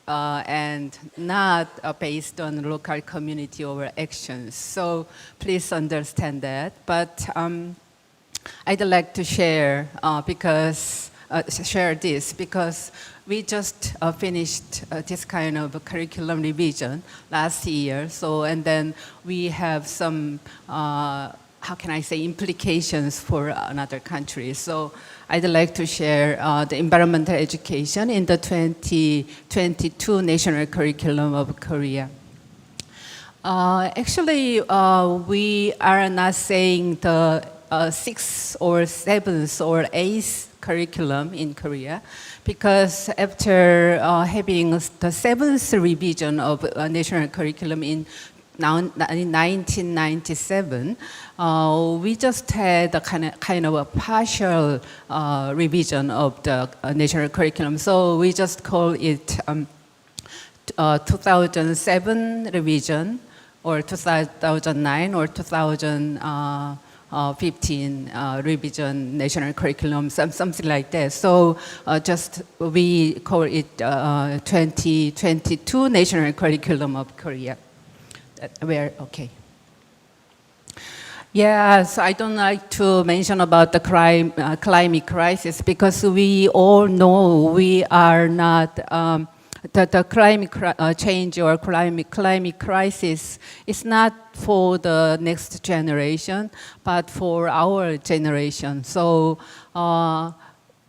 and not based on local community or actions. So please understand that. But I'd like to share this because we just finished this kind of curriculum revision last year. So, and then we have some, how can I say, implications for another country. So I'd like to share the environmental education in the 2022 national curriculum of Korea. Actually, we are not saying the 6th or 7th or 8th curriculum in Korea, because after having the 7th revision of national curriculum in 1997, we just had a kind of a partial revision of the national curriculum. So we just call it 2007 revision, or 2009 or 2015 revision national curriculum, something like that. So just we call it 2022 national curriculum of Korea. Okay. Yeah, so I don't like to mention about the climate crisis, because we all know we are not, the climate change or climate crisis is not for the next generation, but for our generation. So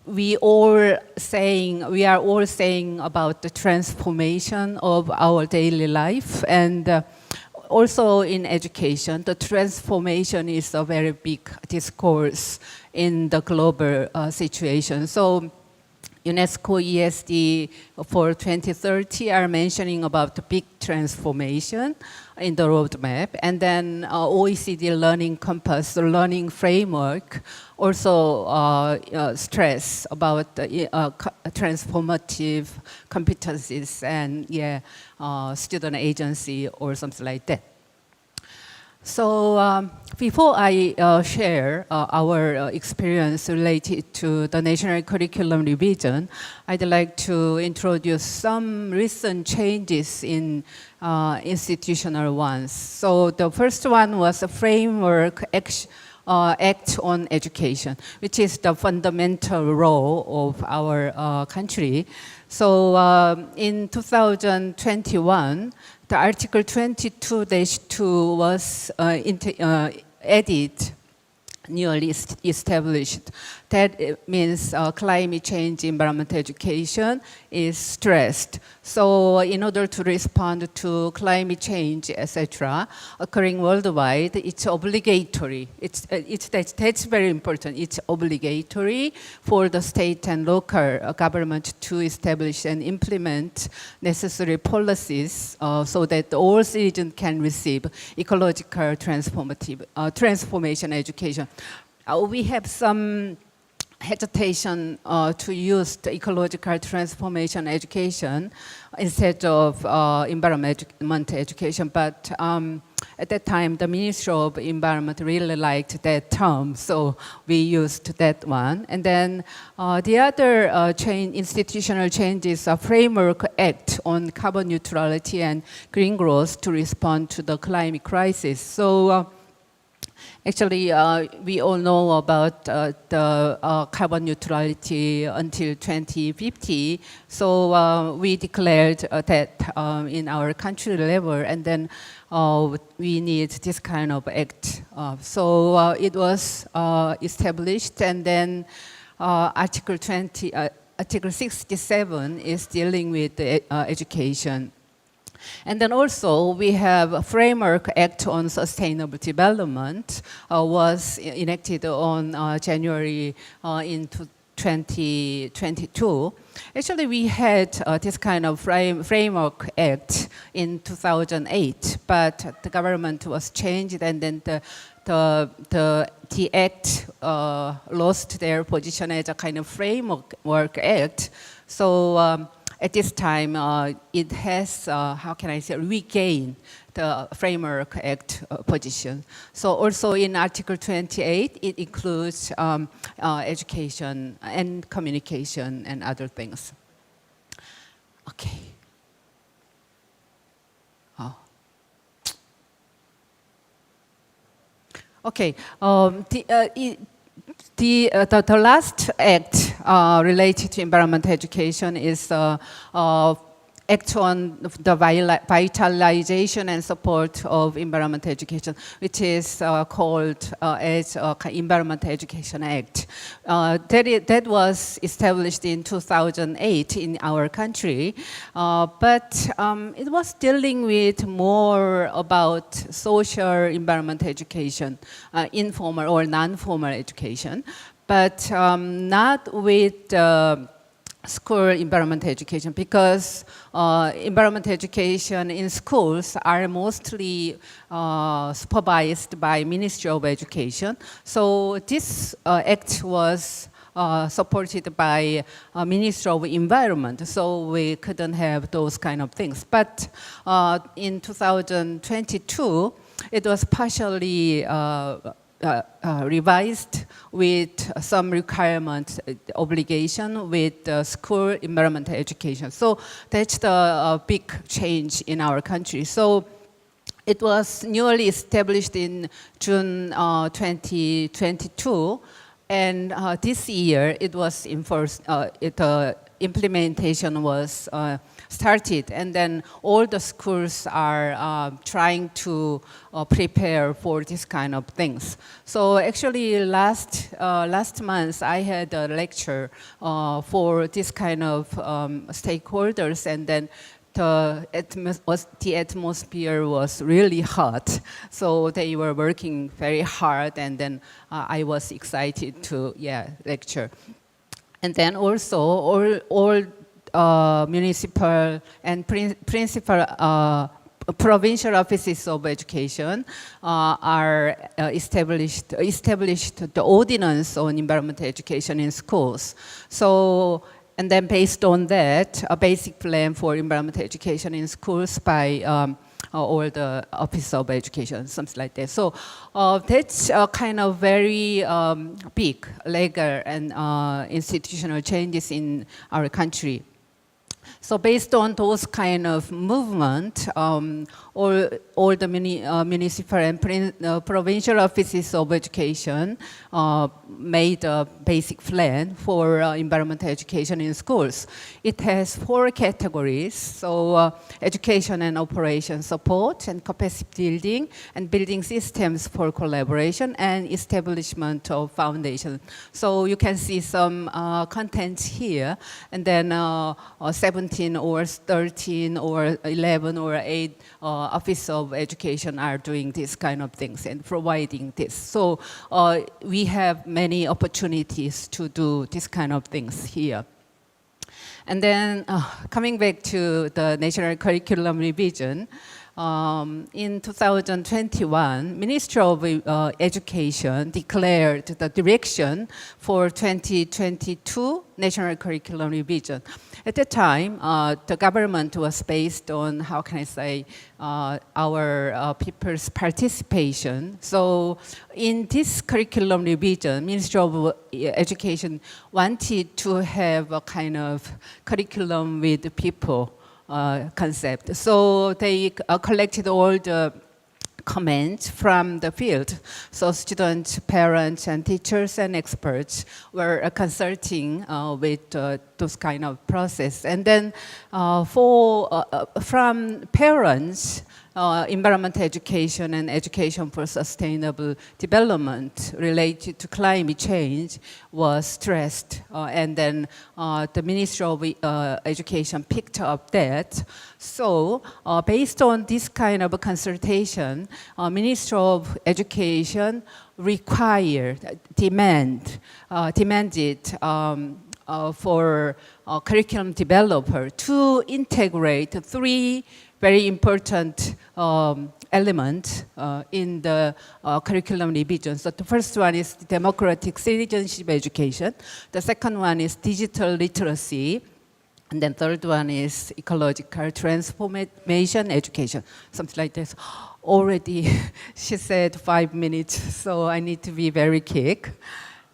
we are all saying about the transformation of our daily life, and also in education, the transformation is a very big discourse in the global situation. So UNESCO ESD for 2030 are mentioning about the big transformation in the roadmap, and then OECD Learning Compass, the learning framework, also stress about the transformative competencies and student agency or something like that. So before I share our experience related to the national curriculum revision, I'd like to introduce some recent changes in institutional ones. So the first one was a framework act on education, which is the fundamental role of our country. So in 2021, the Article 22-2 was added, newly established. That means climate change, environmental education is stressed. So in order to respond to climate change, etc., occurring worldwide, it's obligatory. That's very important. It's obligatory for the state and local government to establish and implement necessary policies so that all citizens can receive ecological transformation education. we have some hesitation to use the ecological transformation education instead of environment education. But at that time, the Ministry of Environment really liked that term, so we used that one. And then the other institutional changes are Framework Act on carbon neutrality and green growth to respond to the climate crisis. So actually, we all know about the carbon neutrality until 2050. So we declared that in our country level, and then we need this kind of act. So it was established, and then Article 67 is dealing with education. And then also we have a Framework Act on Sustainable Development was enacted on January in 2022. Actually, we had this kind of Framework Act in 2008, but the government was changed, and then the act lost their position as a kind of Framework Act. So at this time, it has, how can I say, regained the Framework Act position. So also in Article 28, it includes education and communication and other things. Okay. Okay. The last act related to environmental education is Act on the Vitalization and Support of Environmental Education, which is called as Environmental Education Act. That was established in 2008 in our country, but it was dealing with more about social environmental education, informal or non-formal education, but not with school environmental education, because environmental education in schools are mostly supervised by Ministry of Education. So this act was supported by Ministry of Environment, so we couldn't have those kind of things. But in 2022, it was partially revised with some requirements, obligation with school environmental education. So that's the big change in our country. So it was newly established in June 2022, and this year it was enforced. Implementation was started, and then all the schools are trying to prepare for this kind of things. So actually last month I had a lecture for this kind of stakeholders, and then the atmosphere was really hot. So they were working very hard, and then I was excited to lecture. And then also all municipal and principal provincial offices of education are established the ordinance on environmental education in schools. So, and then based on that, a basic plan for environmental education in schools by or the Office of Education, something like that. So that's kind of very big legal and institutional changes in our country. So based on those kind of movement, all the municipal and provincial offices of education made a basic plan for environmental education in schools. It has 4 categories, so education and operation support, and capacity building, and building systems for collaboration, and establishment of foundation. So you can see some contents here, and then 17 or 13 or 11 or 8 Office of Education are doing this kind of things and providing this. So we have many opportunities to do this kind of things here. And then coming back to the national curriculum revision, In 2021, Ministry of Education declared the direction for 2022 National Curriculum Revision. At the time, the government was based on, how can I say, our people's participation. So in this curriculum revision, Ministry of Education wanted to have a kind of curriculum with people concept. So they collected all the comments from the field. So students, parents, and teachers and experts were consulting with those kind of process. And then from parents, environmental education and education for sustainable development related to climate change was stressed. And then the Ministry of Education picked up that. So based on this kind of a consultation, Ministry of Education demanded for curriculum developer to integrate three very important elements in the curriculum revision. So the first one is democratic citizenship education. The second one is digital literacy. And then third one is ecological transformation education, something like this. Already, she said 5 minutes, so I need to be very quick.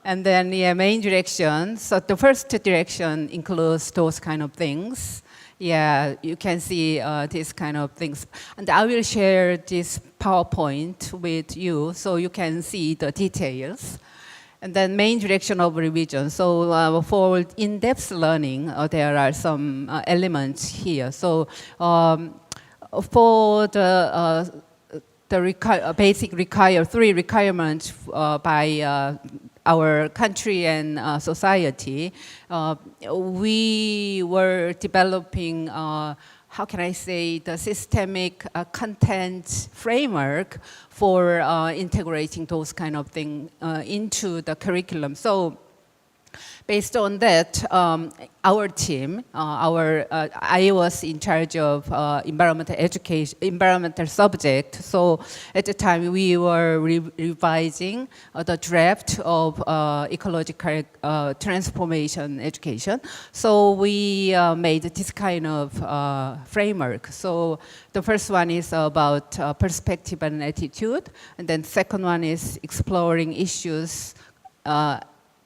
And then the main direction. So the first direction includes those kind of things. Yeah, you can see these kind of things. And I will share this PowerPoint with you so you can see the details. And then main direction of revision. So for in-depth learning, there are some elements here. So for the basic three requirements by our country and society, we were developing, how can I say, the systemic content framework for integrating those kind of things into the curriculum. So based on that, our team, I was in charge of environmental education, environmental subject. So at the time we were revising the draft of ecological transformation education. So we made this kind of framework. So the first one is about perspective and attitude, and then second one is exploring issues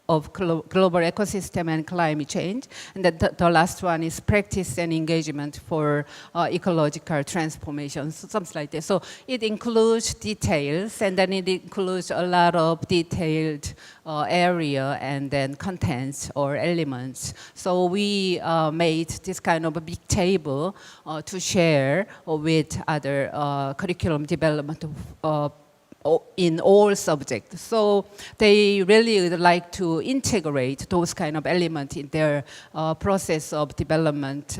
of global ecosystem and climate change. And the last one is practice and engagement for ecological transformation, so something like that. So it includes details, and then it includes a lot of detailed area and then contents or elements. So we made this kind of a big table to share with other curriculum development in all subjects. So they really would like to integrate those kind of elements in their process of development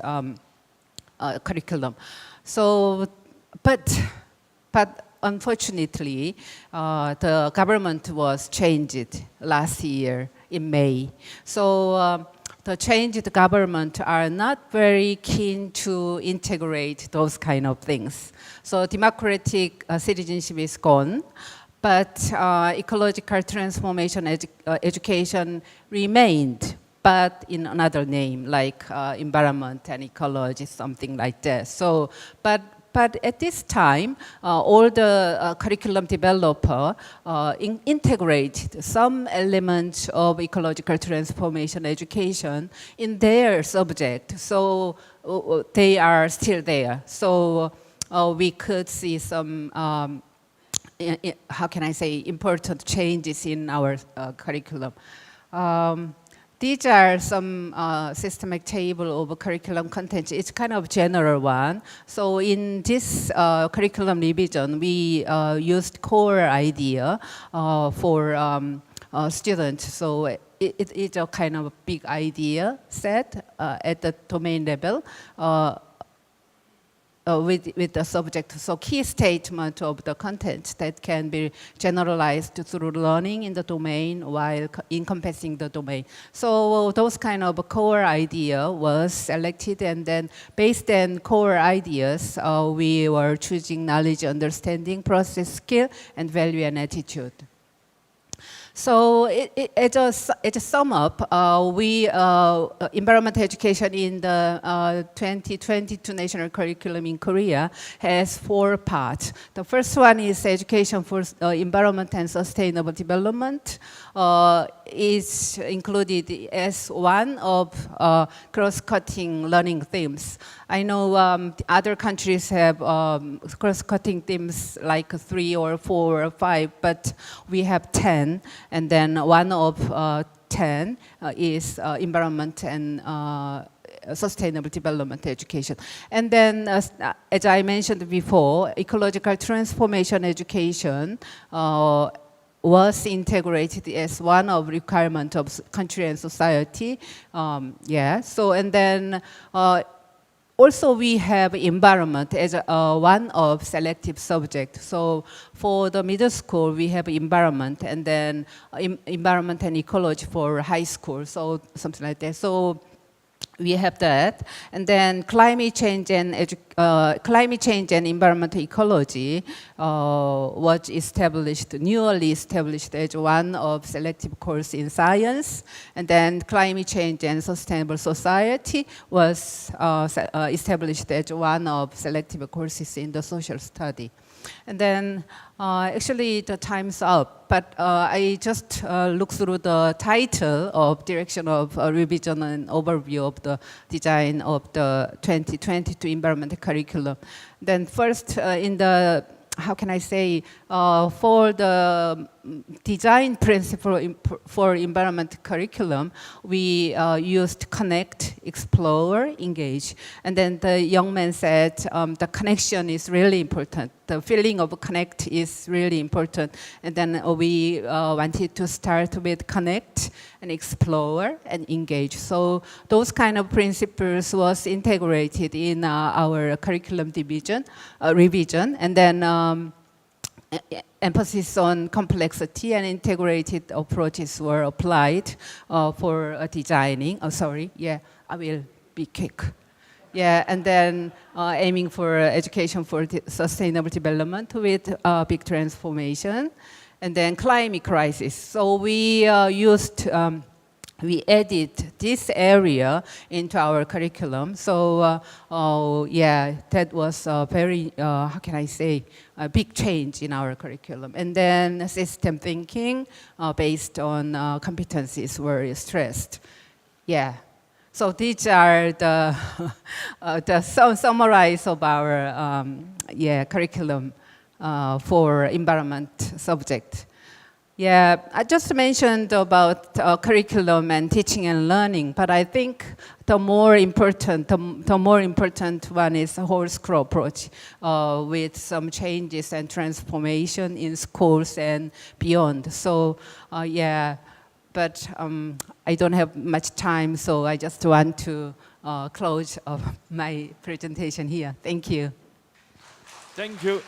curriculum. So, but unfortunately, the government was changed last year in May. So the changed government are not very keen to integrate those kind of things. So democratic citizenship is gone, but ecological transformation education remained, but in another name, like environment and ecology, something like that. So, but at this time, all the curriculum developer integrated some elements of ecological transformation education in their subject. So they are still there. So we could see some, how can I say, important changes in our curriculum. These are some systemic table of curriculum content. It's kind of general one. So in this curriculum revision, we used core idea for students. So it's a kind of big idea set at the domain level. with the subject. So key statement of the content that can be generalized through learning in the domain while encompassing the domain. So those kind of core idea was selected, and then based on core ideas, we were choosing knowledge, understanding, process, skill, and value and attitude. So as a sum up, environmental education in the 2022 national curriculum in Korea has 4 parts. The first one is education for environment and sustainable development. Is included as one of cross-cutting learning themes. I know other countries have cross-cutting themes like 3 or 4 or 5, but we have 10, and then one of 10 is environment and sustainable development education. And then, as I mentioned before, ecological transformation education was integrated as one of requirement of country and society. So, and then also we have environment as one of selective subject. So for the middle school, we have environment, and then environment and ecology for high school, so something like that. So we have that, and then climate change and environmental ecology was established, newly established as one of selective course in science, and then climate change and sustainable society was established as one of selective courses in the social study. And then actually the time's up, but I just looked through the title of Direction of Revision and Overview of the Design of the 2022 Environmental Curriculum. Then first in the, how can I say, for the design principle for environment curriculum, we used connect, explore, engage. And then the young man said the connection is really important. The feeling of connect is really important. And then we wanted to start with connect and explore and engage. So those kind of principles was integrated in our curriculum revision. And then emphasis on complexity and integrated approaches were applied for designing. Oh, sorry, yeah, I will be quick. Yeah, and then aiming for education for sustainable development with big transformation. And then climate crisis. So we we added this area into our curriculum. So yeah, that was a very, how can I say, a big change in our curriculum. And then system thinking based on competencies were stressed. Yeah. So these are the, summarize of our curriculum for environment subject. Yeah, I just mentioned about curriculum and teaching and learning, but I think the more important one is a whole school approach with some changes and transformation in schools and beyond. So yeah, but I don't have much time, so I just want to close my presentation here. Thank you.
Thank you.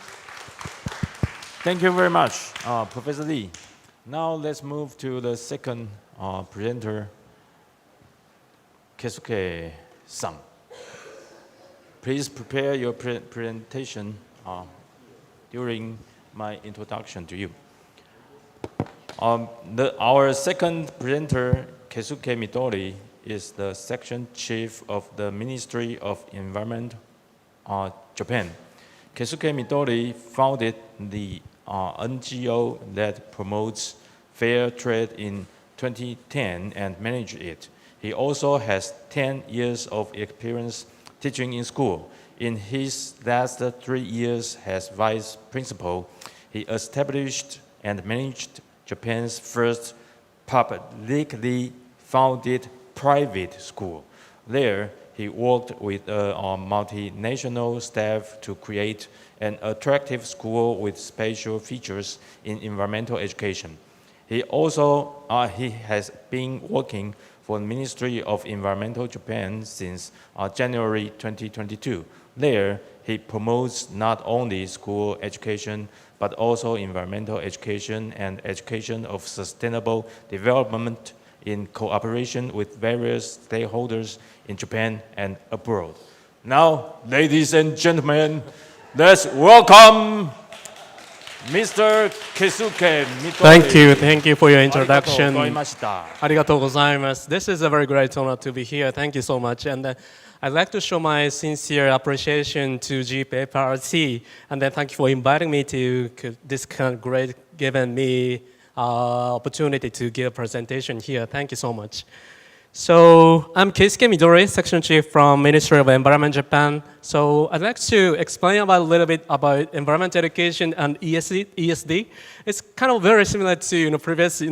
Thank you very much, Professor Lee. Now let's move to the second presenter, Keisuke-san. Please prepare your presentation during my introduction to you. Our second presenter, Keisuke Midori, is the section chief of the Ministry of Environment, Japan. Keisuke Midori founded the NGO that promotes fair trade in 2010 and managed it. He also has 10 years of experience teaching in school. In his last 3 years as vice principal, he established and managed Japan's first publicly founded private school. There, he worked with a multinational staff to create an attractive school with special features in environmental education. He has been working for the Ministry of Environmental Japan since January 2022. there, he promotes not only school education, but also environmental education and education of sustainable development in cooperation with various stakeholders in Japan and abroad. Now, ladies and gentlemen, let's welcome Mr. Keisuke Midori.
Thank you for your introduction.
ありがとうございました。
ありがとうございます。This is a very great honor to be here. Thank you so much. And I'd like to show my sincere appreciation to GEEP-APRC. And then thank you for inviting me to this kind of great, giving me opportunity to give a presentation here. Thank you so much. So I'm Keisuke Midori, Section Chief from Ministry of Environment Japan. So I'd like to explain a little bit about environment education and ESD. It's kind of very similar to previous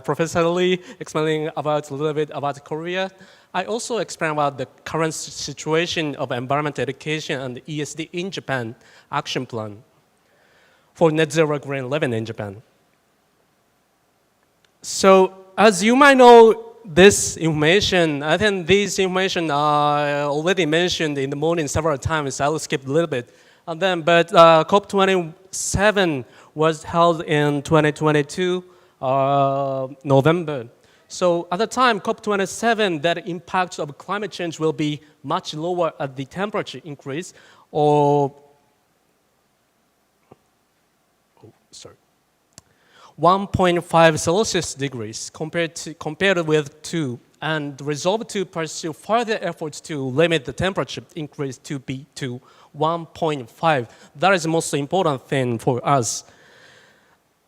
Professor Lee explaining a little bit about Korea. I also explain about the current situation of environment education and ESD in Japan action plan for net zero green living in Japan. So as you might know, this information, I think this information already mentioned in the morning several times. I will skip a little bit. And then, but COP27 was held in 2022, November. So at the time, COP27, that impact of climate change will be much lower at the temperature increase, or 1.5 Celsius degrees compared with 2, and resolve to pursue further efforts to limit the temperature increase to 1.5. That is the most important thing for us.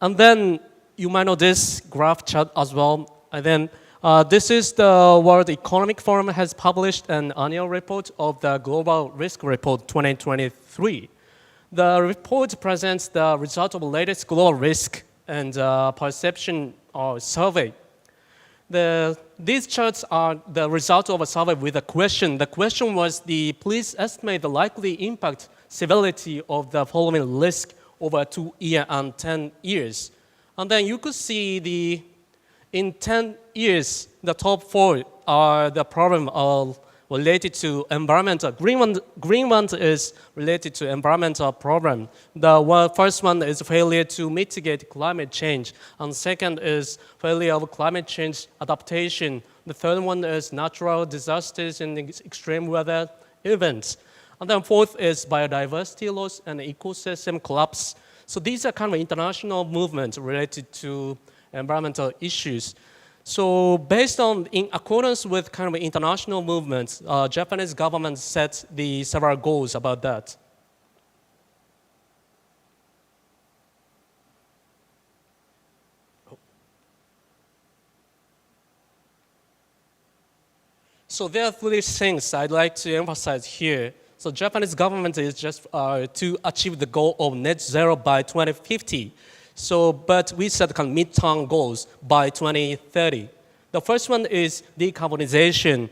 And then you might know this graph chart as well. And then this is the World Economic Forum has published an annual report of the Global Risk Report 2023. The report presents the result of the latest global risk and perception survey. These charts are the result of a survey with a question. The question was, please estimate the likely impact severity of the following risk over 2 years and 10 years. And then you could see in 10 years, the top 4 are the problem related to environmental. Green one is related to environmental problem. The first one is failure to mitigate climate change. And second is failure of climate change adaptation. The third one is natural disasters and extreme weather events. And then fourth is biodiversity loss and ecosystem collapse. So these are kind of international movements related to environmental issues. So based on, in accordance with kind of international movements, Japanese government set the several goals about that. So there are 3 things I'd like to emphasize here. So Japanese government is just to achieve the goal of net zero by 2050. So, but we set kind of mid-term goals by 2030. The first one is decarbonization.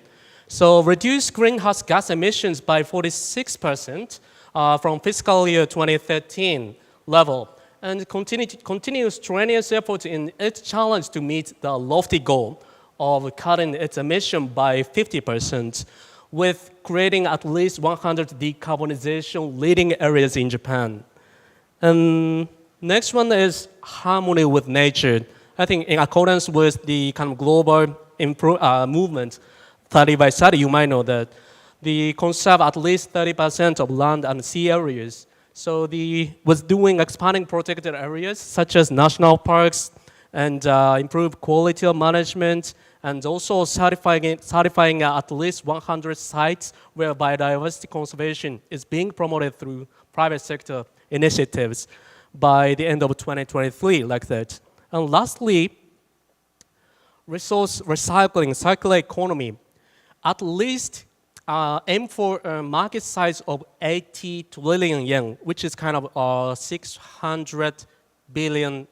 So reduce greenhouse gas emissions by 46% from fiscal year 2013 level, and continue strenuous efforts in its challenge to meet the lofty goal of cutting its emission by 50%, with creating at least 100 decarbonization leading areas in Japan. And next one is harmony with nature. I think in accordance with the kind of global movement, 30 by 30, you might know that the conserve at least 30% of land and sea areas. So with doing expanding protected areas such as national parks and improve quality of management, and also certifying at least 100 sites where biodiversity conservation is being promoted through private sector initiatives by the end of 2023, like that. And lastly, resource recycling, circular economy. At least aim for a market size of 80 trillion yen, which is kind of $600 billion.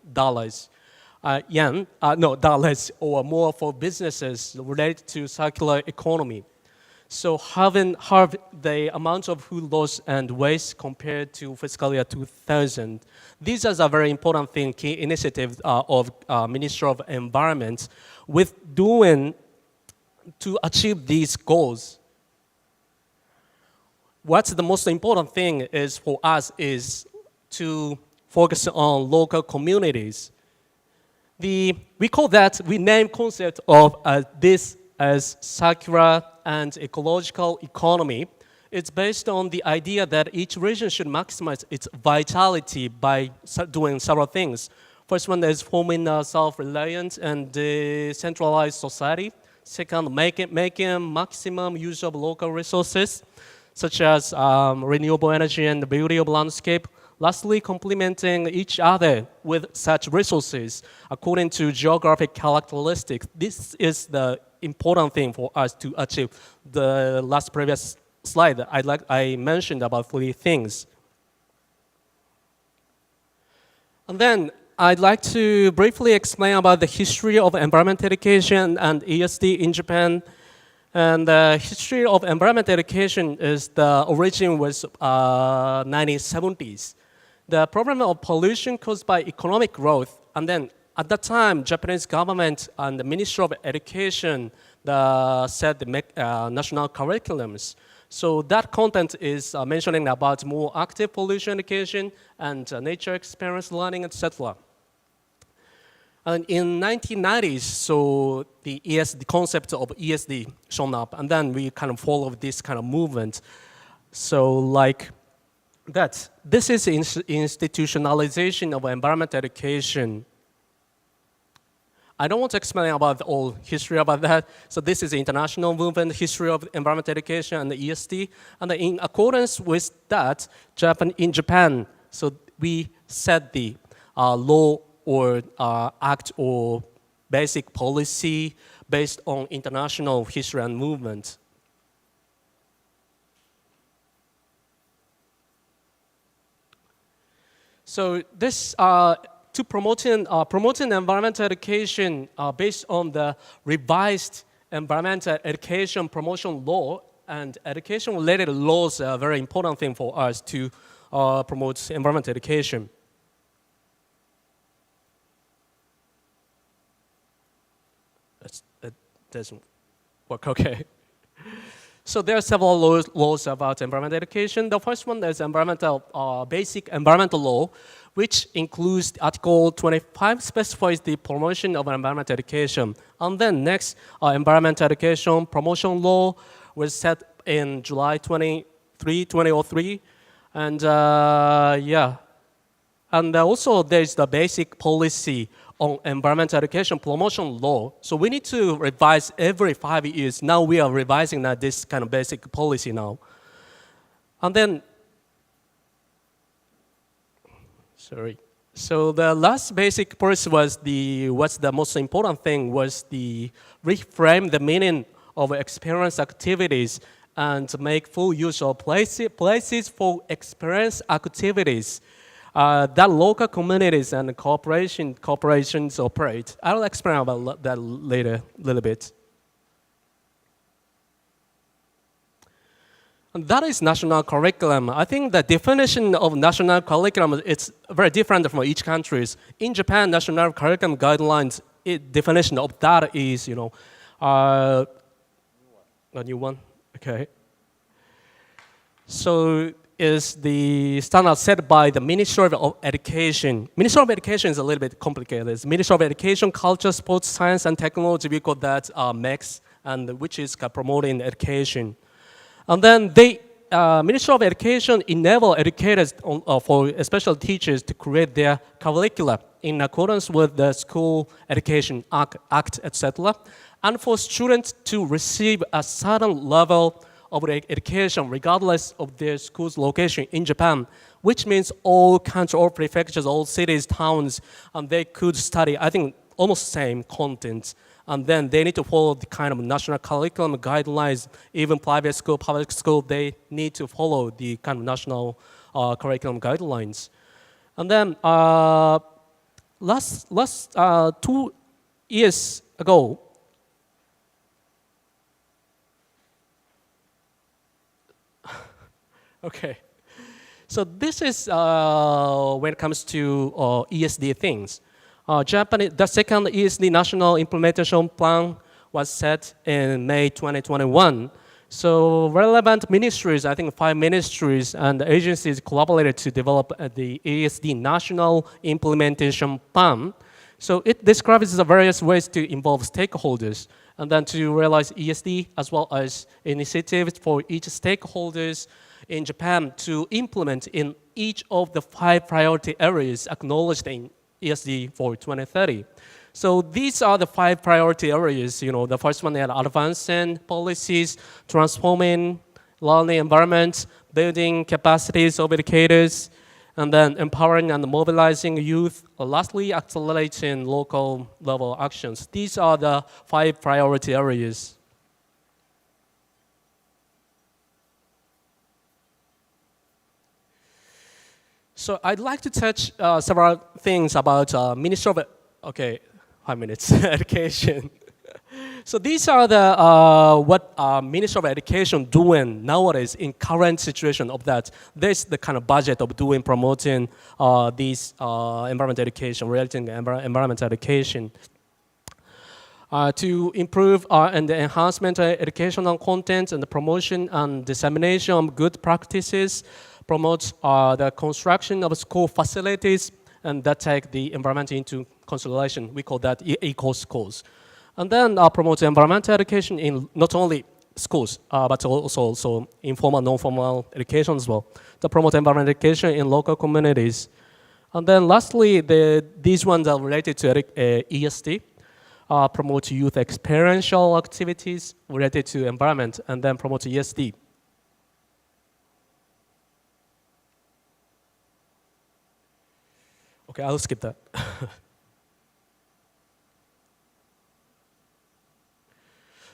Dollars or more for businesses related to circular economy. So halve the amount of food loss and waste compared to fiscal year 2000. These are a very important thing, key initiative of Ministry of Environment with doing to achieve these goals. what's the most important thing is for us is to focus on local communities. We call that, we name concept of this as circular and ecological economy. It's based on the idea that each region should maximize its vitality by doing several things. First one is forming a self-reliant and decentralized society. Second, making maximum use of local resources, such as renewable energy and the beauty of landscape. Lastly, complementing each other with such resources according to geographic characteristics. This is the important thing for us to achieve. The last previous slide, I mentioned about 3 things. And then I'd like to briefly explain about the history of environment education and ESD in Japan. And the history of environment education is the origin was 1970s. The problem of pollution caused by economic growth, and then at that time, Japanese government and the Ministry of Education set the national curriculums. So that content is mentioning about more active pollution education and nature experience learning, etc. And in 1990s, so the concept of ESD shown up, and then we kind of followed this kind of movement. So like that, this is institutionalization of environment education. I don't want to explain about the whole history about that. So this is the international movement, history of environment education and the ESD. And in accordance with that, in Japan, so we set the law or act or basic policy based on international history and movement. So this to promoting environmental education based on the revised environmental education promotion law, and education-related laws are a very important thing for us to promote environmental education. That doesn't work, okay. So there are several laws about environmental education. The first one is basic environmental law, which includes Article 25, specifies the promotion of environmental education. And then next, environmental education promotion law was set in July 23, 2003. And yeah. And also there's the basic policy on environmental education promotion law. So we need to revise every 5 years. Now we are revising this kind of basic policy now. And then, sorry. So the last basic policy was what's the most important thing was reframe the meaning of experience activities and to make full use of places for experience activities that local communities and corporations operate. I'll explain about that later a little bit. And that is national curriculum. I think the definition of national curriculum is very different from each country. In Japan, national curriculum guidelines, definition of that is, a new one, okay. So is the standard set by the Ministry of Education. Ministry of Education is a little bit complicated. It's Ministry of Education, Culture, Sports, Science, and Technology. We call that MEX, and which is promoting education. And then Ministry of Education enable educators for special teachers to create their curricula in accordance with the School Education Act, etc. And for students to receive a certain level of education regardless of their school's location in Japan, which means all countries, all prefectures, all cities, towns, and they could study, I think, almost same content. And then they need to follow the kind of national curriculum guidelines. Even private school, public school, they need to follow the kind of national curriculum guidelines. And then last 2 years ago, okay. So this is when it comes to ESD things. The second ESD National Implementation Plan was set in May 2021. So relevant ministries, I think 5 ministries and agencies collaborated to develop the ESD National Implementation Plan. So it describes the various ways to involve stakeholders and then to realize ESD as well as initiatives for each stakeholders in Japan to implement in each of the 5 priority areas acknowledged in ESD for 2030. So these are the 5 priority areas. You know, the first one is advancing policies, transforming learning environments, building capacities of educators, and then empowering and mobilizing youth. Lastly, accelerating local level actions. These are the 5 priority areas. So I'd like to touch several things about Ministry of, 5 minutes, education. So these are the what Ministry of Education doing nowadays in current situation of that. There's the kind of budget of doing promoting these environmental education, relating environmental education. To improve and the enhancement of educational content and the promotion and dissemination of good practices, promotes the construction of school facilities and that take the environment into consideration. We call that eco schools. And then promote environmental education in not only schools, but also informal, non-formal education as well. To promote environmental education in local communities. And then lastly, these ones are related to ESD. Promote youth experiential activities related to environment, and then promote ESD. Okay, I'll skip that.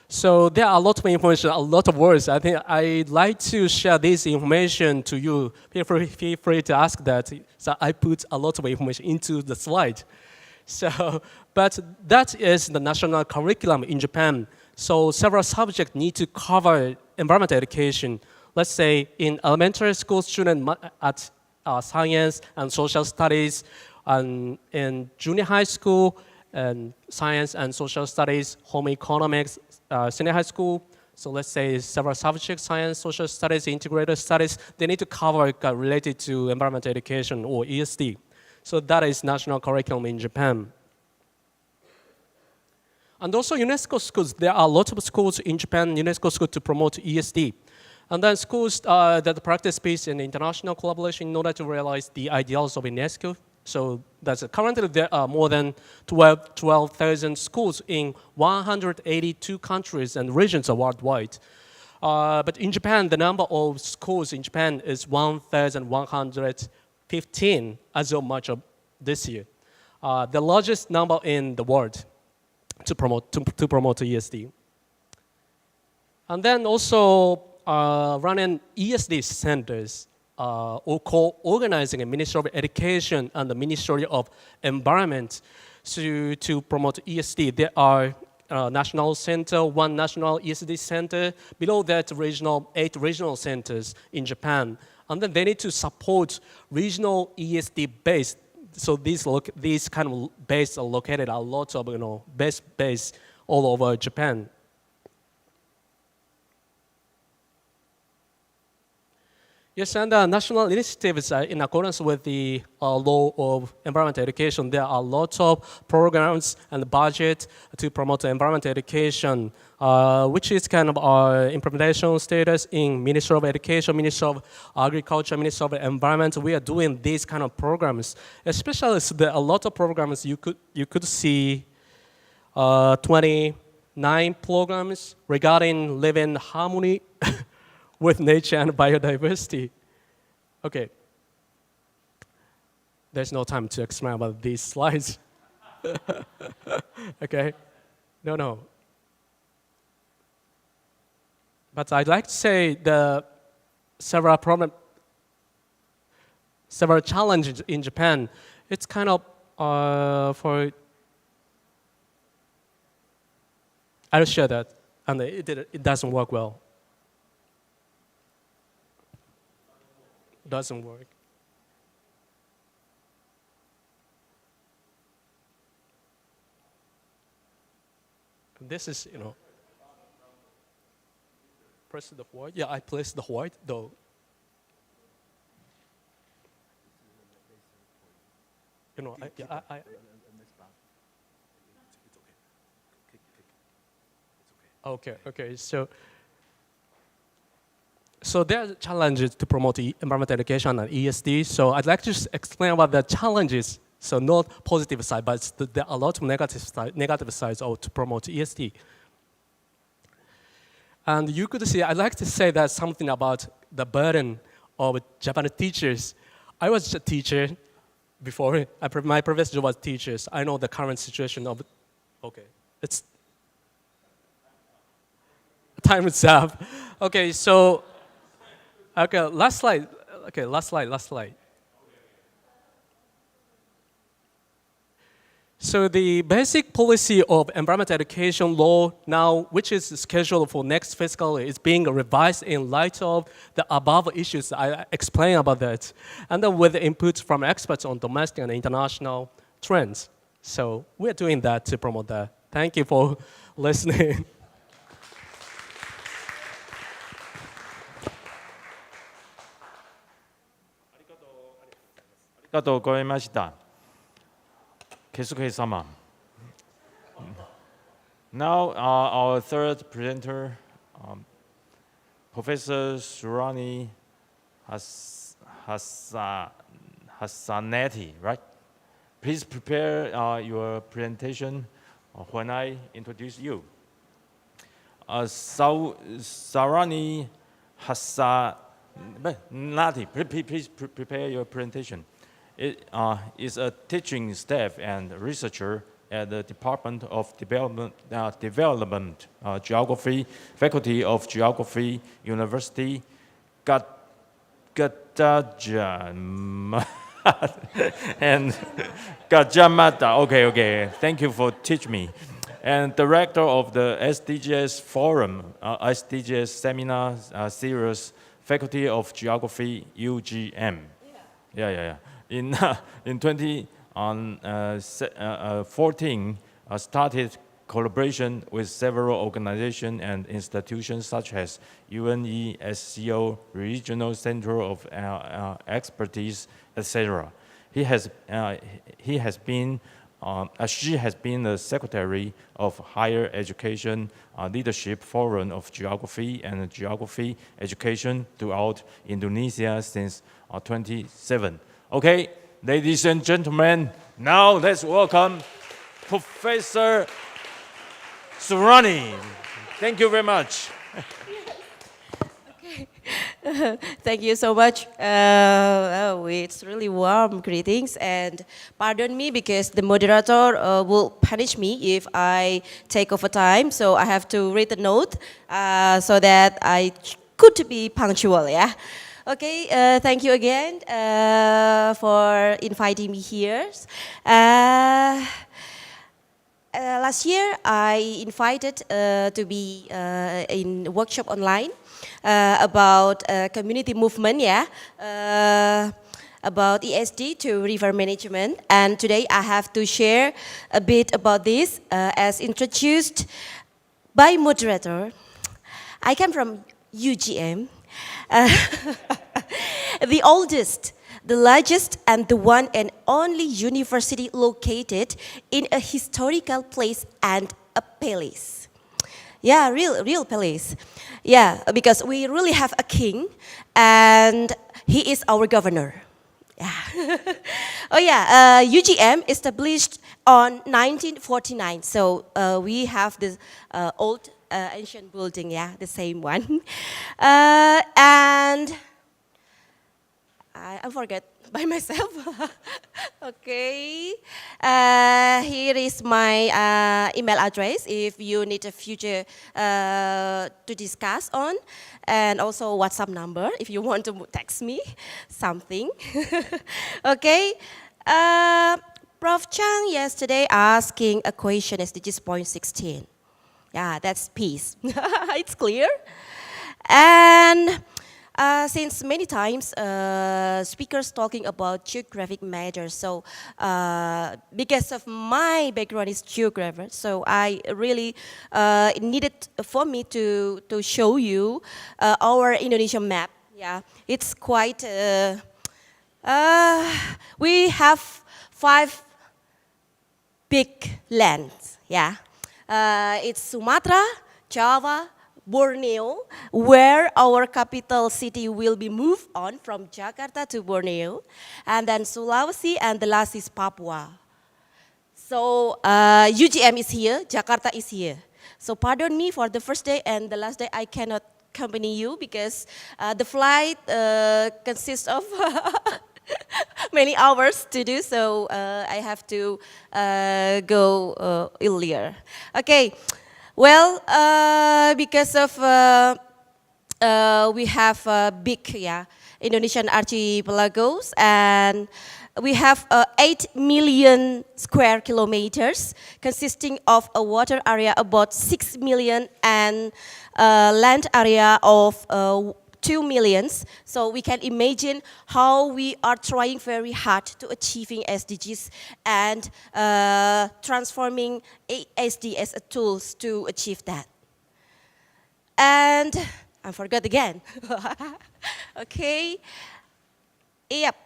So there are a lot of information, a lot of words. I think I'd like to share this information to you. Feel free to ask that. So I put a lot of information into the slide. So, but that is the national curriculum in Japan. So several subjects need to cover environmental education. Let's say in elementary school, students at science and social studies, and in junior high school, and science and social studies, home economics, senior high school. So let's say several subjects, science, social studies, integrated studies, they need to cover related to environmental education or ESD. So that is national curriculum in Japan. And also UNESCO schools, there are a lot of schools in Japan, UNESCO schools to promote ESD. And then schools that practice peace and international collaboration in order to realize the ideals of UNESCO. So that's currently there are more than 12,000 schools in 182 countries and regions worldwide. But in Japan, the number of schools in Japan is 1,115 as of March of this year. The largest number in the world to promote ESD. And then also running ESD centers or co-organizing a Ministry of Education and the Ministry of Environment to promote ESD. There are national center, 1 national ESD center, below that 8 regional centers in Japan. And then they need to support regional ESD base. So these kind of bases are located a lot of base all over Japan. Yes, and national initiatives in accordance with the law of environmental education. There are lots of programs and budget to promote environmental education, which is kind of our implementation status in Ministry of Education, Ministry of Agriculture, Ministry of Environment. We are doing these kind of programs. Especially, so there are a lot of programs you could see 29 programs regarding living in harmony with nature and biodiversity. Okay. There's no time to explain about these slides. Okay. No. But I'd like to say the several challenges in Japan. It's kind of I'll share that, and it doesn't work well. Doesn't work. This is, press the white. Yeah, I place the white though. You know, I okay. So there are challenges to promote environmental education and ESD. So I'd like to just explain about the challenges. So not positive side, but there are a lot of negative sides to promote ESD. And you could see, I'd like to say that something about the burden of Japanese teachers. I was a teacher before. My previous job was teachers. I know the current situation of, okay, it's time is up. Okay, so, okay, last slide. Okay, last slide. So the basic policy of environmental education law now, which is scheduled for next fiscal year, is being revised in light of the above issues I explained about that, and then with input from experts on domestic and international trends. So we're doing that to promote that. Thank you for listening.
ありがとうございました。ケスケ様。Now our third presenter, Professor Surani Hassanetti, right? Please prepare your presentation when I introduce you. Surani Hassanetti, please prepare your presentation. It is a teaching staff and researcher at the Department of Development Geography, Faculty of Geography, University, Gajah and Gajah-Mada. Okay. Thank you for teaching me. And director of the SDGs Forum, SDGs Seminar Series, Faculty of Geography, UGM. Yeah. In 2014, started collaboration with several organizations and institutions such as UNESCO, Regional Center of Expertise, etc. She has been the secretary of Higher Education Leadership Forum of Geography and Geography Education throughout Indonesia since 2007. Okay, ladies and gentlemen, now let's welcome Professor Surani. Thank you very much.
Okay. Thank you so much. It's really warm greetings, and pardon me because the moderator will punish me if I take over time, so I have to read the note so that I could be punctual, yeah? Okay, thank you again for inviting me here. Last year, I invited to be in workshop online about community movement, about ESD to river management. And today I have to share a bit about this as introduced by moderator. I come from UGM, the oldest, the largest, and the one and only university located in a historical place and a palace. Yeah, real palace. Yeah, because we really have a king, and he is our governor. Yeah. UGM established on 1949, so we have this old ancient building, yeah, the same one. And I forget by myself. Okay. Here is my email address if you need a future to discuss on, and also WhatsApp number if you want to text me something. Okay. Prof. Chang yesterday asking a question, SDGs point 16. Yeah, that's peace. It's clear. And Since many times speakers talking about geographic matters, so because of my background is geographer, so I really needed for me to show you our Indonesian map. Yeah, it's quite. We have 5 big lands. Yeah, it's Sumatra, Java, Borneo, where our capital city will be moved on from Jakarta to Borneo, and then Sulawesi, and the last is Papua. So UGM is here, Jakarta is here. So pardon me for the first day and the last day I cannot accompany you because the flight consists of many hours to do, so I have to go earlier. Okay. Well, because of we have big Indonesian archipelagos, and we have 8 million square kilometers, consisting of a water area about 6 million and land area of 2 millions. So we can imagine how we are trying very hard to achieving SDGs and transforming ASD as a tools to achieve that. And I forgot again. Okay. Yep.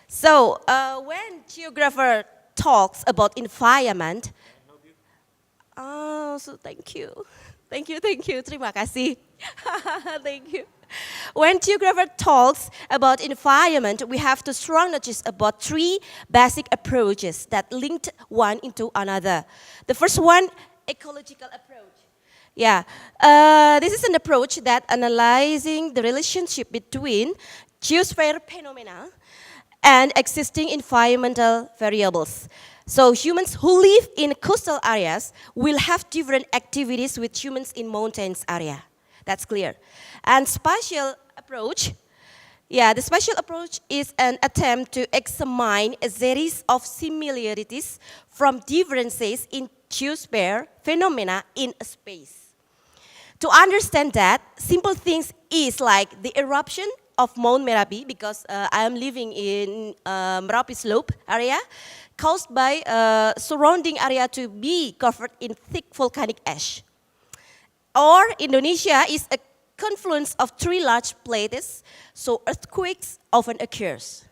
So when geographer talks about environment, oh, so thank you. Thank you. Terima kasih. Thank you. When geographer talks about environment, we have to strong notice about 3 basic approaches that linked one into another. The first one, ecological approach. Yeah, this is an approach that analyzing the relationship between geosphere phenomena and existing environmental variables. So humans who live in coastal areas will have different activities with humans in mountains area. That's clear. And spatial approach, the spatial approach is an attempt to examine a series of similarities from differences in geosphere phenomena in a space. To understand that, simple things is like the eruption of Mount Merapi, because I am living in Merapi Slope area, caused by surrounding area to be covered in thick volcanic ash. Or Indonesia is a confluence of 3 large plates, so earthquakes often occurs.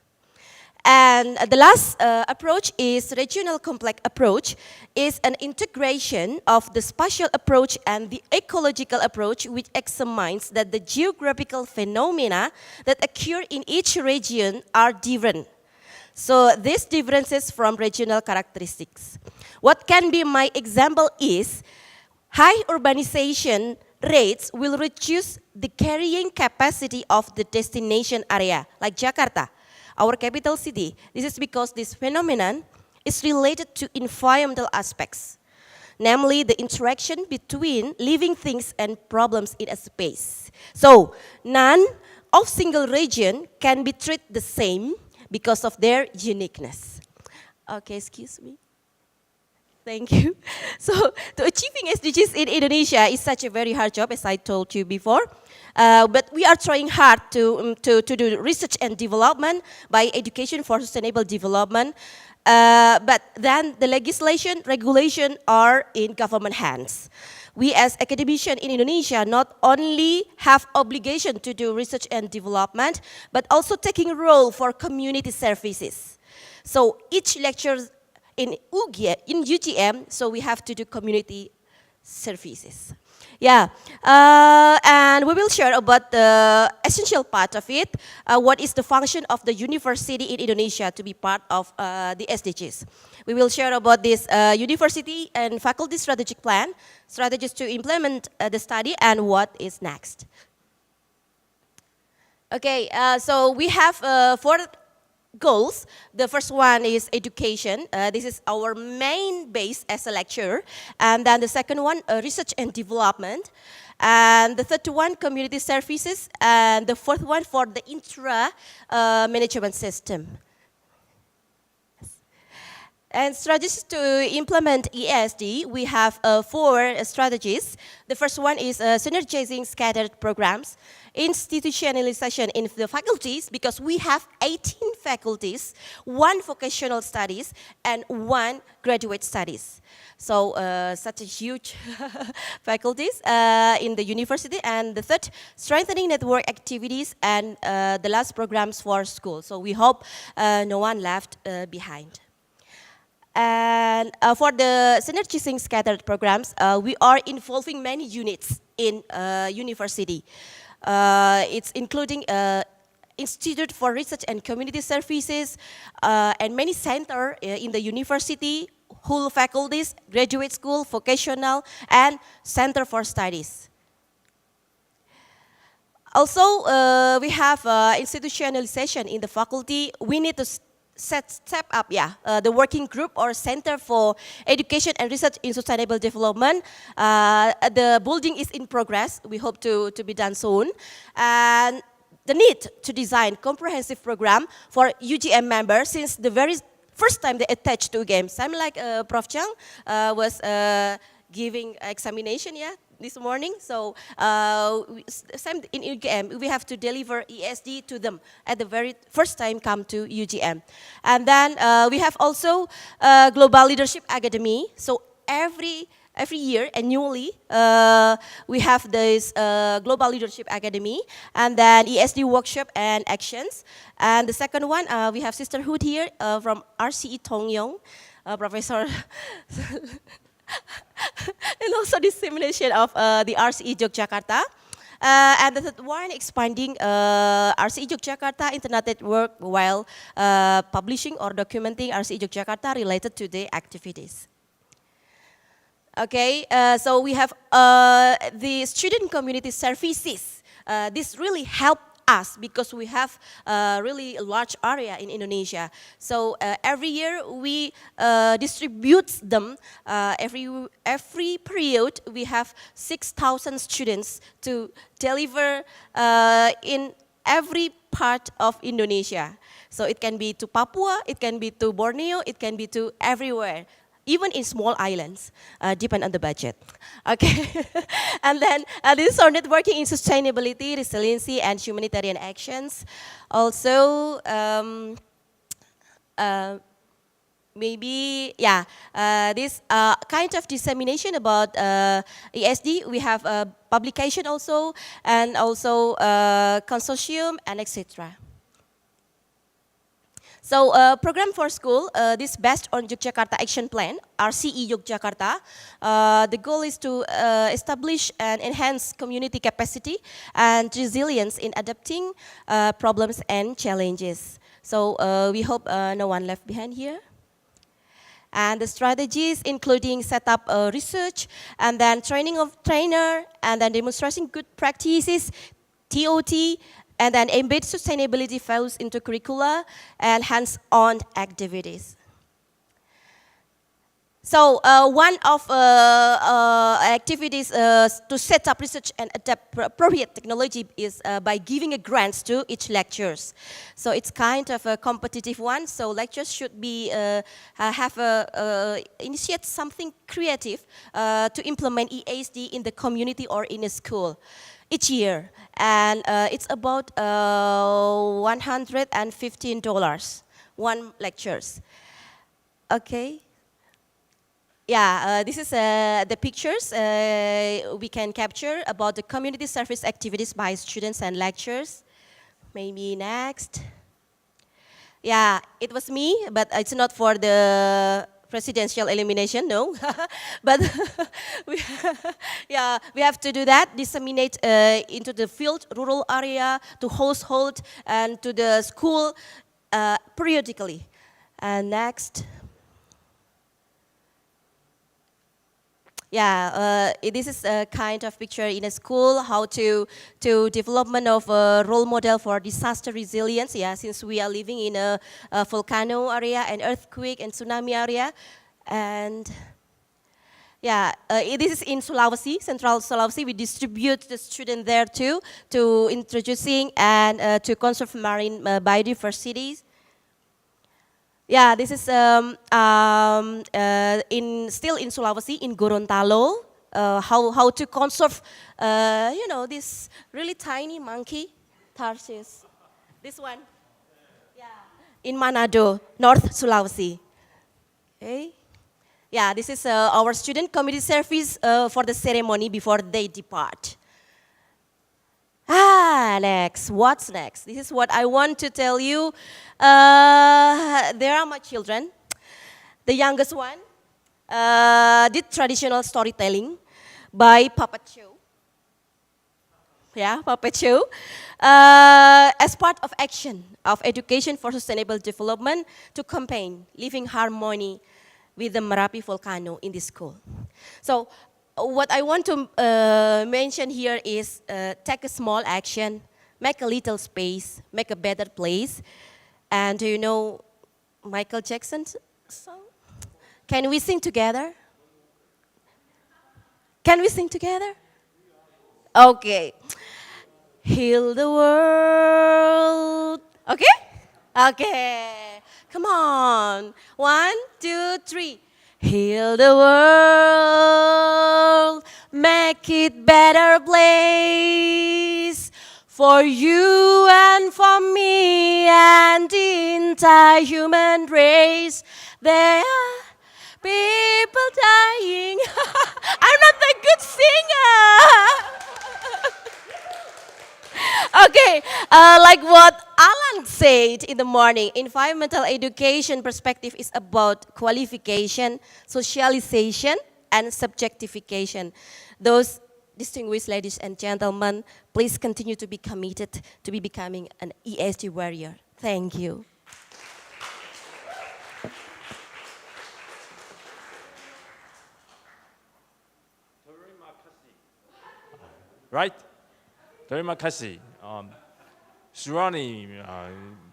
And the last approach is regional complex approach, is an integration of the spatial approach and the ecological approach, which examines that the geographical phenomena that occur in each region are different. So these differences from regional characteristics. What can be my example is high urbanization rates will reduce the carrying capacity of the destination area, like Jakarta, our capital city. This is because this phenomenon is related to environmental aspects, namely the interaction between living things and problems in a space. So none of single region can be treated the same because of their uniqueness. Okay, excuse me. Thank you. So, to achieving SDGs in Indonesia is such a very hard job, as I told you before. But we are trying hard to do research and development by education for sustainable development. But then the legislation, regulation are in government hands. We as academicians in Indonesia not only have obligation to do research and development, but also taking a role for community services. So each lecture in UGM, so we have to do community services. Yeah, and we will share about the essential part of it. What is the function of the university in Indonesia to be part of the SDGs? We will share about this university and faculty strategic plan, strategies to implement the study, and what is next. Okay, so we have 4 goals. The first one is education. This is our main base as a lecturer. And then the second one, research and development. And the third one, community services. And the fourth one for the intra-management system. And strategies to implement ESD, we have 4 strategies. The first one is synergizing scattered programs. institutionalization in the faculties, because we have 18 faculties, 1 vocational studies, and 1 graduate studies. So such a huge faculties in the university. And the third, strengthening network activities, and the last, programs for school. So we hope no one left behind. And for the synergizing scattered programs, we are involving many units in university. It's including Institute for Research and Community Services, and many centers in the university, whole faculties, graduate school, vocational, and Center for Studies. Also, we have institutionalization in the faculty. We need to step up, the working group or Center for Education and Research in Sustainable Development. The building is in progress. We hope to be done soon. And the need to design comprehensive program for UGM members since the very first time they attached to games. I'm like Prof. Chang was giving examination, this morning. So same in UGM, we have to deliver ESD to them at the very first time come to UGM. And then we have also Global Leadership Academy. So every year, annually, we have this Global Leadership Academy, and then ESD workshop and actions. And the second one, we have sisterhood here from RCE Tongyong, Professor. And also dissemination of the RCE Yogyakarta. And the third one, expanding RCE Yogyakarta Internet Network while publishing or documenting RCE Yogyakarta related to the activities. Okay, so we have the student community services. This really helped us because we have a really large area in Indonesia. So every year we distribute them. Every period we have 6,000 students to deliver in every part of Indonesia. So it can be to Papua, it can be to Borneo, it can be to everywhere. Even in small islands, depend on the budget. Okay, and then this is our networking in sustainability, resiliency, and humanitarian actions. Also, maybe, this kind of dissemination about ESD, we have a publication also, and also consortium, and etc. So program for school, this based on Yogyakarta Action Plan, RCE Yogyakarta. The goal is to establish and enhance community capacity and resilience in adapting problems and challenges. So we hope no one left behind here. And the strategies including set up research, and then training of trainer, and then demonstrating good practices, TOT, and then embed sustainability values into curricula and hands-on activities. So one of activities to set up research and adapt appropriate technology is by giving a grants to each lectures. So it's kind of a competitive one. So lectures should be initiate something creative to implement ESD in the community or in a school each year, and it's about $115, one lectures. Okay. Yeah, this is the pictures we can capture about the community service activities by students and lecturers. Maybe next. Yeah, it was me, but it's not for the presidential elimination, no. But we have to do that, disseminate into the field, rural area, to household, and to the school periodically. And next. Yeah, this is a kind of picture in a school, how to development of a role model for disaster resilience. Yeah, since we are living in a volcano area, and earthquake and tsunami area, and yeah, this is in Sulawesi, Central Sulawesi. We distribute the students there too to introducing and to conserve marine biodiversity. Yeah, this is still in Sulawesi, in Gorontalo. how to conserve, you know, this really tiny monkey, Tarsius. This one, yeah, in Manado, North Sulawesi. Okay. Yeah, this is our student committee service for the ceremony before they depart. Next, what's next? This is what I want to tell you. There are my children. The youngest one did traditional storytelling by puppet show. Yeah, puppet show. As part of action of education for sustainable development to campaign living harmony with the Merapi volcano in this school. So what I want to mention here is take a small action, make a little space, make a better place. And do you know Michael Jackson's song? Can we sing together? Can we sing together? Okay. Heal the world. Okay? Okay. Come on. 1, 2, 3. Heal the world. Make it better place for you and for me and the entire human race. There are people dying. I'm not a good singer. Okay, like what Alan said in the morning, environmental education perspective is about qualification, socialization, and subjectification. Those distinguished ladies and gentlemen, please continue to be committed to be becoming an ESG warrior. Thank you.
Right? Terima kasih, Surani,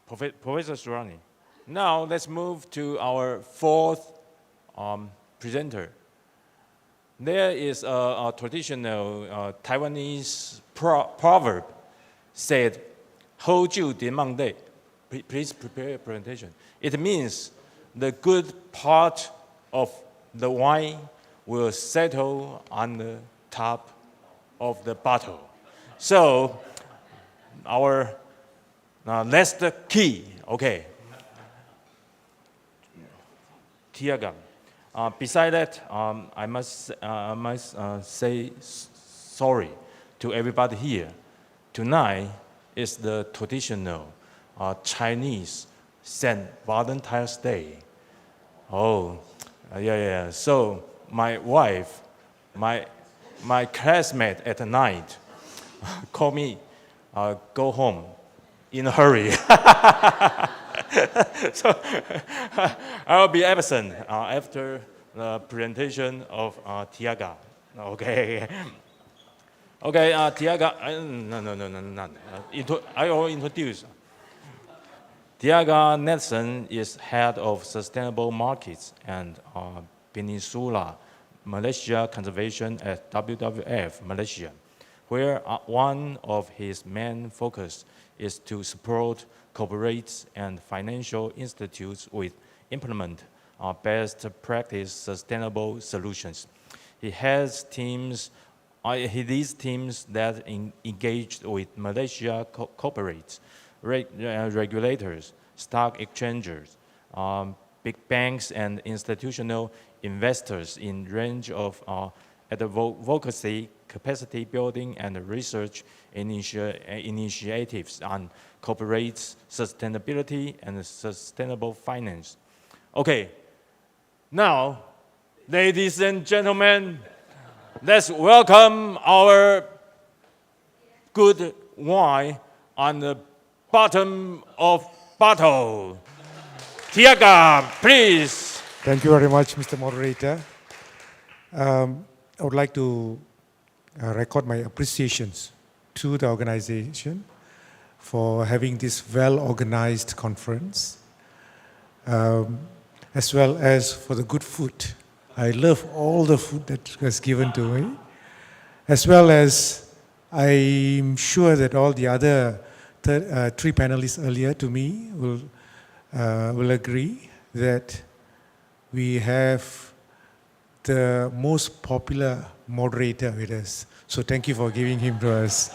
Professor Surani. Now let's move to our fourth presenter. There is a traditional Taiwanese proverb said, "Hold you demang de." Please prepare a presentation. It means the good part of the wine will settle on the top of the bottle. So, our last key, okay. Tiagam. Beside that, I must say sorry to everybody here. Tonight is the traditional Chinese St. Valentine's Day. Oh, yeah. So, my wife, my classmate at night, call me, go home in a hurry. So I'll be absent after the presentation of Tiaga. Okay. Okay, Tiaga, no. I will introduce. Tiaga Nelson is head of sustainable markets and Peninsula Malaysia Conservation at WWF Malaysia, where one of his main focus is to support corporates and financial institutes with implement best practice sustainable solutions. He has teams, he leads teams that engage with Malaysia corporates, regulators, stock exchangers, big banks and institutional investors in range of advocacy, capacity building, and research initiatives on corporate sustainability and sustainable finance. Okay, now, ladies and gentlemen, let's welcome our good wine on the bottom of bottle. Tiaga, please.
Thank you very much, Mr. Moderator. I would like to record my appreciations to the organization for having this well-organized conference, as well as for the good food. I love all the food that was given to me, as well as I'm sure that all the other three panelists earlier to me will agree that we have the most popular moderator with us. So thank you for giving him to us.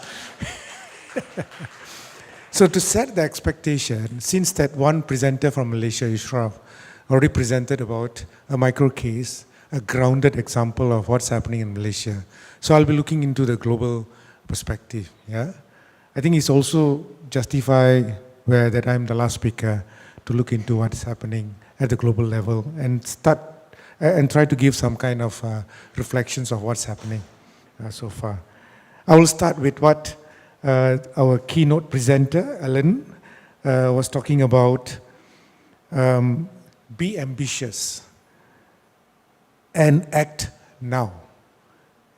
So to set the expectation, since that one presenter from Malaysia, Ishraf, already presented about a micro case, a grounded example of what's happening in Malaysia. So I'll be looking into the global perspective. Yeah, I think it's also justified where that I'm the last speaker to look into what's happening at the global level and try to give some kind of reflections of what's happening so far. I will start with what our keynote presenter, Alan, was talking about. Be ambitious and act now.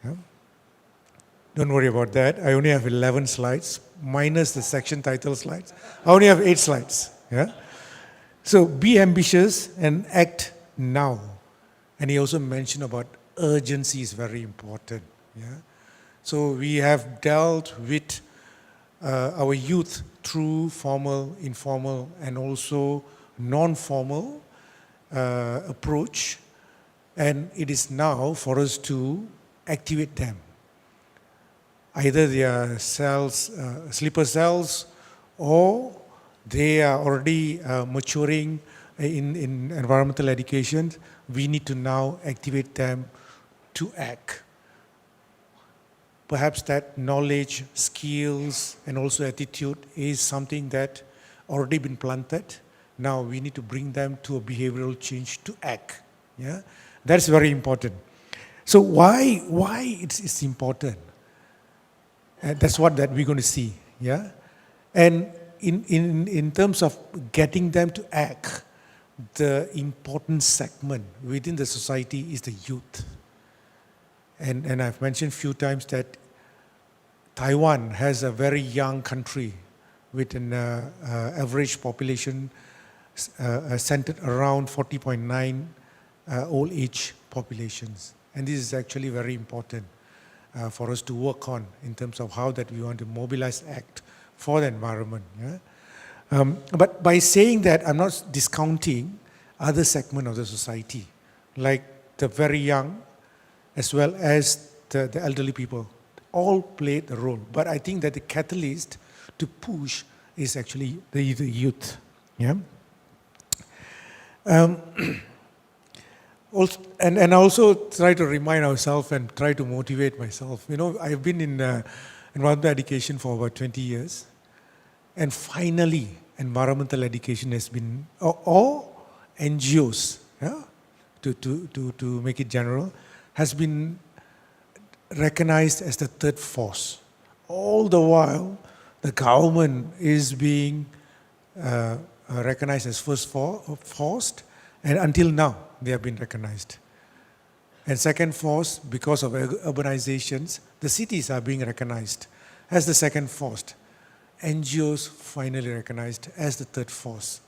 Yeah? Don't worry about that. I only have 11 slides, minus the section title slides. I only have 8 slides. Yeah? So be ambitious and act now. And he also mentioned about urgency is very important. Yeah? So we have dealt with our youth through formal, informal, and also non-formal approach, and it is now for us to activate them. Either they are cells, sleeper cells, or they are already maturing in environmental education. We need to now activate them to act. Perhaps that knowledge, skills, and also attitude is something that already been planted. Now we need to bring them to a behavioral change to act. Yeah, that's very important. So why it's important? That's what that we're going to see. Yeah, and in terms of getting them to act, the important segment within the society is the youth. And I've mentioned a few times that Taiwan has a very young country with an average population centered around 40.9 old age populations. And this is actually very important for us to work on in terms of how that we want to mobilize act for the environment. Yeah? But by saying that, I'm not discounting other segments of the society, like the very young, as well as the elderly people. All played a role. But I think that the catalyst to push is actually the youth. Yeah. And also try to remind ourselves and try to motivate myself. You know, I've been in environmental education for about 20 years. And finally, environmental education has been, or NGOs, yeah, to make it general, has been recognized as the third force. All the while, the government is being recognized as first force, and until now, they have been recognized. And second force, because of urbanizations, the cities are being recognized as the second force. NGOs finally recognized as the third force.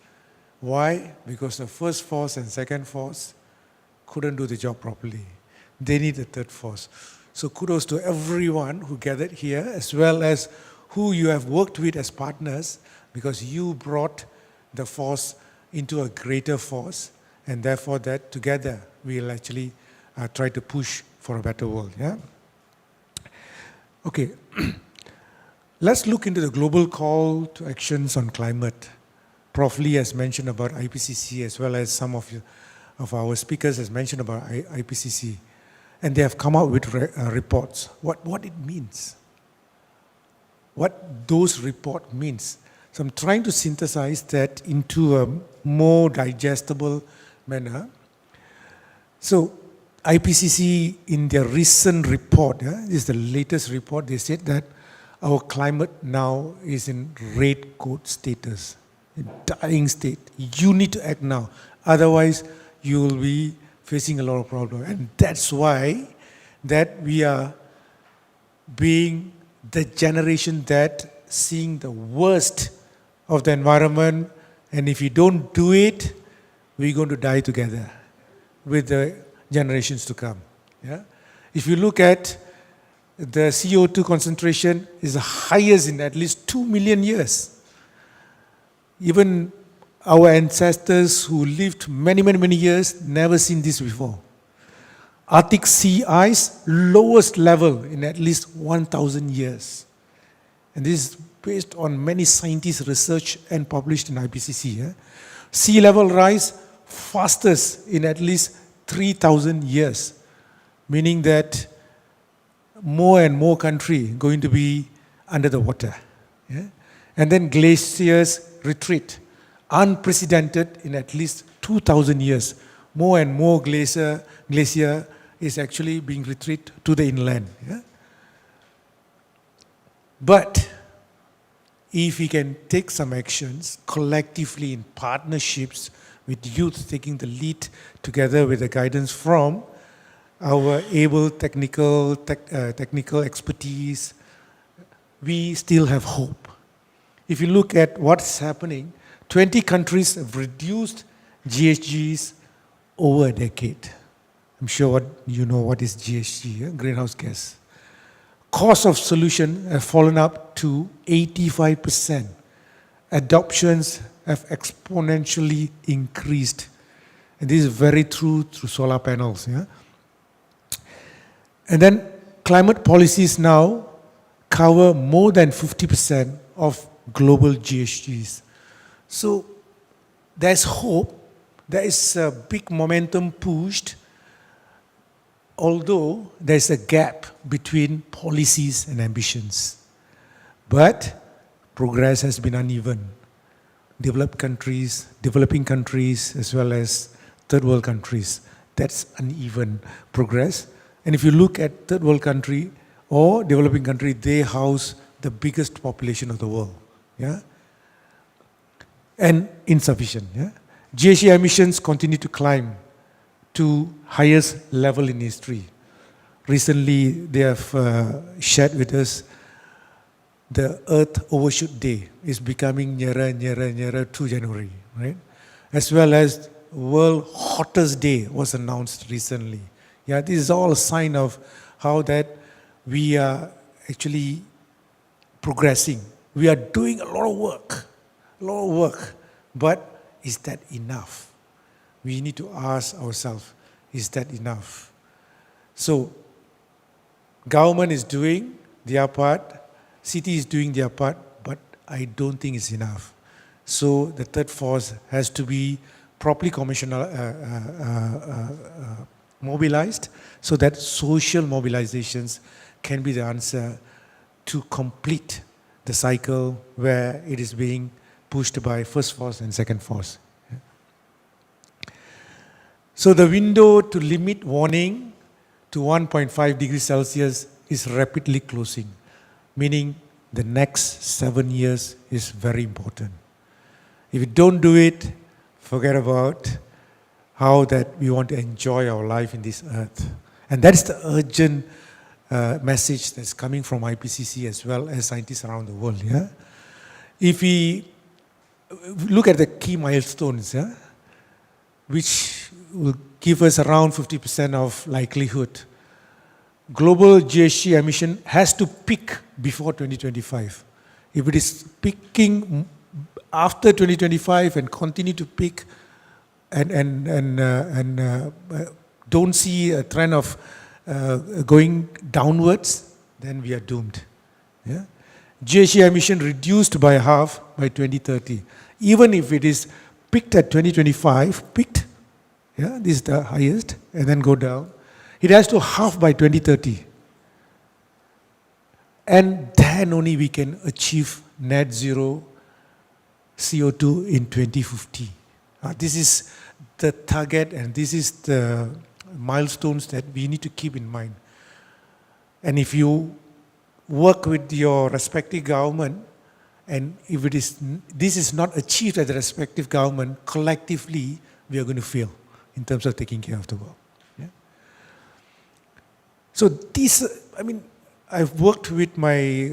Why? Because the first force and second force couldn't do the job properly. They need the third force. So kudos to everyone who gathered here, as well as who you have worked with as partners, because you brought the force into a greater force, and therefore that together we'll actually try to push for a better world. Yeah. Okay. Let's look into the global call to actions on climate. Prof. Lee has mentioned about IPCC, as well as some of our speakers has mentioned about IPCC. And they have come out with reports. What it means. What those reports means. So I'm trying to synthesize that into a more digestible manner. So IPCC, in their recent report, this is the latest report, they said that our climate now is in red code status, a dying state. You need to act now. Otherwise, you will be facing a lot of problems. And that's why that we are being the generation that seeing the worst of the environment. And if you don't do it, we're going to die together with the generations to come. Yeah? If you look at the CO2 concentration is the highest in at least 2 million years. Even our ancestors who lived many, many, many years never seen this before. Arctic sea ice, lowest level in at least 1,000 years. And this is based on many scientists' research and published in IPCC. Sea level rise, fastest in at least 3,000 years, meaning that more and more country going to be under the water. And then glaciers retreat, unprecedented in at least 2,000 years. More and more glacier is actually being retreat to the inland. But if we can take some actions collectively in partnerships with youth taking the lead together with the guidance from our able technical expertise, we still have hope. If you look at what's happening, 20 countries have reduced GHGs over a decade. I'm sure you know what is GHG, greenhouse gas. Cost of solution have fallen up to 85%. Adoptions have exponentially increased. And this is very true through solar panels. And then climate policies now cover more than 50% of global GHGs. So there's hope. There is a big momentum pushed, although there's a gap between policies and ambitions. But progress has been uneven. Developing countries, as well as third world countries, that's uneven progress. And if you look at third world country or developing country, they house the biggest population of the world. And insufficient. GHG emissions continue to climb to highest level in history. Recently, they have shared with us the Earth Overshoot Day is becoming nearer to January, right? As well as World Hottest Day was announced recently. This is all a sign of how that we are actually progressing. We are doing a lot of work, but is that enough? We need to ask ourselves, is that enough? So, government is doing their part, city is doing their part, but I don't think it's enough. So, the third force has to be properly mobilized so that social mobilizations can be the answer to complete the cycle where it is being pushed by first force and second force. So the window to limit warning to 1.5 degrees Celsius is rapidly closing, meaning the next 7 years is very important. If you don't do it, forget about how that we want to enjoy our life in this earth. And that is the urgent message that's coming from IPCC as well as scientists around the world. If we look at the key milestones, which will give us around 50% of likelihood, global GHG emission has to peak before 2025. If it is peaking after 2025 and continue to peak and don't see a trend of going downwards, then we are doomed. GHG emission reduced by half by 2030. Even if it is peaked at 2025, this is the highest, and then go down, it has to half by 2030. And then only we can achieve net zero CO2 in 2050. This is the target and this is the milestones that we need to keep in mind. And if you work with your respective government, and if this is not achieved at the respective government, collectively we are going to fail in terms of taking care of the world. So I've worked with my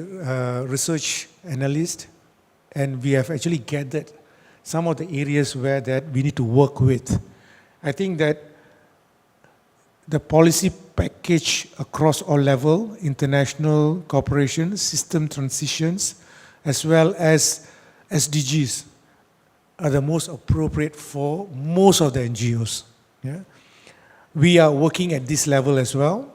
research analyst, and we have actually gathered some of the areas where that we need to work with. I think that the policy package across all levels, international cooperation, system transitions, as well as SDGs are the most appropriate for most of the NGOs. we are working at this level as well.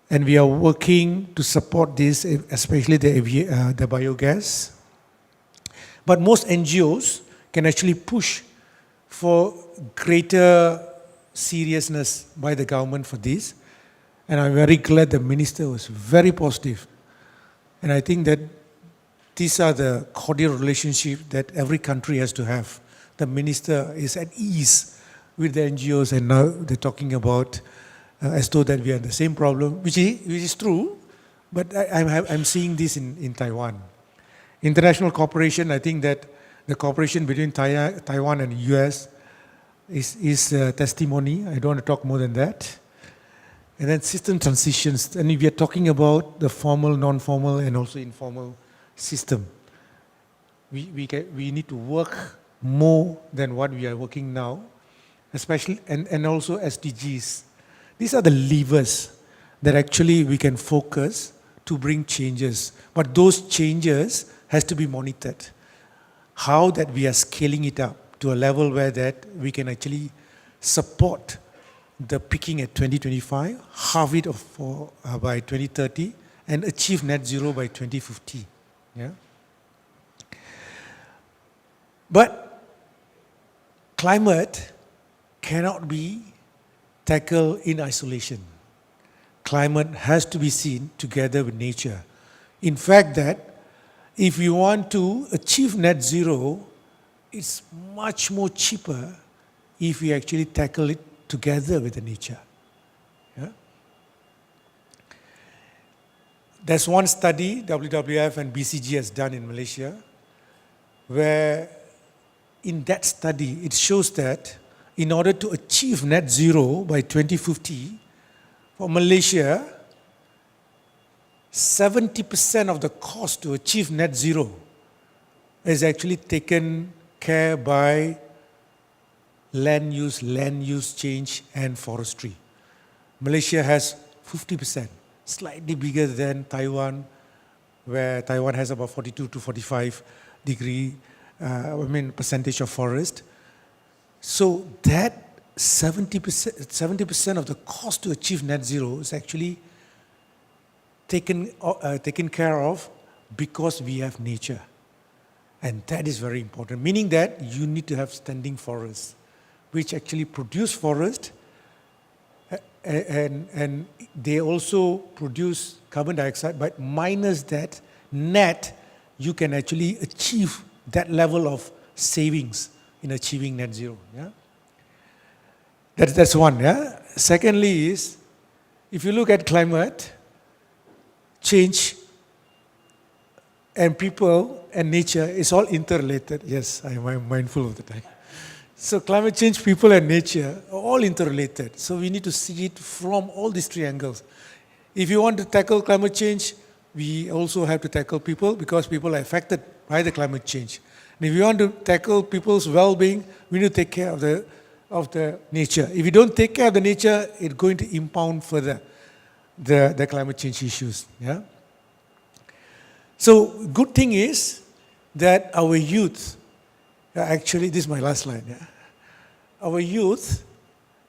And we are working to support this, especially the biogas. But most NGOs can actually push for greater seriousness by the government for this. And I'm very glad the minister was very positive. And I think that these are the cordial relationships that every country has to have. The minister is at ease with the NGOs, and now they're talking about as though that we have the same problem, which is true, but I'm seeing this in Taiwan. International cooperation, I think that the cooperation between Taiwan and US is testimony. I don't want to talk more than that. And then system transitions, and we are talking about the formal, non-formal, and also informal system. We need to work more than what we are working now, especially, and also SDGs. These are the levers that actually we can focus to bring changes. But those changes has to be monitored. How that we are scaling it up to a level where that we can actually support the peaking at 2025, halve it by 2030, and achieve net zero by 2050. Yeah? But climate cannot be tackled in isolation. Climate has to be seen together with nature. In fact, that if you want to achieve net zero, it's much more cheaper if we actually tackle it together with the nature. Yeah? There's one study WWF and BCG has done in Malaysia, where in that study it shows that in order to achieve net zero by 2050, for Malaysia, 70% of the cost to achieve net zero is actually taken care by land use change, and forestry. Malaysia has 50%, slightly bigger than Taiwan, where Taiwan has about 42 to 45 percentage of forest. So that 70% of the cost to achieve net zero is actually taken care of because we have nature. And that is very important, meaning that you need to have standing forests, which actually produce forest, and they also produce carbon dioxide, but minus that, net, you can actually achieve that level of savings in achieving net zero. Yeah? That's one. Yeah? Secondly is, if you look at climate change and people and nature, is all interrelated. Yes, I am mindful of the time. So climate change, people and nature are all interrelated. So we need to see it from all these three angles. If you want to tackle climate change, we also have to tackle people, because people are affected by the climate change. And if you want to tackle people's well-being, we need to take care of the nature. If you don't take care of the nature, it's going to impound further the climate change issues. Yeah? So good thing is that our youth, actually this is my last slide, yeah? Our youth,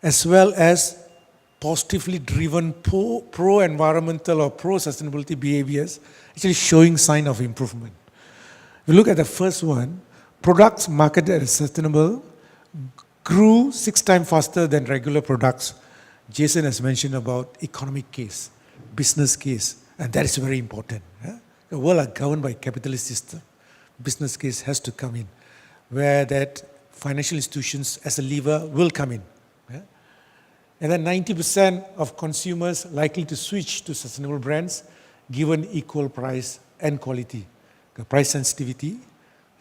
as well as positively driven pro-environmental or pro-sustainability behaviors, actually showing sign of improvement. If you look at the first one, products marketed as sustainable grew 6 times faster than regular products. Jason has mentioned about economic case, business case, and that is very important. Yeah? The world are governed by capitalist system. Business case has to come in, where that financial institutions as a lever will come in. Yeah? And then 90% of consumers likely to switch to sustainable brands given equal price and quality. The price sensitivity,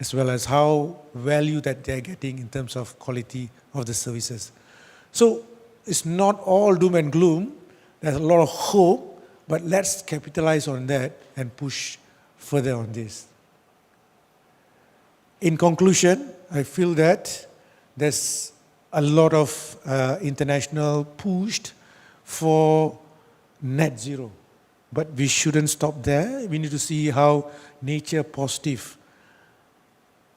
as well as how value that they're getting in terms of quality of the services. So it's not all doom and gloom. There's a lot of hope, but let's capitalize on that and push further on this. In conclusion, I feel that there's a lot of international push for net zero. But we shouldn't stop there. We need to see how nature positive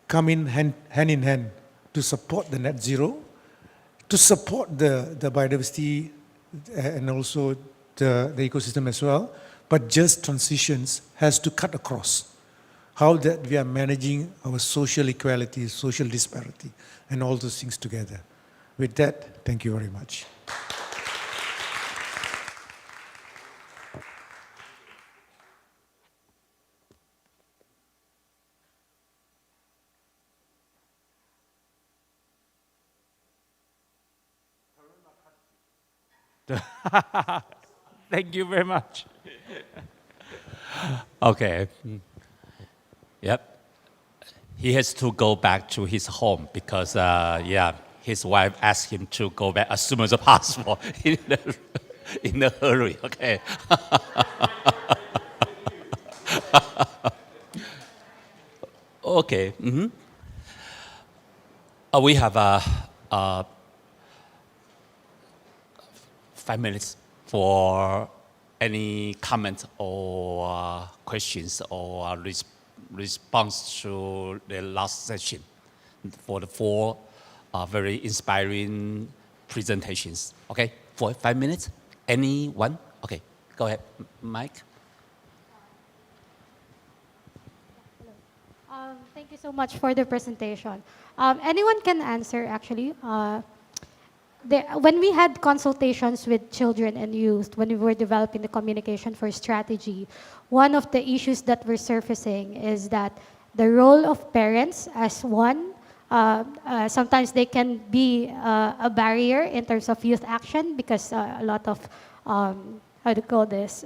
come in hand in hand to support the net zero. to support the biodiversity and also the ecosystem as well, but just transitions has to cut across. How that we are managing our social equality, social disparity, and all those things together. With that, thank you very much.
Thank you very much. Okay. Yep. He has to go back to his home because, yeah, his wife asked him to go back as soon as possible in a hurry. Okay. Okay. Mm-hmm. We have 5 minutes for any comments or questions or response to the last session for the 4 very inspiring presentations. Okay, for 5 minutes. Anyone? Okay, go ahead, Mike.
Thank you so much for the presentation. Anyone can answer, actually. When we had consultations with children and youth, when we were developing the communication for strategy, one of the issues that were surfacing is that the role of parents as one, sometimes they can be a barrier in terms of youth action because a lot of, how to call this,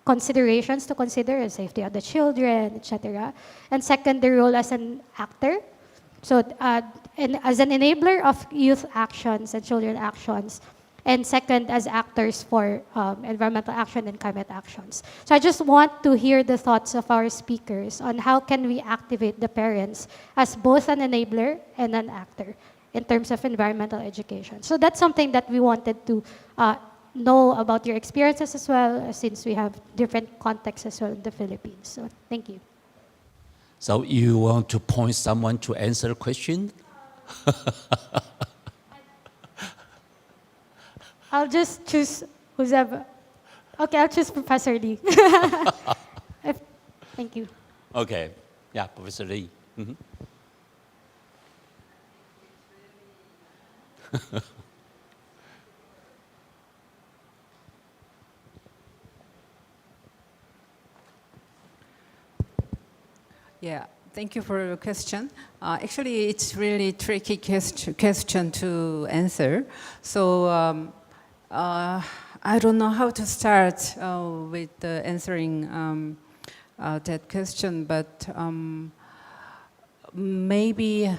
considerations to consider, the safety of the children, etc. And second, the role as an actor. So as an enabler of youth actions and children actions, and second, as actors for environmental action and climate actions. So I just want to hear the thoughts of our speakers on how can we activate the parents as both an enabler and an actor in terms of environmental education. So that's something that we wanted to know about your experiences as well, since we have different contexts as well in the Philippines. So thank you.
So you want to point someone to answer a question?
I'll just choose who's ever. Okay, I'll choose Professor Lee. Thank you.
Okay, yeah, Professor Lee. Mm-hmm.
Yeah, thank you for your question. Actually, it's really tricky question to answer. So I don't know how to start with answering that question, but maybe,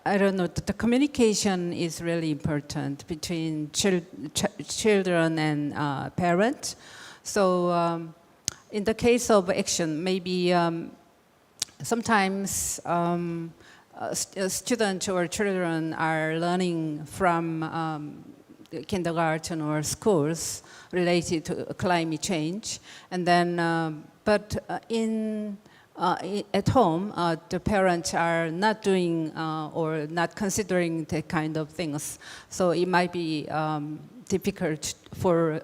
I don't know, the communication is really important between children and parents. So in the case of action, maybe sometimes students or children are learning from kindergarten or schools related to climate change, and then but at home the parents are not doing or not considering that kind of things, so it might be difficult for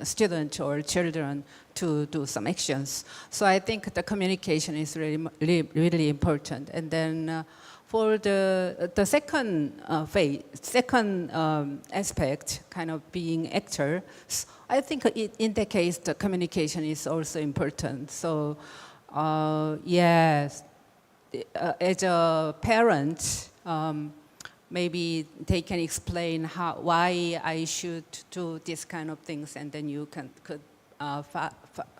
students or children to do some actions. So I think the communication is really important. And then for the second phase, second aspect, kind of being actors, I think in that case the communication is also important. So yes, as a parent, maybe they can explain why I should do this kind of things, and then you could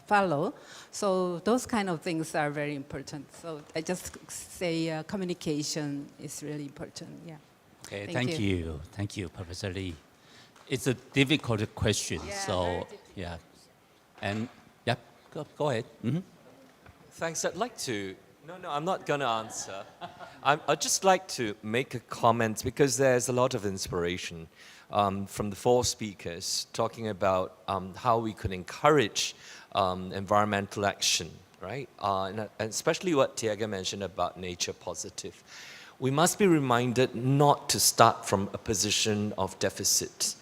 follow. So those kind of things are very important. So I just say communication is really important. Yeah.
Okay, thank you. Thank you, Professor Lee. It's a difficult question, yeah, so yeah. And yeah, go ahead. Mm-hmm.
Thanks. I'd like to. No, I'm not going to answer. I'd just like to make a comment because there's a lot of inspiration from the 4 speakers talking about how we could encourage environmental action, right? And especially what Tiaga mentioned about nature positive. we must be reminded not to start from a position of deficit.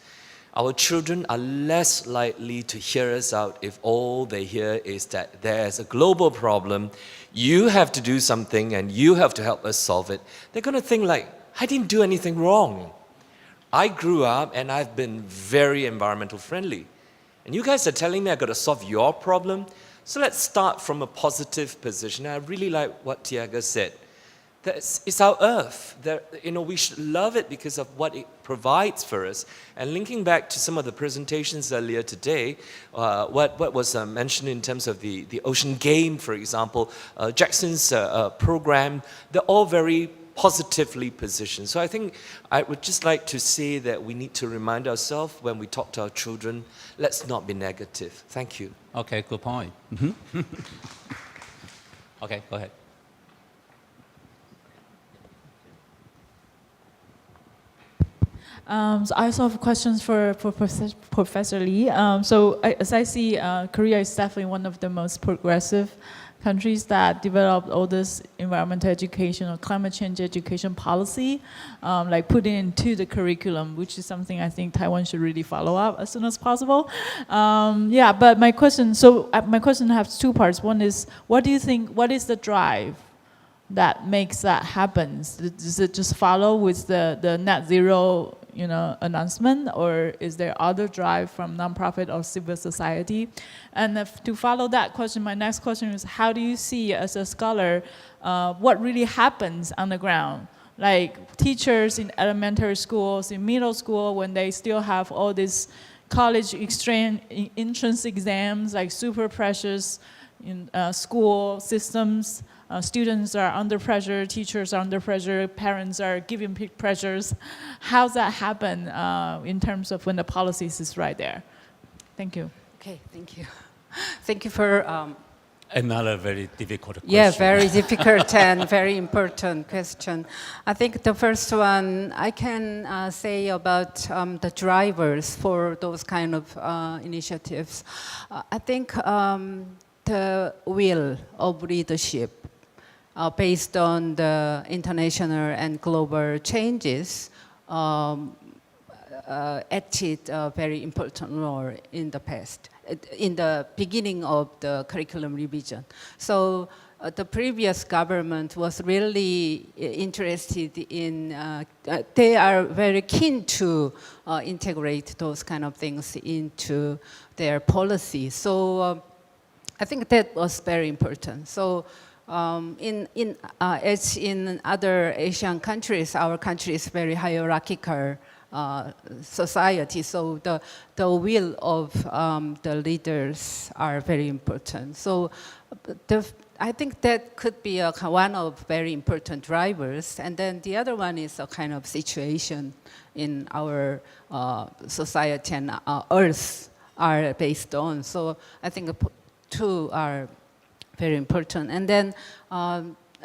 Our children are less likely to hear us out if all they hear is that there's a global problem, you have to do something and you have to help us solve it. They're going to think like, I didn't do anything wrong. I grew up and I've been very environmental friendly. And you guys are telling me I've got to solve your problem? So let's start from a positive position. I really like what Tiago said. It's our earth. We should love it because of what it provides for us. And linking back to some of the presentations earlier today, what was mentioned in terms of the ocean game, for example, Jackson's program, they're all very positively positioned. So I think I would just like to say that we need to remind ourselves when we talk to our children, let's not be negative. Thank you.
Okay, good point. Okay, go ahead.
So I also have questions for Professor Lee. As I see, Korea is definitely one of the most progressive countries that developed all this environmental education or climate change education policy, like putting into the curriculum, which is something I think Taiwan should really follow up as soon as possible. But my question has two parts. One is, what do you think, what is the drive that makes that happen? Does it just follow with the net zero announcement, or is there other drive from nonprofit or civil society? And to follow that question, my next question is, how do you see, as a scholar, what really happens on the ground? Like teachers in elementary schools, in middle school, when they still have all these college entrance exams, like super precious in school systems, students are under pressure, teachers are under pressure, parents are giving pressures. How's that happen in terms of when the policies is right there? Thank you.
Okay, thank you. Thank you for
another very difficult question.
Yeah, very difficult and very important question. I think the first one I can say about the drivers for those kind of initiatives. I think the will of leadership based on the international and global changes acted a very important role in the past, in the beginning of the curriculum revision. So the previous government was really interested in, they are very keen to integrate those kind of things into their policy. So I think that was very important. So as in other Asian countries, our country is very hierarchical society. So the will of the leaders are very important. So I think that could be one of very important drivers. And then the other one is a kind of situation in our society and Earth are based on. So I think two are very important. And then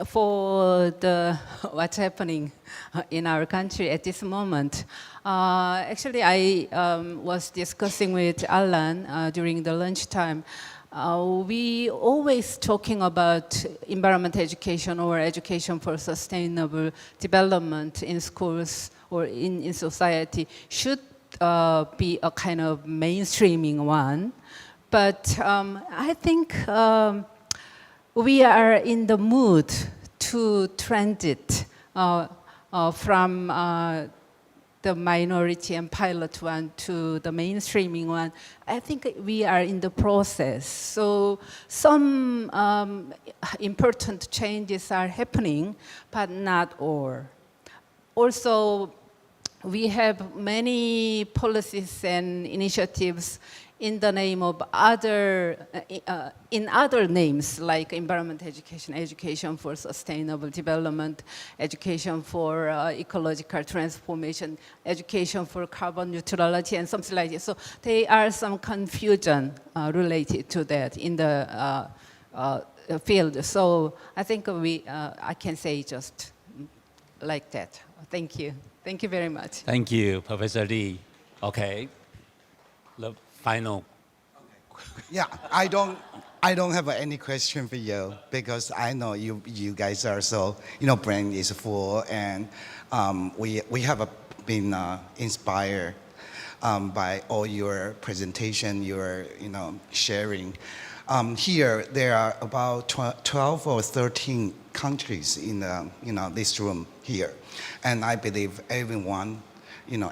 for what's happening in our country at this moment, actually I was discussing with Alan during the lunchtime. We always talking about environmental education or education for sustainable development in schools or in society should be a kind of mainstreaming one. But I think we are in the mood to transit from the minority and pilot one to the mainstreaming one. I think we are in the process. So some important changes are happening, but not all. Also, we have many policies and initiatives in the name of in other names, like environmental education, education for sustainable development, education for ecological transformation, education for carbon neutrality, and something like this. So there are some confusion related to that in the field. So I think I can say just like that. Thank you. Thank you very much.
Thank you, Professor Lee. Okay. Final.
Yeah, I don't I don't have any question for you because I know you guys are so, brain is full, and we have been inspired by all your presentation, your, sharing. Here, there are about 12 or 13 countries in this room here. And I believe everyone,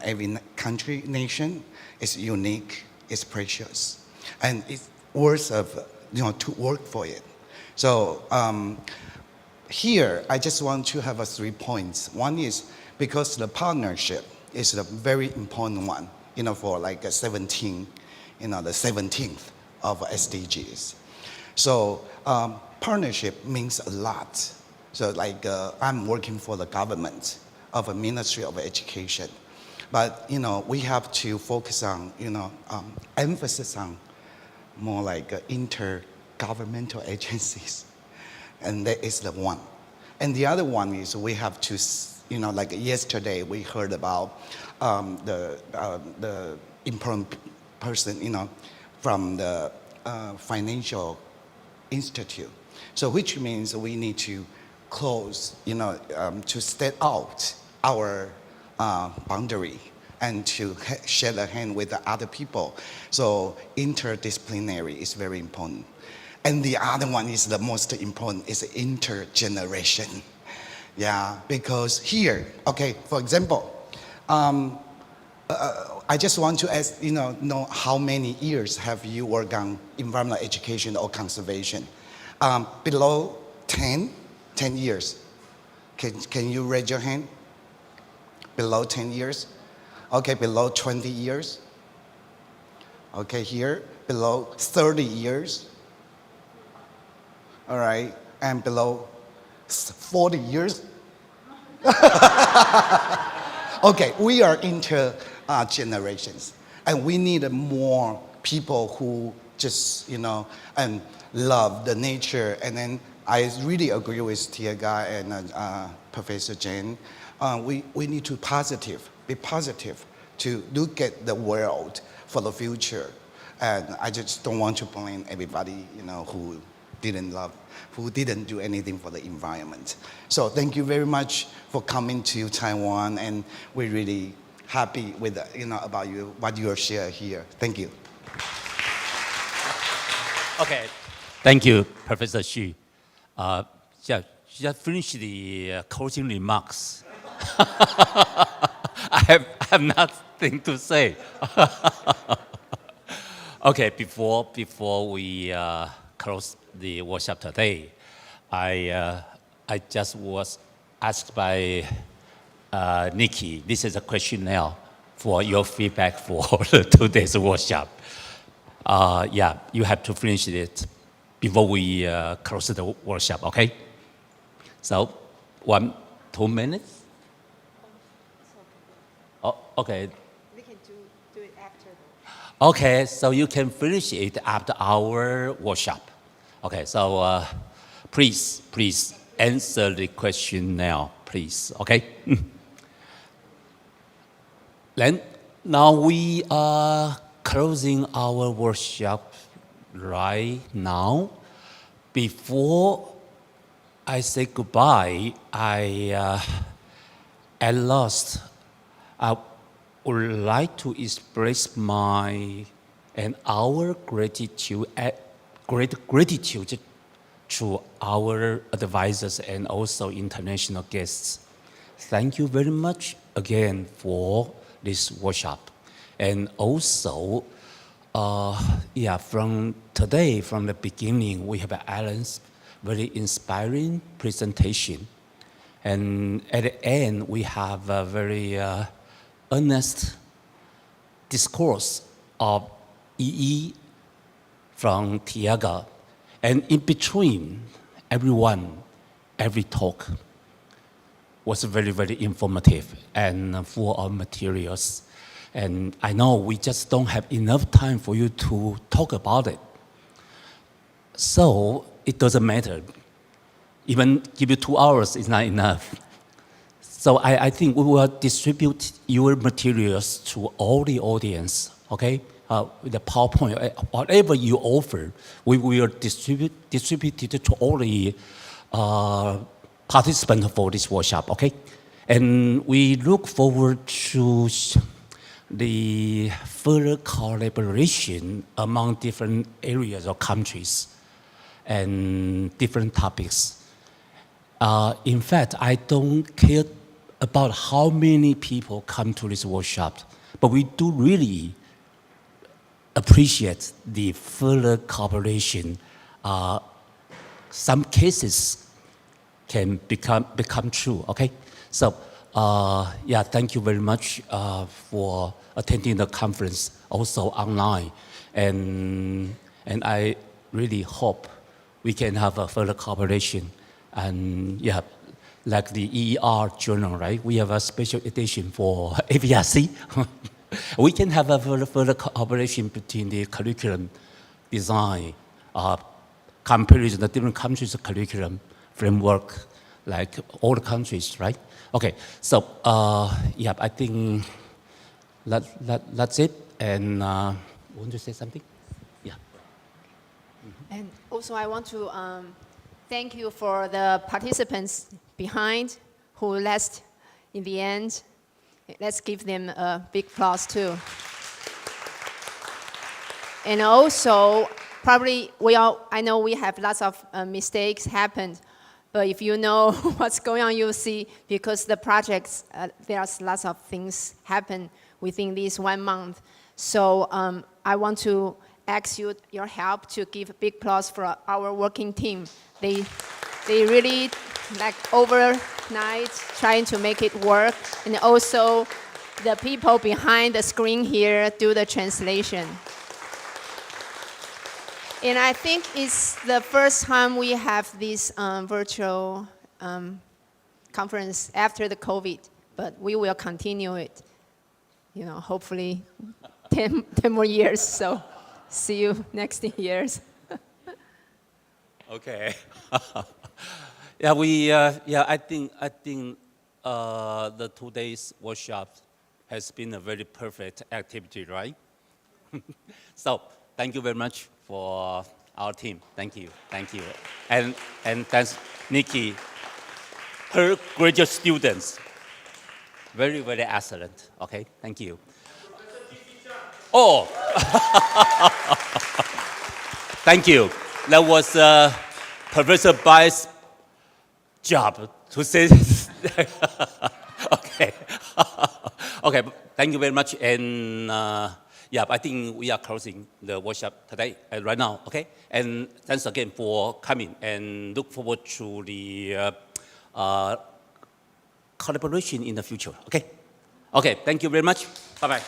every country, nation is unique, is precious. And it's worth of, to work for it. So here, I just want to have 3 points. One is because the partnership is a very important one, for like 17, the 17th of SDGs. So partnership means a lot. So like I'm working for the government of a Ministry of Education. But, we have to focus on, emphasis on more like intergovernmental agencies. And that is the one. And the other one is we have to, like yesterday we heard about the important person, from the financial institute. So which means we need to close, to step out our boundary and to share the hand with the other people. So interdisciplinary is very important. And the other one is the most important, is intergeneration. Yeah, because here, okay, for example, I just want to ask, know how many years have you worked on environmental education or conservation? Below 10 years. Can you raise your hand? Below 10 years? Okay, below 20 years? Okay, here, below 30 years? All right, and below 40 years? Okay, we are generations, and we need more people who just, and love the nature. And then I really agree with Tiaga and Professor Jane. We need to be positive to look at the world for the future. And I just don't want to blame everybody, who didn't do anything for the environment. So thank you very much for coming to Taiwan, and we're really happy with, about what you are sharing here. Thank you.
Okay. Thank you, Professor Xu. Just finish the closing remarks. I have nothing to say. Okay, before we close the workshop today, I just was asked by Nikki. This is a questionnaire for your feedback for today's workshop. Yeah, you have to finish it before we close the workshop, okay? So, 1-2 minutes? Oh, okay.
We can do it after.
Okay, so you can finish it after our workshop. Okay, so please answer the question now, please, okay? Then, now we are closing our workshop right now. Before I say goodbye, at last, I would like to express my and our gratitude, great gratitude to our advisors and also international guests. Thank you very much again for this workshop. And also, from today, from the beginning, we have Alan's very inspiring presentation. And at the end, we have a very earnest discourse of EE from Tiaga. And in between, every talk was very, very informative and full of materials. And I know we just don't have enough time for you to talk about it. So it doesn't matter. Even give you 2 hours is not enough. So I think we will distribute your materials to all the audience, okay? the PowerPoint, whatever you offer, we will distribute it to all the participants for this workshop, okay? And we look forward to the further collaboration among different areas or countries and different topics. In fact, I don't care about how many people come to this workshop, but we do really appreciate the further cooperation. Some cases can become true, okay? So, yeah, thank you very much for attending the conference, also online. And I really hope we can have a further cooperation. And yeah, like the EER journal, right? We have a special edition for APRC. We can have a further cooperation between the curriculum design, comparison the different countries' curriculum framework, like all the countries, right? Okay, so yeah, I think that's it. And want to say something? Yeah.
And also, I want to thank you for the participants behind who last in the end. Let's give them a big applause too. And also, probably I know we have lots of mistakes happened, but if you know what's going on, you'll see because the projects, there's lots of things happen within this 1 month. So I want to ask you your help to give a big applause for our working team. They really like overnight trying to make it work, and also the people behind the screen here do the translation. And I think it's the first time we have this virtual conference after the COVID, but we will continue it, you know, hopefully 10 more years. So see you next years.
Okay. Yeah, I think the 2 days workshop has been a very perfect activity, right? So thank you very much for our team. Thank you, and thanks Nikki, her graduate students, very excellent. Okay, thank you. Oh, thank you. That was Professor Bai's job to say this. Okay. Okay, thank you very much. And yeah, I think we are closing the workshop today, right now, okay? And thanks again for coming and look forward to the collaboration in the future, okay? Okay, thank you very much. Bye-bye.